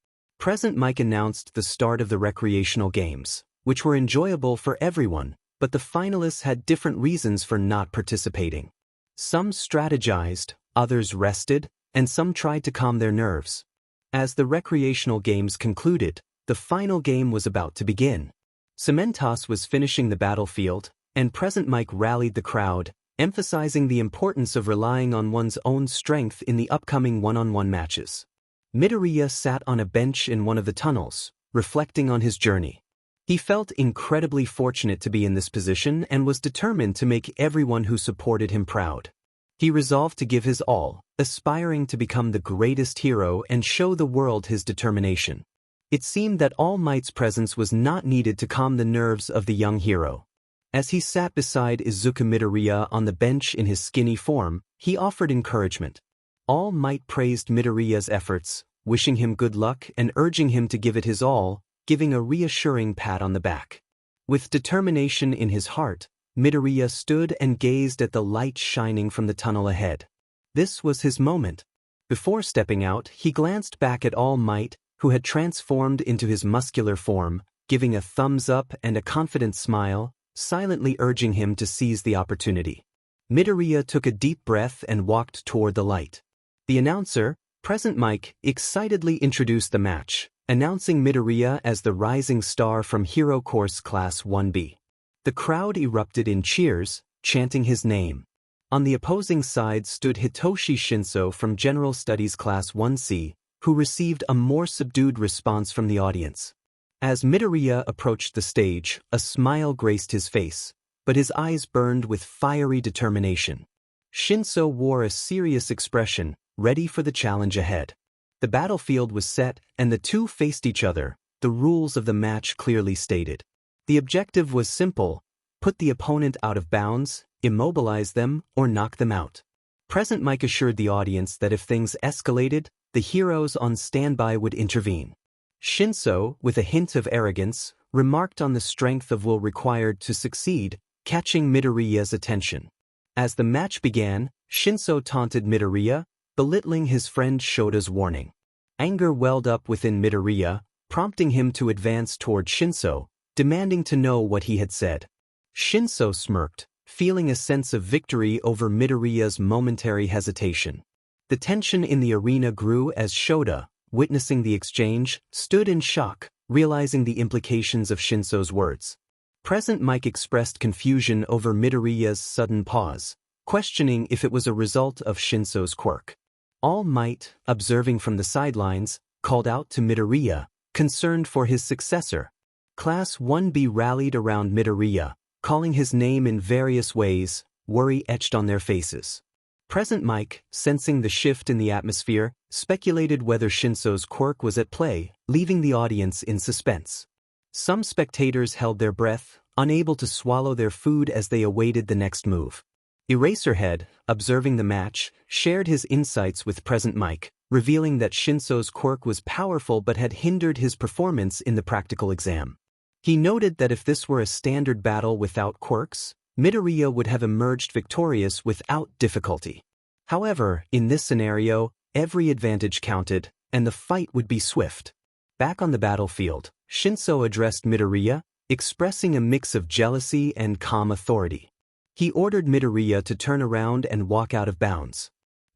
𝗵𝗃 announced the start of the recreational games, which were enjoyable for everyone, but the finalists had different reasons for not participating. Some strategized, others rested, and some tried to calm their nerves. As the recreational games concluded, the final game was about to begin. 𝗬𝗏𝗧 was finishing the battlefield, and 𝗵𝗃 rallied the crowd, emphasizing the importance of relying on one's own strength in the upcoming one-on-one matches. Midoriya sat on a bench in one of the tunnels, reflecting on his journey. He felt incredibly fortunate to be in this position and was determined to make everyone who supported him proud. He resolved to give his all, aspiring to become the greatest hero and show the world his determination. It seemed that All Might's presence was not needed to calm the nerves of the young hero. As he sat beside Izuku Midoriya on the bench in his skinny form, he offered encouragement. All Might praised Midoriya's efforts, wishing him good luck and urging him to give it his all, giving a reassuring pat on the back. With determination in his heart, Midoriya stood and gazed at the light shining from the tunnel ahead. This was his moment. Before stepping out, he glanced back at All Might, who had transformed into his muscular form, giving a thumbs up and a confident smile, silently urging him to seize the opportunity. Midoriya took a deep breath and walked toward the light. The announcer, 𝗵𝗃, excitedly introduced the match, announcing Midoriya as the rising star from Hero Course Class 1B. The crowd erupted in cheers, chanting his name. On the opposing side stood Hitoshi Shinso from General Studies Class 1C, who received a more subdued response from the audience. As Midoriya approached the stage, a smile graced his face, but his eyes burned with fiery determination. Shinso wore a serious expression, ready for the challenge ahead. The battlefield was set, and the two faced each other, the rules of the match clearly stated. The objective was simple: put the opponent out of bounds, immobilize them, or knock them out. 𝗵𝗃 assured the audience that if things escalated, the heroes on standby would intervene. Shinso, with a hint of arrogance, remarked on the strength of will required to succeed, catching Midoriya's attention. As the match began, Shinso taunted Midoriya, belittling his friend Shota's warning. Anger welled up within Midoriya, prompting him to advance toward Shinso, demanding to know what he had said. Shinso smirked, feeling a sense of victory over Midoriya's momentary hesitation. The tension in the arena grew as Shota, witnessing the exchange, stood in shock, realizing the implications of Shinso's words. 𝗵𝗃 expressed confusion over Midoriya's sudden pause, questioning if it was a result of Shinso's quirk. All Might, observing from the sidelines, called out to Midoriya, concerned for his successor. Class 1B rallied around Midoriya, calling his name in various ways, worry etched on their faces. 𝗵𝗃, sensing the shift in the atmosphere, speculated whether Shinso's quirk was at play, leaving the audience in suspense. Some spectators held their breath, unable to swallow their food as they awaited the next move. Eraserhead, observing the match, shared his insights with 𝗵𝗃, revealing that Shinso's quirk was powerful but had hindered his performance in the practical exam. He noted that if this were a standard battle without quirks, Midoriya would have emerged victorious without difficulty. However, in this scenario, every advantage counted, and the fight would be swift. Back on the battlefield, Shinso addressed Midoriya, expressing a mix of jealousy and calm authority. He ordered Midoriya to turn around and walk out of bounds.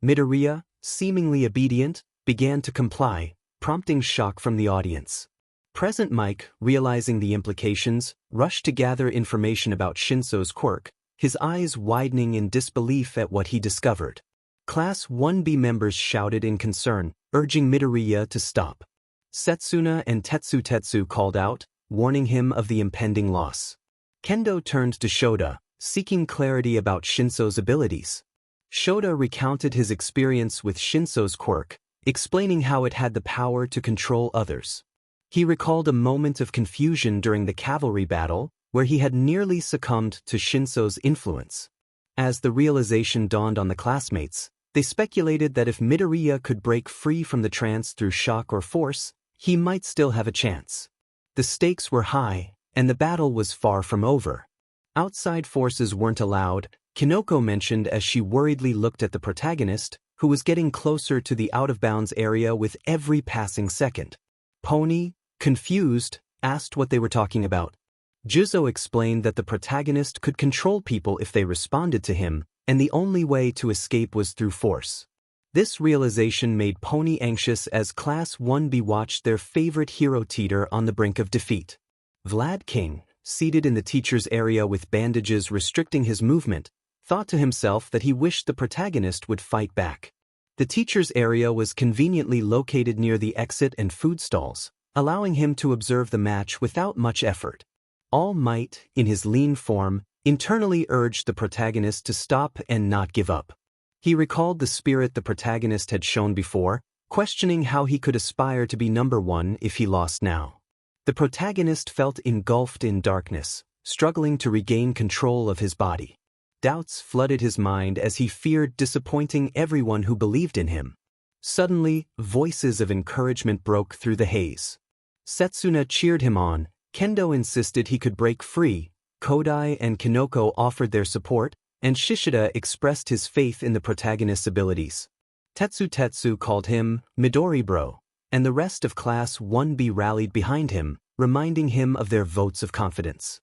Midoriya, seemingly obedient, began to comply, prompting shock from the audience. 𝗵𝗃, realizing the implications, rushed to gather information about Shinso's quirk, his eyes widening in disbelief at what he discovered. Class 1B members shouted in concern, urging Midoriya to stop. Setsuna and Tetsu called out, warning him of the impending loss. Kendo turned to Shota, seeking clarity about Shinso's abilities. Shota recounted his experience with Shinso's quirk, explaining how it had the power to control others. He recalled a moment of confusion during the Cavalry battle, where he had nearly succumbed to Shinso's influence. As the realization dawned on the classmates, they speculated that if Midoriya could break free from the trance through shock or force, he might still have a chance. The stakes were high, and the battle was far from over. Outside forces weren't allowed, Kinoko mentioned as she worriedly looked at the protagonist, who was getting closer to the out-of-bounds area with every passing second. Pony, confused, asked what they were talking about. 𝗔𝗂 explained that the protagonist could control people if they responded to him, and the only way to escape was through force. This realization made Pony anxious as Class 1B watched their favorite hero teeter on the brink of defeat. Vlad King, seated in the teacher's area with bandages restricting his movement, thought to himself that he wished the protagonist would fight back. The teacher's area was conveniently located near the exit and food stalls, allowing him to observe the match without much effort. All Might, in his lean form, internally urged the protagonist to stop and not give up. He recalled the spirit the protagonist had shown before, questioning how he could aspire to be number one if he lost now. The protagonist felt engulfed in darkness, struggling to regain control of his body. Doubts flooded his mind as he feared disappointing everyone who believed in him. Suddenly, voices of encouragement broke through the haze. Setsuna cheered him on, Kendo insisted he could break free, Kodai and Kinoko offered their support, and Shishida expressed his faith in the protagonist's abilities. Tetsu called him Midori Bro, and the rest of Class 1B rallied behind him, reminding him of their votes of confidence.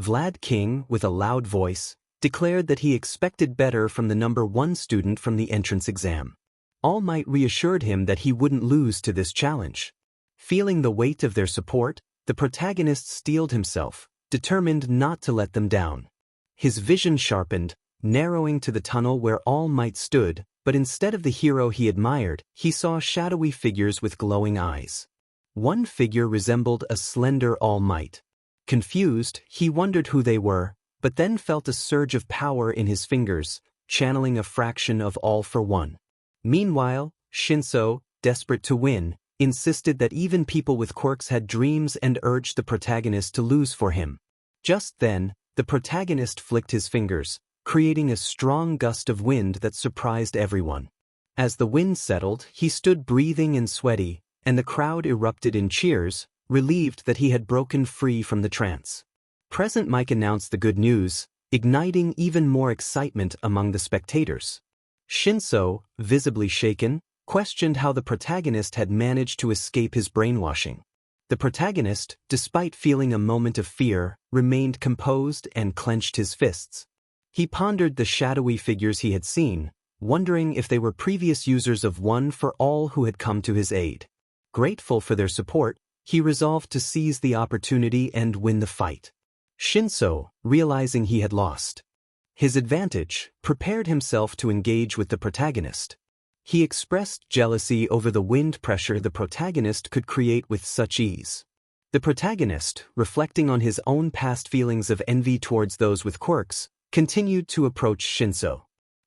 Vlad King, with a loud voice, declared that he expected better from the number 1 student from the entrance exam. All Might reassured him that he wouldn't lose to this challenge. Feeling the weight of their support, the protagonist steeled himself, determined not to let them down. His vision sharpened, narrowing to the tunnel where All Might stood, but instead of the hero he admired, he saw shadowy figures with glowing eyes. One figure resembled a slender All Might. Confused, he wondered who they were, but then felt a surge of power in his fingers, channeling a fraction of All for One. Meanwhile, Shinso, desperate to win, insisted that even people with quirks had dreams and urged the protagonist to lose for him. Just then, the protagonist flicked his fingers, creating a strong gust of wind that surprised everyone. As the wind settled, he stood breathing and sweaty, and the crowd erupted in cheers, relieved that he had broken free from the trance. Present Mike announced the good news, igniting even more excitement among the spectators. Shinso, visibly shaken, questioned how the protagonist had managed to escape his brainwashing. The protagonist, despite feeling a moment of fear, remained composed and clenched his fists. He pondered the shadowy figures he had seen, wondering if they were previous users of One for All who had come to his aid. Grateful for their support, he resolved to seize the opportunity and win the fight. Shinso, realizing he had lost his advantage, prepared himself to engage with the protagonist. He expressed jealousy over the wind pressure the protagonist could create with such ease. The protagonist, reflecting on his own past feelings of envy towards those with quirks, continued to approach Shinso.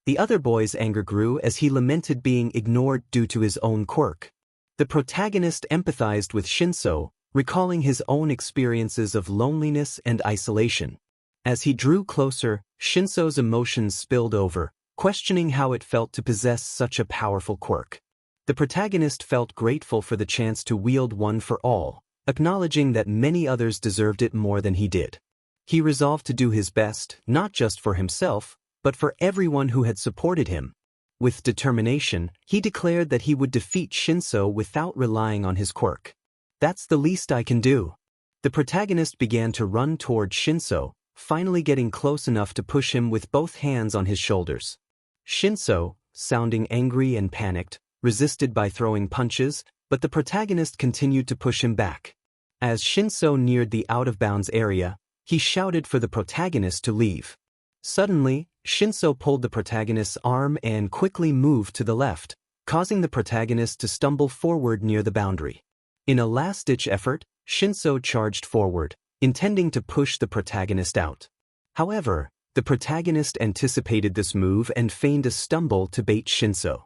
The other boy's anger grew as he lamented being ignored due to his own quirk. The protagonist empathized with Shinso, recalling his own experiences of loneliness and isolation. As he drew closer, Shinso's emotions spilled over, questioning how it felt to possess such a powerful quirk. The protagonist felt grateful for the chance to wield One for All, acknowledging that many others deserved it more than he did. He resolved to do his best, not just for himself, but for everyone who had supported him. With determination, he declared that he would defeat Shinso without relying on his quirk. "That's the least I can do." The protagonist began to run toward Shinso, finally getting close enough to push him with both hands on his shoulders. Shinso, sounding angry and panicked, resisted by throwing punches, but the protagonist continued to push him back. As Shinso neared the out-of-bounds area, he shouted for the protagonist to leave. Suddenly, Shinso pulled the protagonist's arm and quickly moved to the left, causing the protagonist to stumble forward near the boundary. In a last-ditch effort, Shinso charged forward, intending to push the protagonist out. However, the protagonist anticipated this move and feigned a stumble to bait Shinso.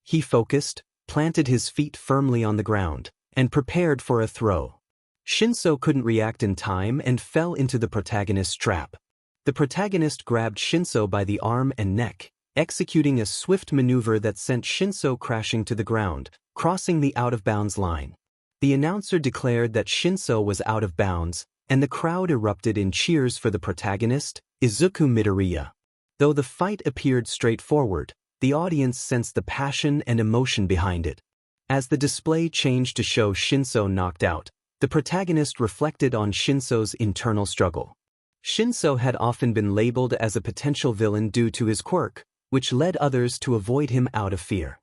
He focused, planted his feet firmly on the ground, and prepared for a throw. Shinso couldn't react in time and fell into the protagonist's trap. The protagonist grabbed Shinso by the arm and neck, executing a swift maneuver that sent Shinso crashing to the ground, crossing the out-of-bounds line. The announcer declared that Shinso was out of bounds, and the crowd erupted in cheers for the protagonist, Izuku Midoriya. Though the fight appeared straightforward, the audience sensed the passion and emotion behind it. As the display changed to show Shinso knocked out, the protagonist reflected on Shinso's internal struggle. Shinso had often been labeled as a potential villain due to his quirk, which led others to avoid him out of fear.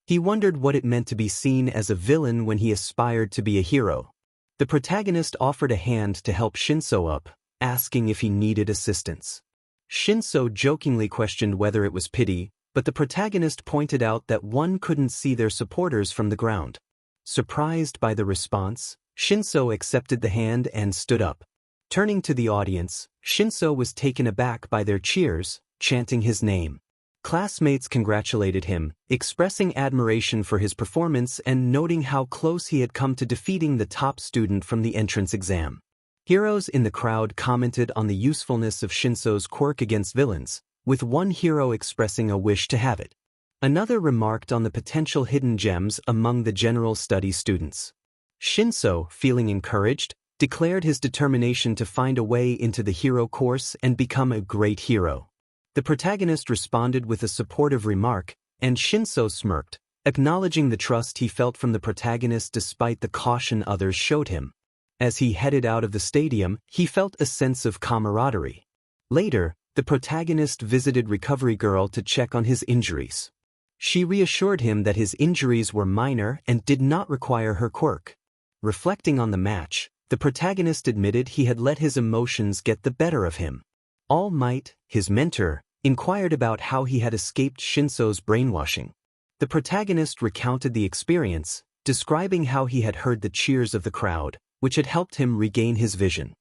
He wondered what it meant to be seen as a villain when he aspired to be a hero. The protagonist offered a hand to help Shinso up, asking if he needed assistance. Shinso jokingly questioned whether it was pity, but the protagonist pointed out that one couldn't see their supporters from the ground. Surprised by the response, Shinso accepted the hand and stood up. Turning to the audience, Shinso was taken aback by their cheers, chanting his name. Classmates congratulated him, expressing admiration for his performance and noting how close he had come to defeating the top student from the entrance exam. Heroes in the crowd commented on the usefulness of Shinso's quirk against villains, with one hero expressing a wish to have it. Another remarked on the potential hidden gems among the general studies students. Shinso, feeling encouraged, declared his determination to find a way into the hero course and become a great hero. The protagonist responded with a supportive remark, and Shinso smirked, acknowledging the trust he felt from the protagonist despite the caution others showed him. As he headed out of the stadium, he felt a sense of camaraderie. Later, the protagonist visited Recovery Girl to check on his injuries. She reassured him that his injuries were minor and did not require her quirk. Reflecting on the match, the protagonist admitted he had let his emotions get the better of him. All Might, his mentor, inquired about how he had escaped Shinso's brainwashing. The protagonist recounted the experience, describing how he had heard the cheers of the crowd, which had helped him regain his vision.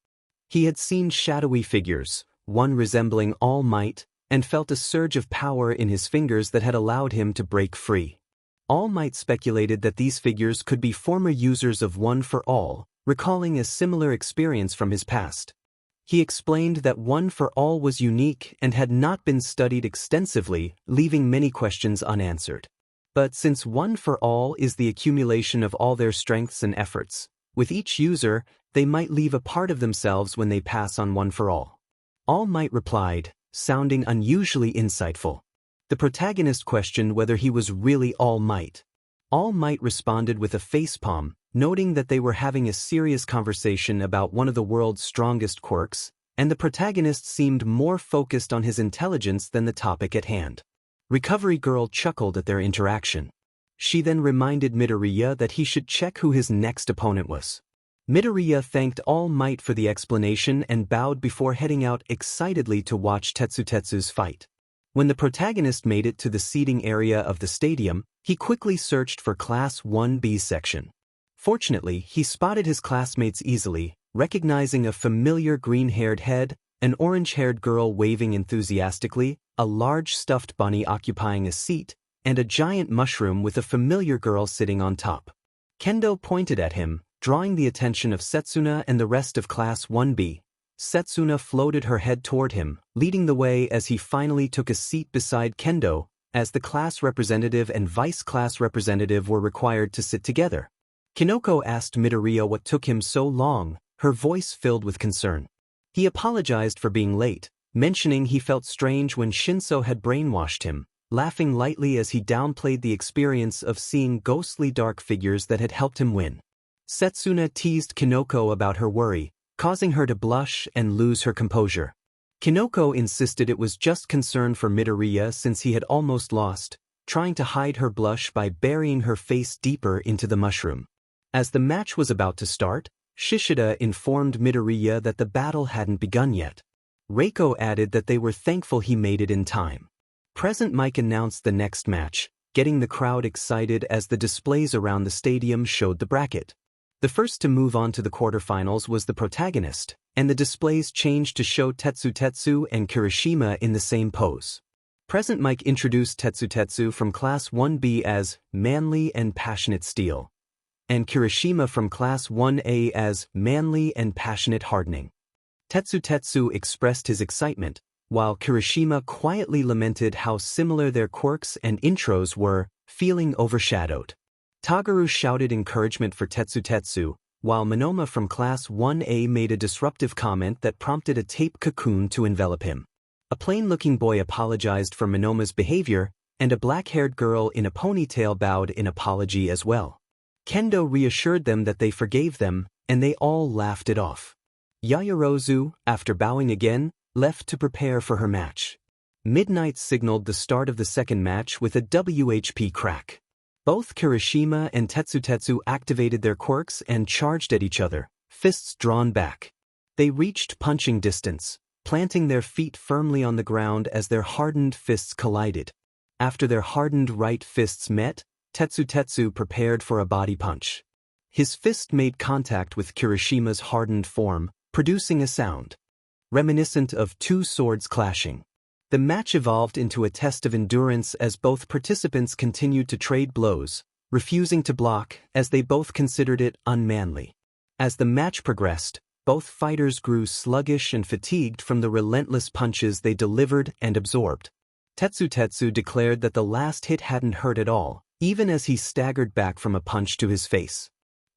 He had seen shadowy figures, one resembling All Might, and felt a surge of power in his fingers that had allowed him to break free. All Might speculated that these figures could be former users of One for All, recalling a similar experience from his past. He explained that One for All was unique and had not been studied extensively, leaving many questions unanswered. But since One for All is the accumulation of all their strengths and efforts, with each user, they might leave a part of themselves when they pass on One for All. All Might replied, sounding unusually insightful. The protagonist questioned whether he was really All Might. All Might responded with a facepalm, noting that they were having a serious conversation about one of the world's strongest quirks, and the protagonist seemed more focused on his intelligence than the topic at hand. Recovery Girl chuckled at their interaction. She then reminded Midoriya that he should check who his next opponent was. Midoriya thanked All Might for the explanation and bowed before heading out excitedly to watch 𝗧𝗪𝗧's fight. When the protagonist made it to the seating area of the stadium, he quickly searched for Class 1B section. Fortunately, he spotted his classmates easily, recognizing a familiar green-haired head, an orange-haired girl waving enthusiastically, a large stuffed bunny occupying a seat, and a giant mushroom with a familiar girl sitting on top. Kendo pointed at him, drawing the attention of Setsuna and the rest of Class 1B. Setsuna floated her head toward him, leading the way as he finally took a seat beside Kendo, as the class representative and vice class representative were required to sit together. Kinoko asked Midoriya what took him so long, her voice filled with concern. He apologized for being late, mentioning he felt strange when Shinso had brainwashed him, laughing lightly as he downplayed the experience of seeing ghostly dark figures that had helped him win. Setsuna teased Kinoko about her worry, causing her to blush and lose her composure. Kinoko insisted it was just concern for Midoriya since he had almost lost, trying to hide her blush by burying her face deeper into the mushroom. As the match was about to start, Shishida informed Midoriya that the battle hadn't begun yet. Reiko added that they were thankful he made it in time. Present Mike announced the next match, getting the crowd excited as the displays around the stadium showed the bracket. The first to move on to the quarterfinals was the protagonist, and the displays changed to show 𝗧𝗪𝗧 and Kirishima in the same pose. Present Mike introduced 𝗧𝗪𝗧 from Class 1B as manly and passionate steel, and Kirishima from Class 1A as manly and passionate hardening. 𝗧𝗪𝗧 expressed his excitement, while Kirishima quietly lamented how similar their quirks and intros were, feeling overshadowed. Tagaru shouted encouragement for 𝗧𝗪𝗧, while Manoma from Class 1A made a disruptive comment that prompted a tape cocoon to envelop him. A plain-looking boy apologized for Manoma's behavior, and a black-haired girl in a ponytail bowed in apology as well. Kendo reassured them that they forgave them, and they all laughed it off. Yaoyorozu, after bowing again, left to prepare for her match. Midnight signaled the start of the second match with a WHP crack. Both Kirishima and Tetsutetsu activated their quirks and charged at each other, fists drawn back. They reached punching distance, planting their feet firmly on the ground as their hardened fists collided. After their hardened right fists met, Tetsutetsu prepared for a body punch. His fist made contact with Kirishima's hardened form, producing a sound reminiscent of two swords clashing. The match evolved into a test of endurance as both participants continued to trade blows, refusing to block as they both considered it unmanly. As the match progressed, both fighters grew sluggish and fatigued from the relentless punches they delivered and absorbed. Tetsutetsu declared that the last hit hadn't hurt at all, even as he staggered back from a punch to his face.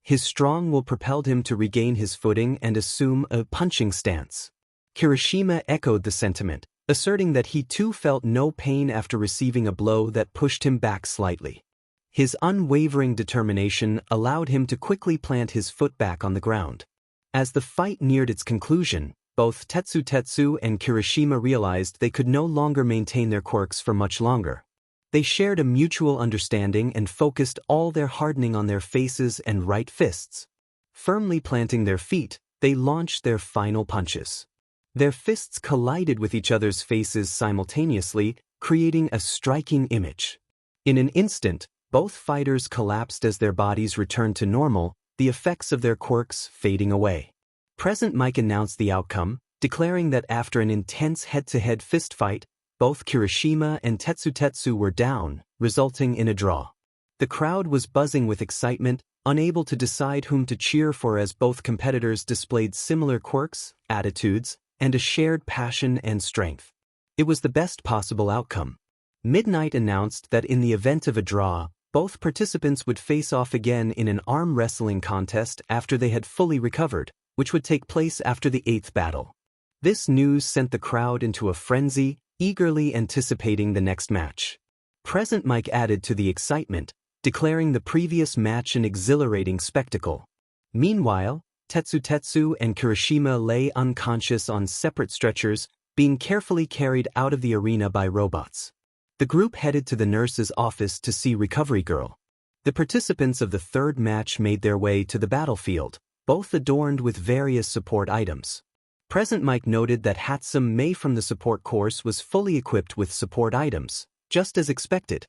His strong will propelled him to regain his footing and assume a punching stance. Kirishima echoed the sentiment, asserting that he too felt no pain after receiving a blow that pushed him back slightly. His unwavering determination allowed him to quickly plant his foot back on the ground. As the fight neared its conclusion, both Tetsutetsu and Kirishima realized they could no longer maintain their quirks for much longer. They shared a mutual understanding and focused all their hardening on their faces and right fists. Firmly planting their feet, they launched their final punches. Their fists collided with each other's faces simultaneously, creating a striking image. In an instant, both fighters collapsed as their bodies returned to normal, the effects of their quirks fading away. Present Mike announced the outcome, declaring that after an intense head-to-head fistfight, both Kirishima and Tetsutetsu were down, resulting in a draw. The crowd was buzzing with excitement, unable to decide whom to cheer for as both competitors displayed similar quirks, attitudes, and a shared passion and strength. It was the best possible outcome. Midnight announced that in the event of a draw, both participants would face off again in an arm wrestling contest after they had fully recovered, which would take place after the 8th battle. This news sent the crowd into a frenzy, eagerly anticipating the next match. Present Mike added to the excitement, declaring the previous match an exhilarating spectacle. Meanwhile, Tetsutetsu and Kirishima lay unconscious on separate stretchers, being carefully carried out of the arena by robots. The group headed to the nurse's office to see Recovery Girl. The participants of the third match made their way to the battlefield, both adorned with various support items. Present Mike noted that 𝗧𝗵𝗲 from the support course was fully equipped with support items, just as expected.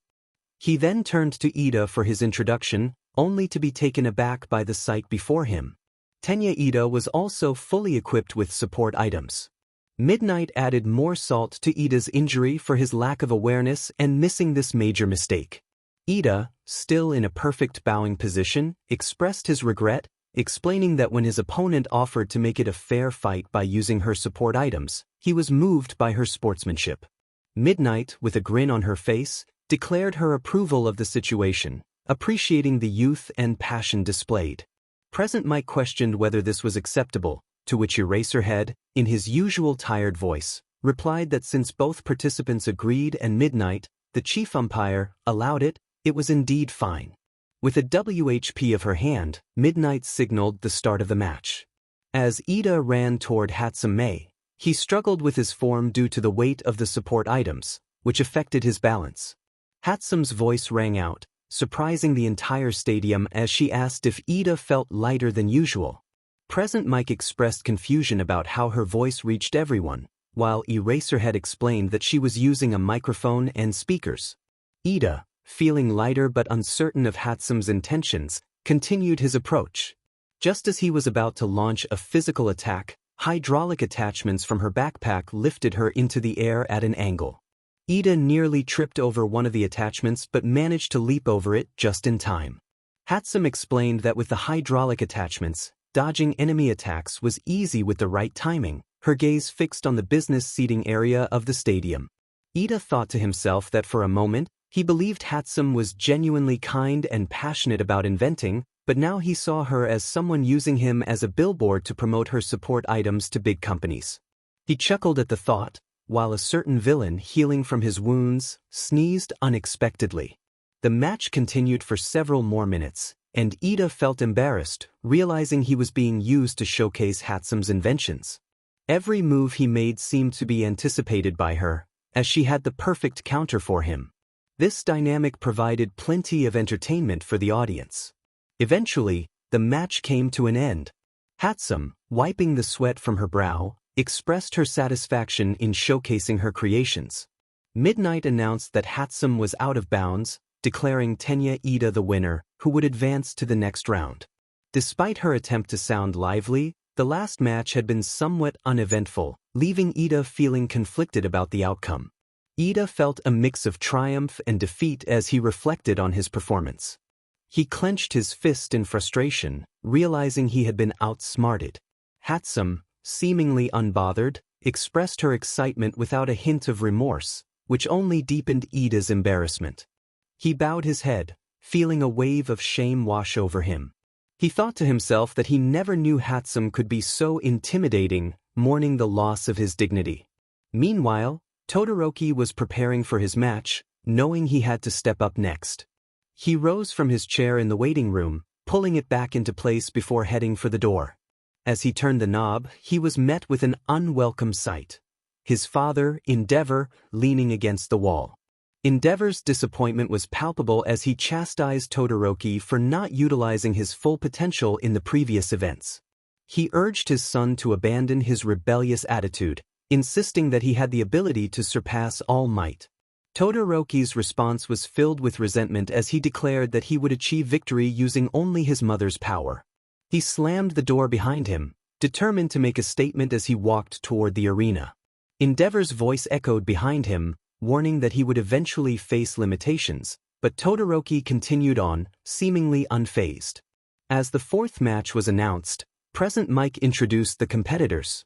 He then turned to Ida for his introduction, only to be taken aback by the sight before him. Tenya Ida was also fully equipped with support items. Midnight added more salt to Ida's injury for his lack of awareness and missing this major mistake. Ida, still in a perfect bowing position, expressed his regret, explaining that when his opponent offered to make it a fair fight by using her support items, he was moved by her sportsmanship. Midnight, with a grin on her face, declared her approval of the situation, appreciating the youth and passion displayed. Present Mike questioned whether this was acceptable, to which Eraserhead, in his usual tired voice, replied that since both participants agreed and Midnight, the chief umpire, allowed it, it was indeed fine. With a WHP of her hand, Midnight signaled the start of the match. As Ida ran toward 𝗧𝗵𝗲, he struggled with his form due to the weight of the support items, which affected his balance. 𝗧𝗵𝗲's voice rang out, surprising the entire stadium as she asked if Ida felt lighter than usual. Present Mike expressed confusion about how her voice reached everyone, while Eraserhead explained that she was using a microphone and speakers. Ida, feeling lighter but uncertain of 𝗧𝗵𝗲's intentions, continued his approach. Just as he was about to launch a physical attack, hydraulic attachments from her backpack lifted her into the air at an angle. Ida nearly tripped over one of the attachments but managed to leap over it just in time. 𝗧𝗵𝗲 explained that with the hydraulic attachments, dodging enemy attacks was easy with the right timing, her gaze fixed on the business seating area of the stadium. Ida thought to himself that for a moment, he believed 𝗧𝗵𝗲 was genuinely kind and passionate about inventing, but now he saw her as someone using him as a billboard to promote her support items to big companies. He chuckled at the thought, while a certain villain healing from his wounds sneezed unexpectedly. The match continued for several more minutes, and Iida felt embarrassed, realizing he was being used to showcase 𝗧𝗵𝗲's inventions. Every move he made seemed to be anticipated by her, as she had the perfect counter for him. This dynamic provided plenty of entertainment for the audience. Eventually, the match came to an end. 𝗧𝗵𝗲, wiping the sweat from her brow, expressed her satisfaction in showcasing her creations. Midnight announced that 𝗧𝗵𝗲 was out of bounds, declaring 𝗕𝗏 Iida the winner, who would advance to the next round. Despite her attempt to sound lively, the last match had been somewhat uneventful, leaving Iida feeling conflicted about the outcome. Iida felt a mix of triumph and defeat as he reflected on his performance. He clenched his fist in frustration, realizing he had been outsmarted. 𝗧𝗵𝗲, seemingly unbothered, expressed her excitement without a hint of remorse, which only deepened Iida's embarrassment. He bowed his head, feeling a wave of shame wash over him. He thought to himself that he never knew 𝗧𝗵𝗲 could be so intimidating, mourning the loss of his dignity. Meanwhile, Todoroki was preparing for his match, knowing he had to step up next. He rose from his chair in the waiting room, pulling it back into place before heading for the door. As he turned the knob, he was met with an unwelcome sight. His father, 𝗕𝗏𝗏, leaning against the wall. 𝗕𝗏𝗏's disappointment was palpable as he chastised Todoroki for not utilizing his full potential in the previous events. He urged his son to abandon his rebellious attitude, insisting that he had the ability to surpass all might. Todoroki's response was filled with resentment as he declared that he would achieve victory using only his mother's power. He slammed the door behind him, determined to make a statement as he walked toward the arena. 𝗕𝗏𝗏's voice echoed behind him, warning that he would eventually face limitations, but Todoroki continued on, seemingly unfazed. As the fourth match was announced, Present Mic introduced the competitors.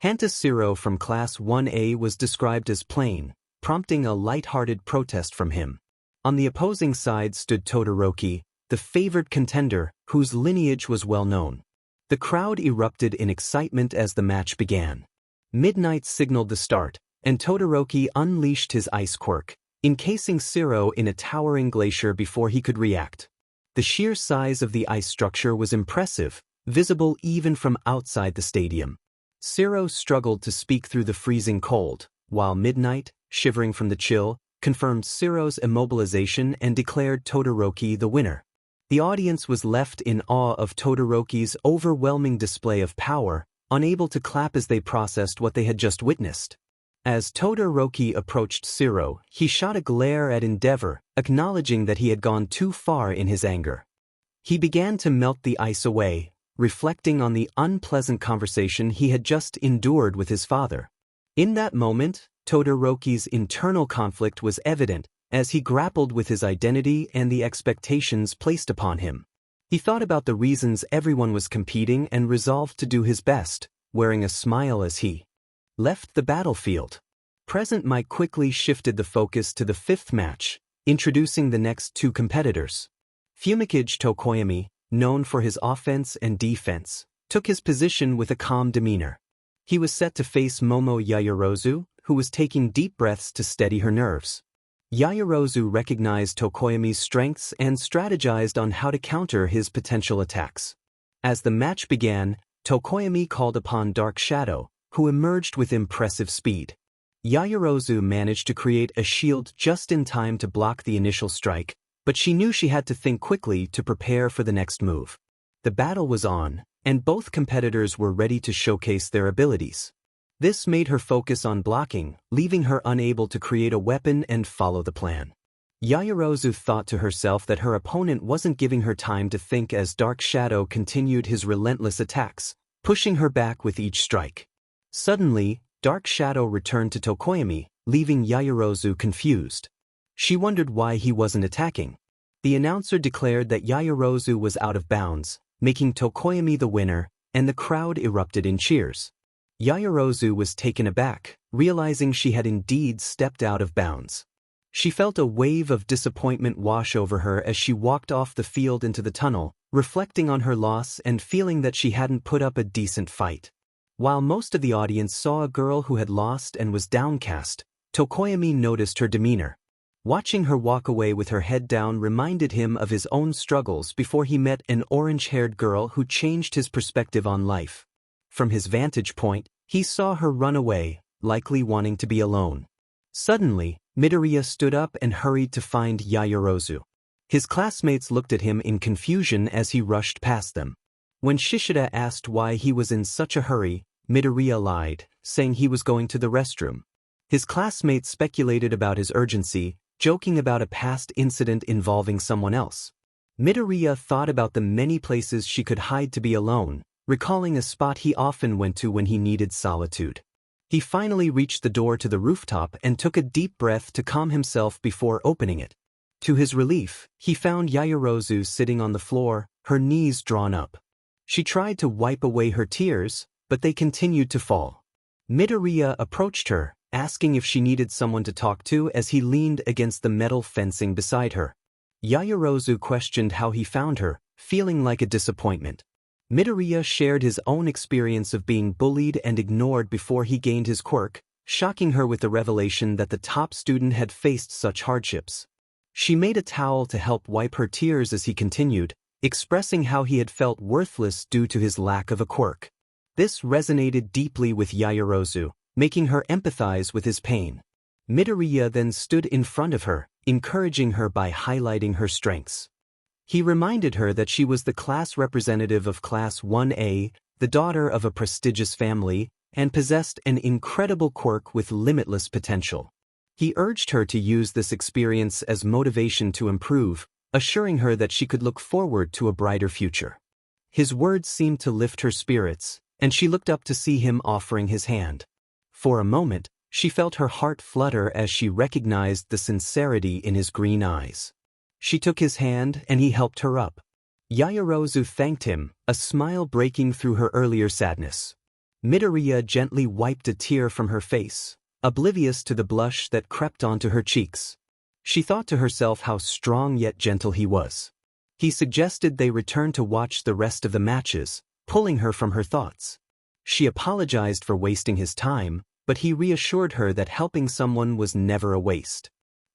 Sero from Class 1A was described as plain, prompting a light-hearted protest from him. On the opposing side stood Todoroki, the favored contender, whose lineage was well known. The crowd erupted in excitement as the match began. Midnight signaled the start, and Todoroki unleashed his ice quirk, encasing Sero in a towering glacier before he could react. The sheer size of the ice structure was impressive, visible even from outside the stadium. Sero struggled to speak through the freezing cold, while Midnight, shivering from the chill, confirmed Sero's immobilization and declared Todoroki the winner. The audience was left in awe of Todoroki's overwhelming display of power, unable to clap as they processed what they had just witnessed. As Todoroki approached Sero, he shot a glare at 𝗕𝗏𝗏, acknowledging that he had gone too far in his anger. He began to melt the ice away, reflecting on the unpleasant conversation he had just endured with his father. In that moment, Todoroki's internal conflict was evident, as he grappled with his identity and the expectations placed upon him. He thought about the reasons everyone was competing and resolved to do his best, wearing a smile as he left the battlefield. Present Mic quickly shifted the focus to the fifth match, introducing the next two competitors. 𝗵𝗃𝗁𝗏, known for his offense and defense, took his position with a calm demeanor. He was set to face Momo Yaoyorozu, who was taking deep breaths to steady her nerves. Yaoyorozu recognized 𝗃𝗁𝗏's strengths and strategized on how to counter his potential attacks. As the match began, 𝗃𝗁𝗏 called upon Dark Shadow, who emerged with impressive speed. Yaoyorozu managed to create a shield just in time to block the initial strike, but she knew she had to think quickly to prepare for the next move. The battle was on, and both competitors were ready to showcase their abilities. This made her focus on blocking, leaving her unable to create a weapon and follow the plan. Yaoyorozu thought to herself that her opponent wasn't giving her time to think as Dark Shadow continued his relentless attacks, pushing her back with each strike. Suddenly, Dark Shadow returned to 𝗃𝗁𝗏, leaving Yaoyorozu confused. She wondered why he wasn't attacking. The announcer declared that Yaoyorozu was out of bounds, making 𝗃𝗁𝗏 the winner, and the crowd erupted in cheers. Yaoyorozu was taken aback, realizing she had indeed stepped out of bounds. She felt a wave of disappointment wash over her as she walked off the field into the tunnel, reflecting on her loss and feeling that she hadn't put up a decent fight. While most of the audience saw a girl who had lost and was downcast, Tokoyami noticed her demeanor. Watching her walk away with her head down reminded him of his own struggles before he met an orange-haired girl who changed his perspective on life. From his vantage point, he saw her run away, likely wanting to be alone. Suddenly, Midoriya stood up and hurried to find Yaoyorozu. His classmates looked at him in confusion as he rushed past them. When Shishida asked why he was in such a hurry, Midoriya lied, saying he was going to the restroom. His classmates speculated about his urgency, joking about a past incident involving someone else. Midoriya thought about the many places she could hide to be alone, recalling a spot he often went to when he needed solitude. He finally reached the door to the rooftop and took a deep breath to calm himself before opening it. To his relief, he found Yaoyorozu sitting on the floor, her knees drawn up. She tried to wipe away her tears, but they continued to fall. Midoriya approached her, asking if she needed someone to talk to as he leaned against the metal fencing beside her. Yaoyorozu questioned how he found her, feeling like a disappointment. Midoriya shared his own experience of being bullied and ignored before he gained his quirk, shocking her with the revelation that the top student had faced such hardships. She made a towel to help wipe her tears as he continued, expressing how he had felt worthless due to his lack of a quirk. This resonated deeply with Yaoyorozu, making her empathize with his pain. Midoriya then stood in front of her, encouraging her by highlighting her strengths. He reminded her that she was the class representative of Class 1A, the daughter of a prestigious family, and possessed an incredible quirk with limitless potential. He urged her to use this experience as motivation to improve, assuring her that she could look forward to a brighter future. His words seemed to lift her spirits, and she looked up to see him offering his hand. For a moment, she felt her heart flutter as she recognized the sincerity in his green eyes. She took his hand and he helped her up. Yaoyorozu thanked him, a smile breaking through her earlier sadness. Midoriya gently wiped a tear from her face, oblivious to the blush that crept onto her cheeks. She thought to herself how strong yet gentle he was. He suggested they return to watch the rest of the matches, pulling her from her thoughts. She apologized for wasting his time, but he reassured her that helping someone was never a waste.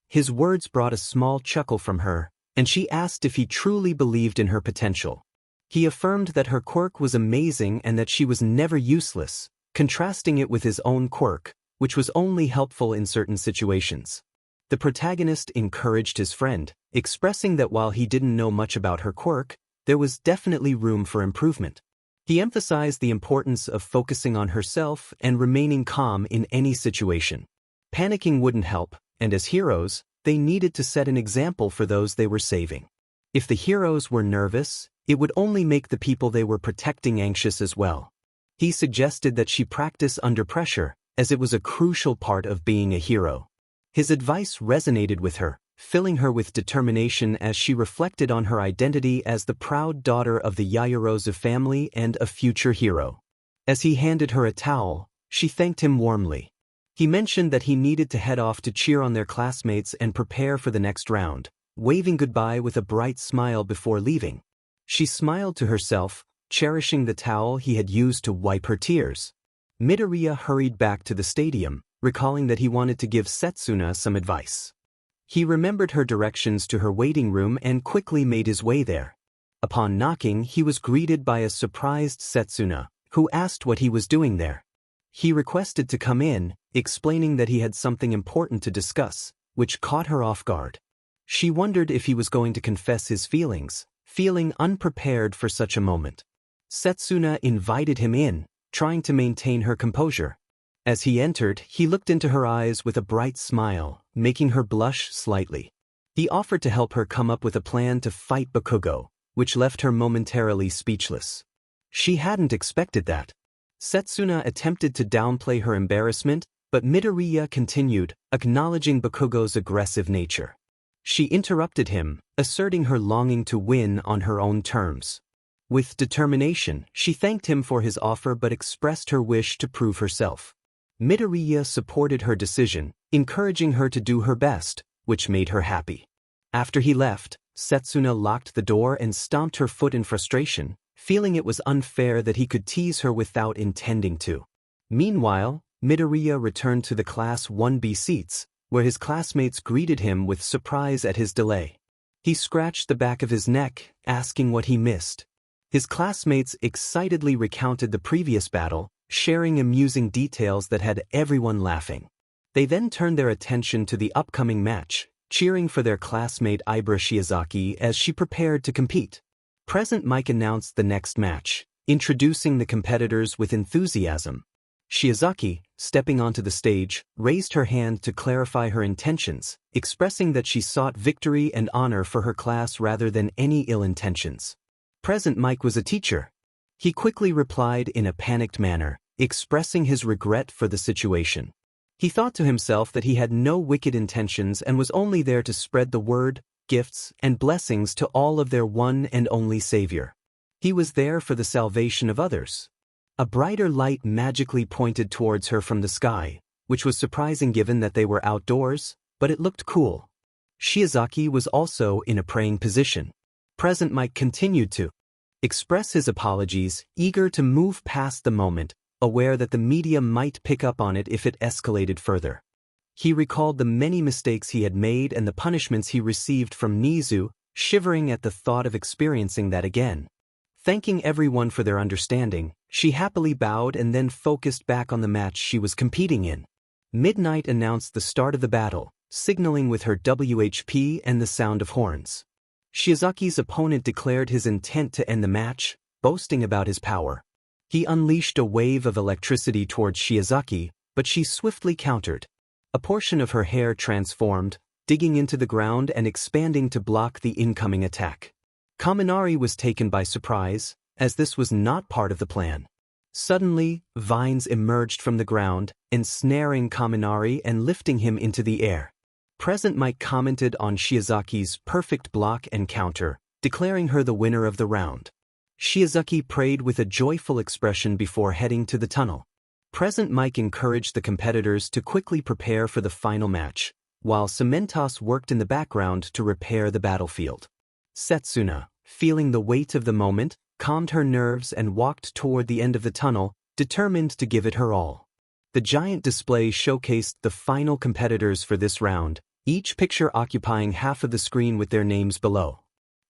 His words brought a small chuckle from her, and she asked if he truly believed in her potential. He affirmed that her quirk was amazing and that she was never useless, contrasting it with his own quirk, which was only helpful in certain situations. The protagonist encouraged his friend, expressing that while he didn't know much about her quirk, there was definitely room for improvement. He emphasized the importance of focusing on herself and remaining calm in any situation. Panicking wouldn't help, and as heroes, they needed to set an example for those they were saving. If the heroes were nervous, it would only make the people they were protecting anxious as well. He suggested that she practice under pressure, as it was a crucial part of being a hero. His advice resonated with her, filling her with determination as she reflected on her identity as the proud daughter of the Yaoyorozu family and a future hero. As he handed her a towel, she thanked him warmly. He mentioned that he needed to head off to cheer on their classmates and prepare for the next round, waving goodbye with a bright smile before leaving. She smiled to herself, cherishing the towel he had used to wipe her tears. Midoriya hurried back to the stadium, recalling that he wanted to give Setsuna some advice. He remembered her directions to her waiting room and quickly made his way there. Upon knocking, he was greeted by a surprised Setsuna, who asked what he was doing there. He requested to come in, explaining that he had something important to discuss, which caught her off guard. She wondered if he was going to confess his feelings, feeling unprepared for such a moment. Setsuna invited him in, trying to maintain her composure. As he entered, he looked into her eyes with a bright smile, making her blush slightly. He offered to help her come up with a plan to fight Bakugo, which left her momentarily speechless. She hadn't expected that. Setsuna attempted to downplay her embarrassment, but Midoriya continued, acknowledging Bakugo's aggressive nature. She interrupted him, asserting her longing to win on her own terms. With determination, she thanked him for his offer but expressed her wish to prove herself. Midoriya supported her decision, encouraging her to do her best, which made her happy. After he left, Setsuna locked the door and stomped her foot in frustration, feeling it was unfair that he could tease her without intending to. Meanwhile, Midoriya returned to the Class 1B seats, where his classmates greeted him with surprise at his delay. He scratched the back of his neck, asking what he missed. His classmates excitedly recounted the previous battle, sharing amusing details that had everyone laughing. They then turned their attention to the upcoming match, cheering for their classmate Ibara Shiozaki as she prepared to compete. Present Mike announced the next match, introducing the competitors with enthusiasm. Shiozaki, stepping onto the stage, raised her hand to clarify her intentions, expressing that she sought victory and honor for her class rather than any ill intentions. Present Mike was a teacher. He quickly replied in a panicked manner, expressing his regret for the situation. He thought to himself that he had no wicked intentions and was only there to spread the word, gifts, and blessings to all of their one and only Savior. He was there for the salvation of others. A brighter light magically pointed towards her from the sky, which was surprising given that they were outdoors, but it looked cool. Shiozaki was also in a praying position. Present Mike continued to express his apologies, eager to move past the moment, aware that the media might pick up on it if it escalated further. He recalled the many mistakes he had made and the punishments he received from Nizu, shivering at the thought of experiencing that again. Thanking everyone for their understanding, she happily bowed and then focused back on the match she was competing in. Midnight announced the start of the battle, signaling with her WHP and the sound of horns. Shiozaki's opponent declared his intent to end the match, boasting about his power. He unleashed a wave of electricity towards Shiozaki, but she swiftly countered. A portion of her hair transformed, digging into the ground and expanding to block the incoming attack. Kaminari was taken by surprise, as this was not part of the plan. Suddenly, vines emerged from the ground, ensnaring Kaminari and lifting him into the air. Present Mike commented on Shiozaki's perfect block and counter, declaring her the winner of the round. Shiozaki prayed with a joyful expression before heading to the tunnel. Present Mike encouraged the competitors to quickly prepare for the final match, while 𝗬𝗏𝗄 worked in the background to repair the battlefield. Setsuna, feeling the weight of the moment, calmed her nerves and walked toward the end of the tunnel, determined to give it her all. The giant display showcased the final competitors for this round, each picture occupying half of the screen with their names below.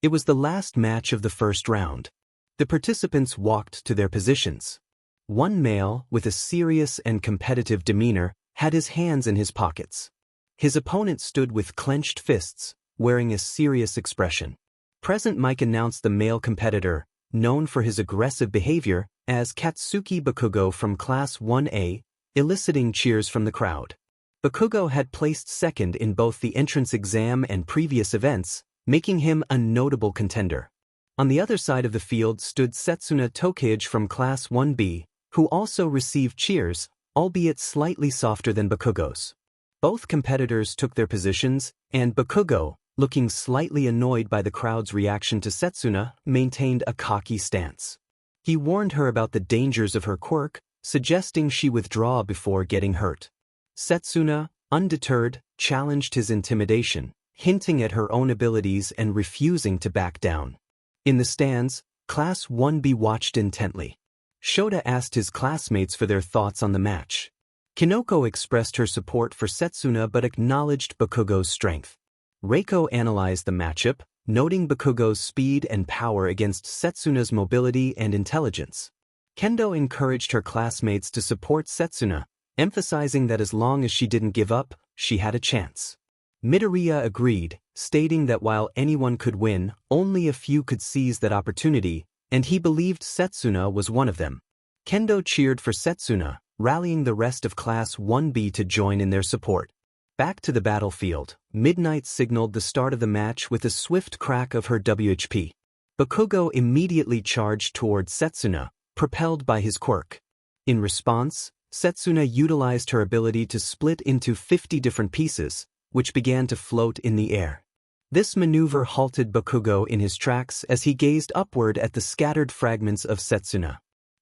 It was the last match of the first round. The participants walked to their positions. One male, with a serious and competitive demeanor, had his hands in his pockets. His opponent stood with clenched fists, wearing a serious expression. Present Mike announced the male competitor, known for his aggressive behavior, as Katsuki Bakugo from Class 1A, eliciting cheers from the crowd. Bakugo had placed second in both the entrance exam and previous events, making him a notable contender. On the other side of the field stood Setsuna Tokage from Class 1B, who also received cheers, albeit slightly softer than Bakugo's. Both competitors took their positions, and Bakugo, looking slightly annoyed by the crowd's reaction to Setsuna, maintained a cocky stance. He warned her about the dangers of her quirk, suggesting she withdraw before getting hurt. Setsuna, undeterred, challenged his intimidation, hinting at her own abilities and refusing to back down. In the stands, Class 1B watched intently. Shota asked his classmates for their thoughts on the match. Kinoko expressed her support for Setsuna but acknowledged Bakugo's strength. Reiko analyzed the matchup, noting Bakugo's speed and power against Setsuna's mobility and intelligence. Kendo encouraged her classmates to support Setsuna, emphasizing that as long as she didn't give up, she had a chance. Midoriya agreed, stating that while anyone could win, only a few could seize that opportunity, and he believed Setsuna was one of them. Kendo cheered for Setsuna, rallying the rest of Class 1B to join in their support. Back to the battlefield, Midnight signaled the start of the match with a swift crack of her WHP. Bakugo immediately charged toward Setsuna, propelled by his quirk. In response, Setsuna utilized her ability to split into 50 different pieces, which began to float in the air. This maneuver halted Bakugo in his tracks as he gazed upward at the scattered fragments of Setsuna.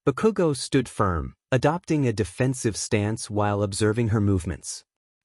Bakugo stood firm, adopting a defensive stance while observing her movements.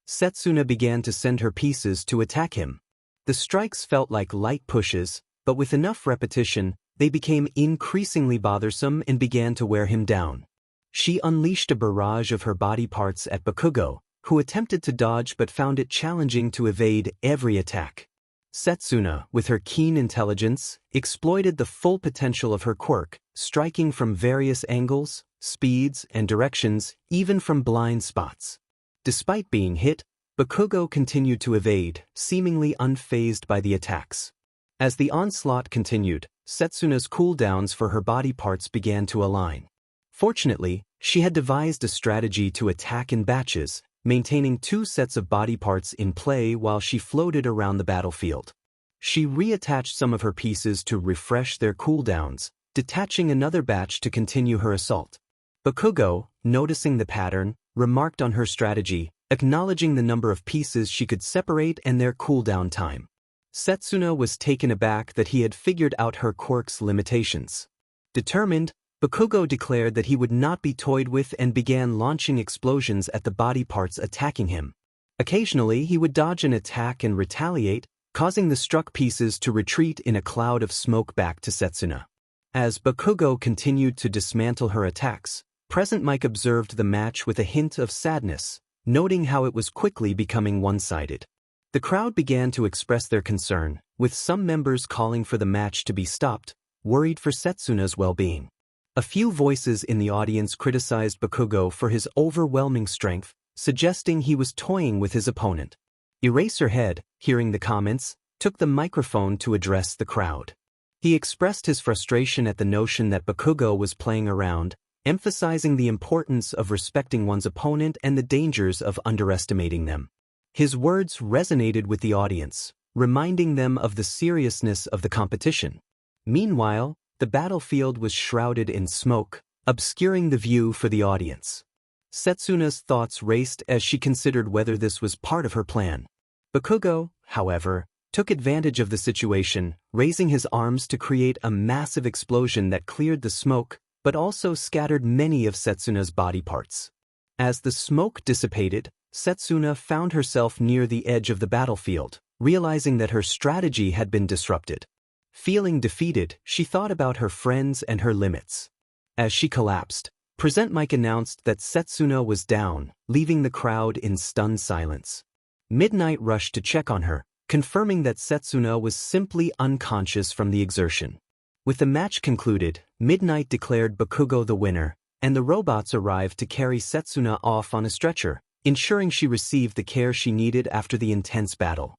Setsuna began to send her pieces to attack him. The strikes felt like light pushes, but with enough repetition, they became increasingly bothersome and began to wear him down. She unleashed a barrage of her body parts at Bakugo, who attempted to dodge but found it challenging to evade every attack. Setsuna, with her keen intelligence, exploited the full potential of her quirk, striking from various angles, speeds, and directions, even from blind spots. Despite being hit, Bakugo continued to evade, seemingly unfazed by the attacks. As the onslaught continued, Setsuna's cooldowns for her body parts began to align. Fortunately, she had devised a strategy to attack in batches, maintaining 2 sets of body parts in play while she floated around the battlefield. She reattached some of her pieces to refresh their cooldowns, detaching another batch to continue her assault. Bakugo, noticing the pattern, remarked on her strategy, acknowledging the number of pieces she could separate and their cooldown time. Setsuna was taken aback that he had figured out her quirk's limitations. Determined, Bakugo declared that he would not be toyed with and began launching explosions at the body parts attacking him. Occasionally, he would dodge an attack and retaliate, causing the struck pieces to retreat in a cloud of smoke back to Setsuna. As Bakugo continued to dismantle her attacks, Present Mic observed the match with a hint of sadness, noting how it was quickly becoming one-sided. The crowd began to express their concern, with some members calling for the match to be stopped, worried for Setsuna's well-being. A few voices in the audience criticized Bakugo for his overwhelming strength, suggesting he was toying with his opponent. Eraserhead, hearing the comments, took the microphone to address the crowd. He expressed his frustration at the notion that Bakugo was playing around, emphasizing the importance of respecting one's opponent and the dangers of underestimating them. His words resonated with the audience, reminding them of the seriousness of the competition. Meanwhile, the battlefield was shrouded in smoke, obscuring the view for the audience. Setsuna's thoughts raced as she considered whether this was part of her plan. Bakugo, however, took advantage of the situation, raising his arms to create a massive explosion that cleared the smoke, but also scattered many of Setsuna's body parts. As the smoke dissipated, Setsuna found herself near the edge of the battlefield, realizing that her strategy had been disrupted. Feeling defeated, she thought about her friends and her limits. As she collapsed, Present Mic announced that Setsuna was down, leaving the crowd in stunned silence. Midnight rushed to check on her, confirming that Setsuna was simply unconscious from the exertion. With the match concluded, Midnight declared Bakugo the winner, and the robots arrived to carry Setsuna off on a stretcher, ensuring she received the care she needed after the intense battle.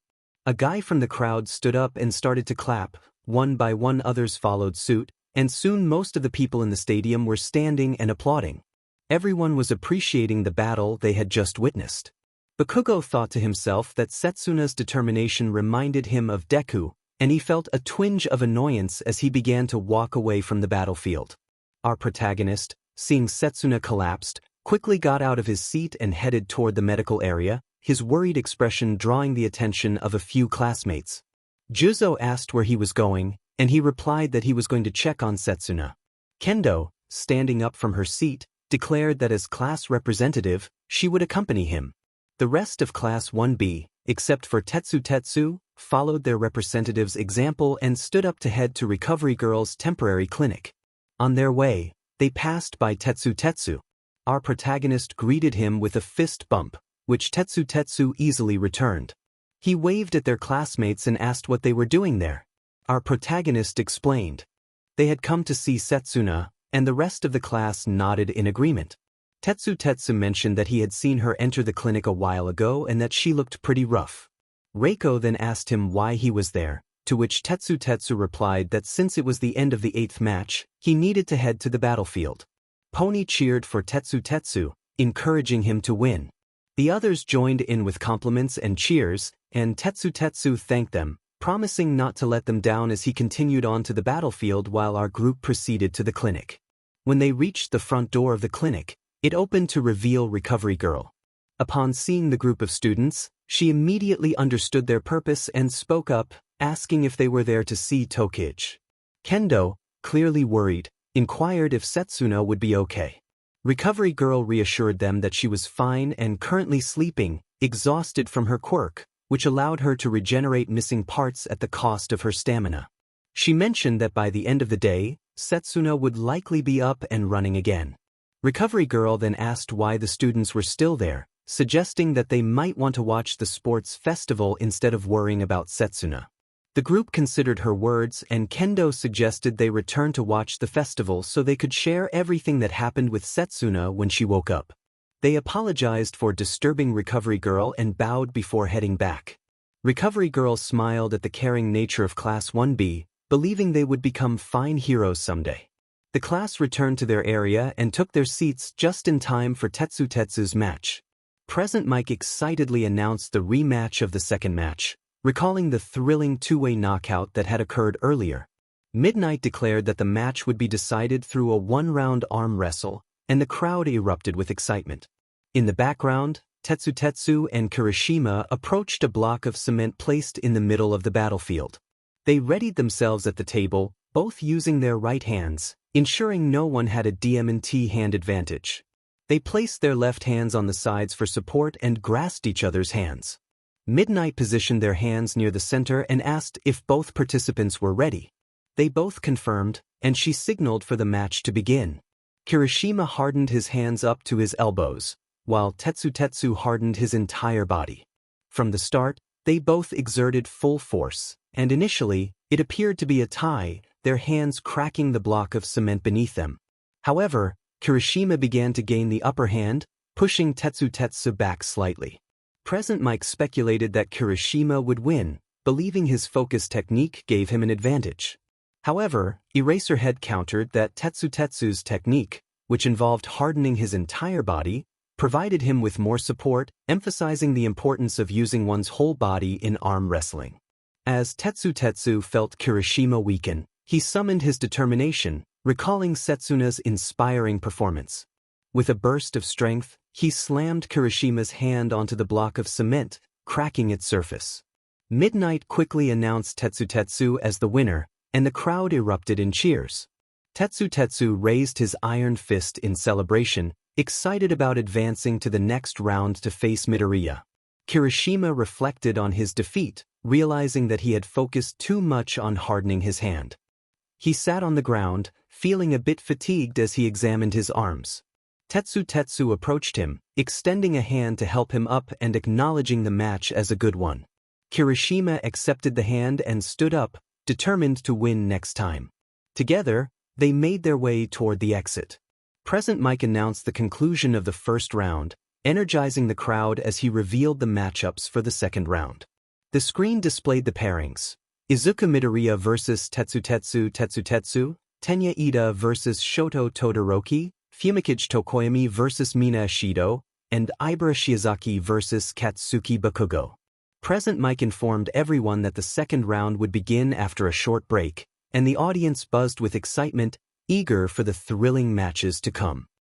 A guy from the crowd stood up and started to clap. One by one others followed suit, and soon most of the people in the stadium were standing and applauding. Everyone was appreciating the battle they had just witnessed. Bakugo thought to himself that Setsuna's determination reminded him of Deku, and he felt a twinge of annoyance as he began to walk away from the battlefield. Our protagonist, seeing Setsuna collapsed, quickly got out of his seat and headed toward the medical area, his worried expression drawing the attention of a few classmates. 𝗔𝗂 asked where he was going, and he replied that he was going to check on Setsuna. Kendo, standing up from her seat, declared that as class representative, she would accompany him. The rest of Class 1B, except for 𝗧𝗏𝗏, followed their representative's example and stood up to head to Recovery Girl's temporary clinic. On their way, they passed by 𝗧𝗏𝗏. Our protagonist greeted him with a fist bump, which 𝗧𝗏𝗏 easily returned. He waved at their classmates and asked what they were doing there. Our protagonist explained. They had come to see Setsuna, and the rest of the class nodded in agreement. 𝗧𝗏𝗏 mentioned that he had seen her enter the clinic a while ago and that she looked pretty rough. Reiko then asked him why he was there, to which 𝗧𝗏𝗏 replied that since it was the end of the 8th match, he needed to head to the battlefield. Pony cheered for 𝗧𝗏𝗏, encouraging him to win. The others joined in with compliments and cheers, and 𝗧𝗏𝗏 thanked them, promising not to let them down as he continued on to the battlefield while our group proceeded to the clinic. When they reached the front door of the clinic, it opened to reveal Recovery Girl. Upon seeing the group of students, she immediately understood their purpose and spoke up, asking if they were there to see 𝗏𝗏𝗁. Kendo, clearly worried, inquired if Setsuna would be okay. Recovery Girl reassured them that she was fine and currently sleeping, exhausted from her quirk, which allowed her to regenerate missing parts at the cost of her stamina. She mentioned that by the end of the day, Setsuna would likely be up and running again. Recovery Girl then asked why the students were still there, suggesting that they might want to watch the sports festival instead of worrying about Setsuna. The group considered her words, and Kendo suggested they return to watch the festival so they could share everything that happened with Setsuna when she woke up. They apologized for disturbing Recovery Girl and bowed before heading back. Recovery Girl smiled at the caring nature of Class 1B, believing they would become fine heroes someday. The class returned to their area and took their seats just in time for 𝗧𝗏𝗧𝗏𝗧's match. Present Mike excitedly announced the rematch of the second match, recalling the thrilling two-way knockout that had occurred earlier. Midnight declared that the match would be decided through a one-round arm wrestle, and the crowd erupted with excitement. In the background, 𝗧𝗏𝗧𝗏 and Kirishima approached a block of cement placed in the middle of the battlefield. They readied themselves at the table, both using their right hands, ensuring no one had a 𝗵𝗵𝗍 hand advantage. They placed their left hands on the sides for support and grasped each other's hands. Midnight positioned their hands near the center and asked if both participants were ready. They both confirmed, and she signaled for the match to begin. Kirishima hardened his hands up to his elbows, while 𝗧𝗏𝗧𝗏 hardened his entire body. From the start, they both exerted full force, and initially, it appeared to be a tie, their hands cracking the block of cement beneath them. However, Kirishima began to gain the upper hand, pushing 𝗧𝗏𝗧𝗏 back slightly. Present Mike speculated that Kirishima would win, believing his focus technique gave him an advantage. However, Eraserhead countered that 𝗧𝗏𝗧𝗏's technique, which involved hardening his entire body, provided him with more support, emphasizing the importance of using one's whole body in arm wrestling. As 𝗧𝗏𝗧𝗏 felt Kirishima weaken, he summoned his determination, recalling Setsuna's inspiring performance. With a burst of strength, he slammed Kirishima's hand onto the block of cement, cracking its surface. Midnight quickly announced 𝗧𝗏𝗧𝗏 as the winner, and the crowd erupted in cheers. 𝗧𝗏𝗧𝗏 raised his iron fist in celebration, excited about advancing to the next round to face Midoriya. Kirishima reflected on his defeat, realizing that he had focused too much on hardening his hand. He sat on the ground, feeling a bit fatigued as he examined his arms. 𝗧𝗏𝗧𝗏 approached him, extending a hand to help him up and acknowledging the match as a good one. Kirishima accepted the hand and stood up, determined to win next time. Together, they made their way toward the exit. Present Mike announced the conclusion of the first round, energizing the crowd as he revealed the matchups for the second round. The screen displayed the pairings: Izuku Midoriya vs 𝗧𝗏𝗧𝗏, Tenya Ida vs Shoto Todoroki, 𝗵𝗃𝗍 Tokoyami vs Mina Shido, and Ibara Shiozaki vs Katsuki Bakugo. Present Mike informed everyone that the second round would begin after a short break, and the audience buzzed with excitement, eager for the thrilling matches to come.